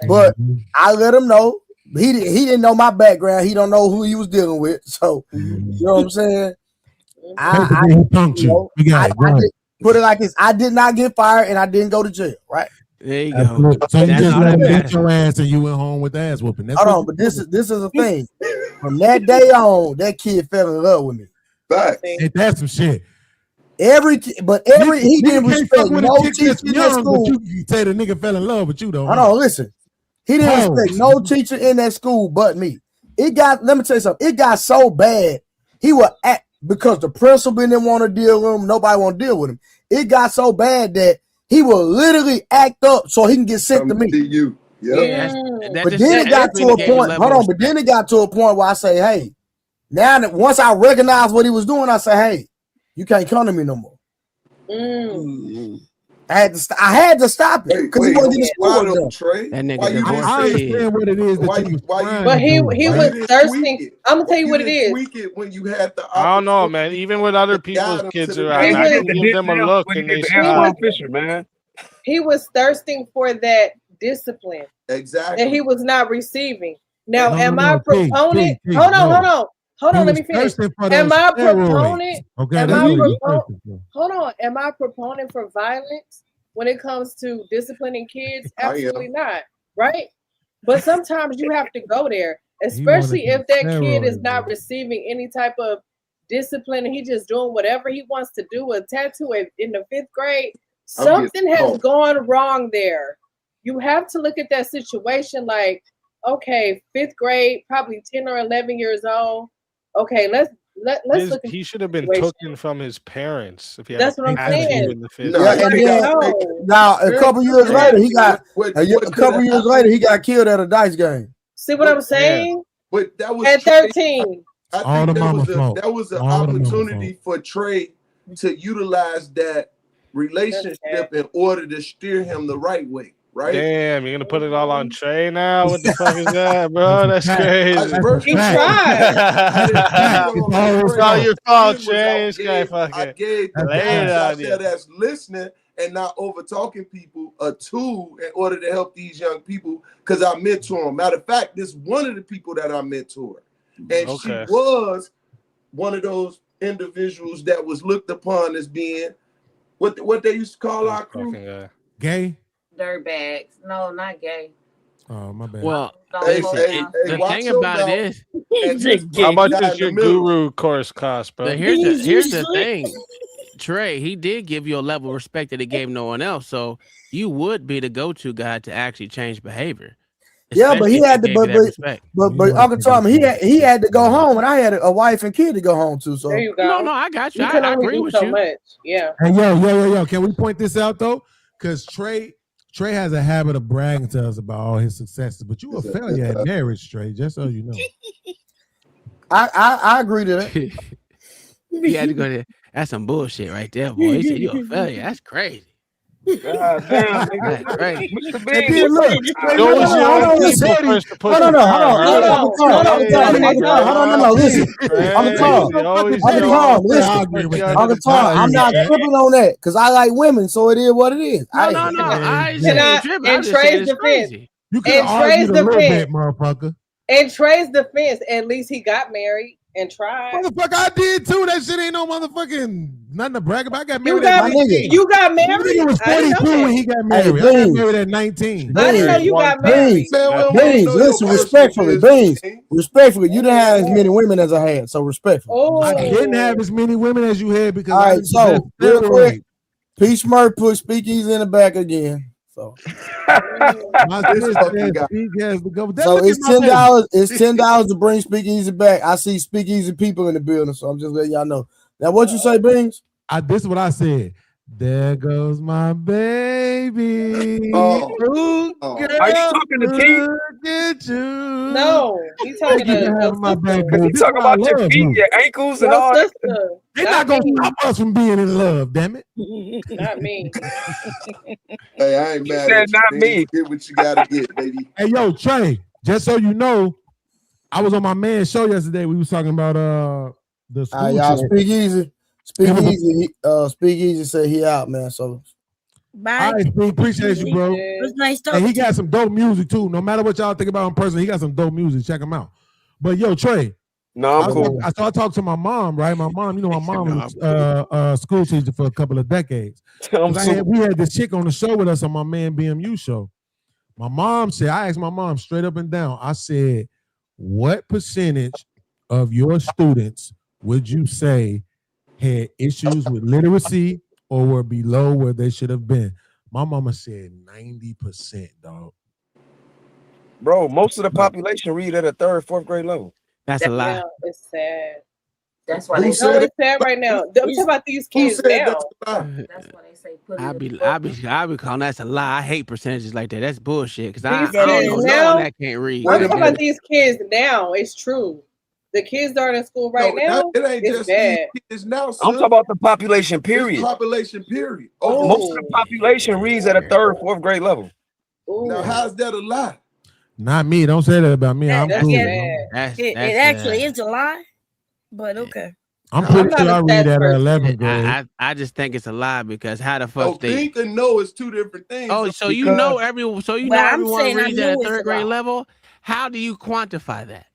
But I let him know. He didn't know my background. He don't know who he was dealing with. So, you know what I'm saying? I did, put it like this. I did not get fired and I didn't go to jail, right? There you go. So you just let him beat your ass and you went home with the ass whooping. Hold on, but this is the thing. From that day on, that kid fell in love with me. Ain't that some shit? He didn't respect no teacher in that school. But you say the nigga fell in love with you though. Hold on, listen. He didn't respect no teacher in that school but me. Let me tell you something. It got so bad. He would act because the principal didn't want to deal with him. Nobody want to deal with him. It got so bad that he will literally act up so he can get sent to me. You. Yeah. But then it got to a point. Hold on. But then it got to a point where I say, hey, now that once I recognize what he was doing, I say, hey, you can't come to me no more. And I had to stop it because he wasn't getting his why schoolwork though, done. Trey? That nigga Why you divorced didn't I say understand what it is that why you was why you trying But to he do, he right? was didn't thirsting. tweak it? I'm gonna tell you You what it didn't is. tweak it when you had the I don't know, opportunity man. Even with other to people's guide him kids to the around, He I was can give them a look and they he was stop. man. he was thirsting for that discipline that exactly. he was not receiving. Now, No, am I a proponent? T, Hold on, no. hold on, hold He on. Let was me finish. thirsting for Am those I a steroids. proponent? Okay, Am that's I what he was proponent? thirsting for. Hold on. Am I a proponent for violence when it comes to disciplining kids? I am. Absolutely not. Right? But sometimes you have to go there, He wanted especially some if that kid is steroids, not bro. receiving any type of discipline and he just doing whatever he wants to do, a tattoo in the 5th grade. I'm getting Something has smoked. gone wrong there. You have to look at that situation like, okay, 5th grade, probably 10 or 11 years old. Okay, let's look at He the should have been situation. taken from his parents if he had That's a what I'm tattoo saying. in the 5th No, Yeah, grade. and they then got now a couple years later he got what a could couple have years later happened? he got killed at a dice game. See what I'm saying? But that was At Trey. 13. I All think the mama fault. that was an All the mama opportunity for Trey to utilize that relationship in order to steer him the right way, right? Damn, you're gonna put it all on Trey now? What the fuck is that, bro? That's crazy. He tried. It's all your fault, Trey. This guy I fucking gave the lay guys it out on there you. that's listening and not over talking people a tool in order to help these young people because I mentor them. Matter of fact, this is one of the people that I mentored. And Okay. she was one of those individuals that was looked upon as being what they used to call our crew. Gay? Dirtbags. No, not gay. Oh, my bad. Well, Hey, listen, hey, the watch thing your about mouth. it is, And this How much guy does in the your middle. guru course cost, bro? here's the thing. Trey, he did give you a level of respect that he gave no one else. So you would be the go-to guy to actually change behavior. Yeah, but he especially if had he to. gave you that respect. But Uncle Tom, he had to go home, and I had a wife and kid to go home to. So There you go. No, I got you. You can I only agree do with so you. much. Yeah. Hey, yo. Can we point this out though? Because Trey has a habit of bragging to us about all his successes, but you a failure at marriage, Trey. Just so you know. I agree to that. He had to go there. That's some bullshit right there, boy. He said you a failure. That's crazy. God damn, That's nigga. crazy. Mr. And Bean, then what look, you hold on. Uncle Tom, I'm not tripping on that because I like women, so it is what it is. No. I ain't And saying you tripping. I'm in just saying Trey's it's defense, crazy. You could have argued a little bit, motherfucker. in Trey's defense, at least he got married and tried. Motherfucker, I did too. That shit ain't no motherfucking nothing to brag about. I got married You got at 19. you got married. He was I didn't know 42 that. when he got married. I got married at 19. I didn't know you got married. Beans, listen, respectfully, Beans, respectfully, you didn't have as many women as I had, so respectfully. I didn't have as many women as you had because All I right, didn't so possess real quick, steroids. Peach Murph put Speakeasy in the back again. So My sister said Speak has to go. So Look at it's my baby. $10. It's $10 to bring Speakeasy back. I see Speakeasy people in the building, so I'm just letting y'all know. Now, what you say, Beans? This is what I said. There goes my baby. Ooh, Are you talking to T? look at you. No, he's talking Thank you to for having my back, Because boo. you This talk is why I about your love feet, you. your ankles, and Your all that. sister. They're not gonna stop us from being in love, damn it. Not me. Hey, I ain't mad said at you. not man. me. Get what you gotta get, baby. Hey, yo, Trey, just so you know, I was on my man's show yesterday. We was talking about the school Y'all shit. Speakeasy. Speakeasy said he out, man. So Bye. All right, Speak, appreciate you, bro. It was nice And talking he to you. got some dope music too. No matter what y'all think about him personally, he got some dope music. Check him out. But yo, Trey, No, I'm cool. I talked to my mom, right? My mom, you know, my mom was a school teacher for a couple of decades. We had this chick on the show with us on my man BMU show. My mom said, I asked my mom straight up and down, I said, what percentage of your students would you say had issues with literacy or were below where they should have been? My mama said 90%, dog. Bro, most of the population read at a third, fourth grade level. That's a lie. Yeah, it's sad. That's why Who they said It's sad right now. I'm talking about these kids now. That's why they say put it I in be the calling that's a lie. I hate percentages like that. That's bullshit. Because I These don't kids know no now. one that can't read. I'm talking about these kids now. It's true. The kids that are in school right now, it ain't it's just bad. these kids now. I'm talking about the population period. It's population period. Most of the population reads at a 3rd, 4th grade level. Now, how's that a lie? Not me. Don't say that about me. I'm That's cool. bad. It actually is a lie, but okay. I'm pretty sure I read at 11th grade. I just think it's a lie because how the fuck they think and know is 2 different things. Oh, so you know everyone reads at a 3rd grade level? How do you quantify that?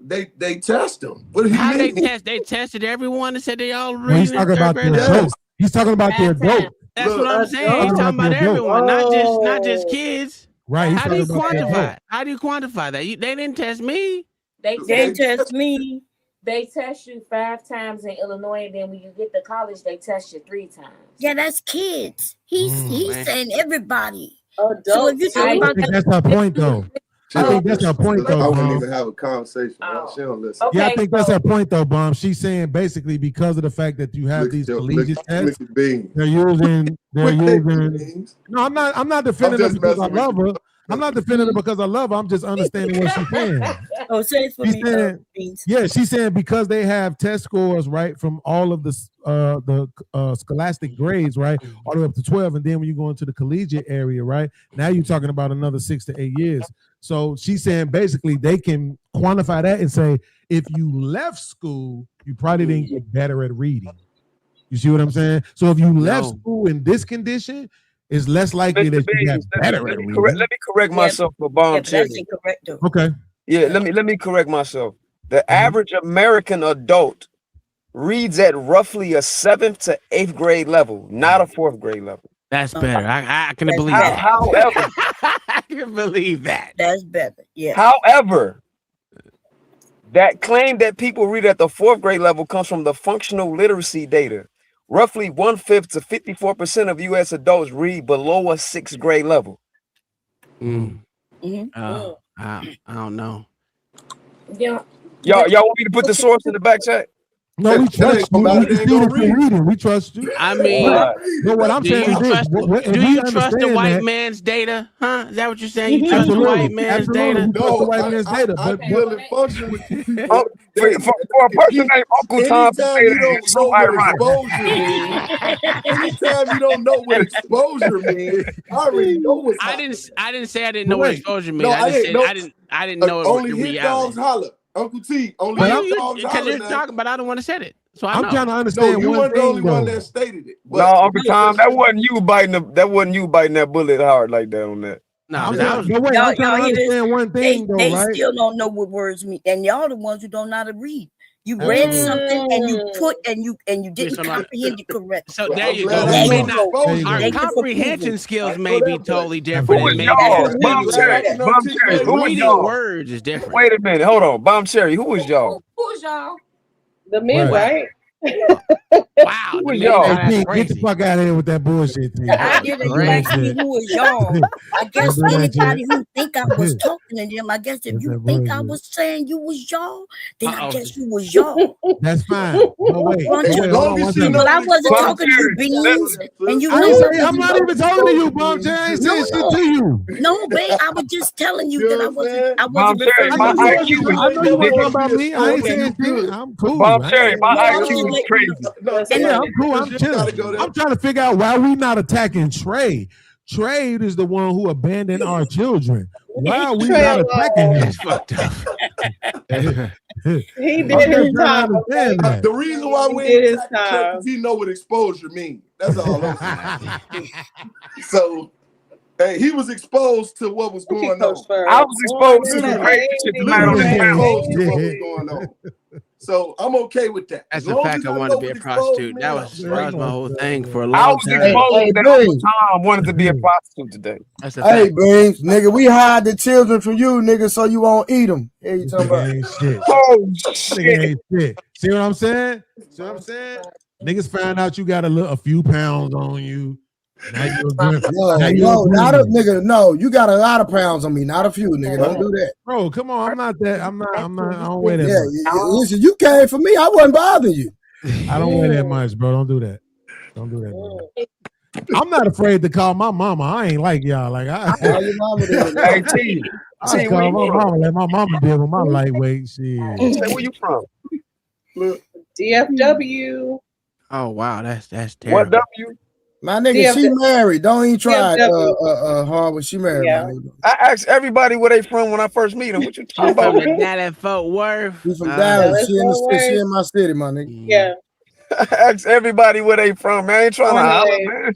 They test them. What do you How mean? they test? They tested everyone and said they all Well, read. he's talking about the adults. He's talking about the adults. That's what I'm saying. He's talking about everyone, not just kids. Right. How do you quantify it? How do you quantify that? They didn't test me. They test me. They test you 5 times in Illinois, and then when you get to college, they test you 3 times. Yeah, that's kids. He's saying everybody. Adults. So if you talk about that's her point, though. I think that's her point, though. I wouldn't Mom. even have a conversation. She don't listen. Yeah, I think that's her point, though, Bomb. She's saying basically because of the fact that you have these collegiate tests, they're using. No, I'm not defending her because I love her. I'm not defending her because I love her. I'm just understanding what she's saying. Oh, say it for She's me. saying, yeah, she's saying because they have test scores, right, from all of the scholastic grades, right, all the way up to 12, and then when you go into the collegiate area, right, now you're talking about another 6 to 8 years. So she's saying basically they can quantify that and say if you left school, you probably didn't get better at reading. You see what I'm saying? So if you left school in this condition, it's less likely that you got better at reading. Let me correct myself for Bomb Cherry. Okay. Yeah, let me correct myself. The average American adult reads at roughly a 7th to 8th grade level, not a 4th grade level. That's better. I can believe that. However, I can believe that. That's better. Yeah. However, that claim that people read at the 4th grade level comes from the functional literacy data. Roughly 1/5 to 54% of U.S. adults read below a 6th grade level. I don't know. Yeah. Y'all want me to put the source in the back chat? No, we trust you. We see that you're reading. We trust you. I mean, but what I'm saying is this. Do you trust the white man's data? Huh? Is that what you're saying? You trust the white man's data? We trust the white man's data. But function with you. For a person named Uncle Tom, anytime you don't know what exposure means, anytime you don't know what exposure means, I already know what's happening. I didn't say I didn't know what exposure means. I just said I didn't know only the hit reality. dogs holler. Uncle T, only hit dogs holler. Because you're talking, but I don't want to say it. So I'm trying to understand. You one weren't the only thing, one though. that stated it. No, Uncle Tom, that wasn't you biting that bullet hard like that on that. No, I'm trying to understand one thing, though, they right? still don't know what words mean, and y'all the ones who don't know how to read. You read something and you put and you didn't comprehend it correctly. So there you go. Our comprehension skills may be totally different. Who is y'all? Bomb Cherry. Who is y'all? Words is different. Wait a minute, hold on. Bomb Cherry, who is y'all? Who's y'all? The men, right? Wow. Who is y'all? Hey, get the fuck out of here with that bullshit, T. I didn't ask me who was y'all. I guess anybody who think I was talking to them, I guess if you think I was saying you was y'all, then I guess you was y'all. That's fine. No, wait. But I wasn't talking to you, Beans, and you. I'm not even talking to you, Bomb Cherry. I ain't saying shit to you. No, babe, I was just telling you that I wasn't. I Bomb wasn't. Cherry, my IQ I know you weren't talking about me. I ain't saying shit. I'm cool. Bomb Cherry, my IQ is crazy. Yeah, I'm cool. I'm chilling. I'm trying to figure out why we not attacking Trey. Trey is the one who abandoned our children. Why are we not attacking him? That's fucked up. He did his time. The reason why we did his is time. he know what exposure means. That's all I'm saying. So, hey, he was exposed to what was going on. I was exposed to some crazy shit tonight on this panel. Exposed to what was going on. So I'm okay with that. That's the fact I wanted to be a prostitute. That was my whole thing for a I long was time. exposed that Uncle Tom wanted to be a prostitute today. That's the Hey, fact. Beans, nigga, we hide the children from you, nigga, so you won't eat them. Yeah, you talking about? Ain't shit. Oh Nigga ain't shit. See what I'm saying? See what I'm saying? Niggas find out you got a few pounds on you. Now you agree. No, not a nigga. No, you got a lot of pounds on me, not a few, nigga. Don't do that. Bro, come on. I'm not that. I don't weigh that much. Listen, you came for me. I wasn't bothering you. I don't weigh that much, bro. Don't do that. Don't do that, bro. I'm not afraid to call my mama. I ain't like y'all. Like I Call your mama then. Hey, T, I where call you my from? mama. Let my mama deal with my lightweight shit. Say where you from? DFW. Oh wow, that's What terrible. W? My nigga, she married. Don't even try DFW. Harvard. She married, Yeah. my nigga. I asked everybody where they from when I first meet them. What you talking From about? the Dallas Fort Worth. She from Dallas. She in the Fort she Worth. in my city, my nigga. Yeah. I asked everybody where they from, man. I ain't trying to holler, man.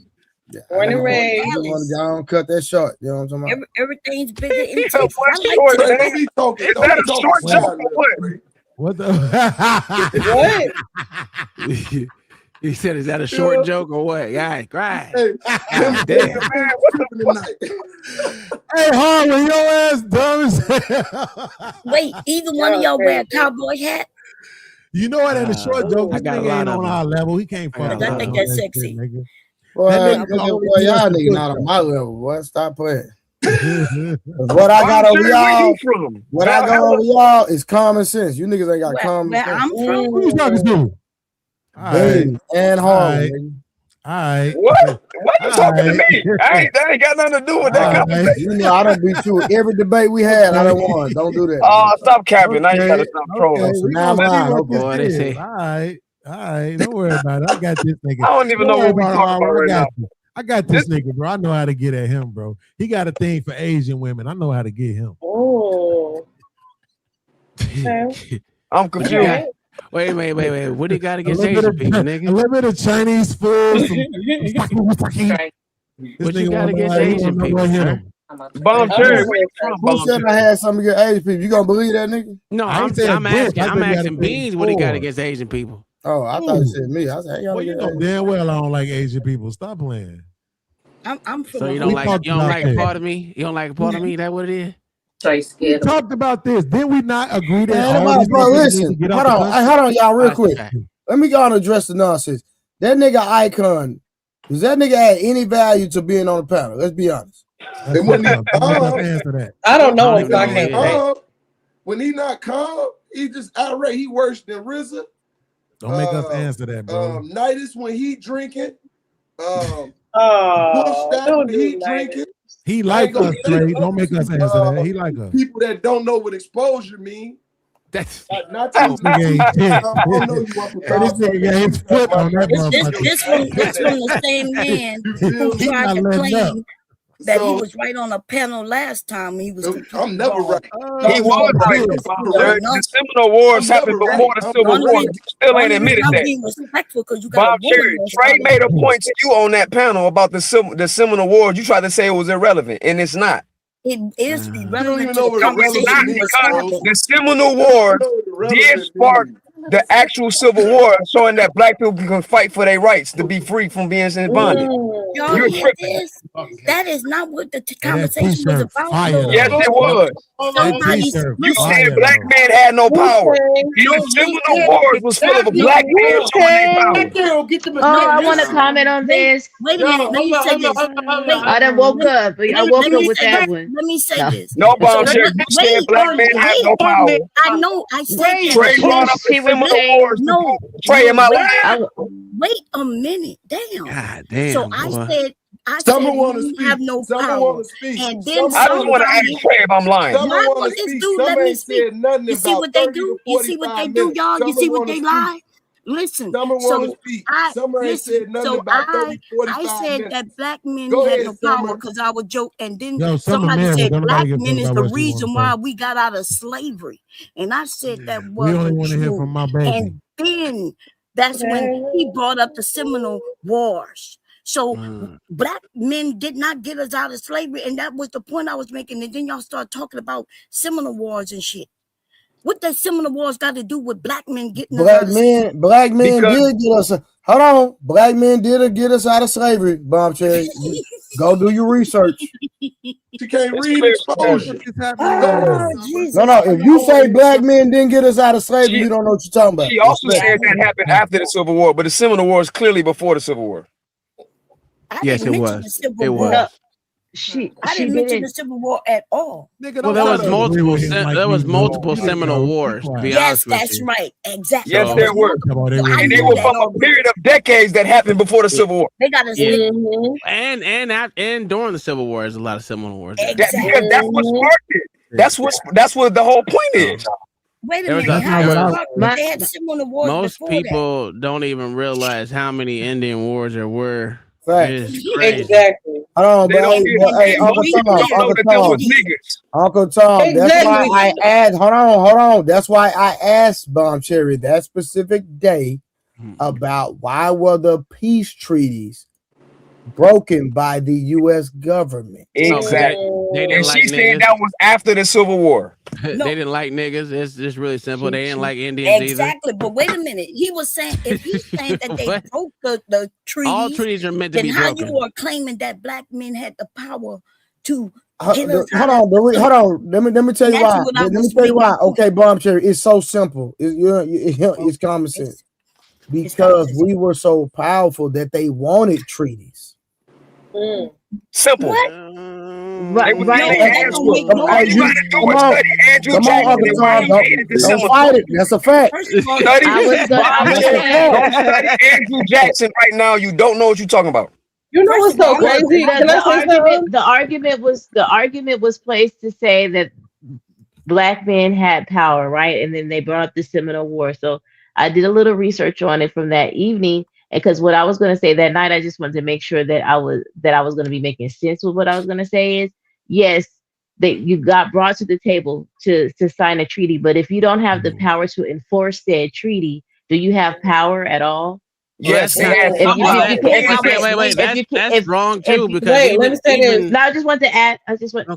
Yeah, Born and raised. Y'all don't cut that short. You know what I'm talking about? Everything's bigger in Yeah, Texas. what I like short, Texas. man? Is that a short joke or what? What the? What? He said, "Is that a short joke or what?" Yeah, right. Hey, God damn. Man, what the fuck? Hey, Harvey, your ass dumb as hell. Wait, either one of y'all wear a cowboy hat? You know what? At a short joke, I this got a nigga lot ain't of on them. our level. He can't fuck. I think that's sexy. Nigga. Boy, That y'all nigga only niggas do not that on my level, boy. Stop playing. shit. What I got over Where y'all, you from? what I got over y'all is common sense. You niggas ain't got common Where sense. I'm from? Who you talking to? All right. Bean and All Harvard, right. nigga. All right. What? What you talking to Alright. me? That ain't got nothing to do with that Alright. conversation. You know I done beat you every debate we had. I done won. Don't do that. Oh, stop capping. Now you Okay. gotta stop trolling. Okay. So We now I'm gonna see lying. what Okay. Boy, this they is. say All right. All right. Don't worry about it. I got this nigga. I don't even know what we talking about I right got now. you. I got this nigga, bro. I know how to get at him, bro. He got a thing for Asian women. I know how to get him. Oh. Okay. I'm What confused. you got? Wait. What do you got against Asian people, A nigga? little bit of Chinese food, some fucking. This What you nigga got wanna know against how he Asian wanna know people, what hit sir? him. Bomb Cherry, where you from, Who Bomb said I Cherry? had some of your Asian people? You gonna believe that nigga? No, I ain't I'm saying asking. this. I said I'm you gotta asking say Beans what he got before. against Asian people. Oh, I thought you said me. I said, Well, you know damn well I don't like Asian people. Stop playing. I'm from So you a don't We like talked you don't about like a this. part of me? You don't like a part of me? That what it is? We talked about this. Didn't we not agree that Man, all these bro, motherfuckers need to listen. get Hold out the on. country? Hold on, y'all, real quick. Okay. Let me go on and address the nonsense. That nigga Icon, does that nigga add any value to being on the panel? Let's be honest. That's when fucked he up. Don't make us answer that. I don't know I him, don't so even I know can't who he is. say. when he not calm, he just outright. He worse than RZA. Don't make us answer that, bro. Nidus when he drinking. Oh, Bullstack don't when do he Nidus. drinking. He I like ain't gonna us, say Trey. Don't make us answer that. He like us. people that don't know what exposure mean. That's Not This you. nigga ain't shit. I don't know you up in Hey, this nigga got his foot on that motherfucker. This from the same man who He tried not to letting up. claim that he So- was right on a panel last time. He was I'm never wrong. right. He was right. The Seminole Wars happened before the Civil War. You still ain't admitted I'm that. being respectful because you got a Bob woman Cherry, there Trey made a starting. point to you on that panel about the Seminole Wars. You tried to say it was irrelevant, and it's not. It is You don't irrelevant even to know the what No, it's conversation not, you was because having. the Seminole Wars did spark the actual Civil War, showing that black people can fight for their rights to be free from being in bondage. Y'all You're hear tripping. this? That is not what the Hey, that conversation was t-shirt about. fire Though. though. Yes, it was. That Somebody t-shirt You listen. said fire black though. men had no power. And No, the Seminole Wars was full of black men showing their power. Oh, I want to comment on this. Wait a minute. Let me say this. Wait. I done woke up. I woke up with that one. Let me say No. this. No, Bomb So Cherry, you said black men have no power. I know. I said that. Trey brought up the She was Seminole saying Wars. No. Trey, am I I, lying? Wait a minute. Damn. God So damn, I boy. said Someone want to you speak. have no Someone power. want to speak. And then I just want to ask somebody. Trey if I'm lying. Someone Why want would to this speak. dude Some let me ain't speak? said nothing You see about what they 30 do? to You see what 45 they do, minutes. y'all? You see Someone what want to they speak. lie? Listen. Someone want to So speak. I Summer ain't said nothing So about 30, I 45 said minutes. that black men Go had ahead, no power Summer. because I would joke, and then Yo, Summer somebody man, said don't black nobody give a men fuck is about the what she reason want to why say. we got out of slavery, and I said that We only wasn't want to hear true. from my baby. And then that's when he brought up the Seminole Wars. So black men did not get us out of slavery, and that was the point I was making. And then y'all start talking about Seminole Wars and shit. What the Seminole Wars got to do with black men getting us out of slavery? Black men did get us. Hold on, black men did get us out of slavery. Bomb Cherry, go do your research. She can't read exposure. No. If you say black men didn't get us out of slavery, you don't know what you're talking about. She also said that happened after the Civil War, but the Seminole Wars clearly before the Civil War. Yes, it was. It no, was. I didn't mention the Civil War at all. Well, there was multiple seminal wars. To be Yes, honest with that's you. right. Exactly. Yes, there were. And they were from a period of decades that happened before the Civil War. They got to Yeah. And during the Civil War, there's a lot of seminal wars. There. Because that's what sparked it. That's what the whole point is. Wait a There was minute. How there the was- fuck they had similar wars most before that? people don't even realize how many Indian wars there were. Right. It's crazy. Exactly. Hold on, They don't hey, Uncle most people Tom, don't know Uncle that there Tom, was niggas. Uncle Tom. That's Exactly. why I asked. Hold on. That's why I asked Bomb Cherry that specific day about why were the peace treaties broken by the U.S. government. Exactly. They And didn't she like said niggas. that was after the Civil War. They didn't like niggas. It's just really simple. They didn't like Indians Exactly. But wait a minute. He was saying, if he's saying that they What? broke the treaties, All treaties are meant to then be how broken. you are claiming that black men had the power to Hold get us on, out of hold on. Let me tell you That's why. what I Let me was tell you why. making. Okay, Bomb Cherry, it's so simple. It's common sense. Because we were so powerful that they wanted treaties. Simple. Right. They asked for it. Come on, All you gotta do is study Andrew Come on, Jackson Uncle and why Tom. he Don't, hated the don't Civil fight War. it. That's a fact. Study Andrew Jackson right now. You don't know what you're talking about. You know what's so crazy? Can I say something? The argument was placed to say that black men had power, right? And then they brought up the Seminole War. So I did a little research on it from that evening. And because what I was going to say that night, I just wanted to make sure that I was going to be making sense with what I was going to say is, yes, that you got brought to the table to sign a treaty. But if you don't have the power to enforce said treaty, do you have power at all? Yes, Wait, that's wrong too. Because let me say this. No, I just want to add.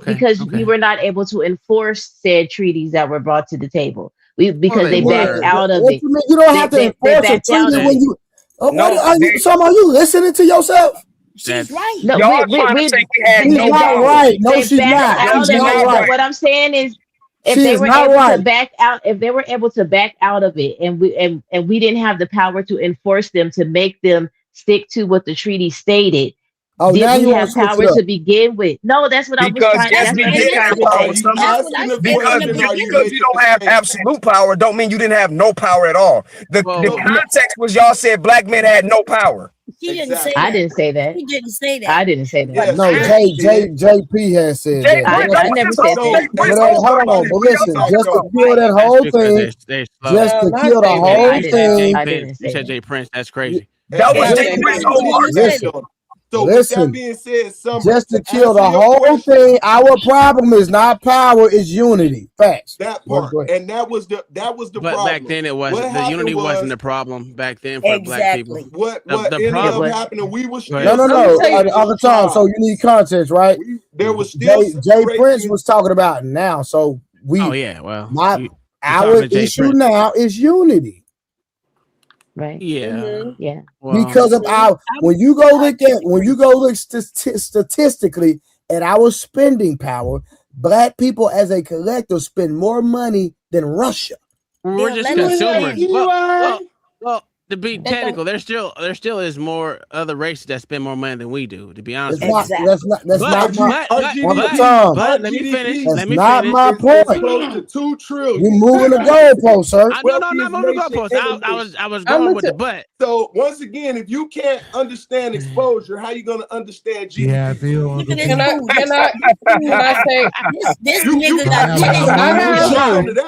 Because you were not able to enforce said treaties that were brought to the table. Because they backed out of it. You don't have to enforce a treaty when you. Are you listening to yourself? She's right. No, Y'all trying to say we had she's no not power. right. No, she's not. Out She's of not it. right. What I'm saying is, if She they is were not able right. to back out, if they were able to back out of it, and we didn't have the power to enforce them to make them stick to what the treaty stated. Oh, did now we you have want to switch power it up. to begin with? No, that's what I was Because trying. yes, That's we what I was did have trying to power. say. Because because you don't have absolute power, don't mean you didn't have no power at all. The context was y'all said black men had no power. She didn't say I that. didn't say that. She didn't say that. I didn't say that. No, JP has said Jay that. Prince, I never said that. But hold on, but listen, just to kill that whole thing, just to kill the whole thing. You said Jay Prince. That's crazy. That was Jay Prince's whole argument. So with that being said, Summer, just to kill the whole thing, our problem is not power, it's unity. Facts. That part, and that was the But problem. back then it wasn't. What The happened unity was- wasn't the problem back then for black people. What The ended problem- up happening? We was still No. Other time, so you need context, right? there was still Jay Prince was talking about now, so we. Oh yeah, well, our issue now is unity. Right. Yeah. Yeah. Because of our when you go look statistically at our spending power, black people as a collective spend more money than Russia. We're just consumers. Well, to be technical, there still is more other races that spend more money than we do. To be honest, That's not my But let me finish. That's not my point. Close to $2 trillion. You're moving the goalpost, sir. No, I'm not moving the goalpost. I was going with the but. So once again, if you can't understand exposure, how you going to understand GDP? Yeah, I feel. Can I say this nigga got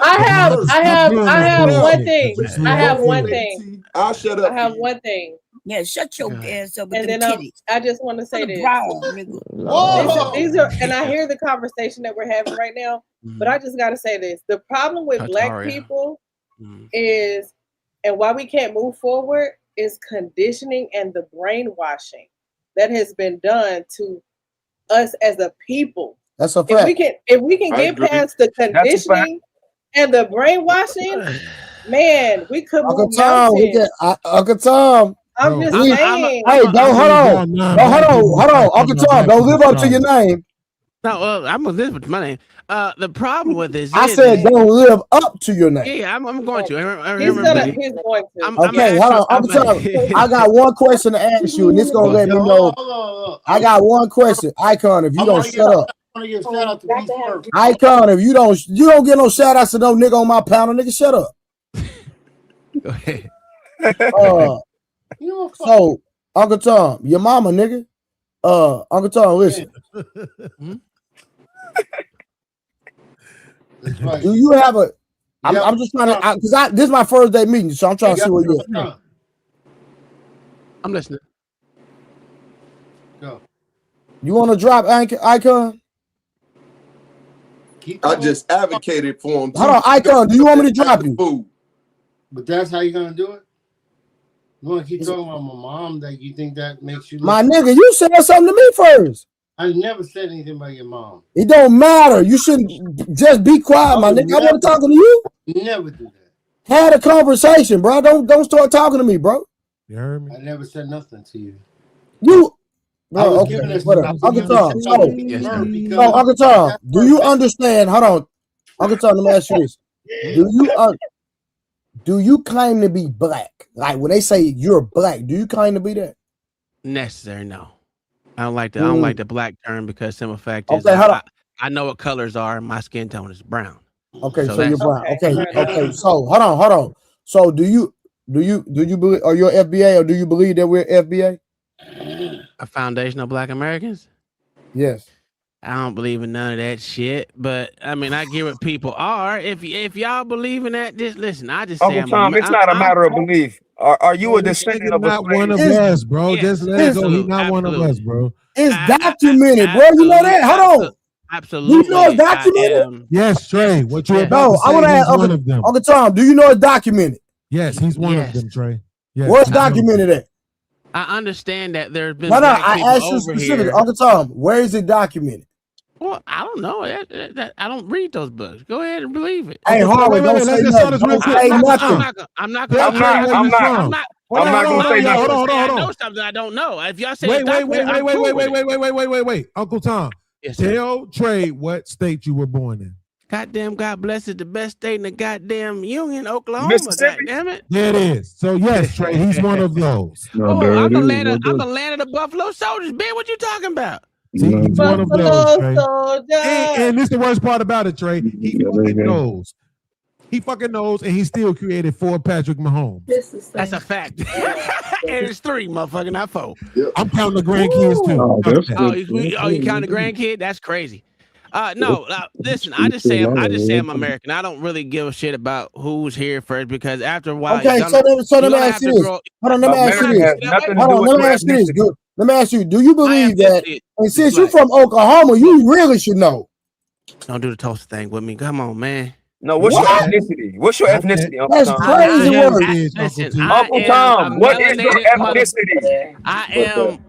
I have one thing. I have one thing. I'll shut up. I have one thing. Yeah, shut your ass up with And them then titties. I just want to say this. Whoa. These are, and I hear the conversation that we're having right now, but I just got to say this. The problem with black people is, and why we can't move forward, is conditioning and the brainwashing that has been done to us as a people. That's a fact. If we can get past the conditioning and the brainwashing, man, we could move mountains. Uncle Tom. I'm just saying. Hey, hold on. Uncle Tom, don't live up to your name. No, I'm gonna live with my name. The problem with this I is said don't live up to your name. yeah, I'm going to. He's going to. Okay, hold on. I'm telling. I got one question to ask you, and this gonna let me know. I got one question, Icon. If you don't shut up, Icon. If you don't get no shout outs to no nigga on my panel, nigga, shut up. Go ahead. So Uncle Tom, your mama, nigga. Uncle Tom, listen. Do you have a? I'm just trying to because this is my first day meeting, so I'm trying to see what you're. I'm listening. Go. You want to drop Icon? I just advocated for him. Hold on, Icon. Do you want me to drop you? Food. But that's how you're gonna do it. You want to keep talking about my mom? That you think that makes you? My nigga, you said something to me first. I never said anything about your mom. It don't matter. You shouldn't just be quiet, my nigga. I wasn't talking to you. Never do that. Had a conversation, bro. Don't start talking to me, bro. You heard me? I never said nothing to you. You, bro. Okay, whatever. Uncle Tom. So, Uncle Tom, do you understand? Hold on, Uncle Tom. Let me ask you this: Do you claim to be black? Like when they say you're black, do you claim to be that? Necessary? No. I don't like the black term because simple fact is I know what colors are. My skin tone is brown. Okay, so you're brown. Okay. So hold on. So do you believe? Are you FBA or do you believe that we're FBA? A foundation of Black Americans? Yes. I don't believe in none of that shit, but I mean, I get what people are. If y'all believe in that, just listen. I just say, Uncle Tom, it's not a matter of belief. Are you a descendant of a not one of us, bro? Just let it go. He's not one of us, bro. It's documented, bro. You know that? Hold on. Absolutely. You know it's documented? Yes, Trey. What you're about No, to say, I want to ask one of them. Uncle Tom, do you know it's documented? Yes, he's one of them, Trey. Yes, What's documented at? I understand that there's been. No, black I people asked you over specifically, here. Uncle Tom. Where is it documented? Well, I don't know. I don't read those books. Go ahead and believe it. Hey, Harvey, don't say nothing. Don't say nothing. I'm not going to say nothing. Hold on. I know something I don't know. If y'all say wait. Uncle Tom, tell Trey what state you were born in. Goddamn, God bless it. The best state in the goddamn Union, Oklahoma. Damn it. There it is. So yes, Trey, he's one of those. I'm the land of the Buffalo Soldiers. Ben, what you talking about? See, he's one of those, Trey. And this is the worst part about it, Trey. He fucking knows. He fucking knows, and he still created 4 Patrick Mahomes. That's a fact. And it's 3, motherfucker, not 4. I'm counting the grandkids too. You count the grandkid? That's crazy. No, listen. I just say I'm American. I don't really give a shit about who's here first because after a while. Okay, so let me ask you this. Hold on, let me ask you this. Let me ask you. Do you believe that? And since you're from Oklahoma, you really should know. Don't do the toast thing with me. Come on, man. No, what's your ethnicity? What's your ethnicity, Uncle That's Tom? crazy word. Listen, Uncle Tom, what is your ethnicity? I am.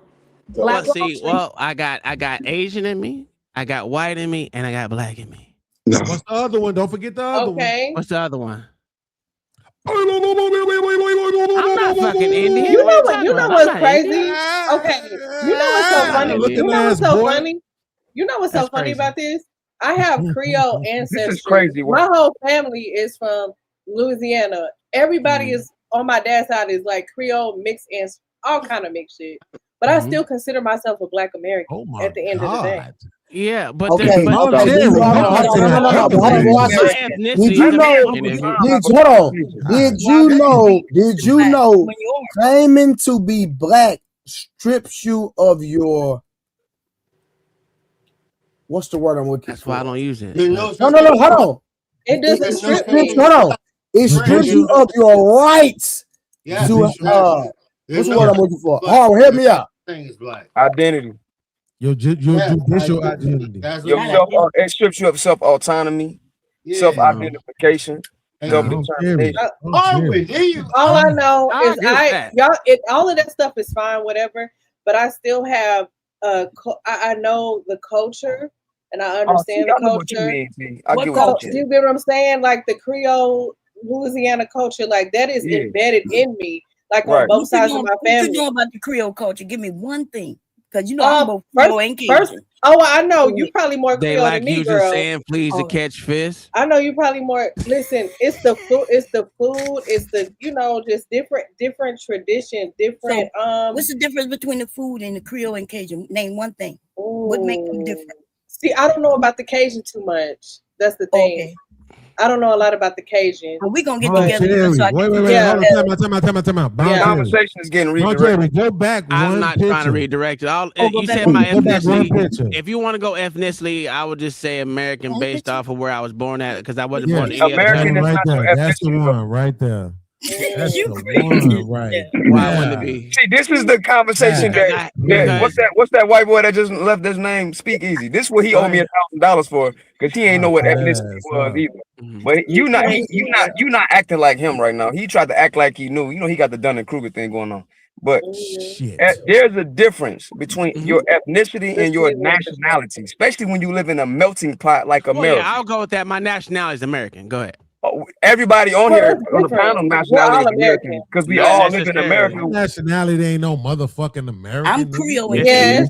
Let's see. Well, I got Asian in me. I got white in me, and I got black in me. What's the other one? Don't forget the other one. What's the other one? I'm not fucking Indian. You know what's crazy? Okay. You know what's so funny? You know what's so funny about this? I have Creole ancestry. This is crazy work. My whole family is from Louisiana. Everybody is on my dad's side is like Creole mixed and all kind of mixed shit. But I still consider myself a Black American at the end of the day. Yeah, but Did you know? Claiming to be black strips you of your. What's the word I'm looking for? That's why I don't use it. No, hold on. It doesn't strip me. Hold on. It strips you of your rights to what's the word I'm looking for? Oh, help me out. Identity. Your judicial identity. It strips you of self-autonomy, self-identification, self-determination. All I know is all of that stuff is fine, whatever. But I still have I know the culture and I understand the culture. Do you get what I'm saying? Like the Creole Louisiana culture, like that is embedded in me, like on both sides of my family. What you know about the Creole culture? Give me one thing, because you know I'm both Creole and Cajun. Oh, I know you probably more They Creole like than me, you girl. just saying please to catch fish. I know you probably more. Listen, it's the food. It's the food. It's the just different tradition, different. What's the difference between the food and the Creole and Cajun? Name one thing. Ooh. What makes them different? See, I don't know about the Cajun too much. That's the thing. Okay. I don't know a lot about the Cajun. Well, we're gonna get together. So wait. Time out. Conversation is getting redirected. Jerry, go back. I'm not trying to redirect it. You said my ethnicity. If you want to go ethnicity, I would just say American based off of where I was born at, because I wasn't born in any American other right there. That's the one right there. That's the one right. Why wouldn't it be? See, this is the conversation that what's that white boy that just left his name Speakeasy? This is what he owed me $1,000 for, because he ain't know what ethnicity was either. But you not acting like him right now. He tried to act like he knew. You know, he got the Dunning-Kruger thing going on. But there's a difference between your ethnicity and your nationality, especially when you live in a melting pot like America. Yeah, I'll go with that. My nationality is American. Go ahead. Everybody on here on the panel nationality is American, because we all live in America. Nationality ain't no motherfucking American. I'm Creole. Yes.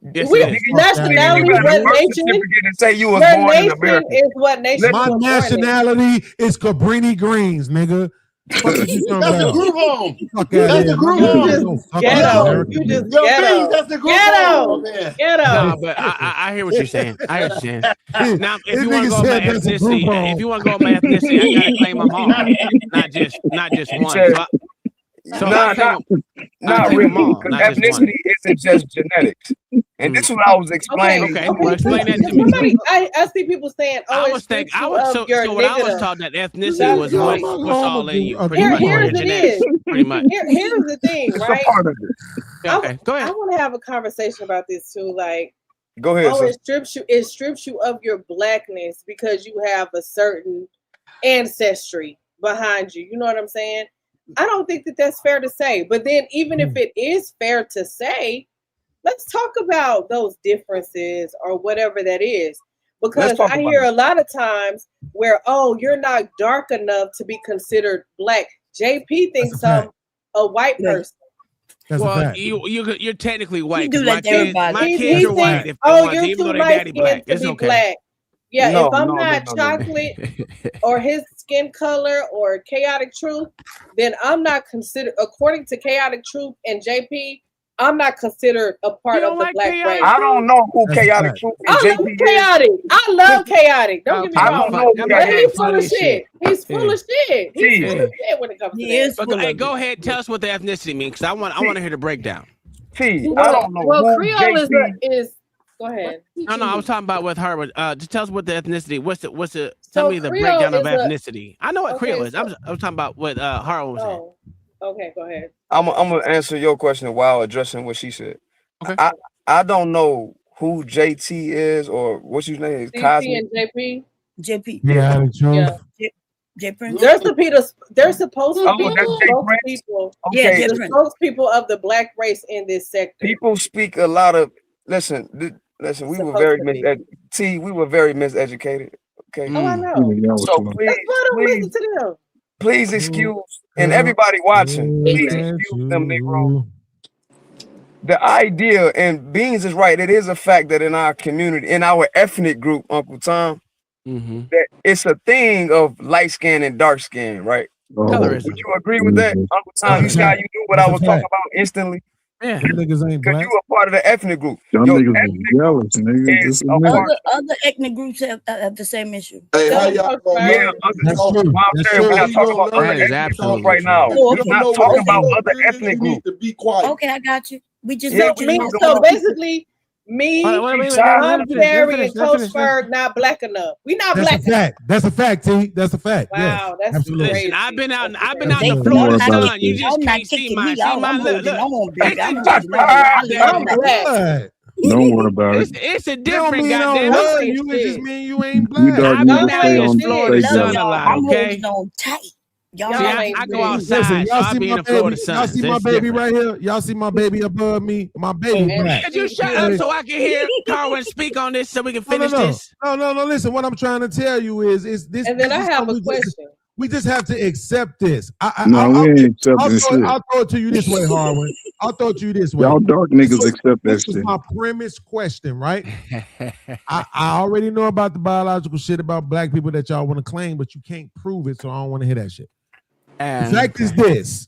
Nationality, what nation? Say you was born in America. Is what nation? My nationality is Cabrini Greens, nigga. That's the group home. That's the group home. Ghetto. You just ghetto. That's the group home. Ghetto. No, but I hear what you're saying. Now, if you want to go my ethnicity, I gotta claim them all, not just one. Not really, because ethnicity isn't just genetics, and this is what I was explaining. Okay. Well, explain that to me. Somebody, I see people saying, "Oh, I was taught that ethnicity was what's all in you. Here's it is. Pretty much. Here's the thing, right? Part of it. Okay, go ahead. I want to have a conversation about this too. Like, go ahead. It strips you of your blackness because you have a certain ancestry behind you. You know what I'm saying? I don't think that that's fair to say. But then even if it is fair to say, let's talk about those differences or whatever that is. Because I hear a lot of times where, oh, you're not dark enough to be considered black. JP thinks I'm a white person. Well, you're technically white. You do that to everybody. My kids are white if they want to, even though their daddy black. It's okay. Black. Yeah, if I'm not chocolate or his skin color or Chaotic Truth, then I'm not considered, according to Chaotic Truth and JP, I'm not considered a part of the black race. I don't know who Chaotic Truth and JP is. Chaotic. I love Chaotic. Don't get me wrong. But he's full of shit. He's full of shit. He's full of shit when it comes to that. Hey, go ahead. Tell us what the ethnicity means, because I want to hear the breakdown. I don't know. Well, Creole is. Go ahead. No, I was talking about with her. Just tell us what the ethnicity. Tell me the Creole breakdown of ethnicity. I know what Creole is. I was talking about what Harlan was saying. Okay, go ahead. I'm gonna answer your question while addressing what she said. Okay. I don't know who JT is or what's his name. CT and JP. JP. Yeah. J Prince. They're supposed to be spokespeople. Okay. Yeah, the spokespeople of the black race in this sector. People speak a lot of. Listen. We were very miseducated. Okay. Oh, I know. So please excuse, and everybody watching, please excuse them, Negro. The idea, and Beans is right, it is a fact that in our community, in our ethnic group, Uncle Tom, that it's a thing of light skin and dark skin, right? Would you agree with that, Uncle Tom? You knew what I was talking about instantly. Yeah, niggas ain't black. Because you are part of the ethnic group. Y'all niggas are jealous, nigga. Other ethnic groups have the same issue. Hey, how y'all going? We're not talking about other ethnic groups right now. We're not talking about other ethnic groups. Be quiet. Okay, I got you. We just so basically, me, Tom Perry, and Coach Ferg not black enough. We not black enough. That's a fact, T. That's a fact. Wow, that's absolutely. crazy. I've been out in the Florida sun. You just can't see my look. I'm black. Don't worry about it. It's a different goddamn. You just mean you ain't black. I've been out in the Florida sun a lot. Okay. I go outside. Listen, y'all see my baby. Y'all see my baby right here. Y'all see my baby above me. My baby black. Could you shut up so I can hear Carwin speak on this so we can finish this? No. Listen, what I'm trying to tell you is this. And then I have a question. We just have to accept this. We ain't accepting shit. I'll throw it to you this way, Harwin. I'll throw it to you this way. Y'all dark niggas accept that This was shit. my premise question, right? I already know about the biological shit about black people that y'all want to claim, but you can't prove it, so I don't want to hear that shit. The fact is this.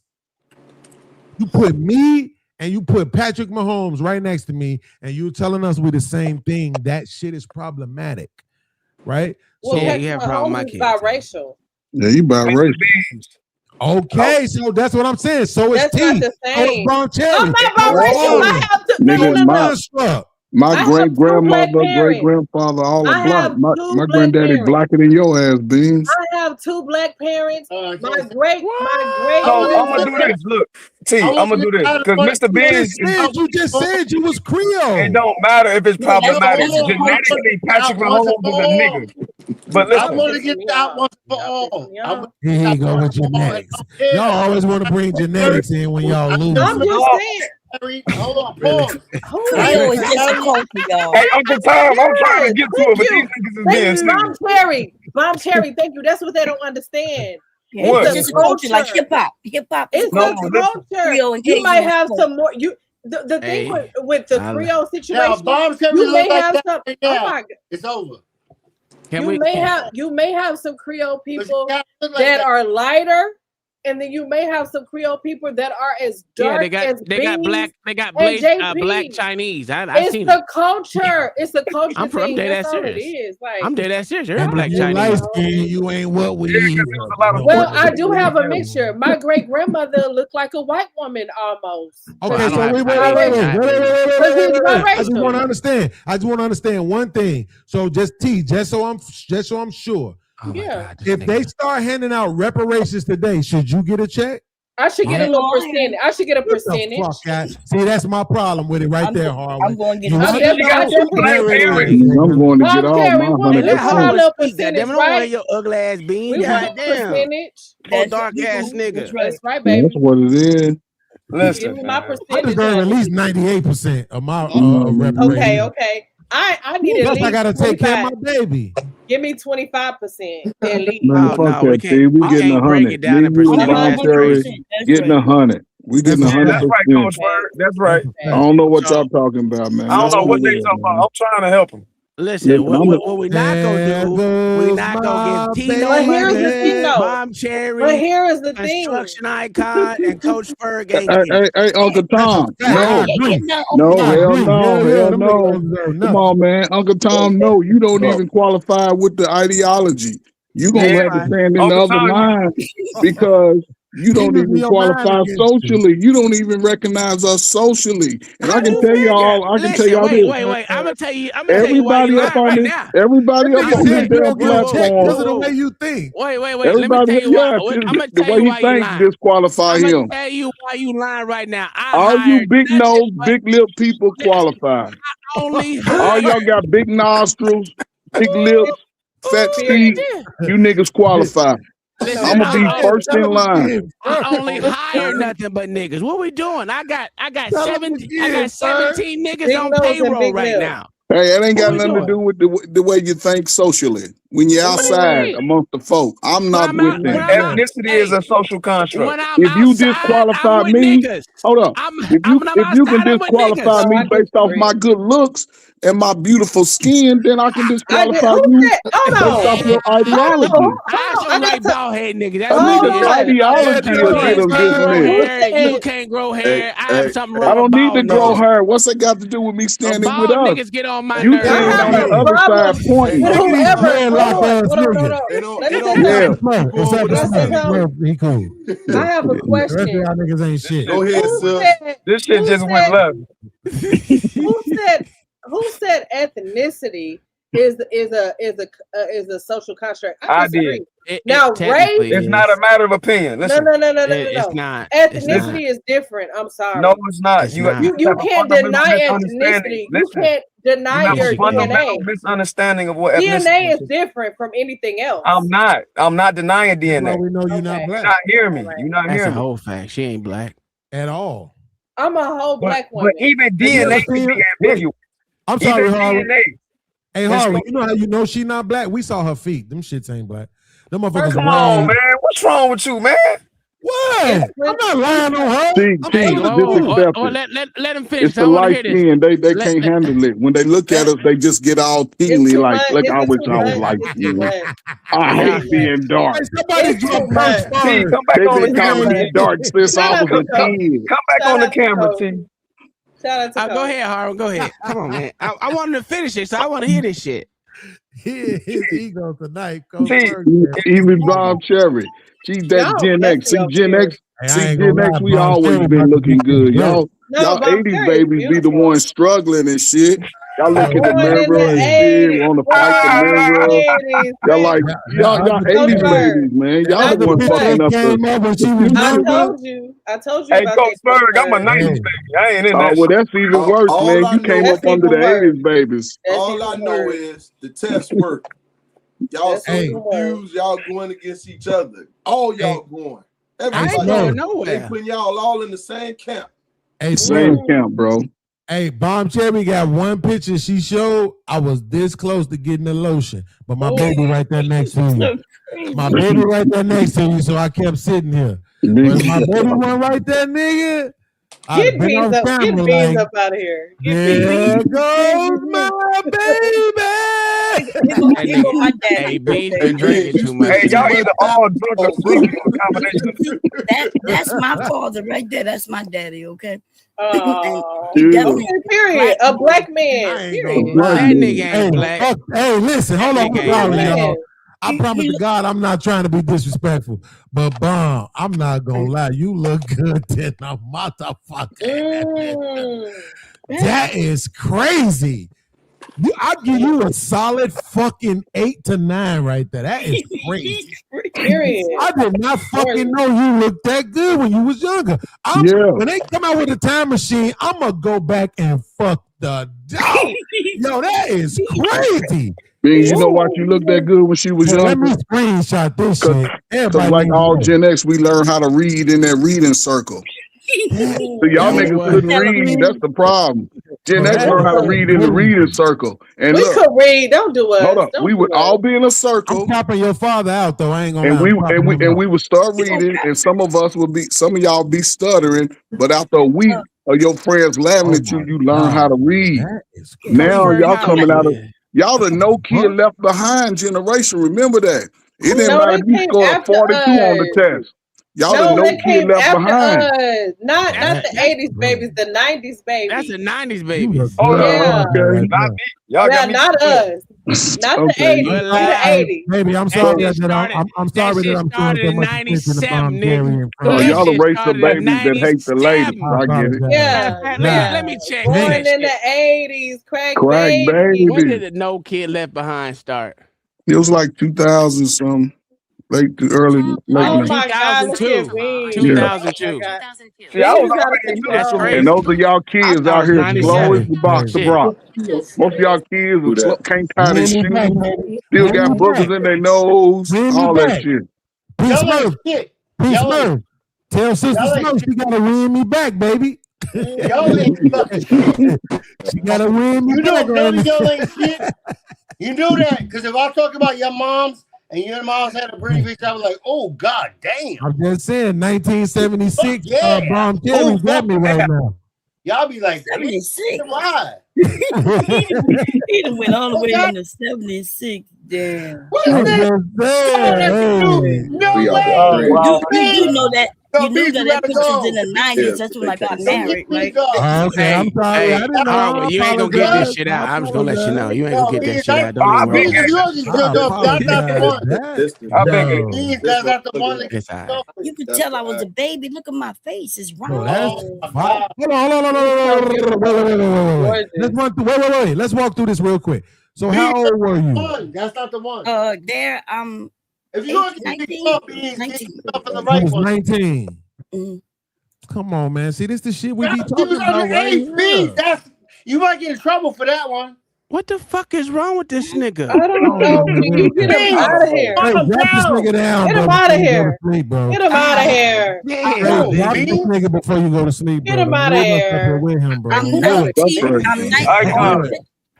You put me and you put Patrick Mahomes right next to me, and you're telling us we're the same thing. That shit is problematic, right? Well, so Patrick Mahomes is biracial. Yeah, you biracial. Okay, so that's what I'm saying. So it's That's T. not the So same. it's Brown Cherry. I'm not biracial. I have to. Nigga, my great grandmother, great grandfather, all are I black. have My two black granddaddy parents. blacker than your ass, Beans. I have two black parents. My great. So I'm gonna do this. Look, T, I'm gonna do this because Mr. Beans. You just said you was Creole. It don't matter if it's problematic. Genetically, Patrick Mahomes is a nigga. But listen, I want to get out once for all. Here you go with genetics. Y'all always want to bring genetics in when y'all lose. I'm just saying. Hold on, pause. Creole is just a culture, y'all. Hey, Uncle Tom, I'm trying to get to it, but these niggas is being silly. Mom Cherry, thank you. That's what they don't understand. Yeah, it's just a culture like hip hop. Hip hop. It's a culture. You might have some more. The thing with the Creole situation, you may have some. Oh my God, it's over. You may have some Creole people that are lighter, and then you may have some Creole people that are as dark as they got black Chinese. It's seen the culture. It's the culture. I'm from dead ass serious. It is. Like, I'm dead ass serious. You're black You Chinese. light skin, you ain't what we need. Well, I do have a mixture. My great grandmother looked like a white woman almost. Okay, so wait. I just want to understand. I just want to understand one thing. So just so I'm sure. Yeah. If they start handing out reparations today, should you get a check? I should get a little percentage. I should get a percentage. See, that's my problem with it right there, Harlan. I'm going to get I'm going to get all my 100%. Them don't your ugly ass beans. Goddamn. Dark ass nigga. That's right, baby. That's what it is. Listen, I deserve at least 98% of my reparations. Okay. I need at least I gotta take care of my baby. Give me 25% at least. Man, fuck that, T. We getting 100. Getting 100. We getting 100%. That's right, Coach Bird. That's right. I don't know what y'all talking about, man. I don't know what they talking about. I'm trying to help them. Listen, what we not gonna do, we not gonna get Tino Money, Mom Cherry, but here is the thing. Construction Icon, and Coach Ferg. Hey, Uncle Tom. No, hell no. Come on, man. Uncle Tom, no, you don't even qualify with the ideology. You're going to have to stand in the other line because you don't even qualify socially. You don't even recognize us socially. And I can tell y'all, this. Wait. I'm gonna tell you. Everybody up on this, everybody up on this damn platform. Because of the way you think. Wait. Everybody, Let me tell you why. I'm gonna the tell way you he thinks disqualify him. I'm gonna tell you why you lying right now. All you big nose, big lip people qualify. All y'all got big nostrils, big lips, fat feet. You niggas qualify. Listen, I'm gonna be first in line. I only hire nothing but niggas. What we doing? I got 17 niggas on payroll right now. Hey, it ain't got nothing to do with the way you think socially. When you're outside amongst the folk, I'm not with them. Ethnicity is a social construct. If you disqualify me, hold up. If you can disqualify me based off my good looks and my beautiful skin, then I can disqualify you based off your ideology. Ideology will get them this. You can't grow hair. I have something wrong. I don't need to grow hair. What's that got to do with me standing with us? Niggas get on my you nerves. standing on the other side pointing. He cool. I have a question. Y'all niggas ain't shit. Go ahead, sir. This shit just went left. Who said ethnicity is a social construct? I did. Now, race it's not a matter of opinion. Listen, no. It's not. Ethnicity is different. I'm sorry. No, it's not. You can't deny ethnicity. You can't deny your DNA. Misunderstanding of what DNA is different from anything else. I'm not denying DNA. Well, we know you're not black. You're not hearing me. You're not hearing me. That's a whole fact. She ain't black at all. I'm a whole black woman. But even DNA can be ambiguous. I'm sorry, Harlan. Hey, Harlan, you know how you know she not black? We saw her feet. Them shits ain't black. Them motherfuckers. Come on, man. What's wrong with you, man? What? I'm not lying on her. Let him finish. It's the light skin. They can't handle it. When they look at us, they just get all tingly. Like, look, I wish I was light skinned. I hate being dark. Somebody drop Coach Spurs. Come back on the calling me dark since I was a kid. Come back on the camera, T. Shout out to go ahead, Harlan. Go ahead. Come on, man. I wanted to finish it, so I want to hear this shit. His ego tonight. Even Bob Cherry. She's that Gen X. See, Gen X. See, Gen X, we always been looking good. Y'all 80s babies be the ones struggling and shit. Y'all look in the mirror and shit, want to fight the mirror. Y'all like, y'all 80s babies, man. Y'all the ones fucking up I told you. Hey, Coach Spurs, I'm a 90s baby. I ain't in that. Well, that's even worse, man. You came up under the 80s babies. All I know is the test work. Y'all so confused. Y'all going against each other. All y'all going. Everybody. They putting y'all all in the same camp. Hey, same camp, bro. Hey, Bomb Cherry got one picture she showed. I was this close to getting the lotion, but my baby right there next to you. My baby right there next to you, so I kept sitting here. But my baby one right there, nigga. Get beans up out of here. There goes my baby. Hey, Beans been drinking too much. Hey, y'all either all drunk or drinking a combination of two. That's my father right there. That's my daddy, okay? Period. A black man. Period. That nigga ain't black. Hey, listen, hold on. Y'all. I promise to God, I'm not trying to be disrespectful, but Bomb, I'm not gonna lie, you look good than a motherfucker. That is crazy. I'll give you a solid fucking 8 to 9 right there. That is crazy. Period. I did not fucking know you looked that good when you was younger. When they come out with a time machine, I'm gonna go back and fuck the dog. Yo, that is crazy. You know why she looked that good when she was young? Let me screenshot this shit. Because like all Gen X, we learned how to read in that reading circle. So y'all niggas couldn't read. That's the problem. Gen X learned how to read in the reading circle. And we could read. Don't do us. Hold up. We would all be in a circle. I'm chopping your father out though. I ain't gonna. And we would start reading, and some of y'all be stuttering. But after a week of your friends laughing at you, you learn how to read. Now y'all coming out of. Y'all the no kid left behind generation. Remember that. It didn't matter if you scored 42 on the test. Y'all the no kid left behind. Not the 80s babies, the 90s babies. That's the 90s babies. Oh, yeah. Okay. Not me. Y'all got me. Not us. Not the 80s. We the 80s. Baby, I'm sorry I'm sorry that I'm throwing so much attention to Bomb Cherry. Y'all the race of babies that hate the ladies. I get it. Yeah. Let me check. Born in the 80s, crack baby. When did the No Kid Left Behind start? It was like 2000 something. Late to early. Oh my God, 2002. 2002. See, I was already That's crazy. And those of y'all kids out here slow as the box of rock. Most of y'all kids can't tie their shoes. Still got boogers in their nose. All that shit. Peace Smurf. Tell Sister Smurf she gotta win me back, baby. She gotta win me back. You don't know y'all ain't shit. You know that because if I talk about your moms and your moms had a pretty face, I was like, oh God damn. I'm just saying 1976 Bomb Cherry's got me right now. Y'all be like 76. Why? He done went all the way into 76. Damn. What is that? No way. You do know that. You knew that picture's in the 90s. That's when I got married, right? Okay, I'm sorry. I didn't know. You ain't gonna get this shit out. I'm just gonna let you know. You ain't gonna get that shit out. Don't even worry. You could tell I was a baby. Look at my face. It's round. Hold on. Wait. Let's walk through this real quick. So how old were you? That's not the one. There, if you look at 19. 19. Come on, man. See, this the shit we be talking about right here. You might get in trouble for that one. What the fuck is wrong with this nigga? I don't know. You get him out of here. Hey, drop this nigga down. Get him out of here. Get him out of here. Drop this nigga before you go to sleep, bro. Get him out of here. With him, bro. I'm 19.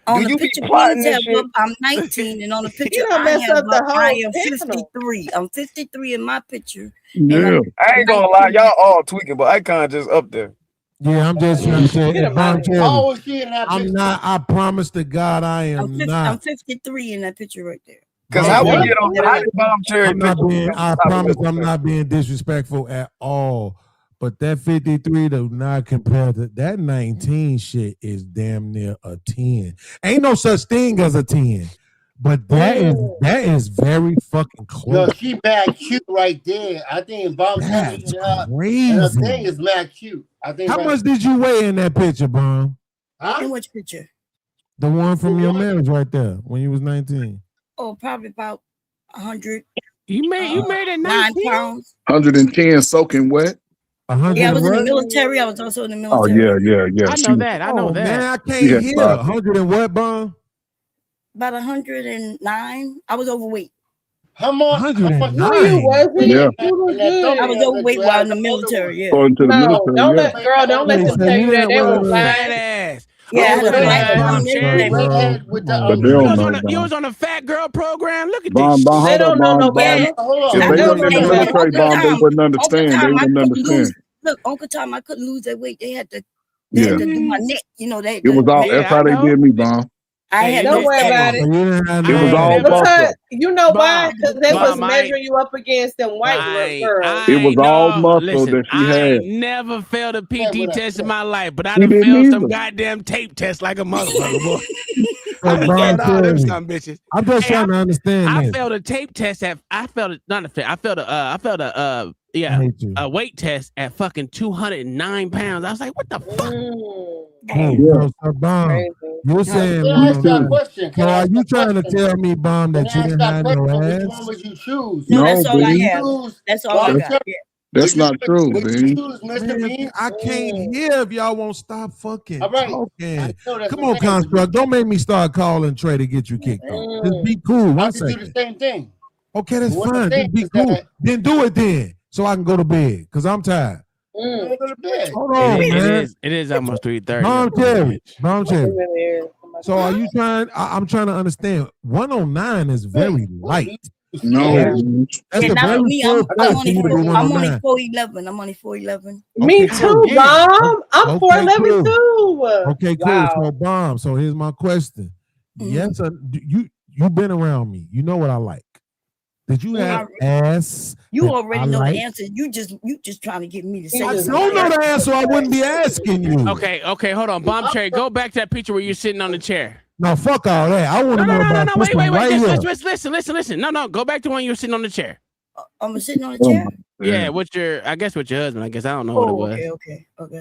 On Do the you be picture, plotting Beans this have shit? up, I'm 19, and on the picture, don't I mess have up the up, I whole am panel. 53. I'm 53 in my picture. Yeah. I ain't gonna lie, y'all all tweaking, but Icon just up there. Yeah, I'm just trying to say, Get him Bomb out of here. Cherry, How old is she in that I'm picture? not. I promise to God, I am I'm not. 53 in that picture right there. Cause Bomb how we Cherry, get on? How did Bomb Cherry I'm not picture being. be on I top of promise, this I'm picture? not being disrespectful at all. But that 53 do not compare to that 19 shit. Is damn near a 10. Ain't no such thing as a 10. But that is very fucking Yo, close. she mad cute right there. I think Bomb Cherry That's and her crazy. thing is mad cute. I think. How much did you weigh in that picture, Bomb? Huh? In which picture? The one from your marriage right there when you was 19. Oh, probably about 100. You married at 9 19? pounds. 110 soaking wet. 100 Yeah, I was in the what? military. I was also in the Oh military. yeah. I She know was, that. I know that. Man, I she can't had hear. five. 100 and what, Bomb? About 109. I was overweight. How much? No, you 109. wasn't. Yeah. You was good. I was overweight while in the military. Yeah. Going to the No, military. don't Yeah. let girl. Don't let Wait, them so tell you you that didn't they was weigh Fat lying. ass. Yeah, I Oh, had a fat flat ass, Bomb tummy. Cherry. bro. Redhead with the But they You don't was know, on a you Bomb. was on a fat girl program. Look at Bomb, this bomb, They hold up, don't know no bomb, bomb. better. Hold If on. They they don't wasn't in know the no better. military, bomb, they wouldn't understand. They wouldn't I couldn't understand. lose. Look, Uncle Tom, I couldn't lose that weight. They had to Yeah. do my neck. You know, they had It was to all. make, That's how they did me, bomb. I Hey, had you no Don't worry fat about on it. So it. you didn't have It was no all ass. Because muscle. you know why? Because they was Bomb, measuring you up against them white girls. It was all muscle Listen, that she I had. ain't never failed a PT test in my life, but I She done didn't failed some either. goddamn tape tests like a motherfucker, boy. So I done Bomb failed all them Cherry, some bitches. I'm just Hey, trying to understand I this. failed a tape test at I failed a weight test at fucking 209 pounds. I was like, what the fuck? Hey, so Bomb, you're saying Can I ask you a 109. question? So are you trying to tell me, Bomb, Can that I you ask didn't that have no question? Which ass? one would you choose? No, No, that's all I Bean. have. Choose That's all I Bomb got. Cherry. Yeah. That's not true, Would you Bean. choose Mr. Man, Bean? I can't hear if y'all won't stop fucking All right. talking. I know that's Come what on, I'm saying. Construct. Don't make me start calling Trey to get you kicked off. Just be cool. I One can do second. the same thing. Okay, that's What I'm fine. saying Just be is cool. that Then do it then, so I can go to bed because I'm tired. you go to bed. Hold on, man. It is almost 3:30. Bomb Cherry. Bomb It Cherry. really is. So are you trying? I'm trying to understand. 109 is very light. No, Yeah. Bean. That's Yeah, a not for very me. full I'm place for you to be I'm only 109. 4'11". I'm only 4'11". Me Okay, too, cool. Mom. I'm Okay, 4'11" cool. too. Okay, cool. Wow. So, Bomb. So here's my question. Yes, you've been around me. You know what I like. Did you have ass? You that already I know like? the answer. You just trying to get me to say I something. don't know the answer. I wouldn't be asking you. Okay, hold on. Bomb Cherry, go back to that picture where you're sitting on the chair. No, fuck all that. I want to know about this Wait, one right here. listen. No, go back to when you were sitting on the chair. I'm sitting on a chair. Yeah, with your husband. I guess I don't know what it was. Okay. Hold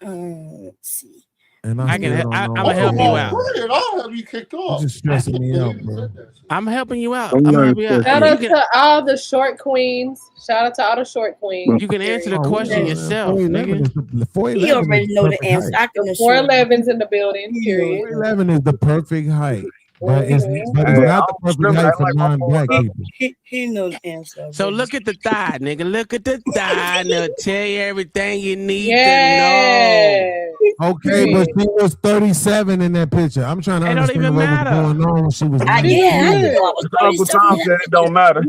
on. Let's see. And I'm gonna help you out. I'll have you kicked off. You're just stressing me out, bro. I'm helping you out. I'm I'm not helping you out. Shout You out can, to all the short queens. Shout out to all the short queens. you can answer the Oh, question man, yourself, 411 nigga. is the 411 He already is know the perfect answer. height. I can The assure you. 411's in the building. Period. 411 is the perfect height, but it's Hey, not I the don't perfect discriminate. height I for like my non-black boys up. people. He knows the answer. So look at the thigh, nigga. Look at the thigh. And it'll tell you everything you need to know. Yeah. Okay, but she was 37 in that picture. I'm trying to It don't understand even what was matter. going on when she was Yeah, I 19. didn't know I was Uncle 37 Tom in said that it don't matter.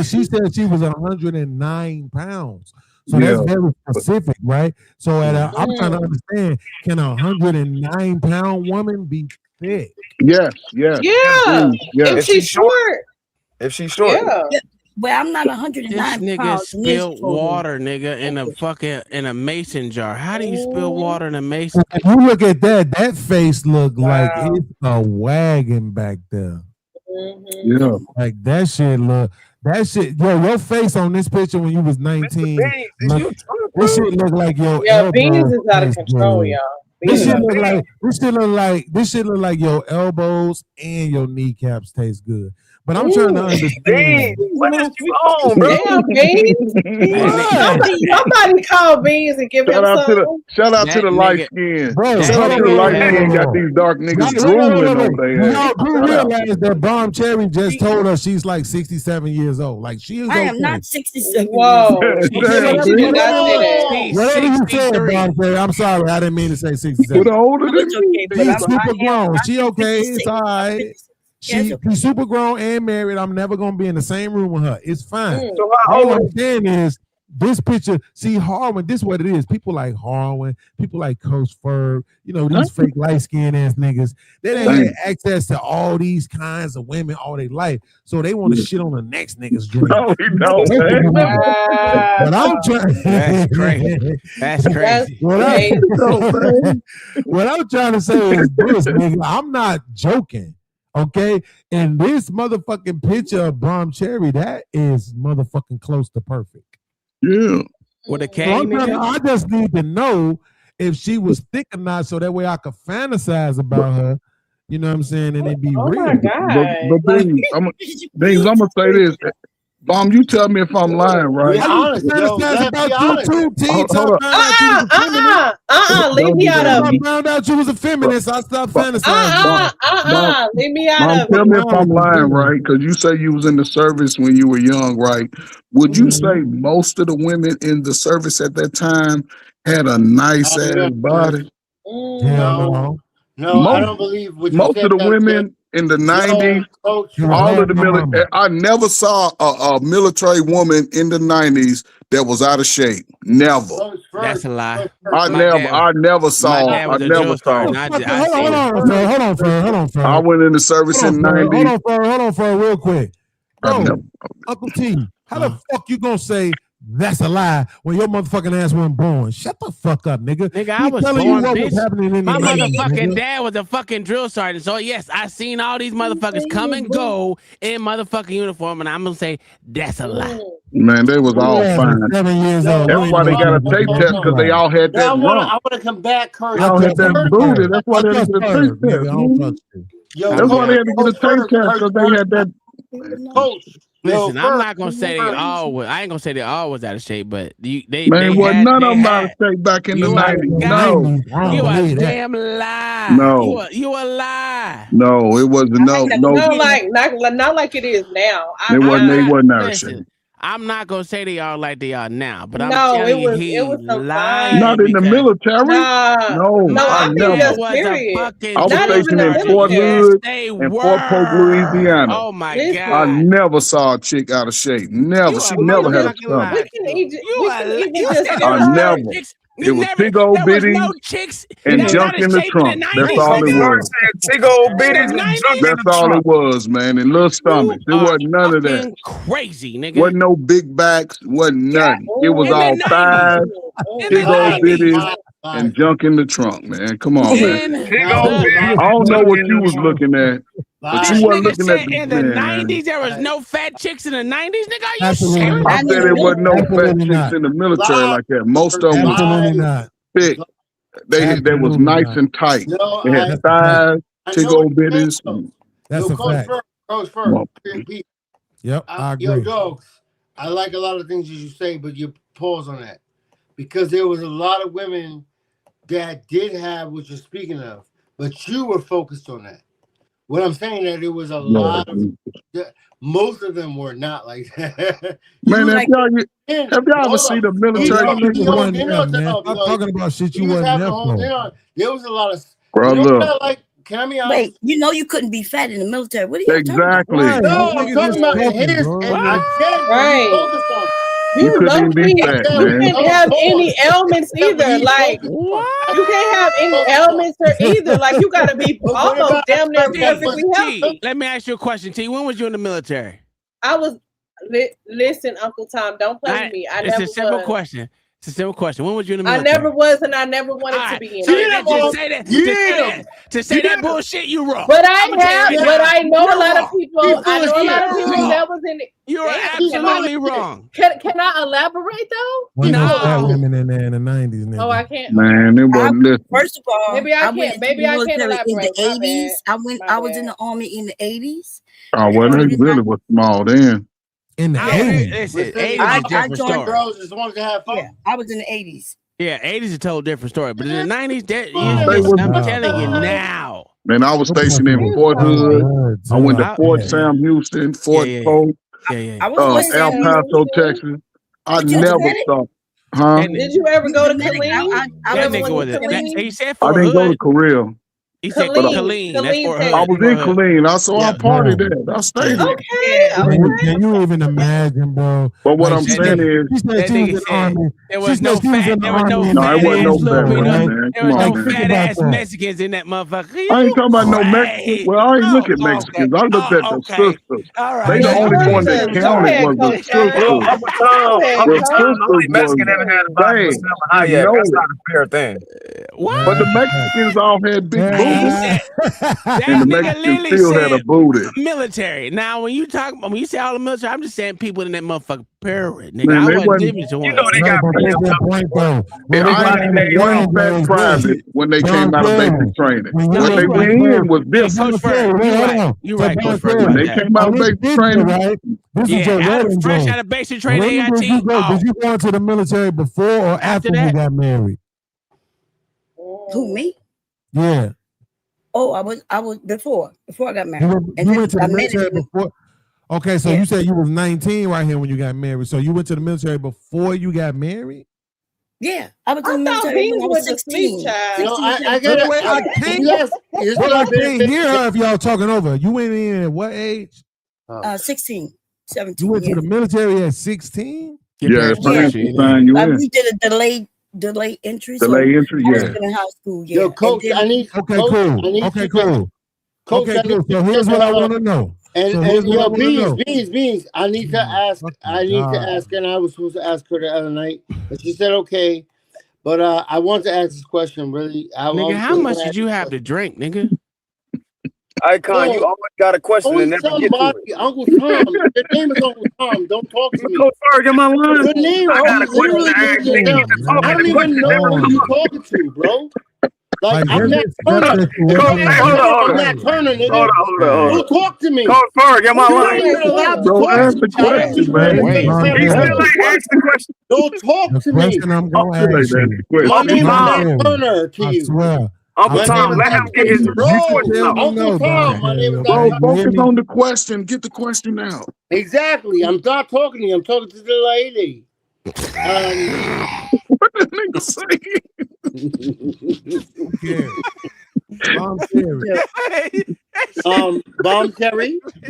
She said she was 109 pounds. So Yeah. that's very specific, right? So I'm trying to understand, can a 109-pound woman be thick? Yes. Yeah. Yes. If she's short. If she's short. Yeah. Well, I'm not This 109 nigga pounds. in this spilled photo. water, nigga, in a mason jar. How do you spill water in a mason? If you look at that face look like Wow. it's a wagon back there. Yeah. Like that shit, yo, your face on this picture when you was 19, this shit look like your Yeah, elbow. Beans is out of control, y'all. This Beans shit is look like your elbows and your kneecaps taste good. But I'm trying to understand. What is you on, bro? Damn, Beans. Somebody call Beans and give him Shout out some. to the light skin. Bro, Shout out to the light skin. Got these dark niggas drooling over there. Y'all do realize that Bomb Cherry just told us she's like 67 years old. Like she is I okay. am not 67. Whoa. Whatever She did not say that. you said, Bomb Cherry, I'm sorry. I didn't mean to say 67. 67. But older than It's okay, but She's I super am. grown. I'm She okay. 56. It's all I'm right. 56. Yeah, it's She's super grown and married. I'm never gonna be in the same room with her. It's fine. So how All old I'm is saying is this picture. See, Harwin. This is what it is. People like Harwin. People like Coach Ferg. You know these fake light skinned ass niggas. They didn't Damn. have access to all these kinds of women all their life, so they want to shit on the next nigga's dream. No, he don't, man. But I'm trying. That's crazy. That's crazy. What I'm trying to say is this, nigga. I'm not joking. Okay, and this motherfucking picture of Brom Cherry, that is motherfucking close to perfect. Yeah. With a So K, I just need to know if she was thick or not, so that way I could fantasize about her. You know what I'm saying? And it be real. my God. But Dings, I'm gonna say this. Bomb, you tell me if I'm lying, right? Be honest, yo. Let's be honest. Hold up. Leave me out of I it. found out you was a feminist. I stopped fantasizing. Leave me out Mom, of tell it. me if I'm lying, right? Because you say you was in the service when you were young, right? Would you say most of the women in the service at that time had a nice ass body? No, I don't believe what you Most said. of the women in the 90s, all of the military, I never saw a military woman in the 90s that was out of shape. Never. That's a lie. I never saw. My dad was a drill sergeant. Hold on, Fer. I went in the service in 90. Hold on, Fer, real quick. Bro, Uncle T, how the fuck you gonna say that's a lie when your motherfucking ass wasn't born? Shut the fuck up, nigga. Nigga, I was telling born, you what bitch. was happening in My the 90s, motherfucking nigga. dad was a fucking drill sergeant. So yes, I seen all these motherfuckers come and go in motherfucking uniform, and I'm gonna say that's a lie. Man, they was all fine. 7 years old. That's why they got a tape test, because they all had that I want rump. to come back, Kurt. They all had that booty. That's why they had to get a tape test. That's why they had to get a tape test, because they had that. Coach. Listen, I'm not gonna say they all was. I ain't gonna say they all was out of shape, but they wasn't none of them had- out of shape back in the You 90s. a No. You a damn lie. No. You a lie. No, it wasn't. No. Not like it is now. They wasn't out of shape. Listen, I'm not gonna say they are like they are now, but I'm No, telling it you, was some lying. Not in the military. No, I think never. just period. I was stationed in Fort Hood and Fort Polk, Louisiana. Oh my Listen. God. I never saw a chick out of shape. Never. She never had a stomach. We can just I never. It was big old bitty and junk in the trunk. That's all it was. Big old bitties and junk in the That's all trunk. it was, man. And little stomachs. There wasn't none of that. Crazy, nigga. Wasn't no big backs. Wasn't nothing. It was all thighs, big old bitties, and junk in the trunk, man. Come on, man. I don't know what you was looking at, but you wasn't looking at in the 90s. There was no fat chicks in the 90s, nigga. Are you Absolutely serious? I said there wasn't no fat chicks in the military like that. Most of them Absolutely was not. thick. They was nice and tight. They had thighs, big old bitties. That's a fact. Coach Ferg, Pete. Yep, I agree. Yo, dogs, I like a lot of things that you say, but you pause on that. Because there was a lot of women that did have what you're speaking of, but you were focused on that. What I'm saying that there was a lot of, most of them were not like that. Man, have y'all ever seen the military? I'm talking about shit you wasn't there for. There was a lot of brother. Can I be honest? Wait, you couldn't be fat in the military. What are you exactly? talking about? No, I'm talking about his. And I said, right. You couldn't even be fat, You man. can't have any ailments either. Like you can't have any ailments or either. Like you gotta be almost damn near perfectly healthy. Let me ask you a question, T. When was you in the military? I was. Listen, Uncle Tom, don't play with me. It's a simple question. It's a simple question. When was you in the military? I never was, and I never wanted to be in. To say that bullshit, you wrong. But I know a lot of people. I know a lot of people that was in it. You're absolutely wrong. Can I elaborate though? Wasn't no fat women in there in the 90s. Nigga. Oh, I can't. Man, it wasn't. First of all, maybe I can't. Maybe I can't elaborate. In the 80s, I was in the army in the 80s. Oh, well, they really was small then. In the 80s. Listen, 80s is a different story. Girls just wanted to have fun. Yeah, I was in the 80s. Yeah, 80s is a total different story. But in the 90s, I'm telling you now. Man, I was stationed in Fort Hood. I went to Fort Sam Houston, Fort Polk, El Paso, Texas. I never saw. Huh? Did you ever go to Dominican, Killeen? That nigga was he said I for didn't go to hood. Korea. He said Killeen. Killeen. That's for Killeen, I hood. was For in hood. Killeen. I saw Yeah. a party there. I stayed there. Okay. Can you even imagine, bro? But what Like, I'm she saying said, is, she said That she was nigga in the said army. there She was said no she was fat. in the There was no army. no, it fat wasn't ass no fat Filipino. ones, Right? man. There Come was on, no man. fat Think about ass that. Mexicans in that motherfucker. I ain't You talking about no Mexicans. crazy? Well, I ain't look at Okay. Mexicans. I looked at the Okay. sisters. All They right. the The only one that sisters. Go counted ahead, was the Coach Bird. Well, sisters. Uncle Go ahead, The Tom, Coach. the only sisters Mexican was ever had a body was bad. Selma Just Hayek. know That's it. not a fair thing. What? But the Mexicans all had big He booties, said That and the nigga Mexicans literally still had a said booty. military. Now, when you say all the military, I'm just saying people in that motherfucker parade, nigga. Man, I they wasn't wasn't. living to You one. know they got but real here's the point, though. When they I got body out of made the wrong. training that days, private when they Bon came out of Cherry, basic training. when you When they you look right. went in was Hey, different. Coach Bird, wait, you hold right. on. You So right, Bon Coach Bird, Cherry, When about they that. came out on of this basic picture, training, right? This is Yeah, your out of wedding fresh day. out of basic training, When did you AIT. go? Oh, Did you go into the military before or after you that. got married? Who, me? Yeah. Oh, I was before I got You married. went, And you then went to I the met military him. before. Okay, so Yeah. you said you was 19 right here when you got married. So you went to the military before you got married? Yeah, I was I in the thought military when Beans I was went to sleep, 16. child. No, 16, I 17. gotta. Wait, I can't. You guys, it's Well, I not been. can't hear her if y'all talking over. You went in at what age? 16, 17. You went to the military at 16? Your yeah, parents the parents pushed you will in. sign you in. We did a delayed entry, so Delay entry, I was yeah. still in high school. Yeah, Yo, Coach, and then I need. Okay, Coach, cool. I need Okay, you to- cool. Coach, Okay, I cool. need So you to- here's what I want to know. And So here's what I yo, want to know. Beans. I need to ask. I need to ask, and I was supposed to ask her the other night, but she said okay. But I want to ask this question. Really, Nigga, how much did you have to drink, nigga? Icon, you always got a question and Always never get to somebody, it. Uncle Tom. Your name is Uncle Tom. Don't talk to me. Coach Bird, am I lying? Your name, I got a question literally, to ask niggas yourself. to talk I and don't the even question know never who come you up. talking to, bro. Like I'm here's Nat this Turner. situation. I'm Nat Turner, nigga. Hold on. Don't talk to me. Coach Bird, am I You're not lying? even allowed to Don't talk ask to the me. I asked you question, man. questions. He still ain't asked the question. Don't talk The to me. question I'm going to ask you. My name is Bon Nat Cherry, Turner to I you. swear. Uncle My Tom, name is let him Nat get his Bro, question out. Uncle Tom, my name is Nat Bro, Turner. focus on the question. Get the question out. Exactly. I'm not talking to you. I'm talking to the lady. What the nigga say? Bomb Cherry.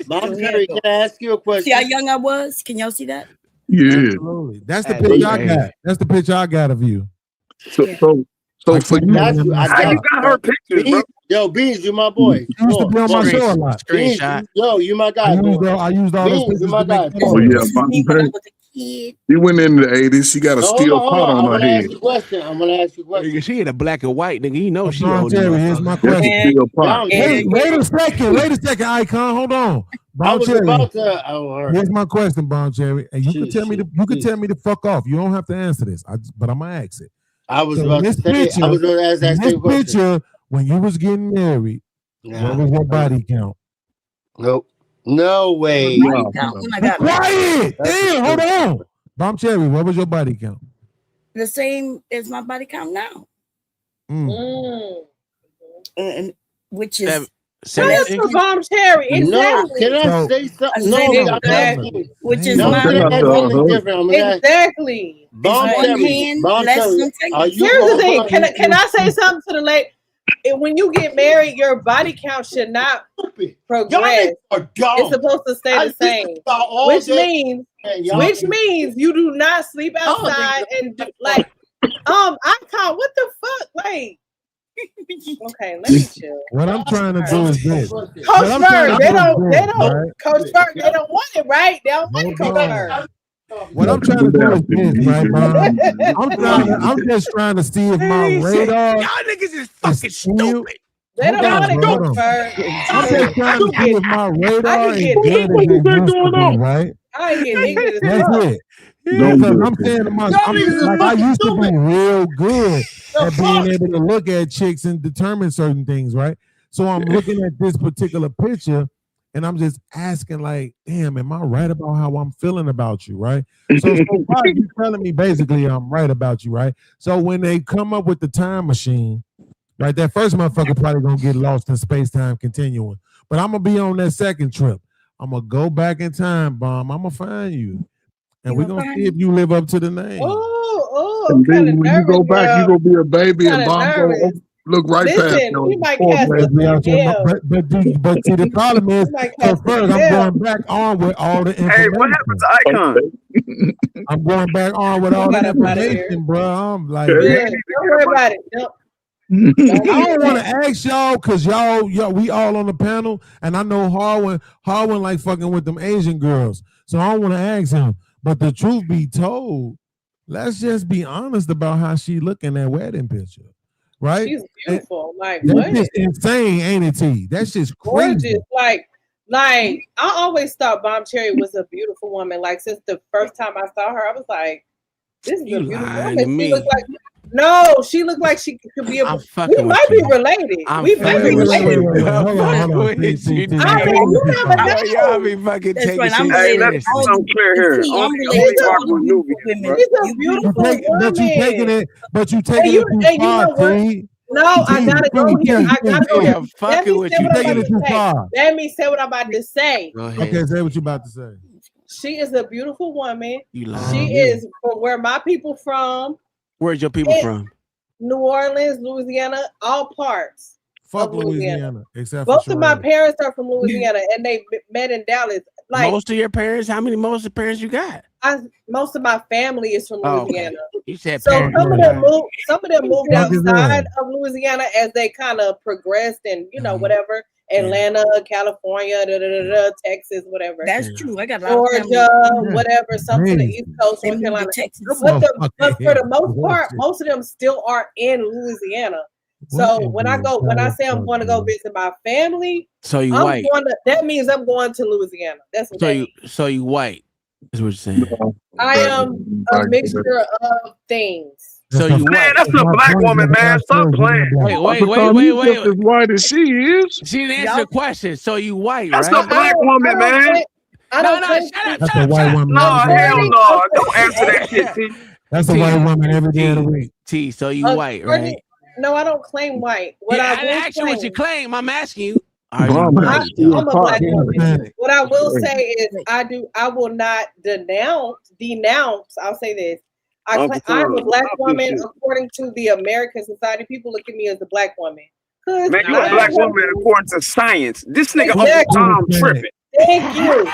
Bomb Terry. Can I ask you a question? See how young I was? Can y'all see that? Yeah. Absolutely. That's the picture I got. That's the picture I got of you. So for you, How you got her pictures, bro? Yo, Beans, you my boy. You used to be on my show a lot. Beans, yo, you my guy. I used all those Beans, you pictures my to make guy. that oh show. yeah, Bomb Cherry. She went into the 80s. She got a No, steel hold pot on. on I'm her gonna head. ask you a question. Nigga, she in a black and white, nigga. You know she Bon old. Cherry, here's my That's a question. steel pot. Wait a second, Icon. Hold on. I Bon was Cherry. about to. Here's my question, Bon Cherry. And you can tell me to fuck off. You don't have to answer this. But I'm gonna ask it. I was So about in to say. I was going to ask that in this same question. picture, when you was getting married, what was your body count? Nope. No way. Body count when I Be got quiet. Damn, hold on. Bomb Cherry, what was your body count? the same as my body count now. And which is That's for Bomb Cherry. No, Exactly. can I say something? No, Exactly. Which is no, mine. can I ask something different? I'm gonna ask. Exactly. Bomb It's one Cherry. hand, Bomb less Cherry. than Are you? Here's the hold thing. on. Can I say something to the lady? When you get married, your body count should not progress. It's supposed to stay the same. Which means you do not sleep outside and do, like Icon, what the fuck? Like okay, let me chill. What I'm trying to do is this. Coach Bird, they don't Coach Bird, they don't want it, right? They don't want it, Coach Bird. What I'm trying to do is this, right, Mom? I'm just trying to see if my radar. Y'all niggas is fucking stupid. They don't want it, Coach Bird. I'm just trying to see if my radar is get good as it used to be, right? I ain't getting ignorant as That's fuck. it. Because I'm saying to myself, I used to be real good at being able to look at chicks and determine certain things, right? So I'm looking at this particular picture and I'm just asking, like, damn, am I right about how I'm feeling about you, right? So far, you telling me basically I'm right about you, right? So when they come up with the time machine, right, that first motherfucker probably gonna get lost in space-time continuum. But I'm gonna be on that second trip. I'm gonna go back in time, Bomb. I'm gonna find you. and we're gonna see if you live up to the name. Oh, I'm kind of When nervous. you go back, you gonna be a baby, and Kinda Bomb nervous. gonna look right past Listen, you. he might cast us in jail. But see, the problem is, He might so cast us first in I'm jail. going back on with all the information. Hey, what happened to Icon? I'm going back on with all the Got up outta here. information, bro. I'm like, Good. Don't worry about it. Don't I do don't want to that. ask y'all because y'all, we all on the panel, and I know Harwin like fucking with them Asian girls, so I don't want to ask him. But the truth be told, let's just be honest about how she look in that wedding picture, right? She's beautiful. Like That's what? just insane, ain't it, T? That's just crazy. Gorgeous. Like I always thought Bomb Cherry was a beautiful woman. Like since the first time I saw her, I was like, this is a beautiful lying to woman. me. She looked like she looked like she could be a. I'm We fucking might with be you. related. I'm We might be fucking with related. you. Hold on. I mean, you never Y'all know. be fucking That's taking right. I'm shit Hey, related. let's get something clear here. See, I'm Only related to rock all with the newbies, beautiful women. bro. She's a beautiful woman. But you And taking you it too and you far, know what? T. No, I gotta go here. I gotta go here. I'm Let fucking me with say you. what I'm Taking about it too to say. far. Let me say what I'm about to say. Go ahead. Okay, say what you about to say. She is a beautiful woman. You She lying. is from where my people from. Where's your people from? New Orleans, Louisiana, all parts. Fuck of Louisiana. Louisiana, except Both for of my Sherelle. parents are from Louisiana, and they met in Dallas. Like Most of your parents? How many most of the parents you got? most of my family is from Oh, okay. Louisiana. You said So parents. some of them moved Fuck is outside that? of Louisiana as they kind of progressed and Mm-hmm. whatever. Atlanta, California, Texas, whatever. That's true. I got a lot of family. Georgia, whatever, some to the East Coast, They North moved to Carolina. Texas. But for the most part, most of them still are in Louisiana. So when I say I'm going to go visit my family, So you white. That means I'm going to Louisiana. That's what that means. So you white is what you're saying. I am a mixture of things. So you white. Man, that's a black woman, man. Stop playing. Wait. Just as white as she is. She didn't answer the question. So you white, That's right? a black woman, man. I don't That's a white woman. No, hell no. Don't answer that shit, T. That's a white woman every day of the week. T, so you white, right? No, I don't claim white. I didn't ask you what you claim. I'm asking you. I'm a black woman. What I will say is I will not denounce. I'll say this. I'm a black woman according to the American society. People look at me as a black woman. Man, you a black woman according to science. This nigga Exactly. Uncle Tom tripping. Thank you.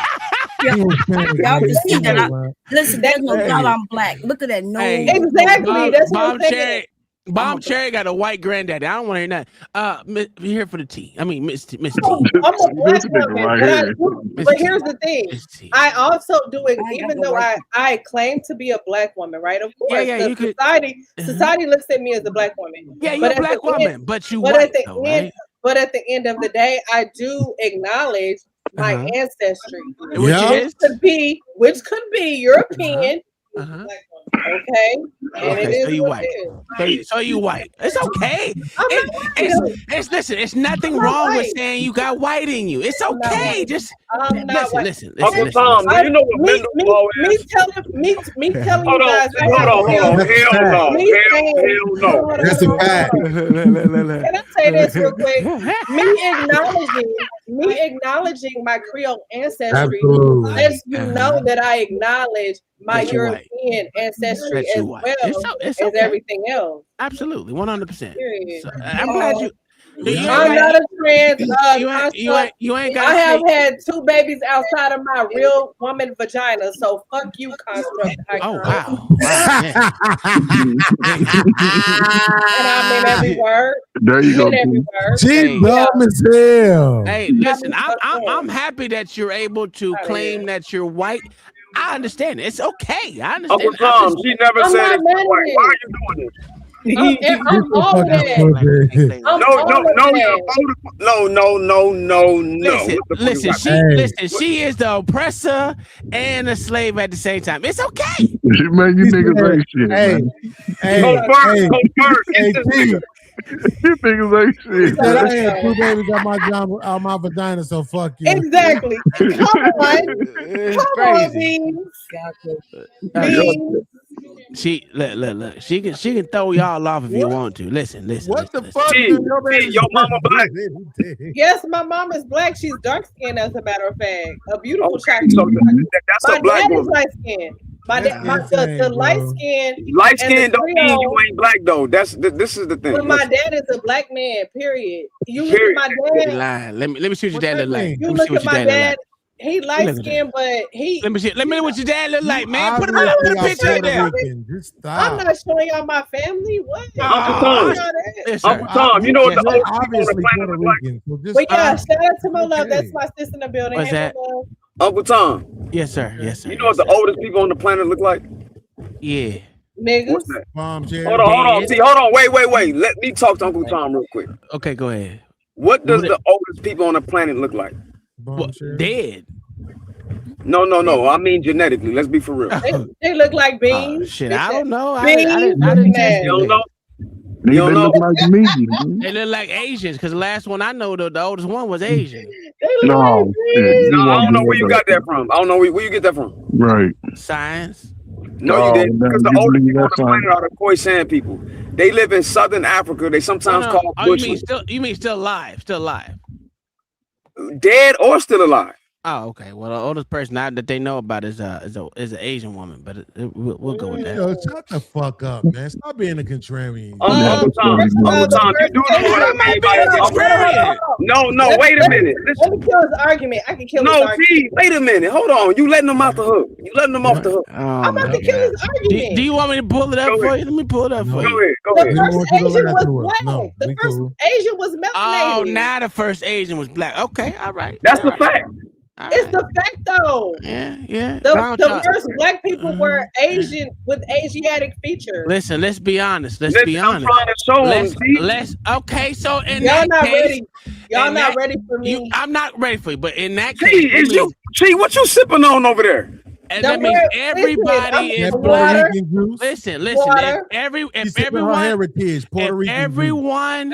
Y'all can see that. Listen, there's no doubt I'm black. Look at that nose. Hey, Exactly. That's what I'm saying. Bomb Cherry got a white granddaddy. I don't want to hear nothing. We're here for the tea. I mean, Miss T. I'm a black woman, but here's the thing. I also do it, even though I claim to be a black woman, right? Of course, society looks at me as a black woman. Yeah, you're a black woman, but you white, right? But at the end of the day, I do acknowledge my ancestry, which could be European. Okay, and it is so you white. So you white. It's okay. Listen. It's nothing wrong with saying you got white in you. It's okay. Just listen. Uncle Tom, do you know what mental me telling Hold you guys. on. Hell no. That's a fact. Can I say this real quick? Me acknowledging my Creole ancestry lets you know that I acknowledge my European ancestry as well as everything else. Absolutely, 100%. So, I'm glad you. I'm not a trans. You ain't got. I have had 2 babies outside of my real woman vagina. So fuck you, construct. Oh wow. And I mean every word. There you go. She's dumb as hell. Hey, listen. I'm happy that you're able to claim that you're white. I understand. It's okay. I understand. Uncle Tom, she never said it's white. Why are you doing this? I'm all of that. No. Listen. She is the oppressor and the slave at the same time. It's okay. Man, you niggas ain't shit. You niggas ain't shit. I had 2 babies out my vagina, so fuck you. Exactly. Come on, Beans. She look. She can throw y'all off if you want to. Listen. What the fuck? Your mama black? Yes, my mom is black. She's dark skinned, as a matter of fact. A beautiful chocolate. So that's a black woman. Light skinned. The light skin. Light skin don't mean you ain't black though. This is the thing. But my dad is a black man. Period. You look at my dad. Let me see what your dad look like. You look at my dad. He light skinned, but he. Let me see what your dad look like, man. Put him up in the picture right there. I'm not showing y'all my family. What? Uncle Tom, you know what the oldest people on the planet look like? But yeah, shout out to my love. That's my sister in the building. What's that? Uncle Tom. Yes, sir. Yes, sir. You know what the oldest people on the planet look like? Yeah. Niggas. What's that? Hold on. See, hold on. Wait. Let me talk to Uncle Tom real quick. Okay, go ahead. What does the oldest people on the planet look like? Dead. No. I mean genetically. Let's be for real. They look like beans. Shit, I don't know. Beans. I didn't test You don't know? They look like me. They look like Asians because the last one I know, the oldest one was Asian. No, I don't know where you got that from. I don't know where you get that from. Right. Science. No, you didn't. Because the oldest people on the planet are the Khoisan people. They live in southern Africa. They sometimes call Bushmen. You mean still alive? Still alive. Dead or still alive? Oh, okay. Well, the oldest person that they know about is an Asian woman, but we'll go with that. Yo, shut the fuck up, man. Stop being a contrarian. Uncle Tom, you do know what I mean by contrarian. No, wait a minute. Let me kill his argument. I can kill his argument. See, wait a minute. Hold on. You letting them off the hook. You letting them off the hook. I'm about to kill his argument. Do you want me to pull it up for you? Let me pull it up for you. Go ahead. The first Asian was black. The first Asian was melanated. Oh, now the first Asian was black. Okay, all right. That's the fact. It's the fact, though. Yeah. The first black people were Asian with Asiatic features. Listen, let's be honest. I'm trying to show them. Okay, so in y'all that not case, ready. Y'all not ready for me. I'm not ready for you, but in that case, what you sipping on over there? And that means everybody is black. Listen. If everyone heritage, Puerto Rican everyone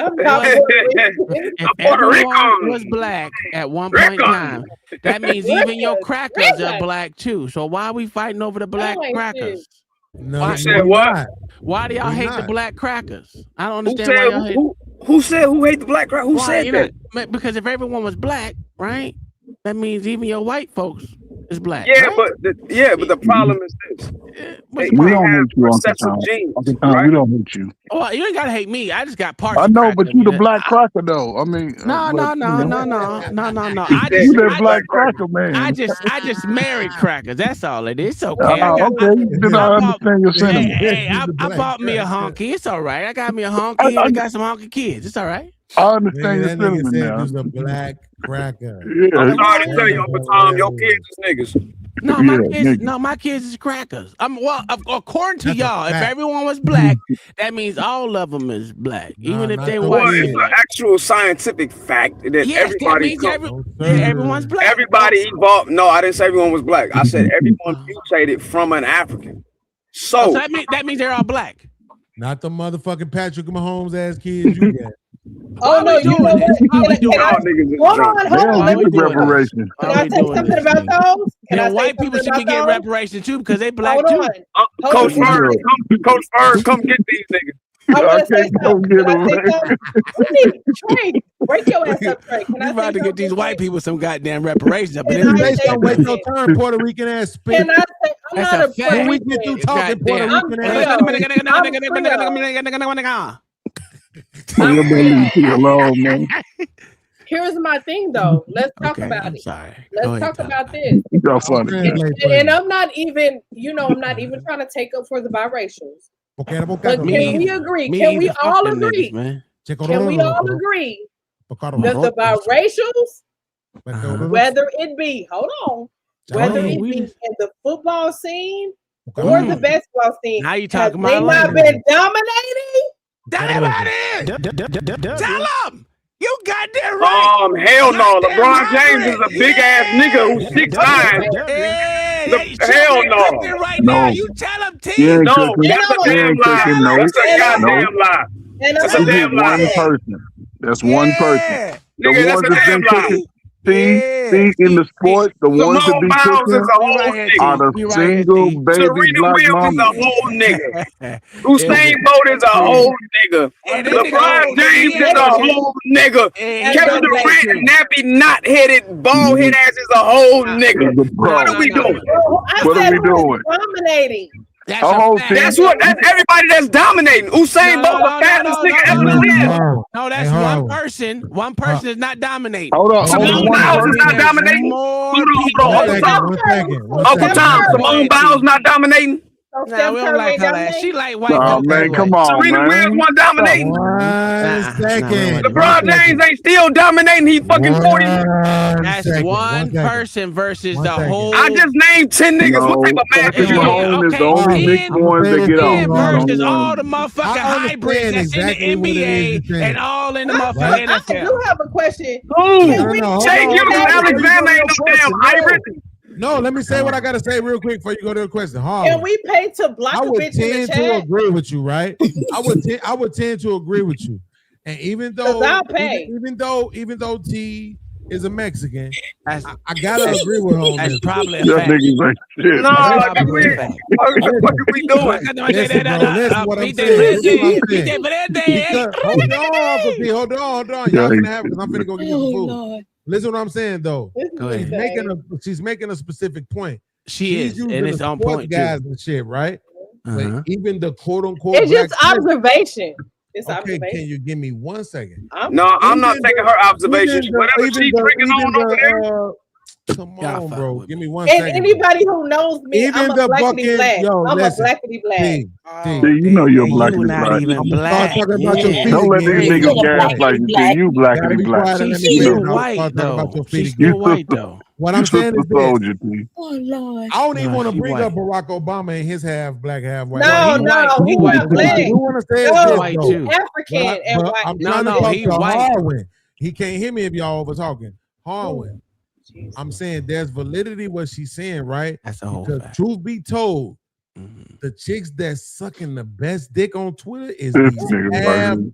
was black at one point in time, that means even your crackers are black too. So why are we fighting over the black crackers? No, Why do y'all hate the black crackers? I don't understand why y'all hate. Who hate the black crackers? Who said that? Because if everyone was black, right, that means even your white folks is black. Yeah, right? but the problem is this. We don't hate you, Uncle Tom. Uncle Tom, we don't hate you. Well, you ain't gotta hate me. I just got parts. I know, but you the black cracker though. I mean, no. You that black cracker man. I just married crackers. That's all it is. It's okay. Okay. Then I understand your sentiment. Hey, I bought me a honky. It's all right. I got me a honky. And I got some honky kids. It's all right. I understand your sentiment now. He's a black cracker. Yeah. I'm sorry to tell you, Uncle Tom, your kids is niggas. My kids is crackers. According to y'all, if everyone was black, that means all of them is black, even if they white. Well, it's an actual scientific fact that everyone's black. Everybody evolved. No, I didn't say everyone was black. I said everyone mutated from an African. So that means they're all black. Not the motherfucking Patrick Mahomes ass kids you got. Oh no, you know what? Hold on. Let me reparation. Can I say something about those? And white people should be getting reparations too because they black too. Coach Bird, come get these niggas. I want to say something. Trey, break your ass up, Trey. Can I about to get these white people some goddamn reparations up in this. They don't wait your turn, Puerto Rican ass speak. Can I say I'm not a Puerto Rican? When we get through talking Puerto Rican ass. Alone, man. Here's my thing, though. Let's talk about it. Sorry. Let's talk about this. You're funny. And I'm not even, I'm not even trying to take up for the biracials. But can we agree? Can we all agree? Can we all agree that the biracials, whether it be, whether it be in the football scene or the basketball scene, now you talking about they not been dominating? Tell them. You got that right. Hell no. LeBron James is a big ass nigga who's 6'9". Hell no. Right now. You tell him, T. Yeah, no, that's a damn lie. That's a goddamn lie. That's a damn lie. One person. That's one person. Nigga, that's a damn lie. See, in the sport, the ones that Simone be Biles is cooking a whole are nigga. the single baby Serena black Williams is mamas. a whole nigga. Usain Bolt is a whole nigga. LeBron James is a whole nigga. Kevin Durant, nappy, knot-headed, bald-headed ass is a whole nigga. What are we doing? What are we doing? Dominating. That's That's everybody that's dominating. Usain Bolt, the fastest nigga ever to live. No, that's one person. One person is not dominating. Hold on. Simone Biles is not dominating. Hold on. Uncle Tom, Simone Biles not dominating. Nah, we don't like her ass. She like white Nah, folk. man, come on, Serena man. Williams wasn't dominating. 1 second. LeBron James ain't still dominating. He fucking 40. That's one person versus the whole. I just named 10 niggas. What type of math is you Mahone is the only big ones that get off. Versus all the motherfucking hybrids that's in the NBA and all in the motherfucking I NFL. do have a question. Jake Alexander ain't no damn hybrid. No, let me say what I gotta say real quick before you go to the question. Can we pay to block I a would bitch in the tend to chat? agree with you, right? I would tend to agree with you. And even though I'll pay. even though T is a Mexican, I gotta agree with her on That's this. probably a That fact. nigga's like shit. No, what are we doing? Listen, bro, listen what I'm saying. Hold on. Y'all can have it because I'm finna go get some food. Listen what I'm saying though. Go ahead. She's making a specific point. She is, using and it's the on sports point guys too. and shit, right? Uh-huh. But even the quote unquote It's just black observation. It's okay, observation. can you give me 1 second? No, I'm not taking her observation. Whatever she's drinking on over there. Come on, bro. Give me 1 And second. anybody who knows me, Even I'm a the blackity fucking- black. yo, I'm listen. a blackity black. See, you know you're black. You not even black. Talking about your feet Don't let again. these You niggas black. gaslight you. See, you Gotta blackity be black. quiet and let me She's finish. still I'll white start talking about though. your feet She's again. still white though. What I'm saying is this. soldier, T. Oh Lord. I don't even No, want to she bring white. up Barack Obama and his half black, half white. No, he no, white. he's He white not too. black. What I do want to say is No, this, white though. too. African and white. I'm No, trying no, to talk he to white. Harwin. He can't hear me if y'all over talking. Harwin. I'm saying there's validity what she's saying, right? That's the whole Because fact. truth be told, the chicks that's sucking the best dick on Twitter is This these nigga's half like,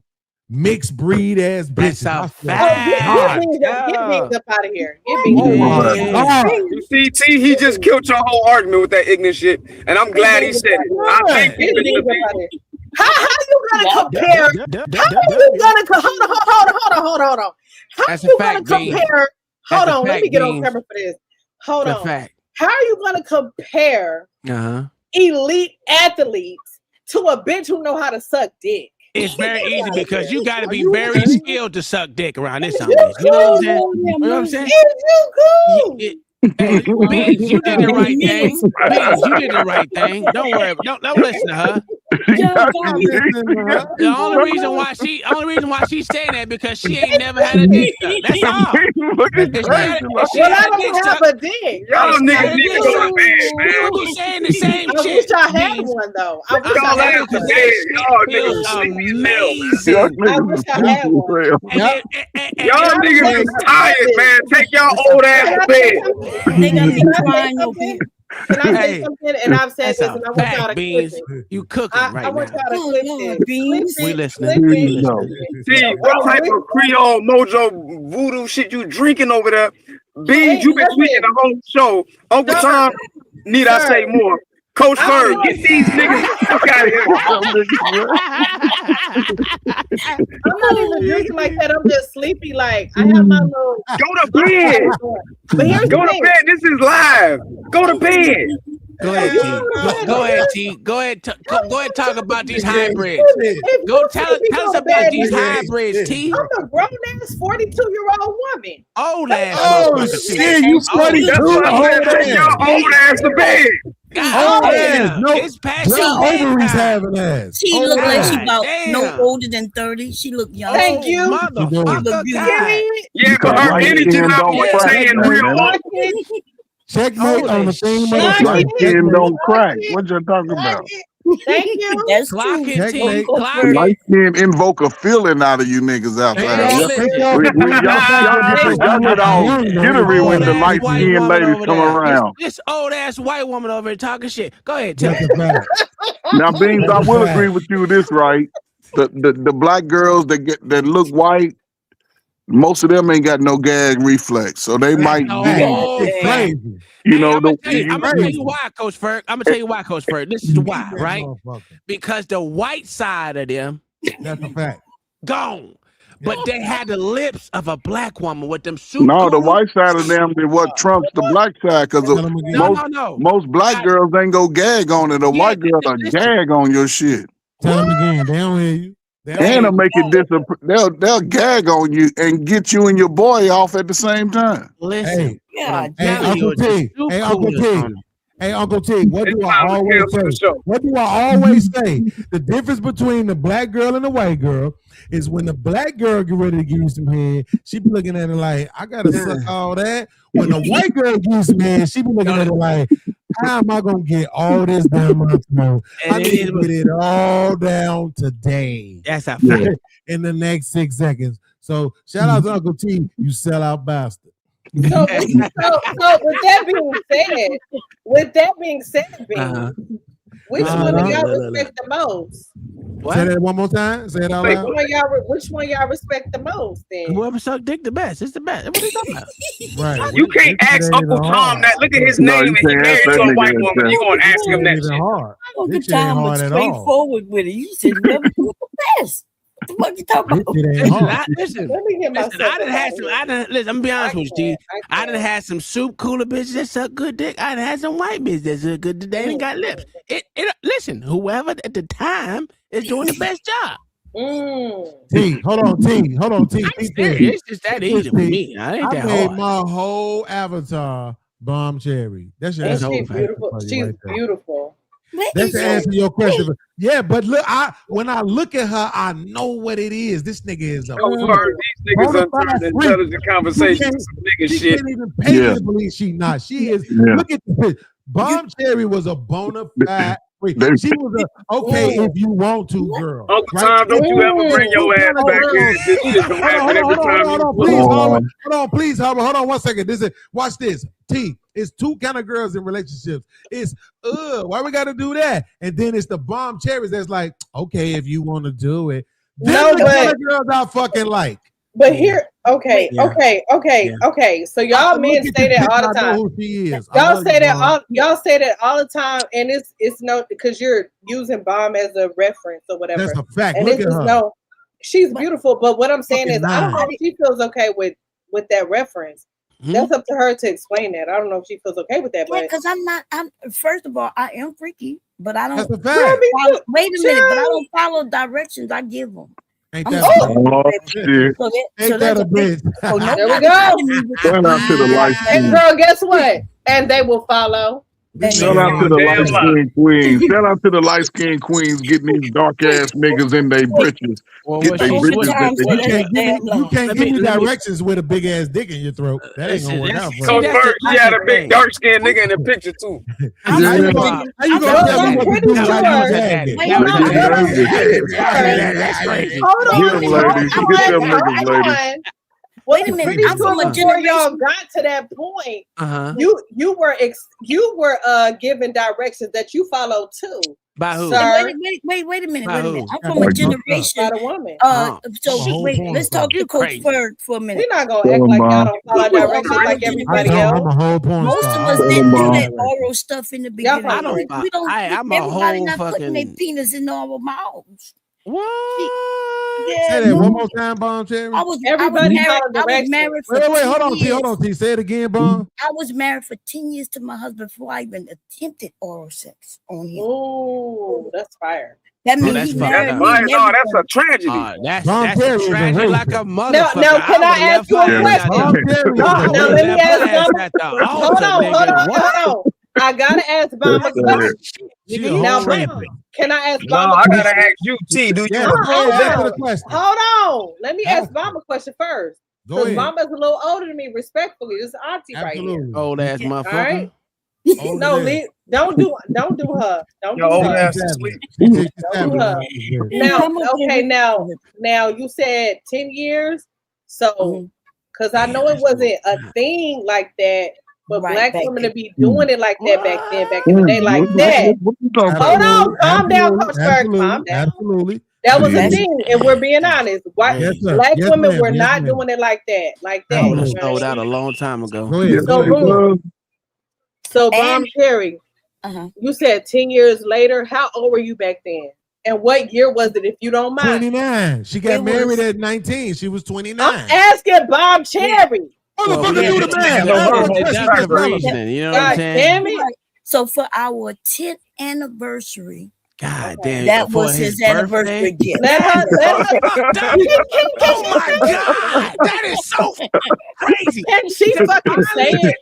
mixed breed ass bitches. That's a I swear Oh, to fact. get God. beans up out of here. Get beans Oh up out my of here. God. You see, T, he just killed your whole argument with that ignorant shit. And I'm glad he said it. I thank you, Get beans Mr. up B. out of here. How you gonna compare? How you gonna hold on. How That's a you fact, gonna Beans. compare? That's Hold a on, let fact, me get on Beans. camera for this. Hold That's a on. fact. How are you gonna compare Uh-huh. elite athletes to a bitch who know how to suck dick? It's very easy because you got to be you very okay? skilled to suck dick around this on this. You know what I'm saying? You know what I'm saying? Is you cool? Hey, Beans, you did the right thing. Beans, you did the right thing. Don't worry. Don't listen to her. The only reason why she's saying that because she ain't never had a dick suck. That's all. If she Well, had I a dick don't have suck, a dick. Y'all if she had niggas a need dick to go suck, to bed, man. we would be saying the same I shit. wish I had Beans. one though. I wish Y'all I had ass one. is That dead. shit Y'all feels niggas sleepy as hell, man. y'all amazing. I wish I had one. Y'all niggas is tired, man. Take y'all old ass to bed. They got me Can I say crying over something? here. Can I say Hey, something? And I've said that's this, a and I want y'all fact, to clip Beans. it. You cooking I right want now. y'all to Oh clip Lord, this. Beans. We Clip listening. it. We you know. listening. See, what type of Creole mojo voodoo shit you drinking over there? Beans, Hey, you been tweeting listen, the whole show. Uncle sir, Tom, need I say sir. more? Coach I'm Bird, not. get these niggas the fuck out of here. I'm not even drinking like that. I'm just sleepy. Like I have my little. Go to bed. But here's Go the to thing. bed. This is live. Go to bed. Go ahead, You T. know what I'm Go ahead, saying? T. Go ahead. Go ahead. Talk about these hybrids. If Go you tell take me us to about bed, these nigga, hybrids, T. I'm a grown ass 42-year-old woman. Old ass Oh motherfucker, T. shit, you Old. 42 That's the what I whole said. Take ass. y'all old ass to bed. God Old ass. damn. No, It's past dry your ovaries bedtime. having ass. She Old look like she ass. about no Damn. older than 30. She look young. Thank you. She Motherfucker, look beautiful. God. Yeah, but Because her light energy skin not don't on crack, saying man. real old. Checkmate on Holy the theme of the shit. show. Light skin Checkmate. don't crack. What you talking about? Thank you. That's Clock true. it, T. Checkmate. Clock it. Light skin invoke a feeling out of you niggas outside. Hey, Think listen. y'all can bring that back Y'all up because get you look all young, though. jittery when the Old-ass light white skinned woman ladies over come there. around. This old ass white woman over here talking shit. Go ahead, tell That's me. a fact. Now, Beans, I That's a will fact. agree with you this, right? The black girls that look white, Most of them ain't got no gag reflex, so they might Oh, be, you know, I'm gonna tell you why, Coach Ferg. I'm gonna tell you why, Coach Ferg. This is why, right? Because the white side of them, that's a fact, gone. But they had the lips of a black woman with them super. No, the white side of them is what trumps the black side, because most black girls ain't go gag on it. A white girl will gag on your shit. Tell them again. They don't hear you. And they'll make it they'll gag on you and get you and your boy off at the same time. Listen, hey, Uncle T. Hey, Uncle T. Hey, Uncle T, what do I always say? What do I always say? The difference between the black girl and the white girl is when the black girl get ready to give you some head, she be looking at it like, I gotta suck all that. When the white girl gives some head, she be looking at it like, how am I gonna get all this damn much more? I need to get it all down today. That's a fact. In the next 6 seconds. So shout out to Uncle T, you sellout bastard. So with that being said, which one of y'all respect the most? Say that one more time. Say it out loud. Which one y'all respect the most? Then whoever suck dick the best. It's the best. What are you talking about? Right. You can't ask Uncle Tom that. Look at his name, and he married to a white woman. You gonna ask him that shit? Uncle Tom was straightforward with it. You said never do the best. What you talking about? Listen, I done had some. Listen, I'm gonna be honest with you. I done had some soup cooler bitches that suck good dick. I done had some white bitches that suck good dick. They ain't got lips. Listen, whoever at the time is doing the best job. T, hold on, T. It's just that easy for me. I ain't that made hard. my whole avatar Bomb Cherry. That's your she's beautiful. She's beautiful. That's to answer your question. Yeah, but look, when I look at her, I know what it is. This nigga is a these niggas are intelligent conversations, some nigga shit. You can't even pay me to believe she not. She is. Look at this. Bomb Cherry was a bona fide. She was a okay if you want to, girl. Uncle Tom, don't you ever bring your ass back here. This shit don't happen every time. Hold on, please, hold on 1 second. Watch this. T, it's two kind of girls in relationships. It's why we gotta do that? And then it's the Bomb Cherries that's like, okay, if you want to do it. Then the kind of girls I fucking like. But here, okay. So y'all men say that all the time. Y'all say that all the time, and it's no because you're using Bomb as a reference or whatever. That's a fact. And Look at her. She's beautiful. But what I'm saying is, I don't know if she feels okay with that reference. That's up to her to explain that. I don't know if she feels okay with that. Yeah, because I'm first of all, I am freaky, but I don't. That's a fact. Wait a minute, but I don't follow directions I give them. Ain't that shit. So that's a bitch. So there we go. Shout out to the light skin. And girl, guess what? And they will follow. Shout out to the light skin queens. Shout out to the light skin queens getting these dark ass niggas in their britches. You can't give me directions with a big ass dick in your throat. That ain't gonna work out for you. So she had a big dark skinned nigga in the picture too. How you gonna tell me what to do while you had it? Hold on, get them ladies. Get them niggas, ladies. Wait a minute. Before y'all got to that point, you were given directions that you follow too. By who? Wait a minute. I'm from a generation. By the woman. So wait, let's talk to Coach Ferg for a minute. We're not gonna act like y'all don't follow directions like everybody else. Most of us didn't do that oral stuff in the beginning. We don't. Everybody not putting their penis in our mouths. What? Say that one more time, Bomb Cherry. I was married for wait, hold on, T. Say it again, Bomb. I was married for 10 years to my husband before I even attempted oral sex on him. Oh, that's fire. That means he married me. No, that's a tragedy. That's a tragedy like a motherfucker. Now, can I ask you a question? Now, let me ask Bomb. Hold on. I gotta ask Bomb a question. Now, can I ask Bomb? No, I gotta ask you, T. Do you? Hold on. Let me ask Bomb a question first. Because Bomb is a little older than me, respectfully. This is auntie right here. Old ass motherfucker. All right. No, don't do her. Don't do her. Don't do her. Now you said 10 years. So, because I know it wasn't a thing like that. But black women to be doing it like that back in the day, like that. Hold on, calm down, Coach Ferg. Calm down. Absolutely. That was the thing, and we're being honest. White black women were not doing it like that. I would have sold out a long time ago. So Bomb Cherry, you said 10 years later. How old were you back then? And what year was it, if you don't mind? 29. She got married at 19. She was 29. I'm asking Bomb Cherry. Motherfucker, do the math. You know what I'm saying? Damn it. So for our 10th anniversary, God damn, that was his anniversary gift. Let her. Oh my God, that is so crazy. Can she fucking say it?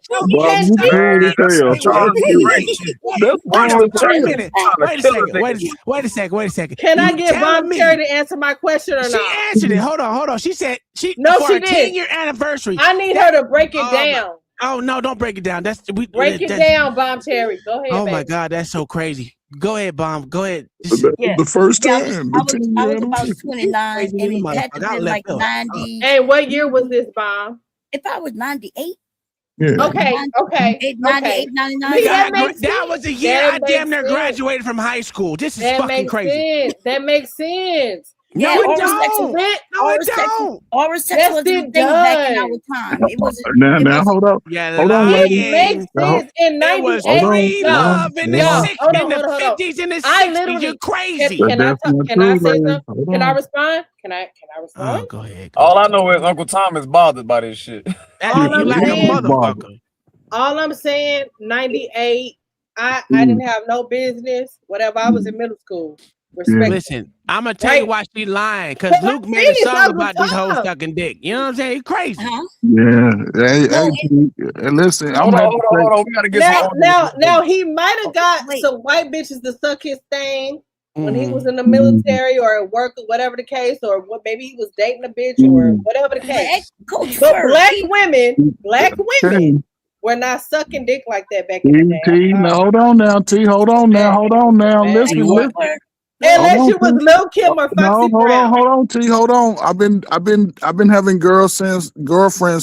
Wait a second. Can I get Bomb Cherry to answer my question or not? She answered it. Hold on. She said she no, for she a did. 10-year anniversary. I need her to break it down. Oh no, don't break it down. Break it down, Bomb Cherry. Go ahead. Oh my God, that's so crazy. Go ahead, Bomb. Go ahead. The first time. I was about 29, and it had to be like 90. Hey, what year was this, Bomb? If I was 98. Yeah. Okay. 98, 99. That was a year I damn near graduated from high school. This is fucking crazy. That makes sense. No, it don't. Oral sex wasn't a thing back in our time. It was. Now, hold up. Hold on, lady. It makes sense in 98. It was free love in the 60s, in the 50s, in the 60s. You're crazy. Can I say something? Can I respond? Can I respond? Oh, go ahead. All I know is Uncle Tom is bothered by this shit. All I'm saying, 98. I didn't have no business. Whatever. I was in middle school. Listen, I'm gonna tell you why she lying, because Luke made a song about these hoes sucking dick. You know what I'm saying? He's crazy. Yeah. Hey, listen, hold on. We gotta get now he might have got some white bitches to suck his thing when he was in the military or at work or whatever the case, or what maybe he was dating a bitch or whatever the case. But black women were not sucking dick like that back in the day. Hold on now, T. Hold on now. Listen. Unless you was Lil Kim or Foxy Brown. Hold on, T. Hold on. I've been having girlfriends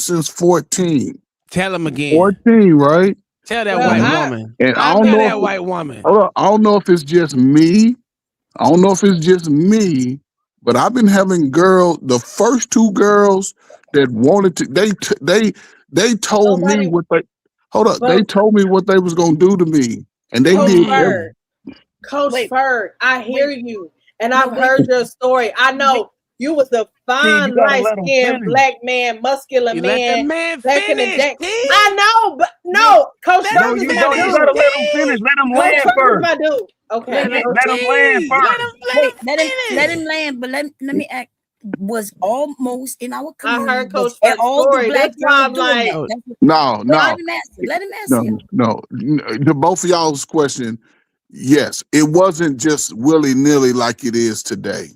since 14. Tell him again. 14, right? Tell that white woman. And I don't know that white woman. Hold on. I don't know if it's just me. But I've been having the first two girls that wanted to. They told me what they. Hold up. They told me what they was gonna do to me, and they did. Coach Ferg, I hear you, and I've heard your story. I know you was a fine, light-skinned black man, muscular man back in the day. I know, but no, Coach Ferg is my dude. You gotta let him finish. Let him land first. My dude. Okay, let him land first. Let him land, but let me act. Was almost in our community. I heard Coach Ferg's story. That's why I'm like, no. Let him answer. No. The both of y'all's question. Yes, it wasn't just willy-nilly like it is today.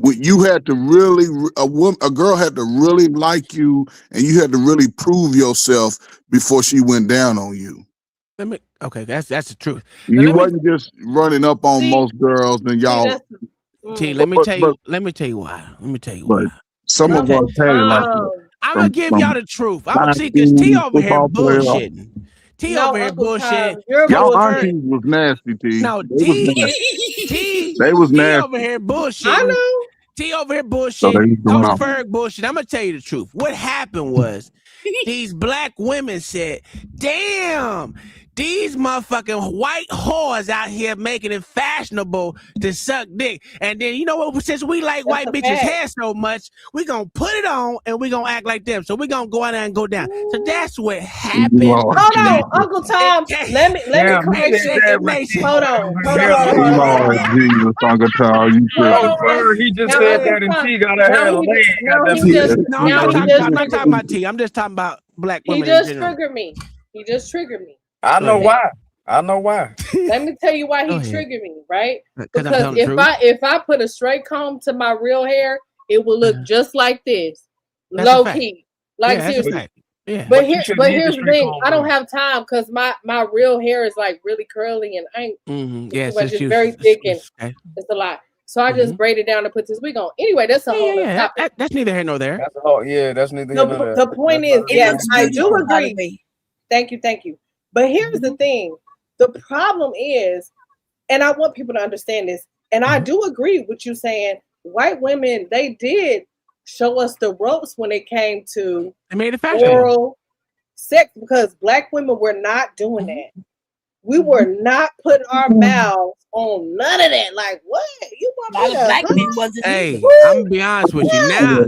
You had to really, a girl had to really like you, and you had to really prove yourself before she went down on you. Okay, that's the truth. You wasn't just running up on most girls, and y'all. Let me tell you why. Some of us had it like that. I'm gonna give y'all the truth. I'm gonna see because T over here bullshitting. Over here bullshit. Y'all aunties was nasty, T. No, T. They was nasty. T over here bullshit. I know. T over here bullshit. Coach Ferg bullshit. I'm gonna tell you the truth. What happened was these black women said, "Damn, these motherfucking white whores out here making it fashionable to suck dick." And then you know what? Since we like white bitches' hair so much, we gonna put it on and we gonna act like them. So we gonna go out there and go down. So that's what happened. Hold on, Uncle Tom. Let me correct you. Hold on. Jesus, Uncle Tom, you he just said that and T got her hair laying. No, I'm not talking about T. I'm just talking about black women. He just triggered me. I know why. Let me tell you why he triggered me, right? Because if I put a straight comb to my real hair, it will look just like this. Low key. Like seriously. Yeah. But here's the thing. I don't have time because my real hair is like really curly and I ain't it's very thick and it's a lot. So I just braid it down and put this wig on. Anyway, that's a whole other topic. That's neither here nor there. That's neither here nor there. The point is, yes, I do agree. Thank you. But here's the thing. The problem is, and I want people to understand this, And I do agree with you saying white women, they did show us the ropes when it came to oral sex, because black women were not doing that. We were not putting our mouths on none of that. Like, what? You want me to? Black men wasn't. Hey, I'm gonna be honest with you now.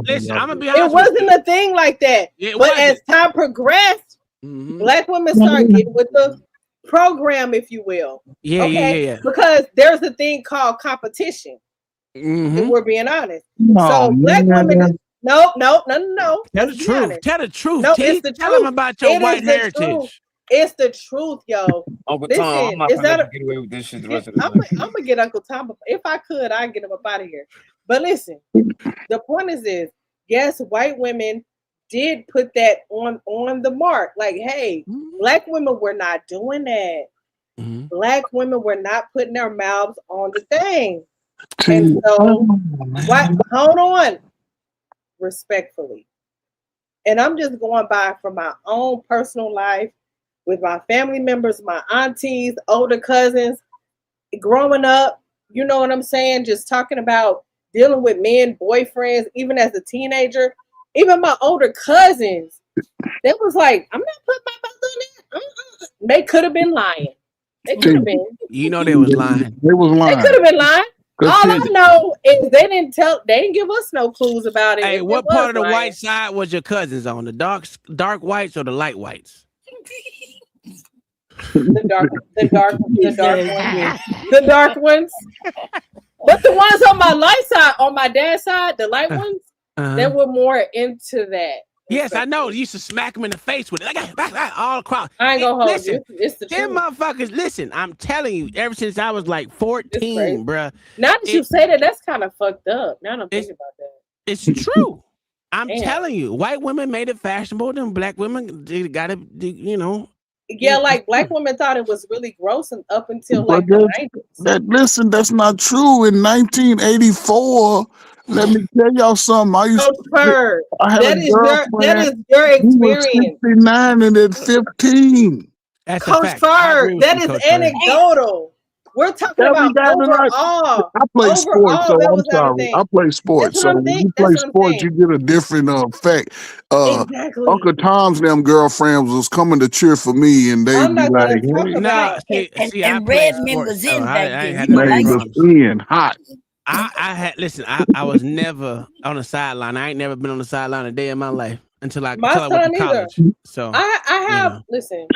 Listen, I'm gonna be honest. It wasn't a thing like that. But as time progressed, black women started getting with the program, if you will. Yeah. Because there's a thing called competition. If we're being honest. No, so black women. No. Tell the truth. Tell the truth. No, it's the Tell truth. them about your white heritage. Truth. It's the truth, yo. Uncle Listen, Tom, I'm not gonna get away with this shit the rest of the I'm gonna get Uncle Tom. If I could, I'd get him up out of here. But listen, the point is this: yes, white women did put that on the mark. Like, hey, black women were not doing that. Black women were not putting their mouths on the thing. And so, hold on, respectfully. And I'm just going by from my own personal life with my family members, my aunties, older cousins, growing up, you know what I'm saying? Just talking about dealing with men, boyfriends, even as a teenager, even my older cousins, they was like, I'm not putting my mouth on that. They could have been lying. They could have been. You know they was lying. They was lying. They could have been lying. All I know is they didn't give us no clues about it. Hey, what part of the white side was your cousins on? The dark whites or the light whites? The dark ones. But the ones on my light side, on my dad's side, the light ones, they were more into that. Yes, I know. You used to smack them in the face with it, like all across. I ain't gonna hold you. It's the truth. Them motherfuckers, listen, I'm telling you, ever since I was like 14, bruh. Now that you say that, that's kind of fucked up. Now I'm thinking about that. It's true. I'm telling you, white women made it fashionable, then black women, they gotta, you know. Yeah, like black women thought it was really gross and up until like the 90s. Listen, that's not true. In 1984, let me tell y'all something. I used to. That is your experience. 69 and at 15. That's Coach Ferg, that is anecdotal. We're talking about overall. I play sports, so I'm sorry. I play sports, so when you play sports, you get a different effect. Exactly. Uncle Tom's them girlfriends was coming to cheer for me, and they be like, "Hey." And Redman was in back then. They was in hot. I was never on the sideline. I ain't never been on the sideline a day in my life until I went to college. So I have listen.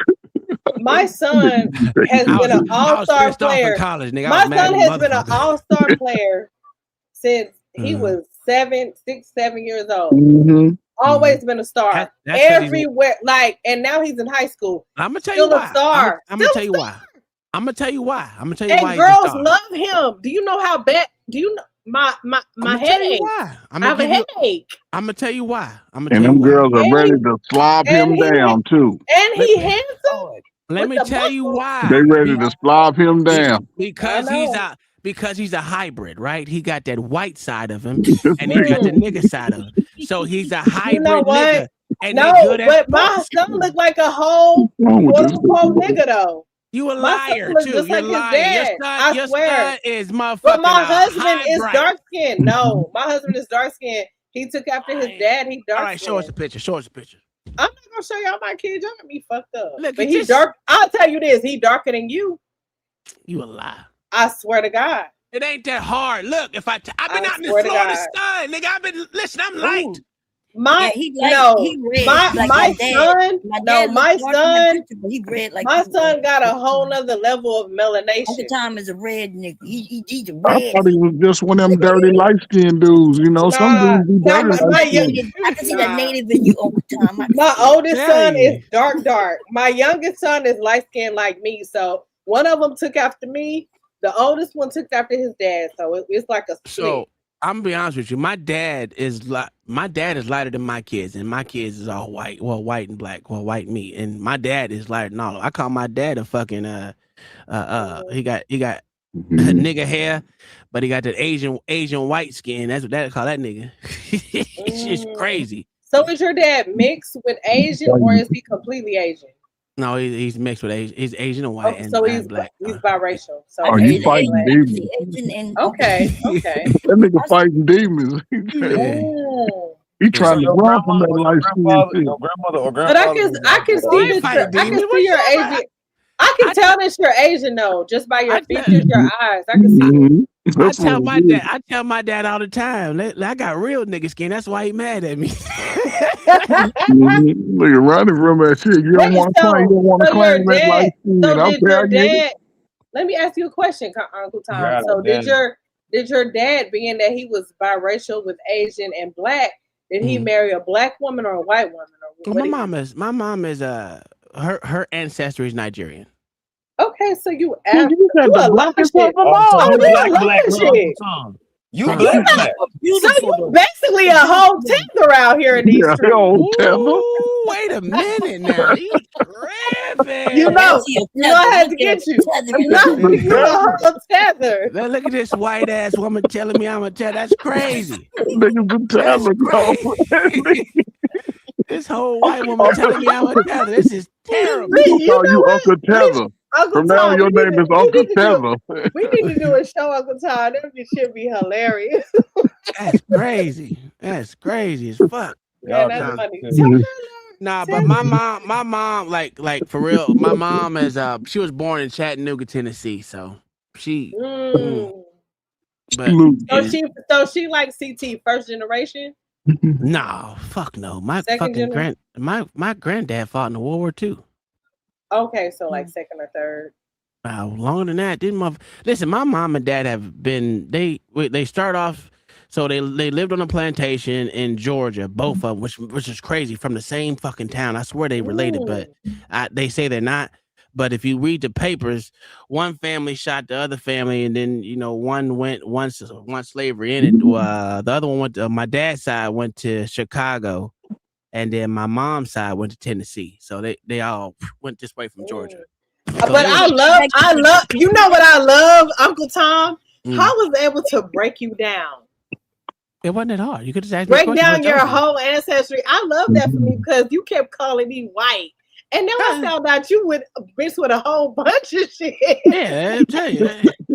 My son has been an all-star player. My son has been an all-star player since he was 7 years old. Always been a star. Everywhere. Like, and now he's in high school. I'm gonna tell you why. A star. I'm gonna tell you why. I'm gonna tell you why. And girls love him. Do you know how bad? Do you know my headache? I have a headache. I'm gonna tell you why. And them girls are ready to slob him down too. And he handsome. Let me tell you why. They ready to slob him down. Because he's a hybrid, right? He got that white side of him, and he got the nigga side of him. So he's a hybrid nigga. And but my son look like a whole quote-unquote nigga though. You a liar too. You're lying. Your son is motherfucking. But my husband is dark skinned. No, my husband is dark skinned. He took after his dad. He dark. All right, show us the picture. I'm not gonna show y'all my kids. Y'all gonna be fucked up. Look, but he's dark. I'll tell you this: he darker than you. You a lie. I swear to God. It ain't that hard. Look, I've been out in the Florida sun, nigga. I'm light. My son got a whole nother level of melanation. Uncle Tom is a red nigga. He's a red. I thought he was just one of them dirty light skinned dudes. You know, some dudes be dirty. I can see the native in you, Uncle Tom. My oldest son is dark. My youngest son is light skinned like me. So one of them took after me. The oldest one took after his dad. So it's like a split. So I'm gonna be honest with you. My dad is lighter than my kids, and my kids is all white. Well, white and black. Well, white meat. And my dad is lighter than all. I call my dad a fucking he got nigga hair, but he got that Asian white skin. That's what they call that nigga. It's just crazy. So is your dad mixed with Asian, or is he completely Asian? No, he's mixed with Asian. He's Asian and white and, so and black. he's biracial. So Oh, you fighting demons? Okay. That nigga fighting demons. He trying to run from that life skin. But I can see that you're Asian. I can tell that you're Asian though, just by your features, your eyes. I can see it. I tell my dad all the time. I got real nigga skin. That's why he mad at me. Look, running from that shit. You don't want to claim. You don't want to claim that life skin. Did your dad? Let me ask you a question, Uncle Tom. So did your dad, being that he was biracial with Asian and black, did he marry a black woman or a white woman? My mom is her ancestry is Nigerian. Okay, so you a lot of shit. You black. So you basically a whole tether out here in these streets. Ooh, wait a minute now. You tripping. You know I had to get you. You're a whole tether. Look at this white ass woman telling me I'm a tether. That's crazy. That's crazy. This whole white woman telling me I'm a tether. This is terrible. We call you Uncle Tether. From now on, your name is Uncle Tether. We need to do a show, Uncle Tom. That should be hilarious. That's crazy. That's crazy as fuck. Yeah, that's funny. Nah, but my mom, like for real, my mom is she was born in Chattanooga, Tennessee, so she. But so she like CT first generation. No, fuck no. My fucking my granddad fought in the World War II. Okay, so like second or third. Longer than that, listen. My mom and dad have been. They start off. So they lived on a plantation in Georgia, both of them, which is crazy, from the same fucking town. I swear they related, but they say they're not. But if you read the papers, one family shot the other family, and then one slavery in it. The other one went to my dad's side went to Chicago, and then my mom's side went to Tennessee. So they all went this way from Georgia. So but I love. You know what I love, Uncle Tom? How was they able to break you down? It wasn't that hard. You could just ask break down your whole ancestry. I love that for me because you kept calling me white. And then I found out you would mix with a whole bunch of shit. Yeah, I tell you.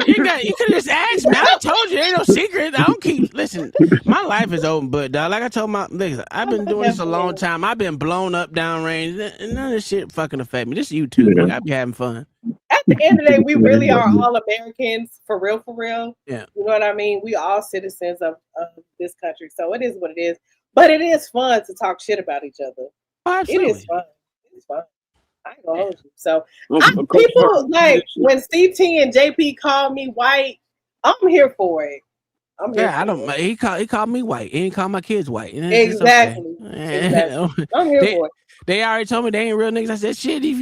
You could have just asked me. I told you, ain't no secret. I don't keep, listen, my life is open, but dog, like I told listen, I've been doing this a long time. I've been blown up downrange, and none of this shit fucking affect me. This is YouTube. Yeah. I be having fun. At the end of the day, we really are all Americans, for real, for real. Yeah. You know what I mean? We all citizens of this country. So it is what it is. But it is fun to talk shit about each other. Oh, absolutely. It is fun. It's fun. I ain't gonna hold you. So people like when CT and JP call me white, I'm here for it. He called me white. He didn't call my kids white. Exactly. Okay. Exactly. I'm here for it. They already told me they ain't real niggas. I said, shit, the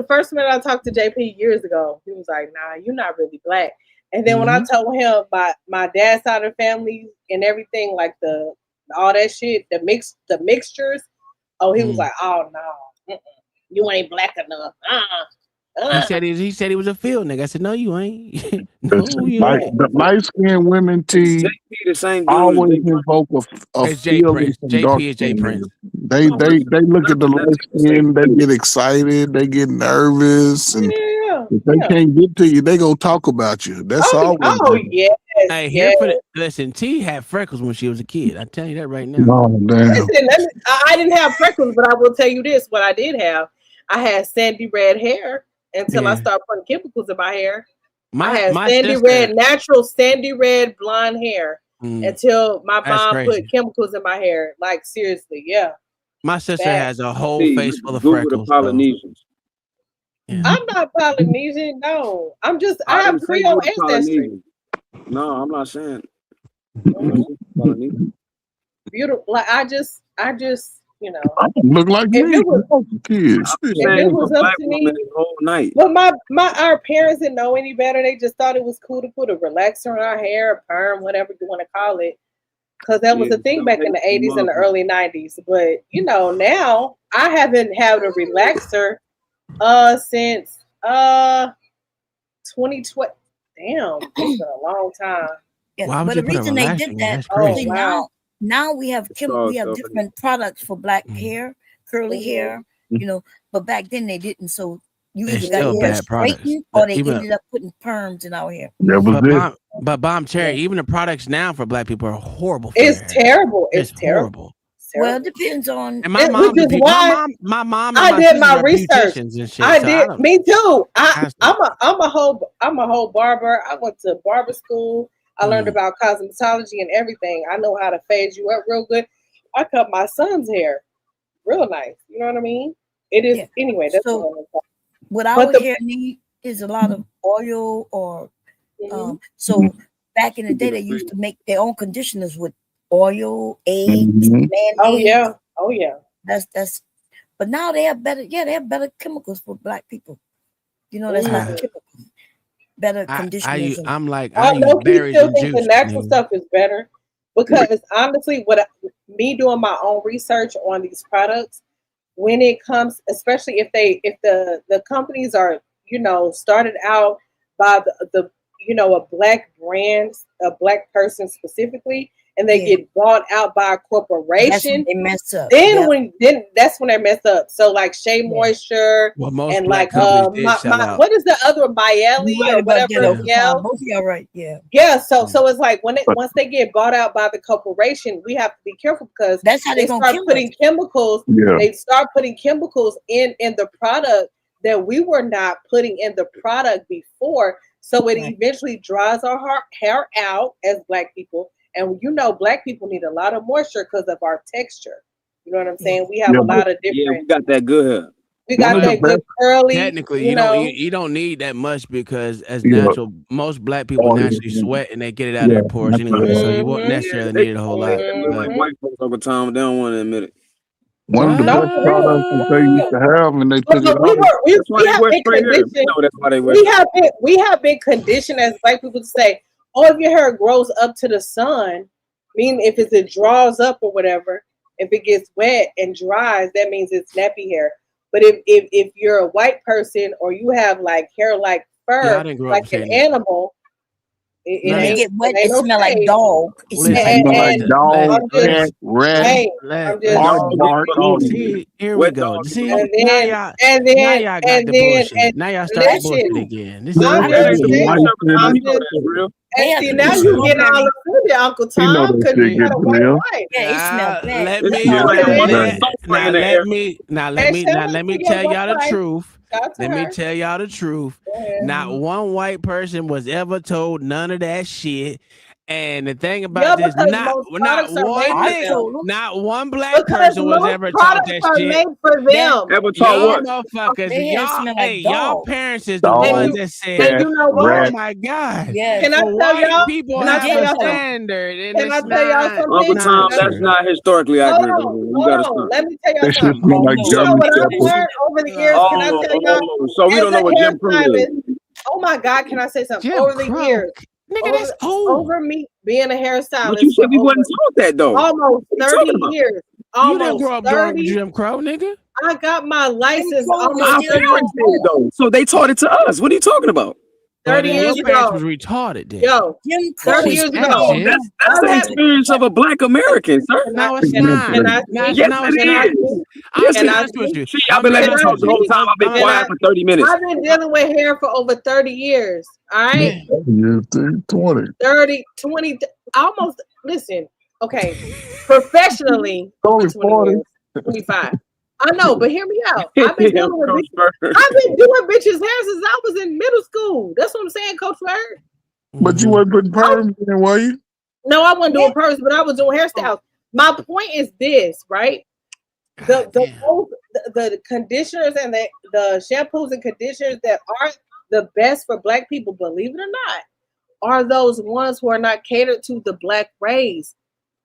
first minute I talked to JP years ago, he was like, nah, you're not really black. And then when I told him about my dad's side of the family and everything, like all that shit, the mixtures, he was like, oh no, you ain't black enough. He said he was a field nigga. I said, no, you ain't. No, you ain't. The light skinned women team always invoke a field. JP is J Prince. They look at the light skin, they get excited, they get nervous, and if they can't get to you, they gonna talk about you. That's all. Yes. Hey, listen, T had freckles when she was a kid. I tell you that right now. Oh, damn. Listen, I didn't have freckles, but I will tell you this: what I did have, I had sandy red hair until I started putting chemicals in my hair. I had natural sandy red blonde hair until my mom put chemicals in my hair. Like seriously, yeah. My sister has a whole face full of freckles. Polynesians. Yeah. I'm not Polynesian. No, I have Creole ancestry. No, I'm not saying. Beautiful. Like I just, you know. I look like me. If it was up to me, whole night. But our parents didn't know any better. They just thought it was cool to put a relaxer in our hair, a perm, whatever you want to call it, because that was a thing back in the 80s and the early 90s. But you know, now I haven't had a relaxer since 2012. Damn, it's been a long time. Yeah, but the reason they did that, now we have different products for black hair, curly hair, you know, but back then they didn't. So you They're either got still your hair bad products. straightened But or they even- ended up putting perms in our hair. But Bomb Cherry, even the products now for black people are horrible. For It's their hair. terrible. It's horrible. Well, it depends on. And my mom, my mom, and I my did sisters my are research. beauticians and shit. I so did. don't- Me too. I'm a whole barber. I went to barber school. I learned about cosmetology and everything. I know how to fade you up real good. I cut my son's hair real nice. You know what I mean? It is anyway. That's So, what I'm talking. What our hair need is a lot of oil or so back in the day they used to make their own conditioners with oil, eggs, mayonnaise. Oh yeah. That's but now they have better chemicals for black people. You know, that's not typical. Better conditioners. I'm like, I I use berries still and think the juice. natural nigga. stuff is better because honestly, me doing my own research on these products, when it comes, especially if the companies are, you know, started out by the you know, a black brand, a black person specifically, and they get bought out by a corporation, That's when they mess up. Then that's when they mess up. So like Shea Moisture Well, most and black like companies did sell out. what is the other one? Miele You're right or about whatever. that, Yeah. both of y'all right. Yeah. Yeah, so it's like once they get bought out by the corporation, we have to be careful because that's how they gonna start kill putting us. chemicals. Yeah. They start putting chemicals in the product that we were not putting in the product before. So it eventually dries our hair out as black people. And you know, black people need a lot of moisture because of our texture. You know what I'm saying? We have a lot of different. Yeah, we got that good hair. We got that good curly. Technically, you know. you don't need that much because as natural, most black people naturally sweat and they get it out of their pores anyway. So you won't necessarily need it a whole lot. Like white folks over time, they don't want to admit it. One of the best products that they used to have, and they took it out. We have been conditioned as black people to say, "Oh, if your hair grows up to the sun, meaning if it draws up or whatever, if it gets wet and dries, that means it's nappy hair." But if you're a white person or you have like hair like fur, like an animal. When they get wet, it smell like dog. It smell like dog, rat, Here we go. See, now y'all got the bullshit. Now y'all start the bullshit again. This is and see, now you get all offended, Uncle Tom, because you got a white wife. Yeah, it smells bad. Let me tell y'all the truth. Let me tell y'all the truth. Not one white person was ever told none of that shit. And the thing about this, not one black person was ever taught that shit. Ever taught what? Motherfuckers, y'all parents is the ones that said, "Oh my God!" Can I tell y'all? People Can I have tell a y'all standard, and Can I tell y'all something? Uncle Tom, that's not historically accurate. You gotta stop. Let me tell y'all something. You know what I've learned over the years? Can I tell y'all? So we don't know what Jim Crow is. Oh my God! Can I say something? Jim Over the Crow. years, nigga, that's old. Over me being a hairstylist. But you said we wasn't taught that though. Almost 30 years. You didn't grow up during Jim Crow, nigga. I got my license almost Our 30 years parents did though. So they taught it to us. What are you talking about? 30 years Your parents ago. was retarded then. Yo, 30 years ago. That's the experience of a black American, sir. No, it's not. Yes, it is. I'll be honest with you. See, I've been letting you talk the whole time. I've been quiet for 30 minutes. I've been dealing with hair for over 30 years. All right. 30, 20, almost. Listen, okay. Professionally, only 40. 25. I know, but hear me out. I've been doing bitches' hair since I was in middle school. That's what I'm saying, Coach Bird. But you weren't putting perms in, were you? No, I wasn't doing perms, but I was doing hairstyles. My point is this, right? The conditioners and the shampoos and conditioners that are the best for black people, believe it or not, are those ones who are not catered to the black race.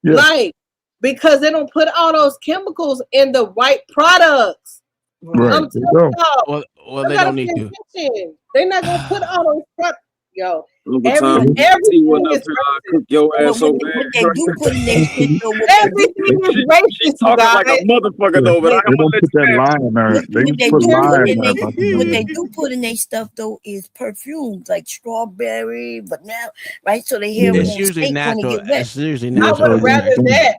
Yeah. Like, because they don't put all those chemicals in the right products. Right. I'm telling y'all. Well, they don't need to. They're not gonna put all those products. Yo, everything is cook your ass so bad. Everything is racist. She's talking like a motherfucker though, but I don't put that line in there. They put lime in there. What they do put in their stuff though is perfumes like strawberry, vanilla, right? So they hear it's usually natural. It's usually natural. I would rather that.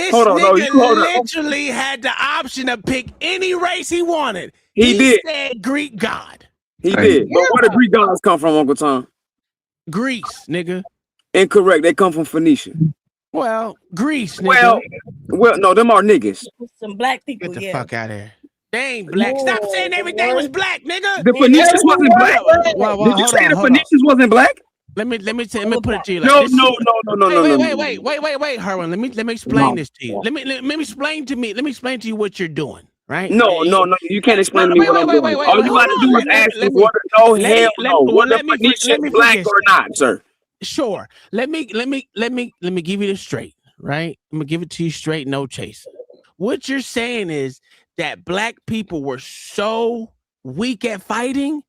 This Hold on, no, nigga you hold on. literally had the option to pick any race he wanted. He did. Said Greek god. He did. But where do Greek gods come from, Uncle Tom? Greece, nigga. Incorrect. They come from Phoenicia. Well, Greece, nigga. Well, no, them are niggas. Some black people. Get the fuck out of here. They ain't black. Stop saying everything was black, nigga. The Phoenicians wasn't black. Did you say the Phoenicians wasn't black? Let me put it to you like No, this. no, Wait, Herwin. Let me explain this to you. Let me explain to you what you're doing, right? No. You can't explain to me what I'm doing. All you got to do is ask me what. No, hell no. Were the Phoenicians black or not, sir? Sure. Let me give you this straight, right? I'm gonna give it to you straight, no chase. What you're saying is that black people were so weak at fighting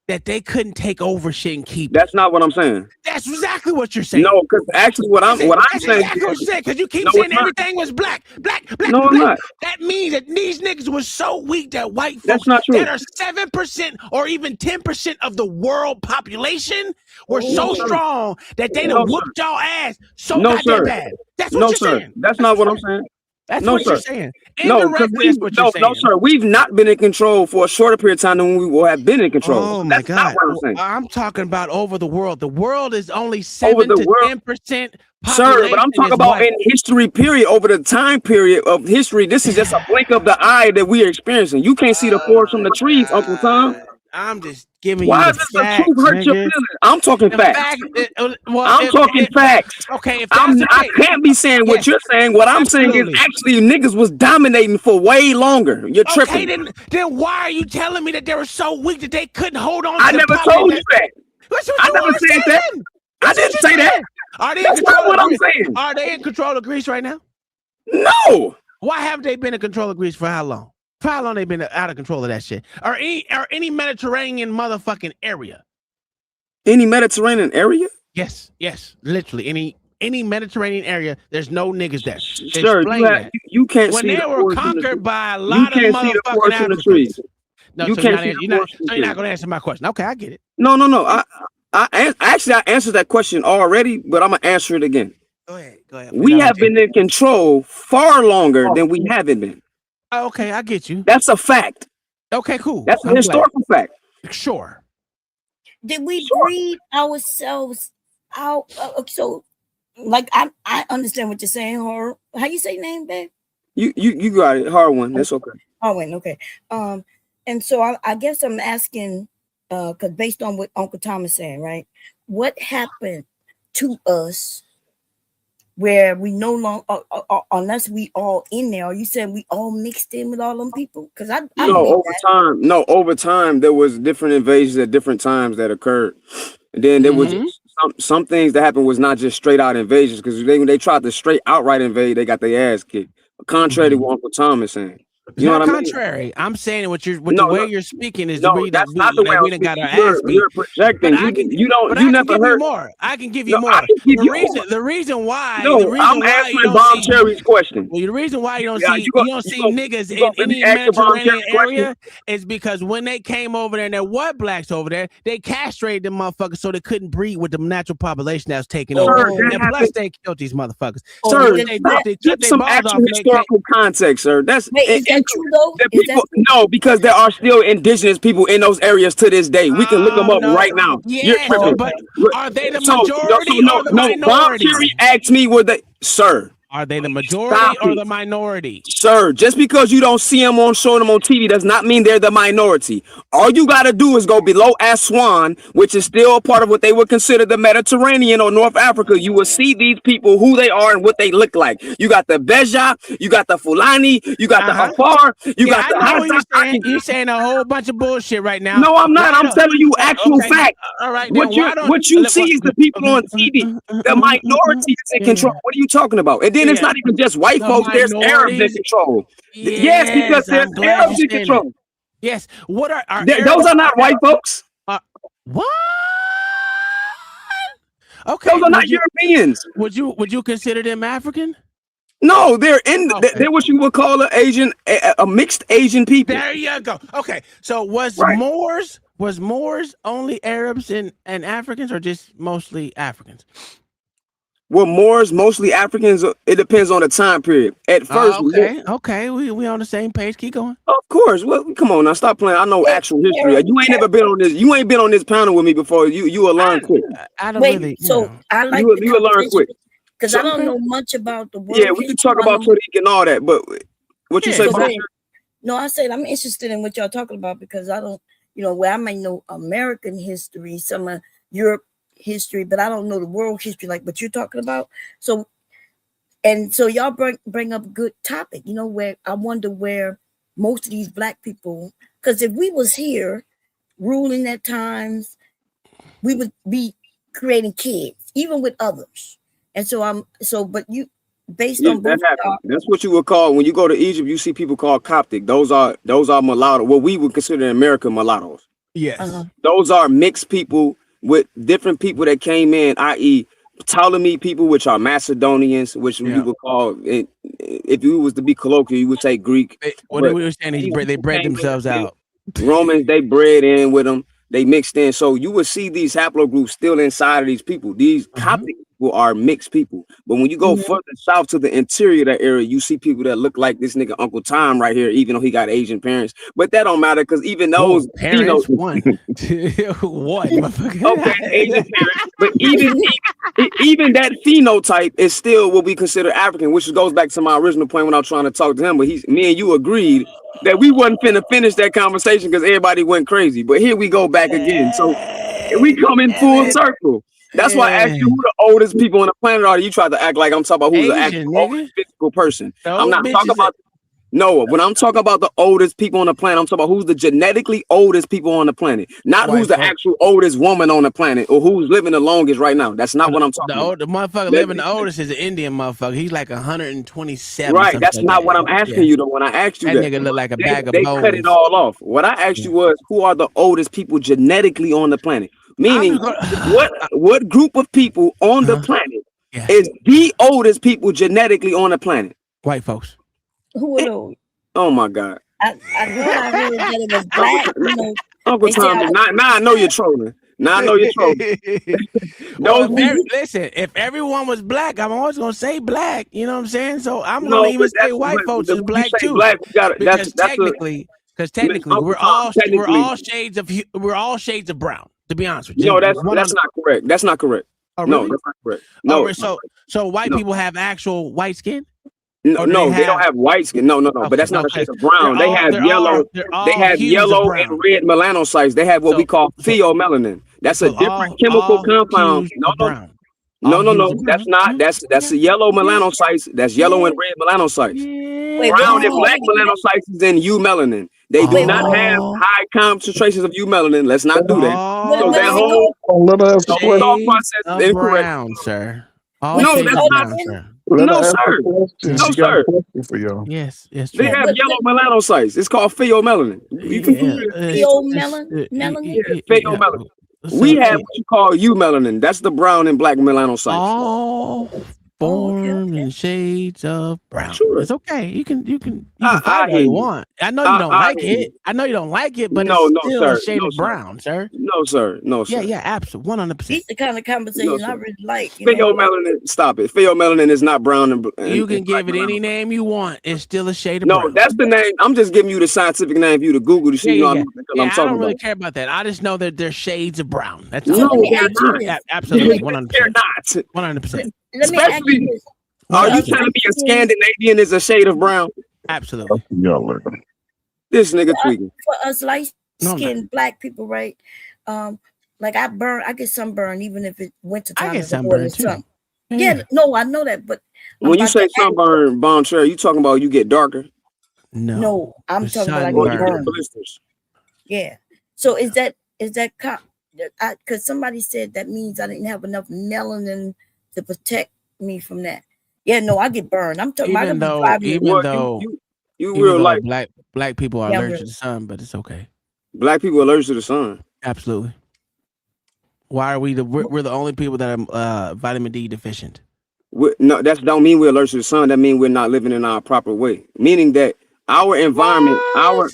that they couldn't take over shit and keep. That's not what I'm saying. That's exactly what you're saying. No, because actually, what I'm saying. Exactly what you're saying, because you keep saying everything was black. No, I'm not. That means that these niggas was so weak that white folks That's not true. that are 7% or even 10% of the world population were so strong that they done whooped y'all ass so goddamn bad. That's what you're saying. That's not what I'm saying. That's what you're saying. No, sir. We've not been in control for a shorter period of time than we will have been in control. Oh my God! I'm talking about over the world. The world is only 7 to 10%. Sir, but I'm talking about in history period, over the time period of history. This is just a blink of the eye that we are experiencing. You can't see the forest from the trees, Uncle Tom. I'm just giving Why you is this the truth hurt your feelings? I'm talking facts. I'm talking facts. Okay, if I can't be saying what you're saying. What I'm saying is actually niggas was dominating for way longer. You're tripping. Okay, then why are you telling me that they were so weak that they couldn't hold on? I never told you that. I never said that. I didn't say that. That's not what I'm saying. Are they in control of Greece right now? No. Why haven't they been in control of Greece for how long? For how long they been out of control of that shit? Or any Mediterranean motherfucking area? Any Mediterranean area? Yes, literally any Mediterranean area. There's no niggas there. Sure, you can't when see they the were conquered by a lot of motherfucking Africans. No, you so can't you're not going to answer my question. Okay, I get it. No. I answered that question already, but I'm gonna answer it again. Go ahead. We have been in control far longer than we haven't been. Okay, I get you. That's a fact. Okay, cool. That's a historical fact. Sure. Did we breed ourselves out? So, like, I understand what you're saying. How you say name, babe? You got it. Hard one. That's okay. Hard one. Okay. And so I guess I'm asking, because based on what Uncle Tom is saying, right? What happened to us where we no longer, unless we all in there? Are you saying we all mixed in with all them people? Because over time there was different invasions at different times that occurred, and then there was some things that happened was not just straight out invasions, because when they tried to straight outright invade, they got their ass kicked. Contrary to what Uncle Tom is saying. You know what I mean? Contrary. I'm saying the way you're speaking is the way that we done got our ass beat. You're projecting. You never heard more. I can give you more. The reason why. I'm answering Bomb Cherry's question. Well, the reason why you don't see niggas in any Mediterranean area is because when they came over there and there were blacks over there, they castrated them motherfuckers so they couldn't breed with the natural population that was taking over. And plus they killed these motherfuckers. Sir, give some actual historical context, sir. That's true though? No, because there are still indigenous people in those areas to this day. We can look them up right now. Yeah, but are they the majority or the minority? Bob Cherry asked me, sir, are they the majority or the minority? Sir, just because you don't see them showing them on TV does not mean they're the minority. All you got to do is go below Aswan, which is still a part of what they would consider the Mediterranean or North Africa. You will see these people, who they are and what they look like. You got the Beja, you got the Fulani, you got the Afar, you got the Hassa. You're saying a whole bunch of bullshit right now. No, I'm not. I'm telling you actual fact. All right. What you see is the people on TV. The minority is in control. What are you talking about? And then it's not even just white folks. There's Arabs in control. Yes, because there's Arabs in control. Yes. What are those are not white folks. What? Okay. Those are not Europeans. Would you consider them African? No, they're they're what you would call a mixed Asian people. There you go. Okay. So was Moors only Arabs and Africans, or just mostly Africans? Well, Moors, mostly Africans. It depends on the time period. At first, okay, we on the same page. Keep going. Of course. Well, come on now, stop playing. I know actual history. You ain't never been on this. You ain't been on this panel with me before. You will learn quick. I don't really. So I like you will learn quick because I don't know much about the world. Yeah, we can talk about Tariq and all that, but what you say? No, I said I'm interested in what y'all talking about because I don't, where I might know American history, some of Europe history, but I don't know the world history like what you're talking about. So y'all bring up a good topic, where I wonder where most of these Black people, because if we was here ruling at times, we would be creating kids, even with others. And but you, based on both, that's what you would call, when you go to Egypt, you see people called Coptic. Those are mulatto, what we would consider in America mulattoes. Yes. Those are mixed people with different people that came in, i.e. Ptolemy people, which are Macedonians, which you would call, if you was to be colloquial, you would say Greek. What we were saying is they bred themselves out. Romans, they bred in with them. They mixed in. So you would see these haplogroups still inside of these people. These Coptic people are mixed people. But when you go further south to the interior of that area, you see people that look like this nigga Uncle Tom right here, even though he got Asian parents. But that don't matter because even those parents, one. Okay, Asian parents. But even that phenotype is still what we consider African, which goes back to my original point when I was trying to talk to him. But me and you agreed that we wasn't finna finish that conversation because everybody went crazy. But here we go back again. So we come in full circle. That's why I asked you who the oldest people on the planet are. You tried to act like I'm talking about who's the actual oldest physical person. I'm not talking about Noah. When I'm talking about the oldest people on the planet, I'm talking about who's the genetically oldest people on the planet, not who's the actual oldest woman on the planet or who's living the longest right now. That's not what I'm talking about. The motherfucker living the oldest is an Indian motherfucker. He's like 127. Right. That's not what I'm asking you though. When I asked you that nigga look like a bag of bones. They cut it all off. What I asked you was, who are the oldest people genetically on the planet? Meaning, what group of people on the planet is the oldest people genetically on the planet? White folks. Who are those? Oh my God. I know I heard that it was Black, Uncle Tom, now I know you're trolling. Now I know you're trolling. Listen, if everyone was Black, I'm always gonna say Black. You know what I'm saying? So I'm gonna even say white folks is Black too. Because technically, we're all shades of brown. To be honest with you, no, that's not correct. That's not correct. Oh, really? No, that's not correct. No, so white people have actual white skin. No, they don't have white skin. No. Okay, but that's not a shade of brown. They have yellow. They have yellow and red melanocytes. They have what we call pheomelanin. That's a different chemical compound. No. That's not. That's the yellow melanocytes. That's yellow and red melanocytes. Brown and black melanocytes is in eumelanin. They do not have high concentrations of eumelanin. Let's not do that. So that whole thought process is incorrect, brown, sir. No, that's not. No, sir. No, sir. For y'all. Yes. They have yellow melanocytes. It's called pheomelanin. You can pheomelanin. We have what you call eumelanin. That's the brown and black melanocytes. All form and shades of brown. Sure. It's okay. You can find what you want. I know you don't like it. I know you don't like it, but it's still a shade of brown, sir. No, sir. Yeah, absolutely. 100%. It's the kind of conversation I really like. Pheomelanin, stop it. Pheomelanin is not brown and you can give it any name you want. It's still a shade of brown. No, that's the name. I'm just giving you the scientific name for you to Google to see what I'm talking about. I don't really care about that. I just know that they're shades of brown. That's all. They're not. Absolutely. 100%. They're not. 100%. Especially, are you telling me a Scandinavian is a shade of brown? Absolutely. This nigga tweaking. For us light-skinned Black people, right? Like I get sunburn even if it's wintertime. I get sunburn too. Yeah, no, I know that, but when you say sunburn, Bontraire, you talking about you get darker? No, I'm talking about like burn. Blisters. Yeah. So is that because somebody said that means I didn't have enough melanin to protect me from that. Yeah, no, I get burned. I'm talking even about though you real like black people are allergic to the sun, but it's okay. Black people are allergic to the sun. Absolutely. Why are we're the only people that are vitamin D deficient? No, that don't mean we're allergic to the sun. That means we're not living in our proper way. Meaning that our environment, our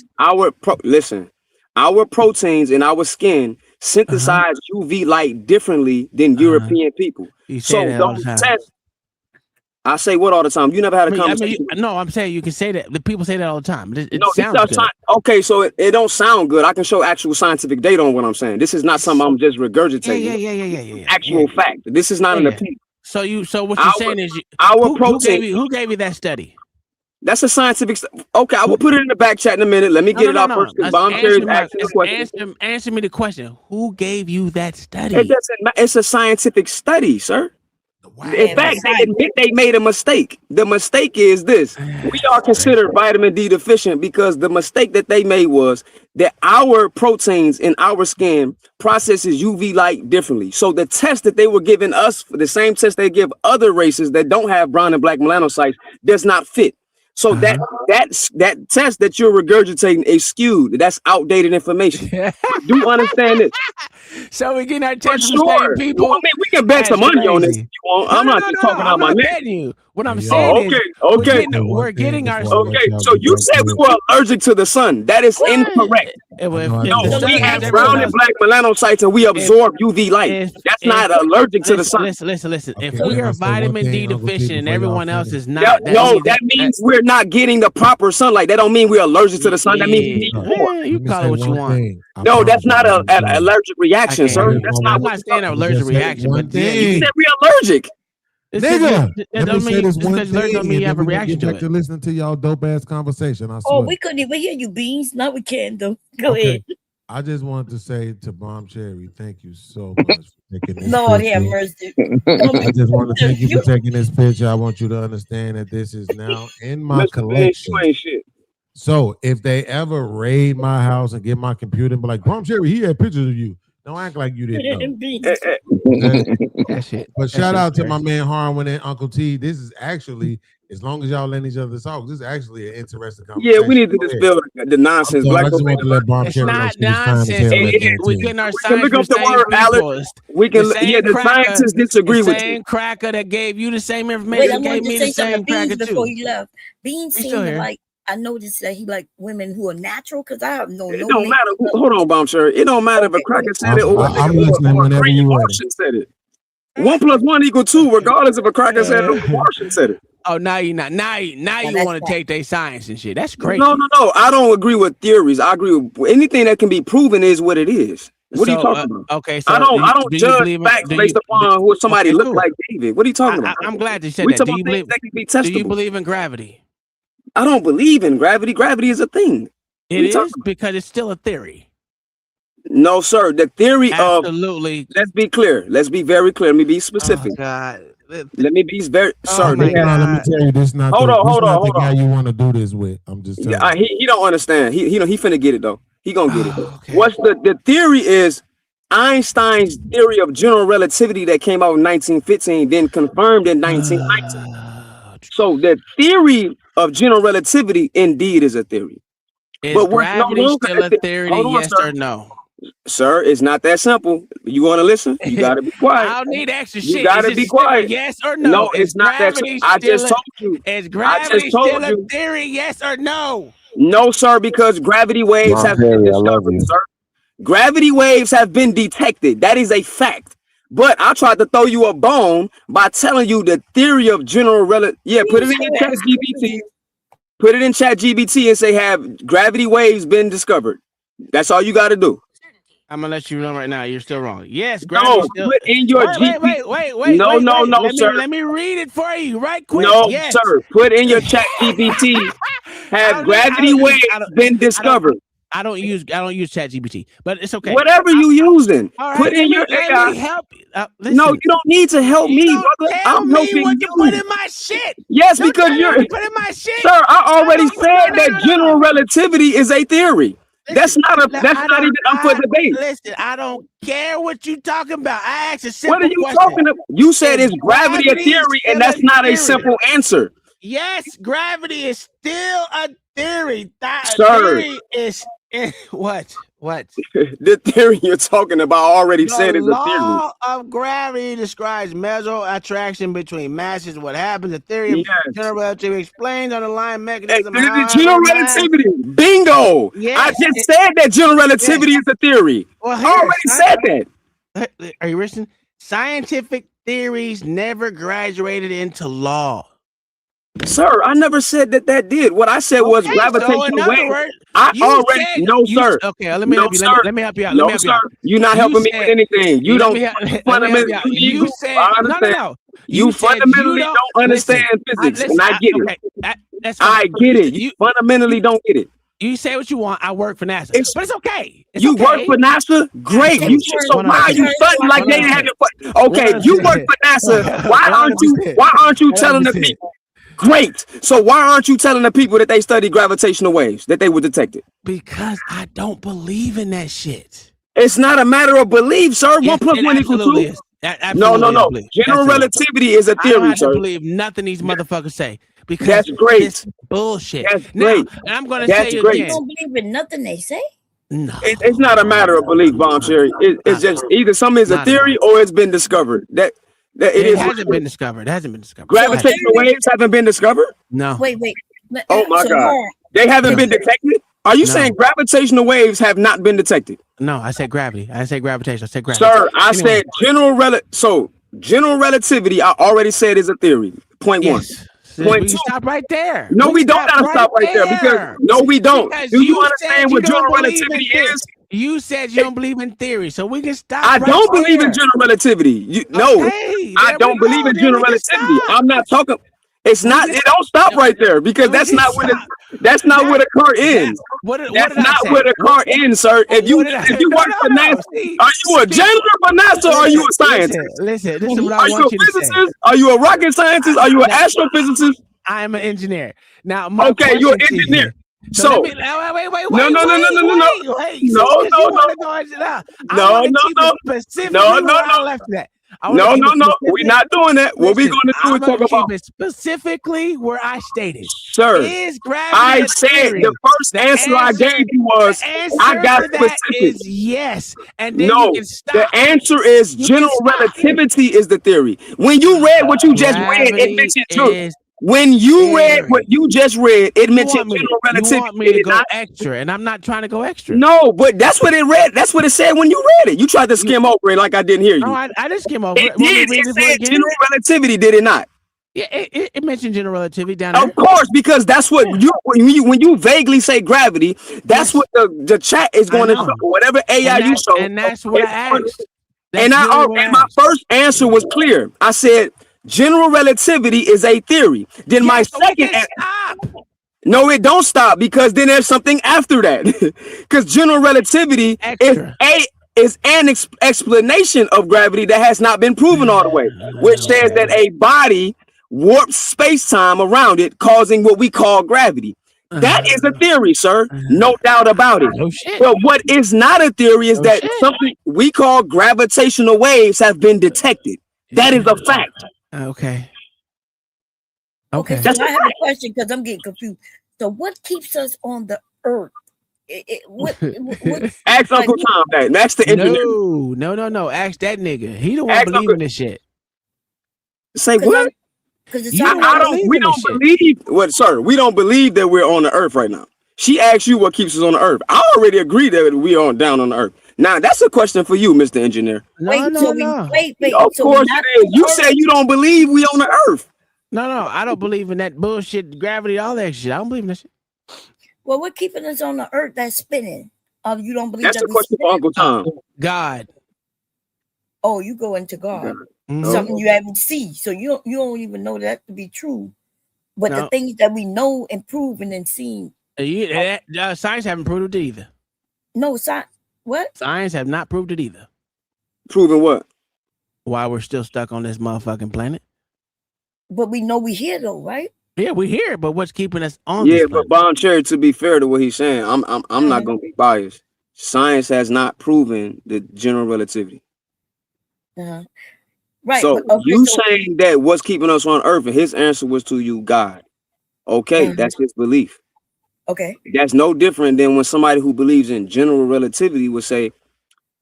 proteins in our skin synthesize UV light differently than European people. So those tests. I say what all the time? You never had a conversation. No, I'm saying you can say that. The people say that all the time. It sounds good. Okay, so it don't sound good. I can show actual scientific data on what I'm saying. This is not something I'm just regurgitating. Yeah. Actual fact. This is not an opinion. So what you're saying is our protein. Who gave you that study? That's a scientific. Okay, I will put it in the back chat in a minute. Let me get it out first. Answer me the question. Who gave you that study? It doesn't. It's a scientific study, sir. Wow. In fact, they admit they made a mistake. The mistake is this: we are considered vitamin D deficient because the mistake that they made was that our proteins in our skin processes UV light differently. So the test that they were giving us, the same test they give other races that don't have brown and black melanocytes, does not fit. So that test that you're regurgitating is skewed. That's outdated information. Do understand this? So we getting our test from sure. same people. Well, I mean, we can bet some money on this if you want. I'm not just talking out my neck. What I'm saying is, we're getting our. Okay, so you said we were allergic to the sun. That is incorrect. No, we have brown and black melanocytes and we absorb UV light. That's not allergic to the sun. Listen. If we are vitamin D deficient and everyone else is not, that means we're not getting the proper sunlight. That don't mean we're allergic to the sun. That means we need more. You call it what you want. No, that's not an allergic reaction, sir. That's not I'm not saying an allergic reaction, but you said we're allergic. Nigga, let me say this one thing, and then have a we reaction get back to listening to y'all dope ass conversation. I swear. Oh, we couldn't even hear you, Beans. Now we can though. Go ahead. I just wanted to say to Bomb Cherry, thank you so much for taking this Lord picture. have mercy. I just want to thank you for taking this picture. I want you to understand that this is now in my collection. So if they ever raid my house and get my computer and be like, Bomb Cherry, he had pictures of you. Don't act like you didn't know. That's it. But shout out to my man Harwin and Uncle T. This is actually, as long as y'all letting each other talk, this is actually an interesting conversation. Yeah, we need to dispel the nonsense. I just want to let Bomb It's Cherry not nonsense. We're getting our science look up the word, Alex. We can. The scientists disagree with you. The same cracker that gave you the same information gave me the same cracker too. Before he left, Beans seemed like. I noticed that he like women who are natural because I have no. It don't matter. Hold on, Bomb Cherry. It don't matter if a cracker said it or I'm listening whenever you Martian said it. 1 + 1 = 2, regardless if a cracker said it or Martian said it. Oh, now you not. Now you want to take their science and shit. That's crazy. No. I don't agree with theories. I agree with anything that can be proven is what it is. What are you talking about? Okay, so I don't judge facts based upon who somebody look like David. What are you talking about? I'm glad you said that. Do you believe in gravity? I don't believe in gravity. Gravity is a thing. It is because it's still a theory. No, sir. The theory absolutely. Let's be clear. Let's be very clear. Let me be specific. Oh, God. Let me be very. Sir, let me tell you, this not the guy you want to do this with. I'm just telling you. He don't understand. He finna get it though. He gonna get it. Okay. What's the theory is Einstein's theory of general relativity that came out in 1915, then confirmed in 1919. So the theory of general relativity indeed is a theory. Is gravity still a theory? Yes or no? Sir, it's not that simple. You want to listen? You got to be quiet. I don't need extra shit. You got to be quiet. Yes or no? No, it's not that simple. I just told you. Is gravity still a theory? Yes or no? No, sir, because gravity waves have been discovered, sir. Gravity waves have been detected. That is a fact. But I tried to throw you a bone by telling you the theory of general relativity. Yeah, put it in your chat GPT. Put it in chat GPT and say, have gravity waves been discovered? That's all you got to do. I'm gonna let you know right now. You're still wrong. Yes, gravity still. Put in your GPT. Wait. No, sir. Let me read it for you right quick. No, sir. Put in your chat GPT. Have gravity waves been discovered? I don't use ChatGPT, but it's okay. Whatever you using, right, put in your AI. Let me help you. No, you don't need to help me, brother. I'm helping what you. Put in my shit. Yes, because you're. Put in my shit. Sir, I already said that general relativity is a theory. That's not even up for debate. Listen, I don't care what you talking about. I asked a simple question. What are you talking about? You said is gravity a theory, and that's not a simple answer. Yes, gravity is still a theory. Sir, theory is what? The theory you're talking about already said is a theory. The law of gravity describes measurable attraction between masses. What happens? The theory of general relativity explains underlying mechanism. General relativity. Bingo. Yes, I just said that general relativity is a theory. Well, I already said that. Are you listening? Scientific theories never graduated into law. Sir, I never said that did. What I said was gravitational waves. I already know, sir. Okay, let me help you out. No, sir. You're not helping me with anything. You don't fundamentally. You said no. You fundamentally don't understand physics, and I get it. That's I fine. get it. You fundamentally don't get it. You say what you want. I work for NASA, but it's okay. It's you okay. work for NASA? Great. You should, so why are you studying like they didn't have it? Okay, you work for NASA. Why aren't you telling the people? Great. So why aren't you telling the people that they study gravitational waves, that they were detected? Because I don't believe in that shit. It's not a matter of belief, sir. Yes, 1 + 1 = 2. is. No. General relativity is a theory, I don't have sir. to believe nothing these motherfuckers say because that's great. It's bullshit. That's now, great. And I'm going to That's say great. You again. don't believe in nothing they say? No. It's not a matter of belief, Bomb Cherry. It's just either something is a theory or it's been discovered. It hasn't been discovered. It hasn't been discovered. Gravitational waves haven't been discovered? No. Wait. Oh my God. They haven't been detected? Are you saying gravitational waves have not been detected? No, I said gravity. I said gravitation. I said gravity. Sir, I said general relativity, I already said is a theory. Point one. Point two. Stop right there. No, we don't gotta stop right there because no, we don't. Do you understand what general relativity is? You said you don't believe in theory, so we can stop. I don't believe in general relativity. I don't believe in general relativity. I'm not talking. It's not. It don't stop right there because that's not where the car ends. That's not where the car ends, sir. If you work for NASA, are you a janitor for NASA or are you a scientist? Listen, this is what I want you to say. Are you a physicist? Are you a rocket scientist? Are you an astrophysicist? I am an engineer. Now, okay, you're an engineer. So wait. No. We're not doing that. What we're going to do is talk about specifically where I stated. Sir, is gravity I said the first answer I gave you was I got specific. Yes, and then no, you can stop. the answer is general relativity is the theory. When you read what you just read, it mentioned truth. When you read what you just read, it mentioned general relativity. You want me to go extra, and I'm not trying to go extra. No, but that's what it read. That's what it said when you read it. You tried to skim over it like I didn't hear you. No, I didn't skim over it. It said general relativity, did it not? Yeah, it mentioned general relativity down there. Of course, because that's what when you vaguely say gravity, that's what the chat is going to show. Whatever AI you show, and that's what I asked. And my first answer was clear. I said general relativity is a theory. Then my second no, it don't stop because then there's something after that. Because general relativity is an explanation of gravity that has not been proven all the way, which says that a body warps space-time around it, causing what we call gravity. That is a theory, sir. No doubt about it. But what is not a theory is that something we call gravitational waves have been detected. That is a fact. Okay. So I have a question because I'm getting confused. So what keeps us on the earth? Ask Uncle Tom that. That's the engineer. No. Ask that nigga. He don't want to believe in this shit. Say what? We don't believe what, sir. We don't believe that we're on the earth right now. She asked you what keeps us on the earth. I already agree that we are down on the earth. Now that's a question for you, Mr. Engineer. Wait. Of course it is. You say you don't believe we on the earth. No, I don't believe in that bullshit, gravity, all that shit. I don't believe in that shit. Well, what keeping us on the earth that's spinning? You don't believe that's a question for Uncle Tom. God. Oh, you go into God. Something you haven't seen, so you don't even know that to be true. But the things that we know and proven and seen, science haven't proved it either. No, science. What? Science have not proved it either. Proven what? Why we're still stuck on this motherfucking planet. But we know we're here though, right? Yeah, we're here. But what's keeping us on? Yeah, but Bon Cherry, to be fair to what he's saying, I'm not gonna be biased. Science has not proven the general relativity. Right. So saying that what's keeping us on Earth, and his answer was to you, God. Okay, that's his belief. Okay. That's no different than when somebody who believes in general relativity would say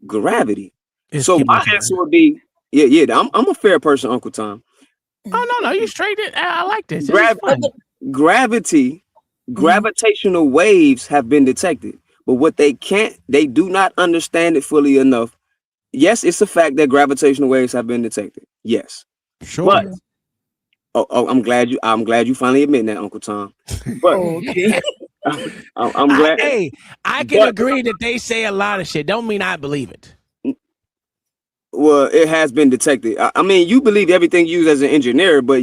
gravity. So my answer would be, I'm a fair person, Uncle Tom. Oh no, you straight it. I like this. Gravitational waves have been detected, but what they do not understand it fully enough. Yes, it's a fact that gravitational waves have been detected. Yes, sure. But I'm glad you finally admit that, Uncle Tom. But I'm glad. I can agree that they say a lot of shit. Don't mean I believe it. Well, it has been detected. I mean, you believe everything you use as an engineer, but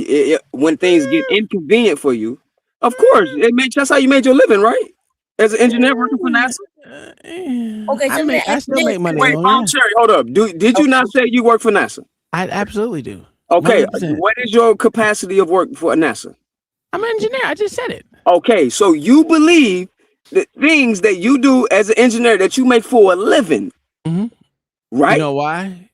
when things get inconvenient for you, Of course, that's how you made your living, right? As an engineer working for NASA. Okay, so I still make money. Wait, on Cherry, hold up. Did you not say you work for NASA? I absolutely do. Okay, 100%. what is your capacity of work for NASA? I'm an engineer. I just said it. Okay, so you believe the things that you do as an engineer that you make for a living, right? You know why?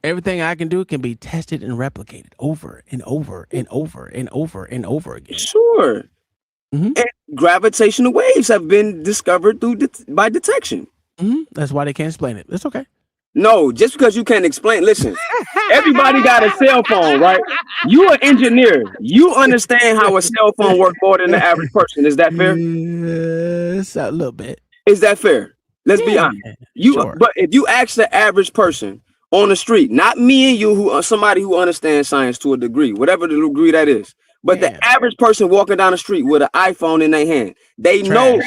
Everything I can do can be tested and replicated over and over and over and over and over again. Sure. And gravitational waves have been discovered by detection. That's why they can't explain it. That's okay. No, just because you can't explain. Listen, everybody got a cell phone, right? You an engineer. You understand how a cell phone works more than the average person. Is that fair? Yes, a little bit. Is that fair? Let's be honest. But if you ask the average person on the street, not me and you, who are somebody who understands science to a degree, whatever the degree that is, but the average person walking down the street with an iPhone in their hand, they know,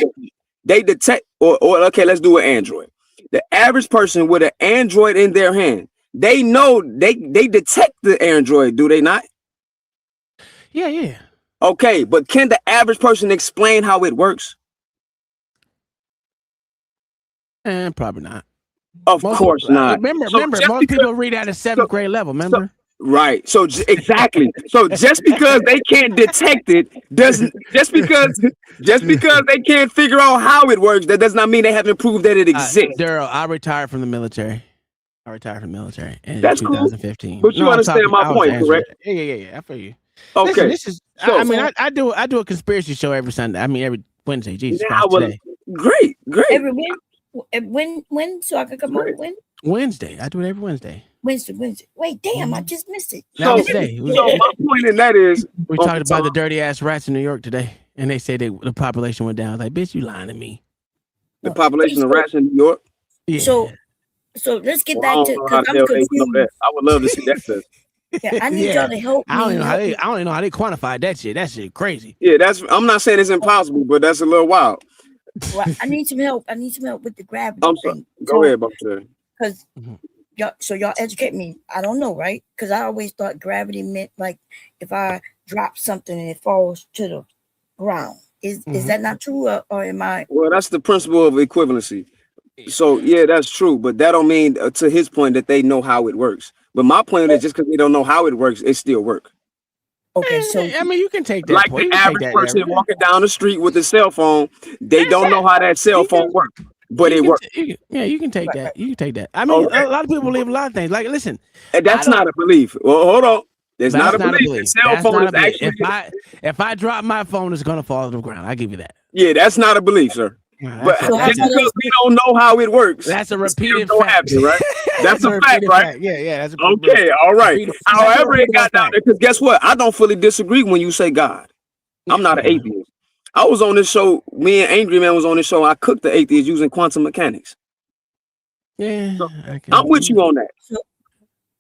they detect, or okay, let's do an Android. The average person with an Android in their hand, they know they detect the Android, do they not? Yeah. Okay, but can the average person explain how it works? Probably not. Of course not. Remember, So most just people read at a seventh grade level. Remember? Right. So exactly. So just because they can't detect it doesn't just because they can't figure out how it works, that does not mean they haven't proved that it exists. Daryl, I retired from the military. In That's 2015. Cool. But you understand my point, correct? Yeah. I feel you. Okay. Listen, I do a conspiracy show every Sunday. I mean every Wednesday. Jesus Christ, today. Great. Every when so I can come over when? Wednesday. I do it every Wednesday. Wednesday. Wait, damn, I just missed it. So my point in that is we talked about the dirty ass rats in New York today, and they say the population went down. I was like, bitch, you lying to me. The population of rats in New York? Yeah. So let's get back to, because I'm confused. I would love to see that stuff. Yeah, I need y'all to help me. I don't even know how they quantified that shit. That shit crazy. Yeah, I'm not saying it's impossible, but that's a little wild. Well, I need some help. With the gravity thing. Go ahead, Buster. Because y'all educate me. I don't know, right? Because I always thought gravity meant like if I drop something and it falls to the ground. Is that not true, or am I? Well, that's the principle of equivalency. So yeah, that's true, but that don't mean to his point that they know how it works. But my point is just because they don't know how it works, it still works. Okay, so I mean, you can take that. Like the average person walking down the street with a cell phone, they don't know how that cell phone works, but it works. You can take that. You can take that. I mean, a lot of people believe a lot of things. Like, listen, that's not a belief. Well, hold on. It's not a belief. Cell phone is actually. If I drop my phone, it's gonna fall to the ground. I give you that. Yeah, that's not a belief, sir. But just because we don't know how it works, that's a repeated fact, happen, right? That's a fact, right? Yeah, that's okay. All right. However, it got down there, because guess what? I don't fully disagree when you say God. I'm not an atheist. I was on this show. Me and Angry Man was on this show. And I cooked the atheist using quantum mechanics. Yeah, so I'm with you on that.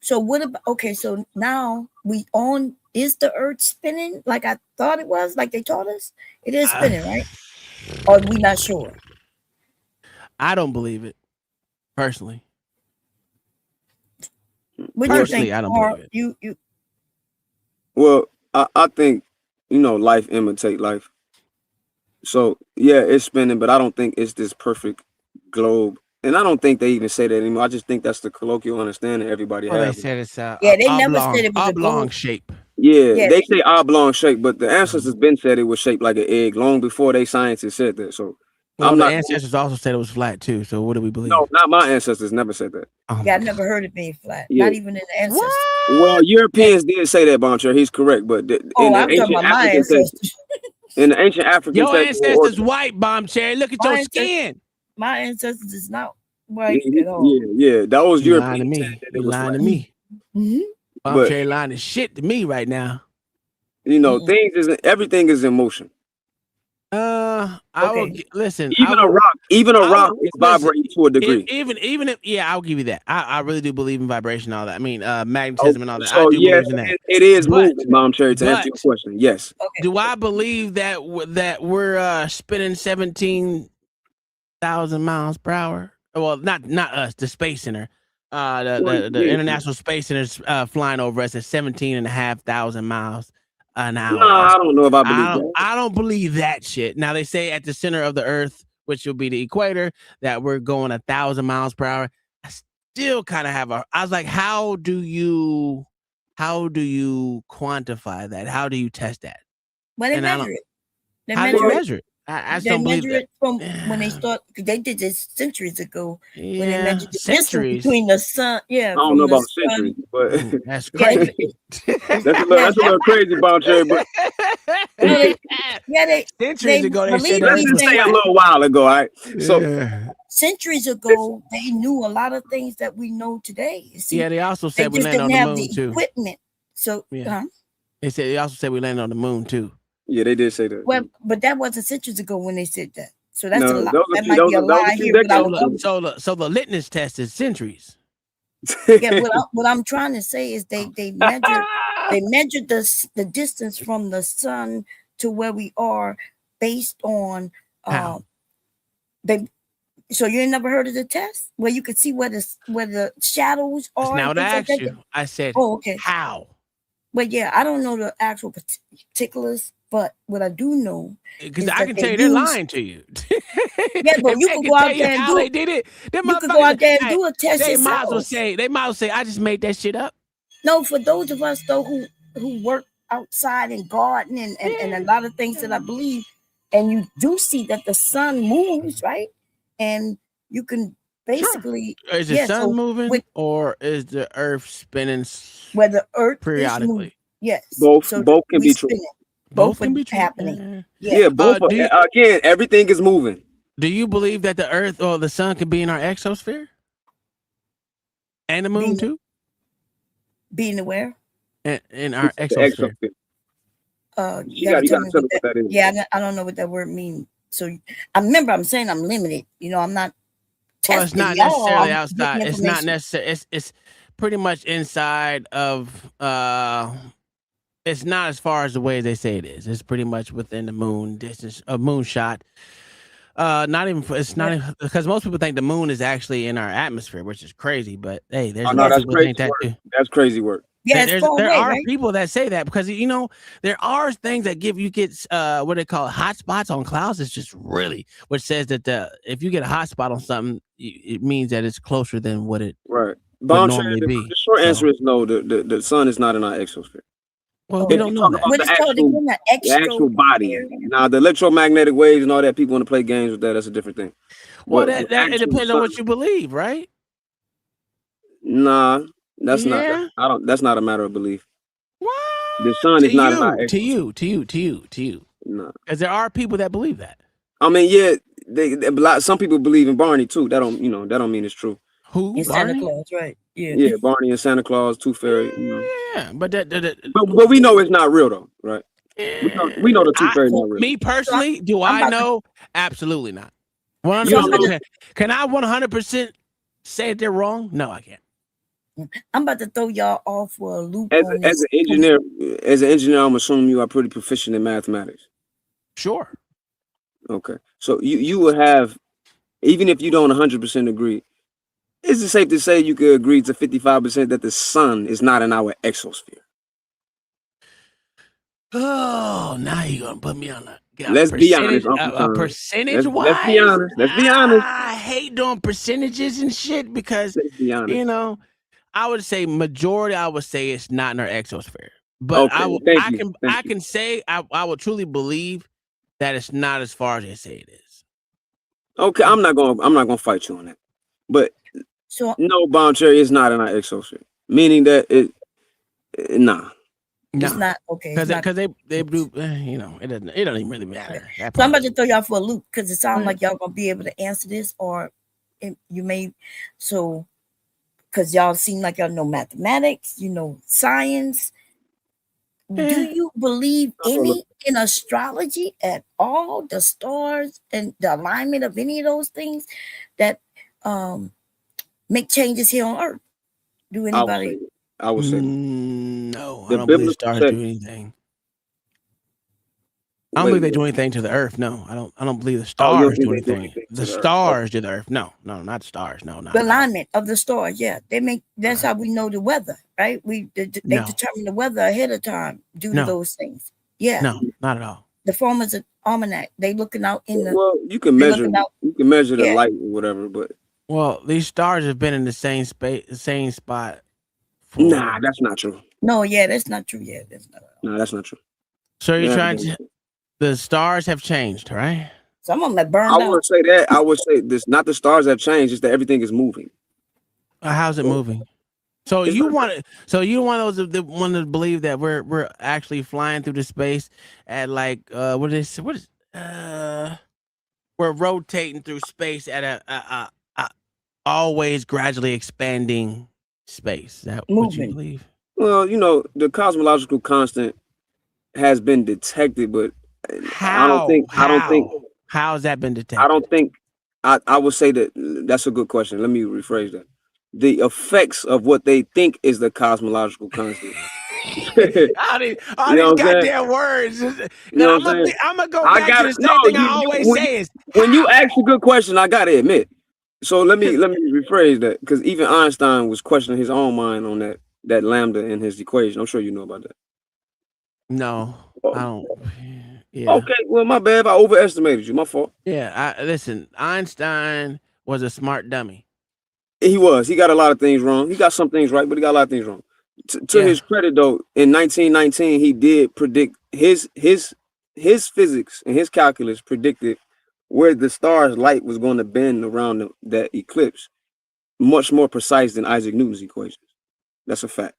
So what about? Okay, so now is the Earth spinning like I thought it was? Like they taught us, it is spinning, right? Or are we not sure? I don't believe it, personally. Personally, I don't believe it. You. Well, I think life imitate life. So yeah, it's spinning, but I don't think it's this perfect globe, and I don't think they even say that anymore. I just think that's the colloquial understanding everybody has. They said it's they never said it was oblong shape. Yeah, they say oblong shape, but the ancestors been said it was shaped like an egg long before they scientists said that. So the ancestors also said it was flat too. So what do we believe? No, not my ancestors never said that. Yeah, I never heard it being flat. Yeah. Not even in the ancestors. What? Well, Europeans did say that, Boncher. He's correct, but in the ancient African your ancestors white, Bomb Cherry. Look at your skin. My ancestors is not white at all. Yeah, that was European. You lying to me. Bomb Cherry lying to shit to me right now. Everything is in motion. I will listen. Even a rock is vibrating to a degree. Even if I'll give you that. I really do believe in vibration and all that. I mean, magnetism and all that. So I do believe in that. It is moving, Mom Cherry. To answer your question, yes. Okay. Do I believe that we're spinning 17,000 miles per hour? Well, not us. The Space Center. The International Space Center is flying over us at 17,500 miles an hour. No, I don't know if I believe that. I don't believe that shit. Now they say at the center of the earth, which will be the equator, that we're going 1,000 miles per hour. I still kind of have I was like, how do you quantify that? How do you test that? Well, they measure it. How do you measure it? I just don't believe measure that. it from when they start. They did this centuries ago when they Yeah, measured the distance centuries. between the sun. Yeah, I don't from know the about sun. centuries, but That's Yeah, crazy. that's a little crazy, Boncher. But Centuries ago, they said believe that let's me, just say a they- little while ago, all right? So centuries ago, they knew a lot of things that we know today. See, yeah, they also said we just landed on didn't the have moon the too. equipment. So, Yeah. They also said we landed on the moon too. Yeah, they did say that. well, but that wasn't centuries ago when they said that. So that's No, a lie. those a That few- might be a those a lie few here. decades Without So the litmus test is centuries. yeah, what I'm trying to say is they measured the distance from the sun to where we are based on they. So you ain't never heard of the test where you could see where the shadows That's are? not and what I things like asked that? you. I said, oh, okay. How? But yeah, I don't know the actual particulars, but what I do know Because is I that can they tell you they're use- lying to you. Yeah, but If you they can can go tell out you there and how do they it. did it. Them You could go out there and hey, do a test they yourself. might as well say, I just made that shit up. No, for those of us though who work outside and garden and a lot of things that I believe, and you do see that the sun moves, right? And you can basically Is the sun moving or is the earth spinning where the earth periodically? is moving. Yes. Both So can we be true. spin it. Both Both can are be true. happening. Yeah, both. Again, everything is moving. Do you believe that the earth or the sun can be in our exosphere? And the moon too? Being aware. In our The exosphere. You gotta tell me tell what us that is. Yeah, I don't know what that word means. So I remember I'm saying I'm limited. You know, I'm not Well, it's testing not y'all. necessarily I'm outside. getting It's not information. necessarily. It's pretty much inside of. It's not as far as the way they say it is. It's pretty much within the moon distance, a moon shot. Not even. It's not even, because most people think the moon is actually in our atmosphere, which is crazy. But hey, there's Oh a no, lot of that's people crazy think that work. too. That's crazy work. Yeah, There are people that say that because there are things that give you what they call hot spots on clouds. It's just really which says that if you get a hot spot on something, it means that it's closer than what it Right. would normally be. The short answer is no. The sun is not in our exosphere. Well, we If don't you know talk that. about What the is called again? The actual body. Now the electromagnetic waves and all that, people want to play games with that. That's a different thing. Well, But the it actual depends on sun- what you believe, right? Nah, that's Yeah. not. That's not a matter of belief. What? The sun is not in our To you. No. Because there are people that believe that. I mean, yeah, some people believe in Barney too. That don't mean it's true. Who? In Santa Claus, right? Yeah. Yeah, Barney and Santa Claus, Tooth Fairy. Yeah, but but we know it's not real though, right? We know the Tooth Fairy's not real. Me personally, do I know? Absolutely not. 100%. Can I 100% say that they're wrong? No, I can't. I'm about to throw y'all off for a loop As on an this. engineer, I'm assuming you are pretty proficient in mathematics. Sure. Okay, so you will have, even if you don't 100% agree, is it safe to say you could agree to 55% that the sun is not in our exosphere? Oh, now you're gonna put me on a. Let's be honest, Uncle a Tom. percentage wise. Let's be honest. Let's be honest. I hate doing percentages and shit because Let's be honest. I would say majority. I would say it's not in our exosphere, but Okay, I can say I would truly believe that it's not as far as they say it is. Okay, I'm not gonna fight you on that, but no, Bomb Cherry is not in our exosphere, meaning that nah. It's not okay. Because they do, it doesn't even really matter. So I'm about to throw y'all for a loop because it sounds like y'all gonna be able to answer this, or you may. So, because y'all seem like y'all know mathematics, you know science. Do you believe in astrology at all? The stars and the alignment of any of those things that make changes here on Earth? Do anybody? I would say no. The I don't believe biblical stars text- do anything. I don't believe they do anything to the earth. No, I don't believe the stars do anything. The stars do the earth. No, not stars. No, not the alignment of the stars. Yeah, they make. That's how we know the weather, right? They determine the weather ahead of time due to those things. Yeah, no, not at all. The farmers' almanac. They looking out in the. Well, you can measure. You can measure the light or whatever, but. Well, these stars have been in the same space, the same spot. Nah, that's not true. No, yeah, that's not true. Yeah, that's not. No, that's not true. So you're trying to. The stars have changed, right? Some of them have burned out. I would say that. I would say this. Not the stars have changed. It's that everything is moving. How's it moving? So you want it? So you want those that want to believe that we're actually flying through the space at like what is we're rotating through space at a always gradually expanding space. Is that what you believe? Well, the cosmological constant has been detected, but I don't think. How has that been detected? I don't think. I would say that that's a good question. Let me rephrase that. The effects of what they think is the cosmological constant. all these goddamn words. I'm gonna go back to the same thing I always say. When you ask a good question, I gotta admit. So let me rephrase that, because even Einstein was questioning his own mind on that lambda in his equation. I'm sure you know about that. No, I don't. Yeah. Okay, well, my bad. I overestimated you. My fault. Yeah, listen. Einstein was a smart dummy. He was. He got a lot of things wrong. He got some things right, but he got a lot of things wrong. To his credit, though, in 1919, he did predict his physics and his calculus predicted where the star's light was going to bend around that eclipse, much more precise than Isaac Newton's equations. That's a fact.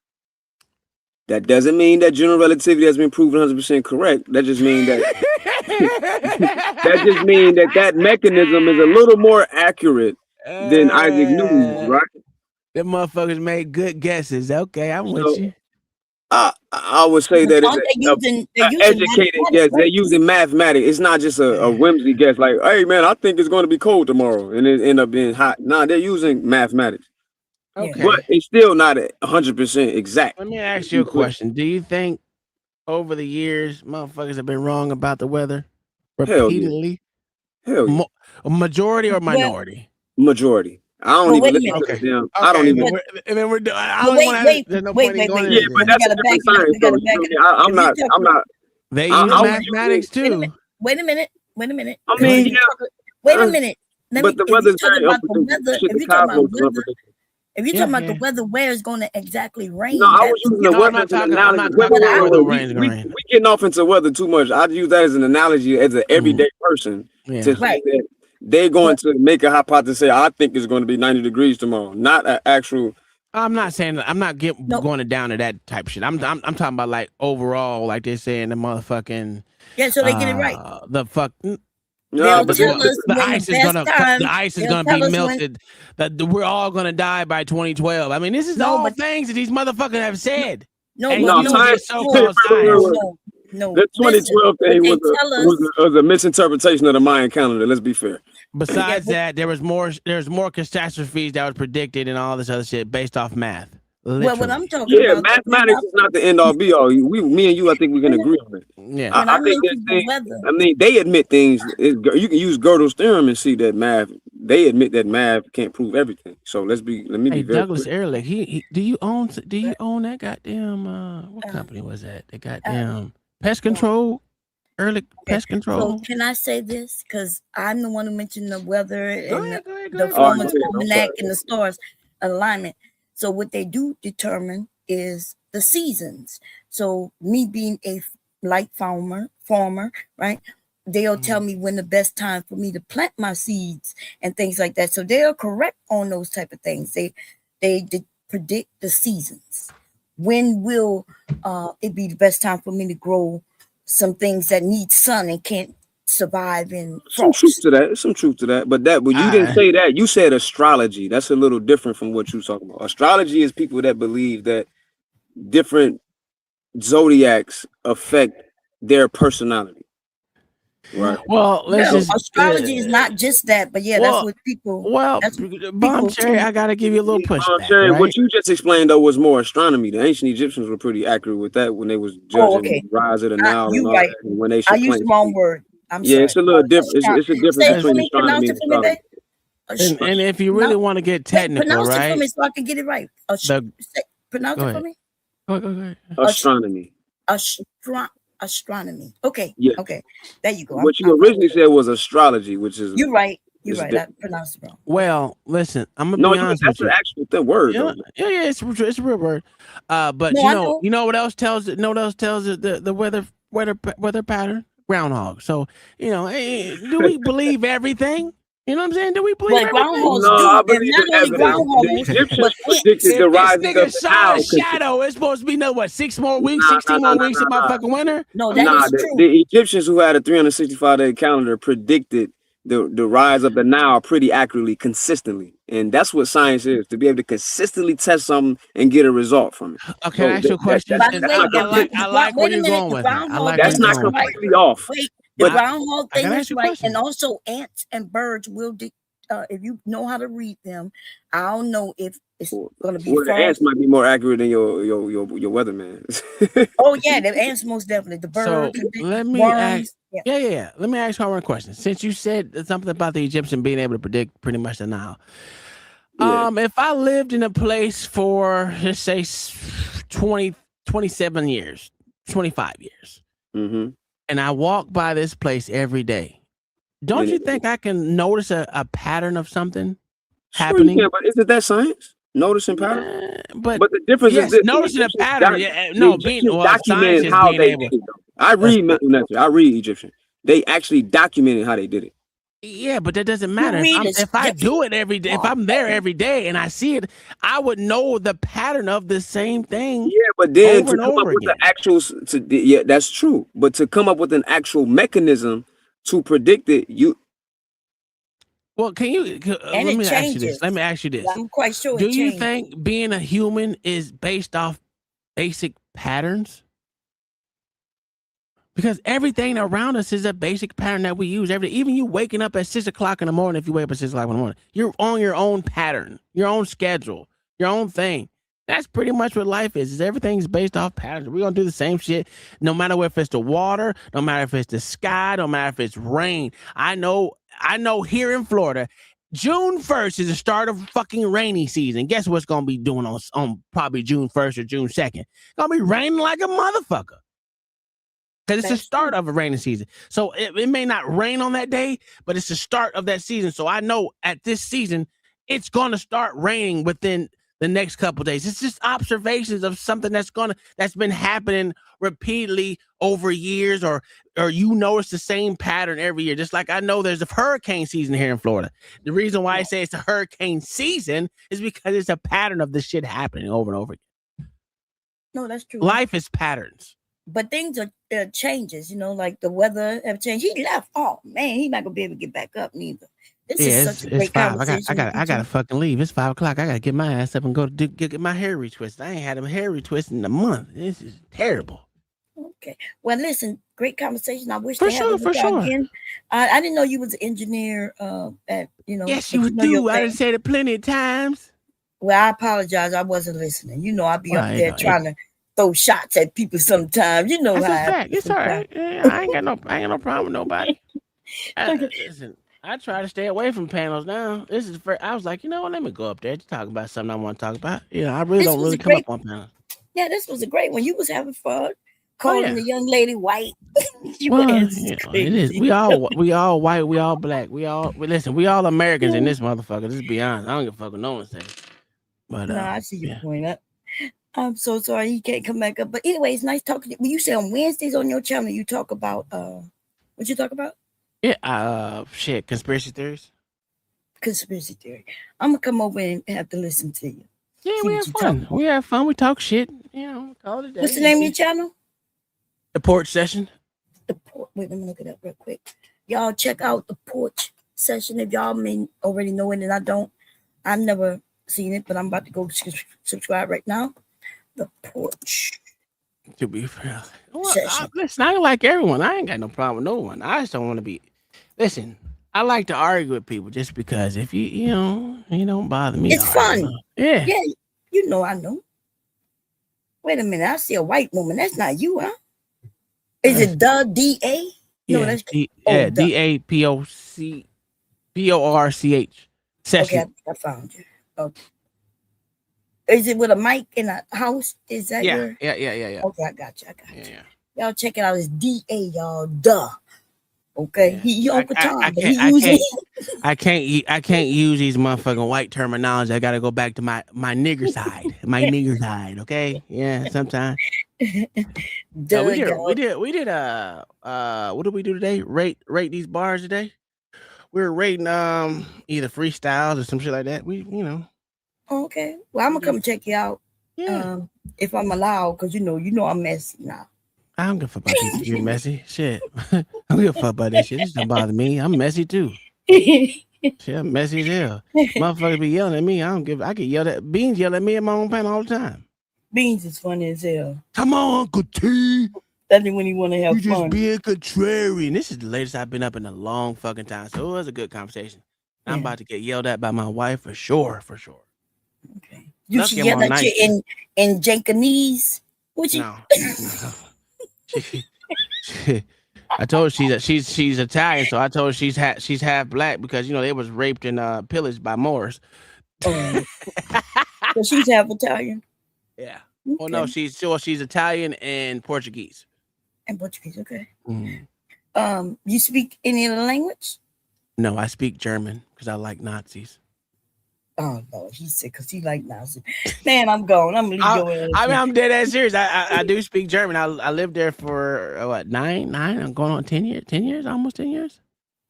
That doesn't mean that general relativity has been proven 100% correct. That just means that that mechanism is a little more accurate than Isaac Newton, right? Them motherfuckers made good guesses. Okay, I'm with you. I would say that it's educated guess. They're using mathematics. It's not just a whimsy guess like, hey, man, I think it's going to be cold tomorrow, and it end up being hot. Nah, they're using mathematics. Okay. But it's still not 100% exact. Let me ask you a question. Do you think over the years, motherfuckers have been wrong about the weather repeatedly? Hell yeah. Majority or minority? Majority. I don't even listen to them. I don't even. And then we're done. I don't want to have. There's no point in going Yeah, but that's a different science. I'm not. They use mathematics too. Wait a minute. I mean, yeah. Wait a minute. But the weather's very if you're talking about the weather, where it's going to exactly rain. No, I was using the weather as an analogy. We getting off into weather too much. I'd use that as an analogy as an everyday person to say that they're going to make a hypothesis. Say, I think it's going to be 90 degrees tomorrow, not an actual. I'm not saying that. I'm not going down to that type of shit. I'm talking about like overall, like they're saying the motherfucking. Yeah, so they get it right. The fuck. No, but the ice is gonna be melted. We're all gonna die by 2012. I mean, this is all things that these motherfuckers have said. No, the 2012 thing was a misinterpretation of the Mayan calendar. Let's be fair. Besides that, there's more catastrophes that was predicted and all this other shit based off math. Literally. Well, what I'm talking about, mathematics is not the end all be all. Me and you, I think we can agree on it. Yeah, I think they admit things. You can use Gödel's theorem and see that math. They admit that math can't prove everything. So let me be very Douglas Ehrlich. Do you own that goddamn what company was that? The goddamn pest control. Ehrlich Pest Control. So can I say this? Because I'm the one who mentioned the weather and the farmer's almanac and the stars alignment. So what they do determine is the seasons. So me being a light farmer, right? They'll tell me when the best time for me to plant my seeds and things like that. So they are correct on those type of things. They predict the seasons. When will it be the best time for me to grow some things that need sun and can't survive in frost? Some truth to that. But you didn't say that. You said astrology. That's a little different from what you're talking about. Astrology is people that believe that different zodiacs affect their personality. Right. Well, let's No, just astrology is not just that, but yeah, that's well, what people. well, That's what Bomb people Cherry, tend- I gotta give you a little pushback, Sherry, right? what you just explained though was more astronomy. The ancient Egyptians were pretty accurate with that when they was Oh, judging okay. the rise of the Nile and You all right. that, and when they I should used plant. the wrong word. I'm Yeah, sorry. it's a little different. It's a difference Say it for between me. astronomy Pronounce and it for me, astrology. babe. And if you really want to get technical, pronounce it for right? me so I can get it right. Pronounce Go it for ahead. me. Go ahead. Astronomy. Astronomy. Okay. Yeah. Okay. There you go. What you originally said was astrology, which is You're right. You're is right. I pronounced it wrong. Well, listen, I'm gonna No, be honest that's with an you. actual word Yeah, though. yeah, it's a real word. But No, I know. you know what else tells it? Know what else tells it the weather pattern? Groundhog. So do we believe everything? You know what I'm saying? Do we believe Well, everything? groundhogs No, I do. And believe not in only evidence. The groundhogs, Egyptians but ants. predicted the If this rising of nigga the saw a Nile. shadow, it's supposed to be 6 more weeks, 16 more weeks of motherfucking winter. No, that is true. The Egyptians who had a 365-day calendar predicted the rise of the Nile pretty accurately, consistently. And that's what science is, to be able to consistently test something and get a result from it. Can I ask you a question? By the way, I like where you're going with it. I like where that's you're not going with it. completely off. Wait, the groundhog I thing gotta is ask you a right, question. and also ants and birds will. If you know how to read them, I don't know if it's going to be. Well, the ants might be more accurate than your weatherman. Oh yeah, the ants most definitely. The So birds. and the let me worms. ask. Yeah. Let me ask you one question. Since you said something about the Egyptian being able to predict pretty much the Nile. If I lived in a place for, let's say, 27 years, 25 years, and I walk by this place every day, don't you think I can notice a pattern of something happening? Yeah, but isn't that science? Noticing pattern? But the difference is this. noticing a pattern. Documented science is how being they able. did it. I read mental nature. I read Egyptian. They actually documented how they did it. Yeah, but that doesn't matter. If I do it every day, if I'm there every day and I see it, I would know the pattern of the same thing. Yeah, but then over to and come up over with again. the actual, that's true. But to come up with an actual mechanism to predict it, Well, let me ask you this. Let me ask you this. I'm quite sure. Do you think being a human is based off basic patterns? Because everything around us is a basic pattern that we use every day. Even you waking up at 6 o'clock in the morning, if you wake up at 6 o'clock in the morning, you're on your own pattern, your own schedule, your own thing. That's pretty much what life is everything's based off patterns. We're going to do the same shit, no matter if it's the water, no matter if it's the sky, no matter if it's rain. I know here in Florida, June 1st is the start of fucking rainy season. Guess what's going to be doing on probably June 1st or June 2nd? It's going to be raining like a motherfucker. Because it's the start of a rainy season. So it may not rain on that day, but it's the start of that season. So I know at this season, it's going to start raining within the next couple of days. It's just observations of something that's been happening repeatedly over years, or you notice the same pattern every year. Just like I know there's a hurricane season here in Florida. The reason why I say it's a hurricane season is because it's a pattern of this shit happening over and over again. No, that's true. Life is patterns. But things are changes, like the weather have changed. He left. Oh man, he's not gonna be able to get back up neither. This is such a great 5. conversation. I gotta fucking leave. It's 5 o'clock. I gotta get my ass up and go to get my hair retwisted. I ain't had a hair retwisted in a month. This is terrible. Okay. Well, listen, great conversation. I wish For to have you sure. again. I didn't know you was an engineer. Yes, you do. I done said it plenty of times. Well, I apologize. I wasn't listening. I'll be up there trying to throw shots at people sometimes. That's a fact. It's all right. I ain't got no problem with nobody. Listen, I try to stay away from panels now. This is I was like, let me go up there to talk about something I want to talk about. I really don't really come up on panels. Yeah, this was a great one. You was having fun calling the young lady white. It is. We all white. We all black. We all Americans in this motherfucker. Let's be honest. I don't give a fuck what no one says. But no, I see your point. I'm so sorry you can't come back up. But anyway, it's nice talking to you. Well, you say on Wednesdays on your channel you talk about what you talk about? Yeah, conspiracy theories. Conspiracy theory. I'm gonna come over and have to listen to you. Yeah, we have fun. We have fun. We talk shit. Call it a day. What's the name of your channel? The Porch Session. Wait, let me look it up real quick. Y'all check out the Porch Session if y'all may already know it, and I don't. I've never seen it, but I'm about to go subscribe right now. The Porch To be fair, well, listen, I like everyone. I ain't got no problem with no one. I just don't want to be. Listen, I like to argue with people just because if you don't bother me. It's fun. Yeah. Yeah, I know. Wait a minute, I see a white woman. That's not you, huh? Is it the D-A? No, that's DAPOCPORCH. Session. Okay, I found you. Okay. Is it with a mic in a house? Is that your? Yeah. Okay, I got you. Yeah. Y'all check it out. It's D-A, y'all. Duh. Okay, he Uncle Tom, but he using. I can't use these motherfucking white terminology. I gotta go back to my nigger side. My nigger side. Okay. Yeah. Sometimes. We did. What did we do today? Rate these bars today. We were rating either freestyles or some shit like that. Okay. Well, I'm gonna come check you out. Yeah. If I'm allowed, because you know I'm messy now. I don't give a fuck about people being messy. Shit. I don't give a fuck about that shit. This don't bother me. I'm messy too. Shit, I'm messy as hell. Motherfuckers be yelling at me. I get yelled at. Beans yell at me at my own panel all the time. Beans is funny as hell. Come on, Uncle T. That's when you want to have fun. You just being contrarian. This is the latest I've been up in a long fucking time. So it was a good conversation. I'm about to get yelled at by my wife for sure. Okay. You should yell at you in Jankanese. Would you? No. I told her she's Italian, so I told her she's half black because they was raped and pillaged by Moors. So she's half Italian. Yeah. Okay. Oh no, she's Italian and Portuguese. And Portuguese, okay. Mm-hmm. You speak any other language? No, I speak German because I like Nazis. Oh no, he said because he like Nazis. Man, I'm gone. I'm leaving your ass. I mean, I'm dead ass serious. I do speak German. I lived there for what 9? I'm going on 10 years. 10 years, almost 10 years.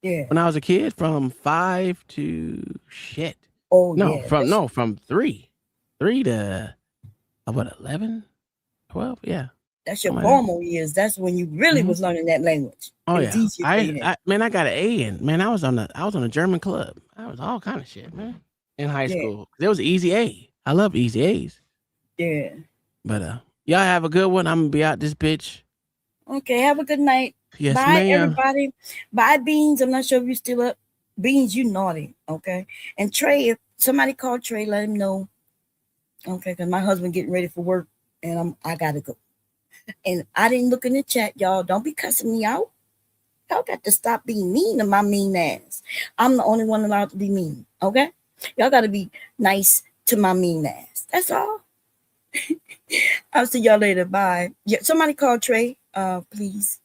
Yeah. When I was a kid, from 5 to shit. Oh no, yeah. From 3 to what 11, 12. Yeah. That's your formal years. That's when you really was learning that language. Oh yeah. I got an A in. Man, I was on a German club. I was all kind of shit, man. In high school. There was an easy A. I love easy A's. Yeah. But y'all have a good one. I'm gonna be out this bitch. Okay, have a good night. Yes, bye, ma'am. everybody. Bye, Beans. I'm not sure if you're still up. Beans, you naughty. Okay. And Trey, if somebody call Trey, let him know. Okay, because my husband getting ready for work and I gotta go. And I didn't look in the chat, y'all. Don't be cussing me out. Y'all got to stop being mean to my mean ass. I'm the only one allowed to be mean. Okay? Y'all got to be nice to my mean ass. That's all. I'll see y'all later. Bye. Yeah, somebody call Trey, please.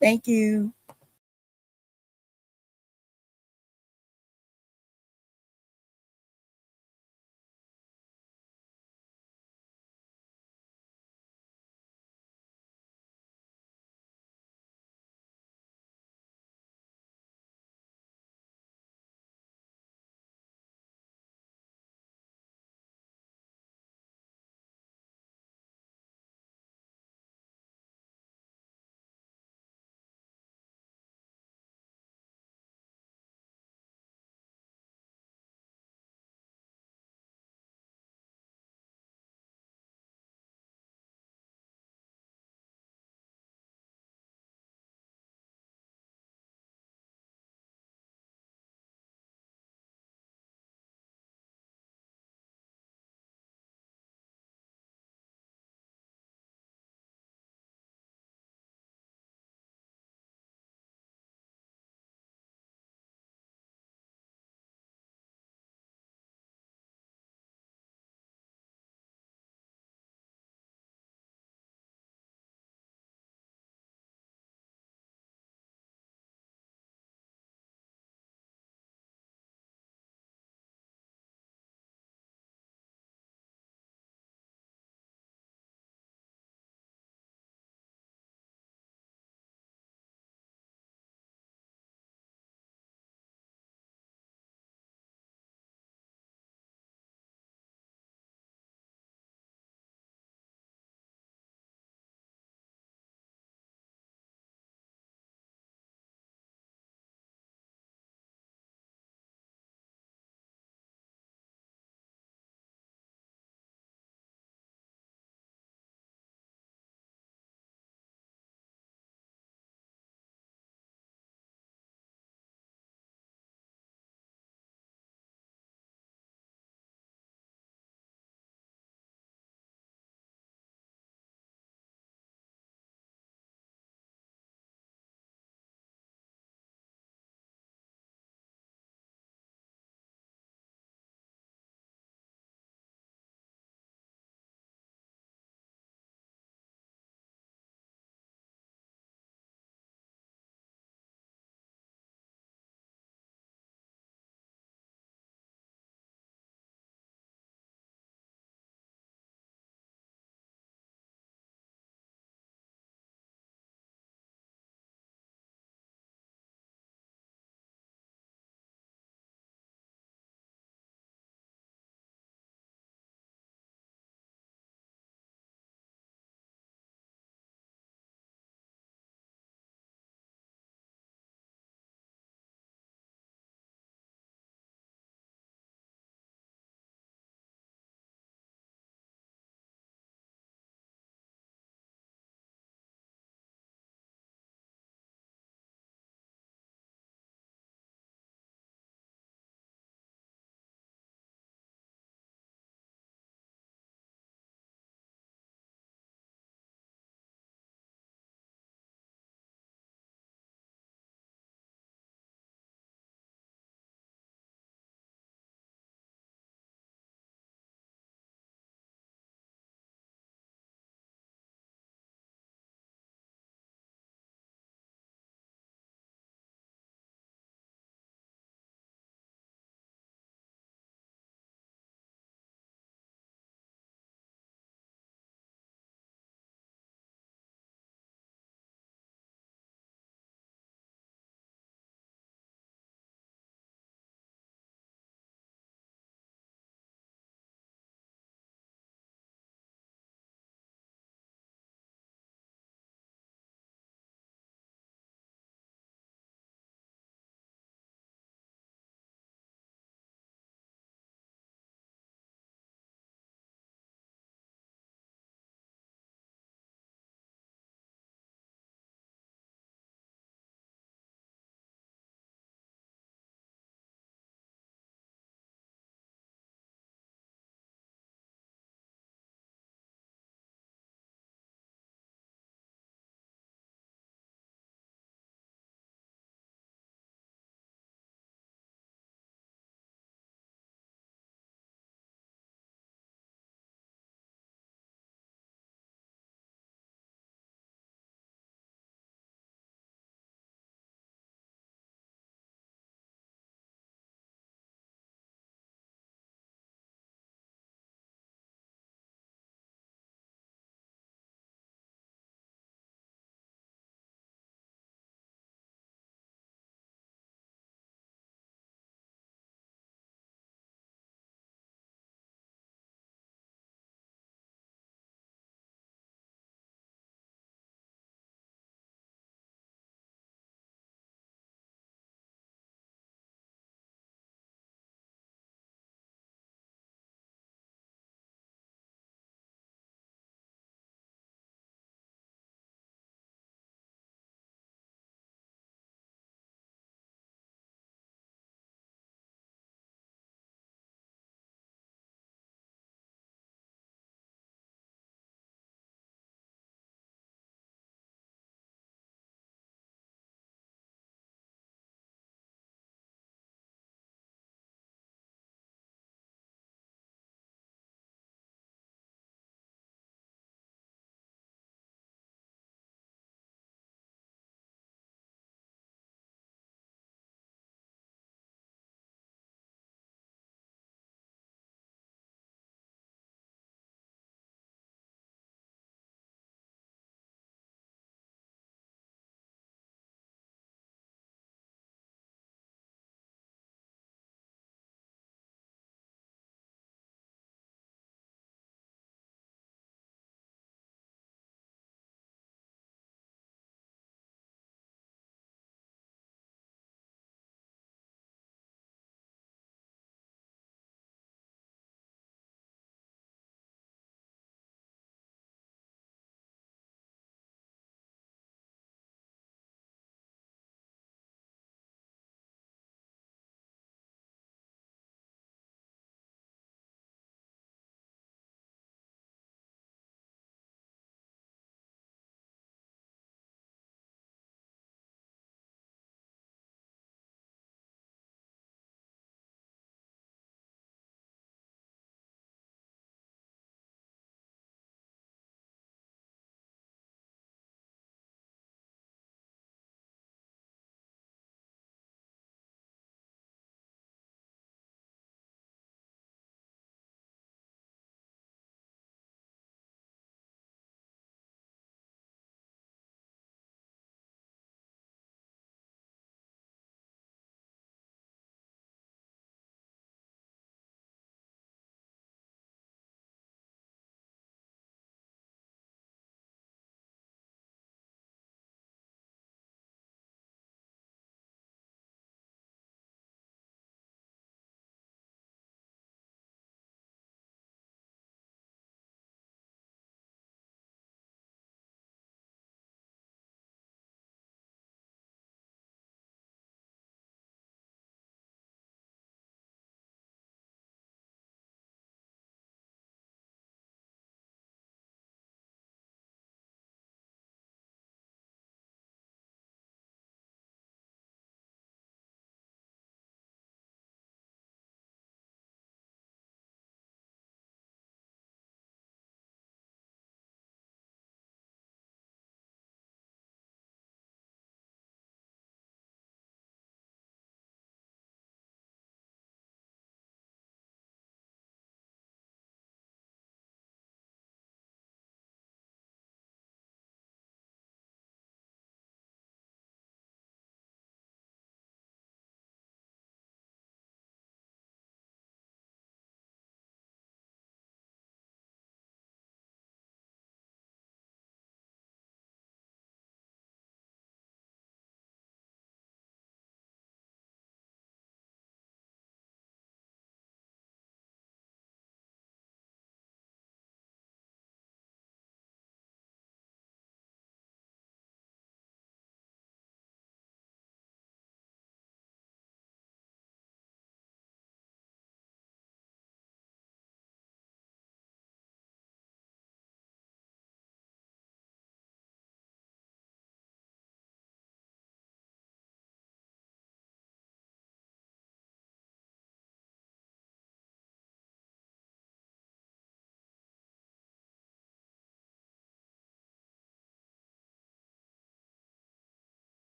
Thank you.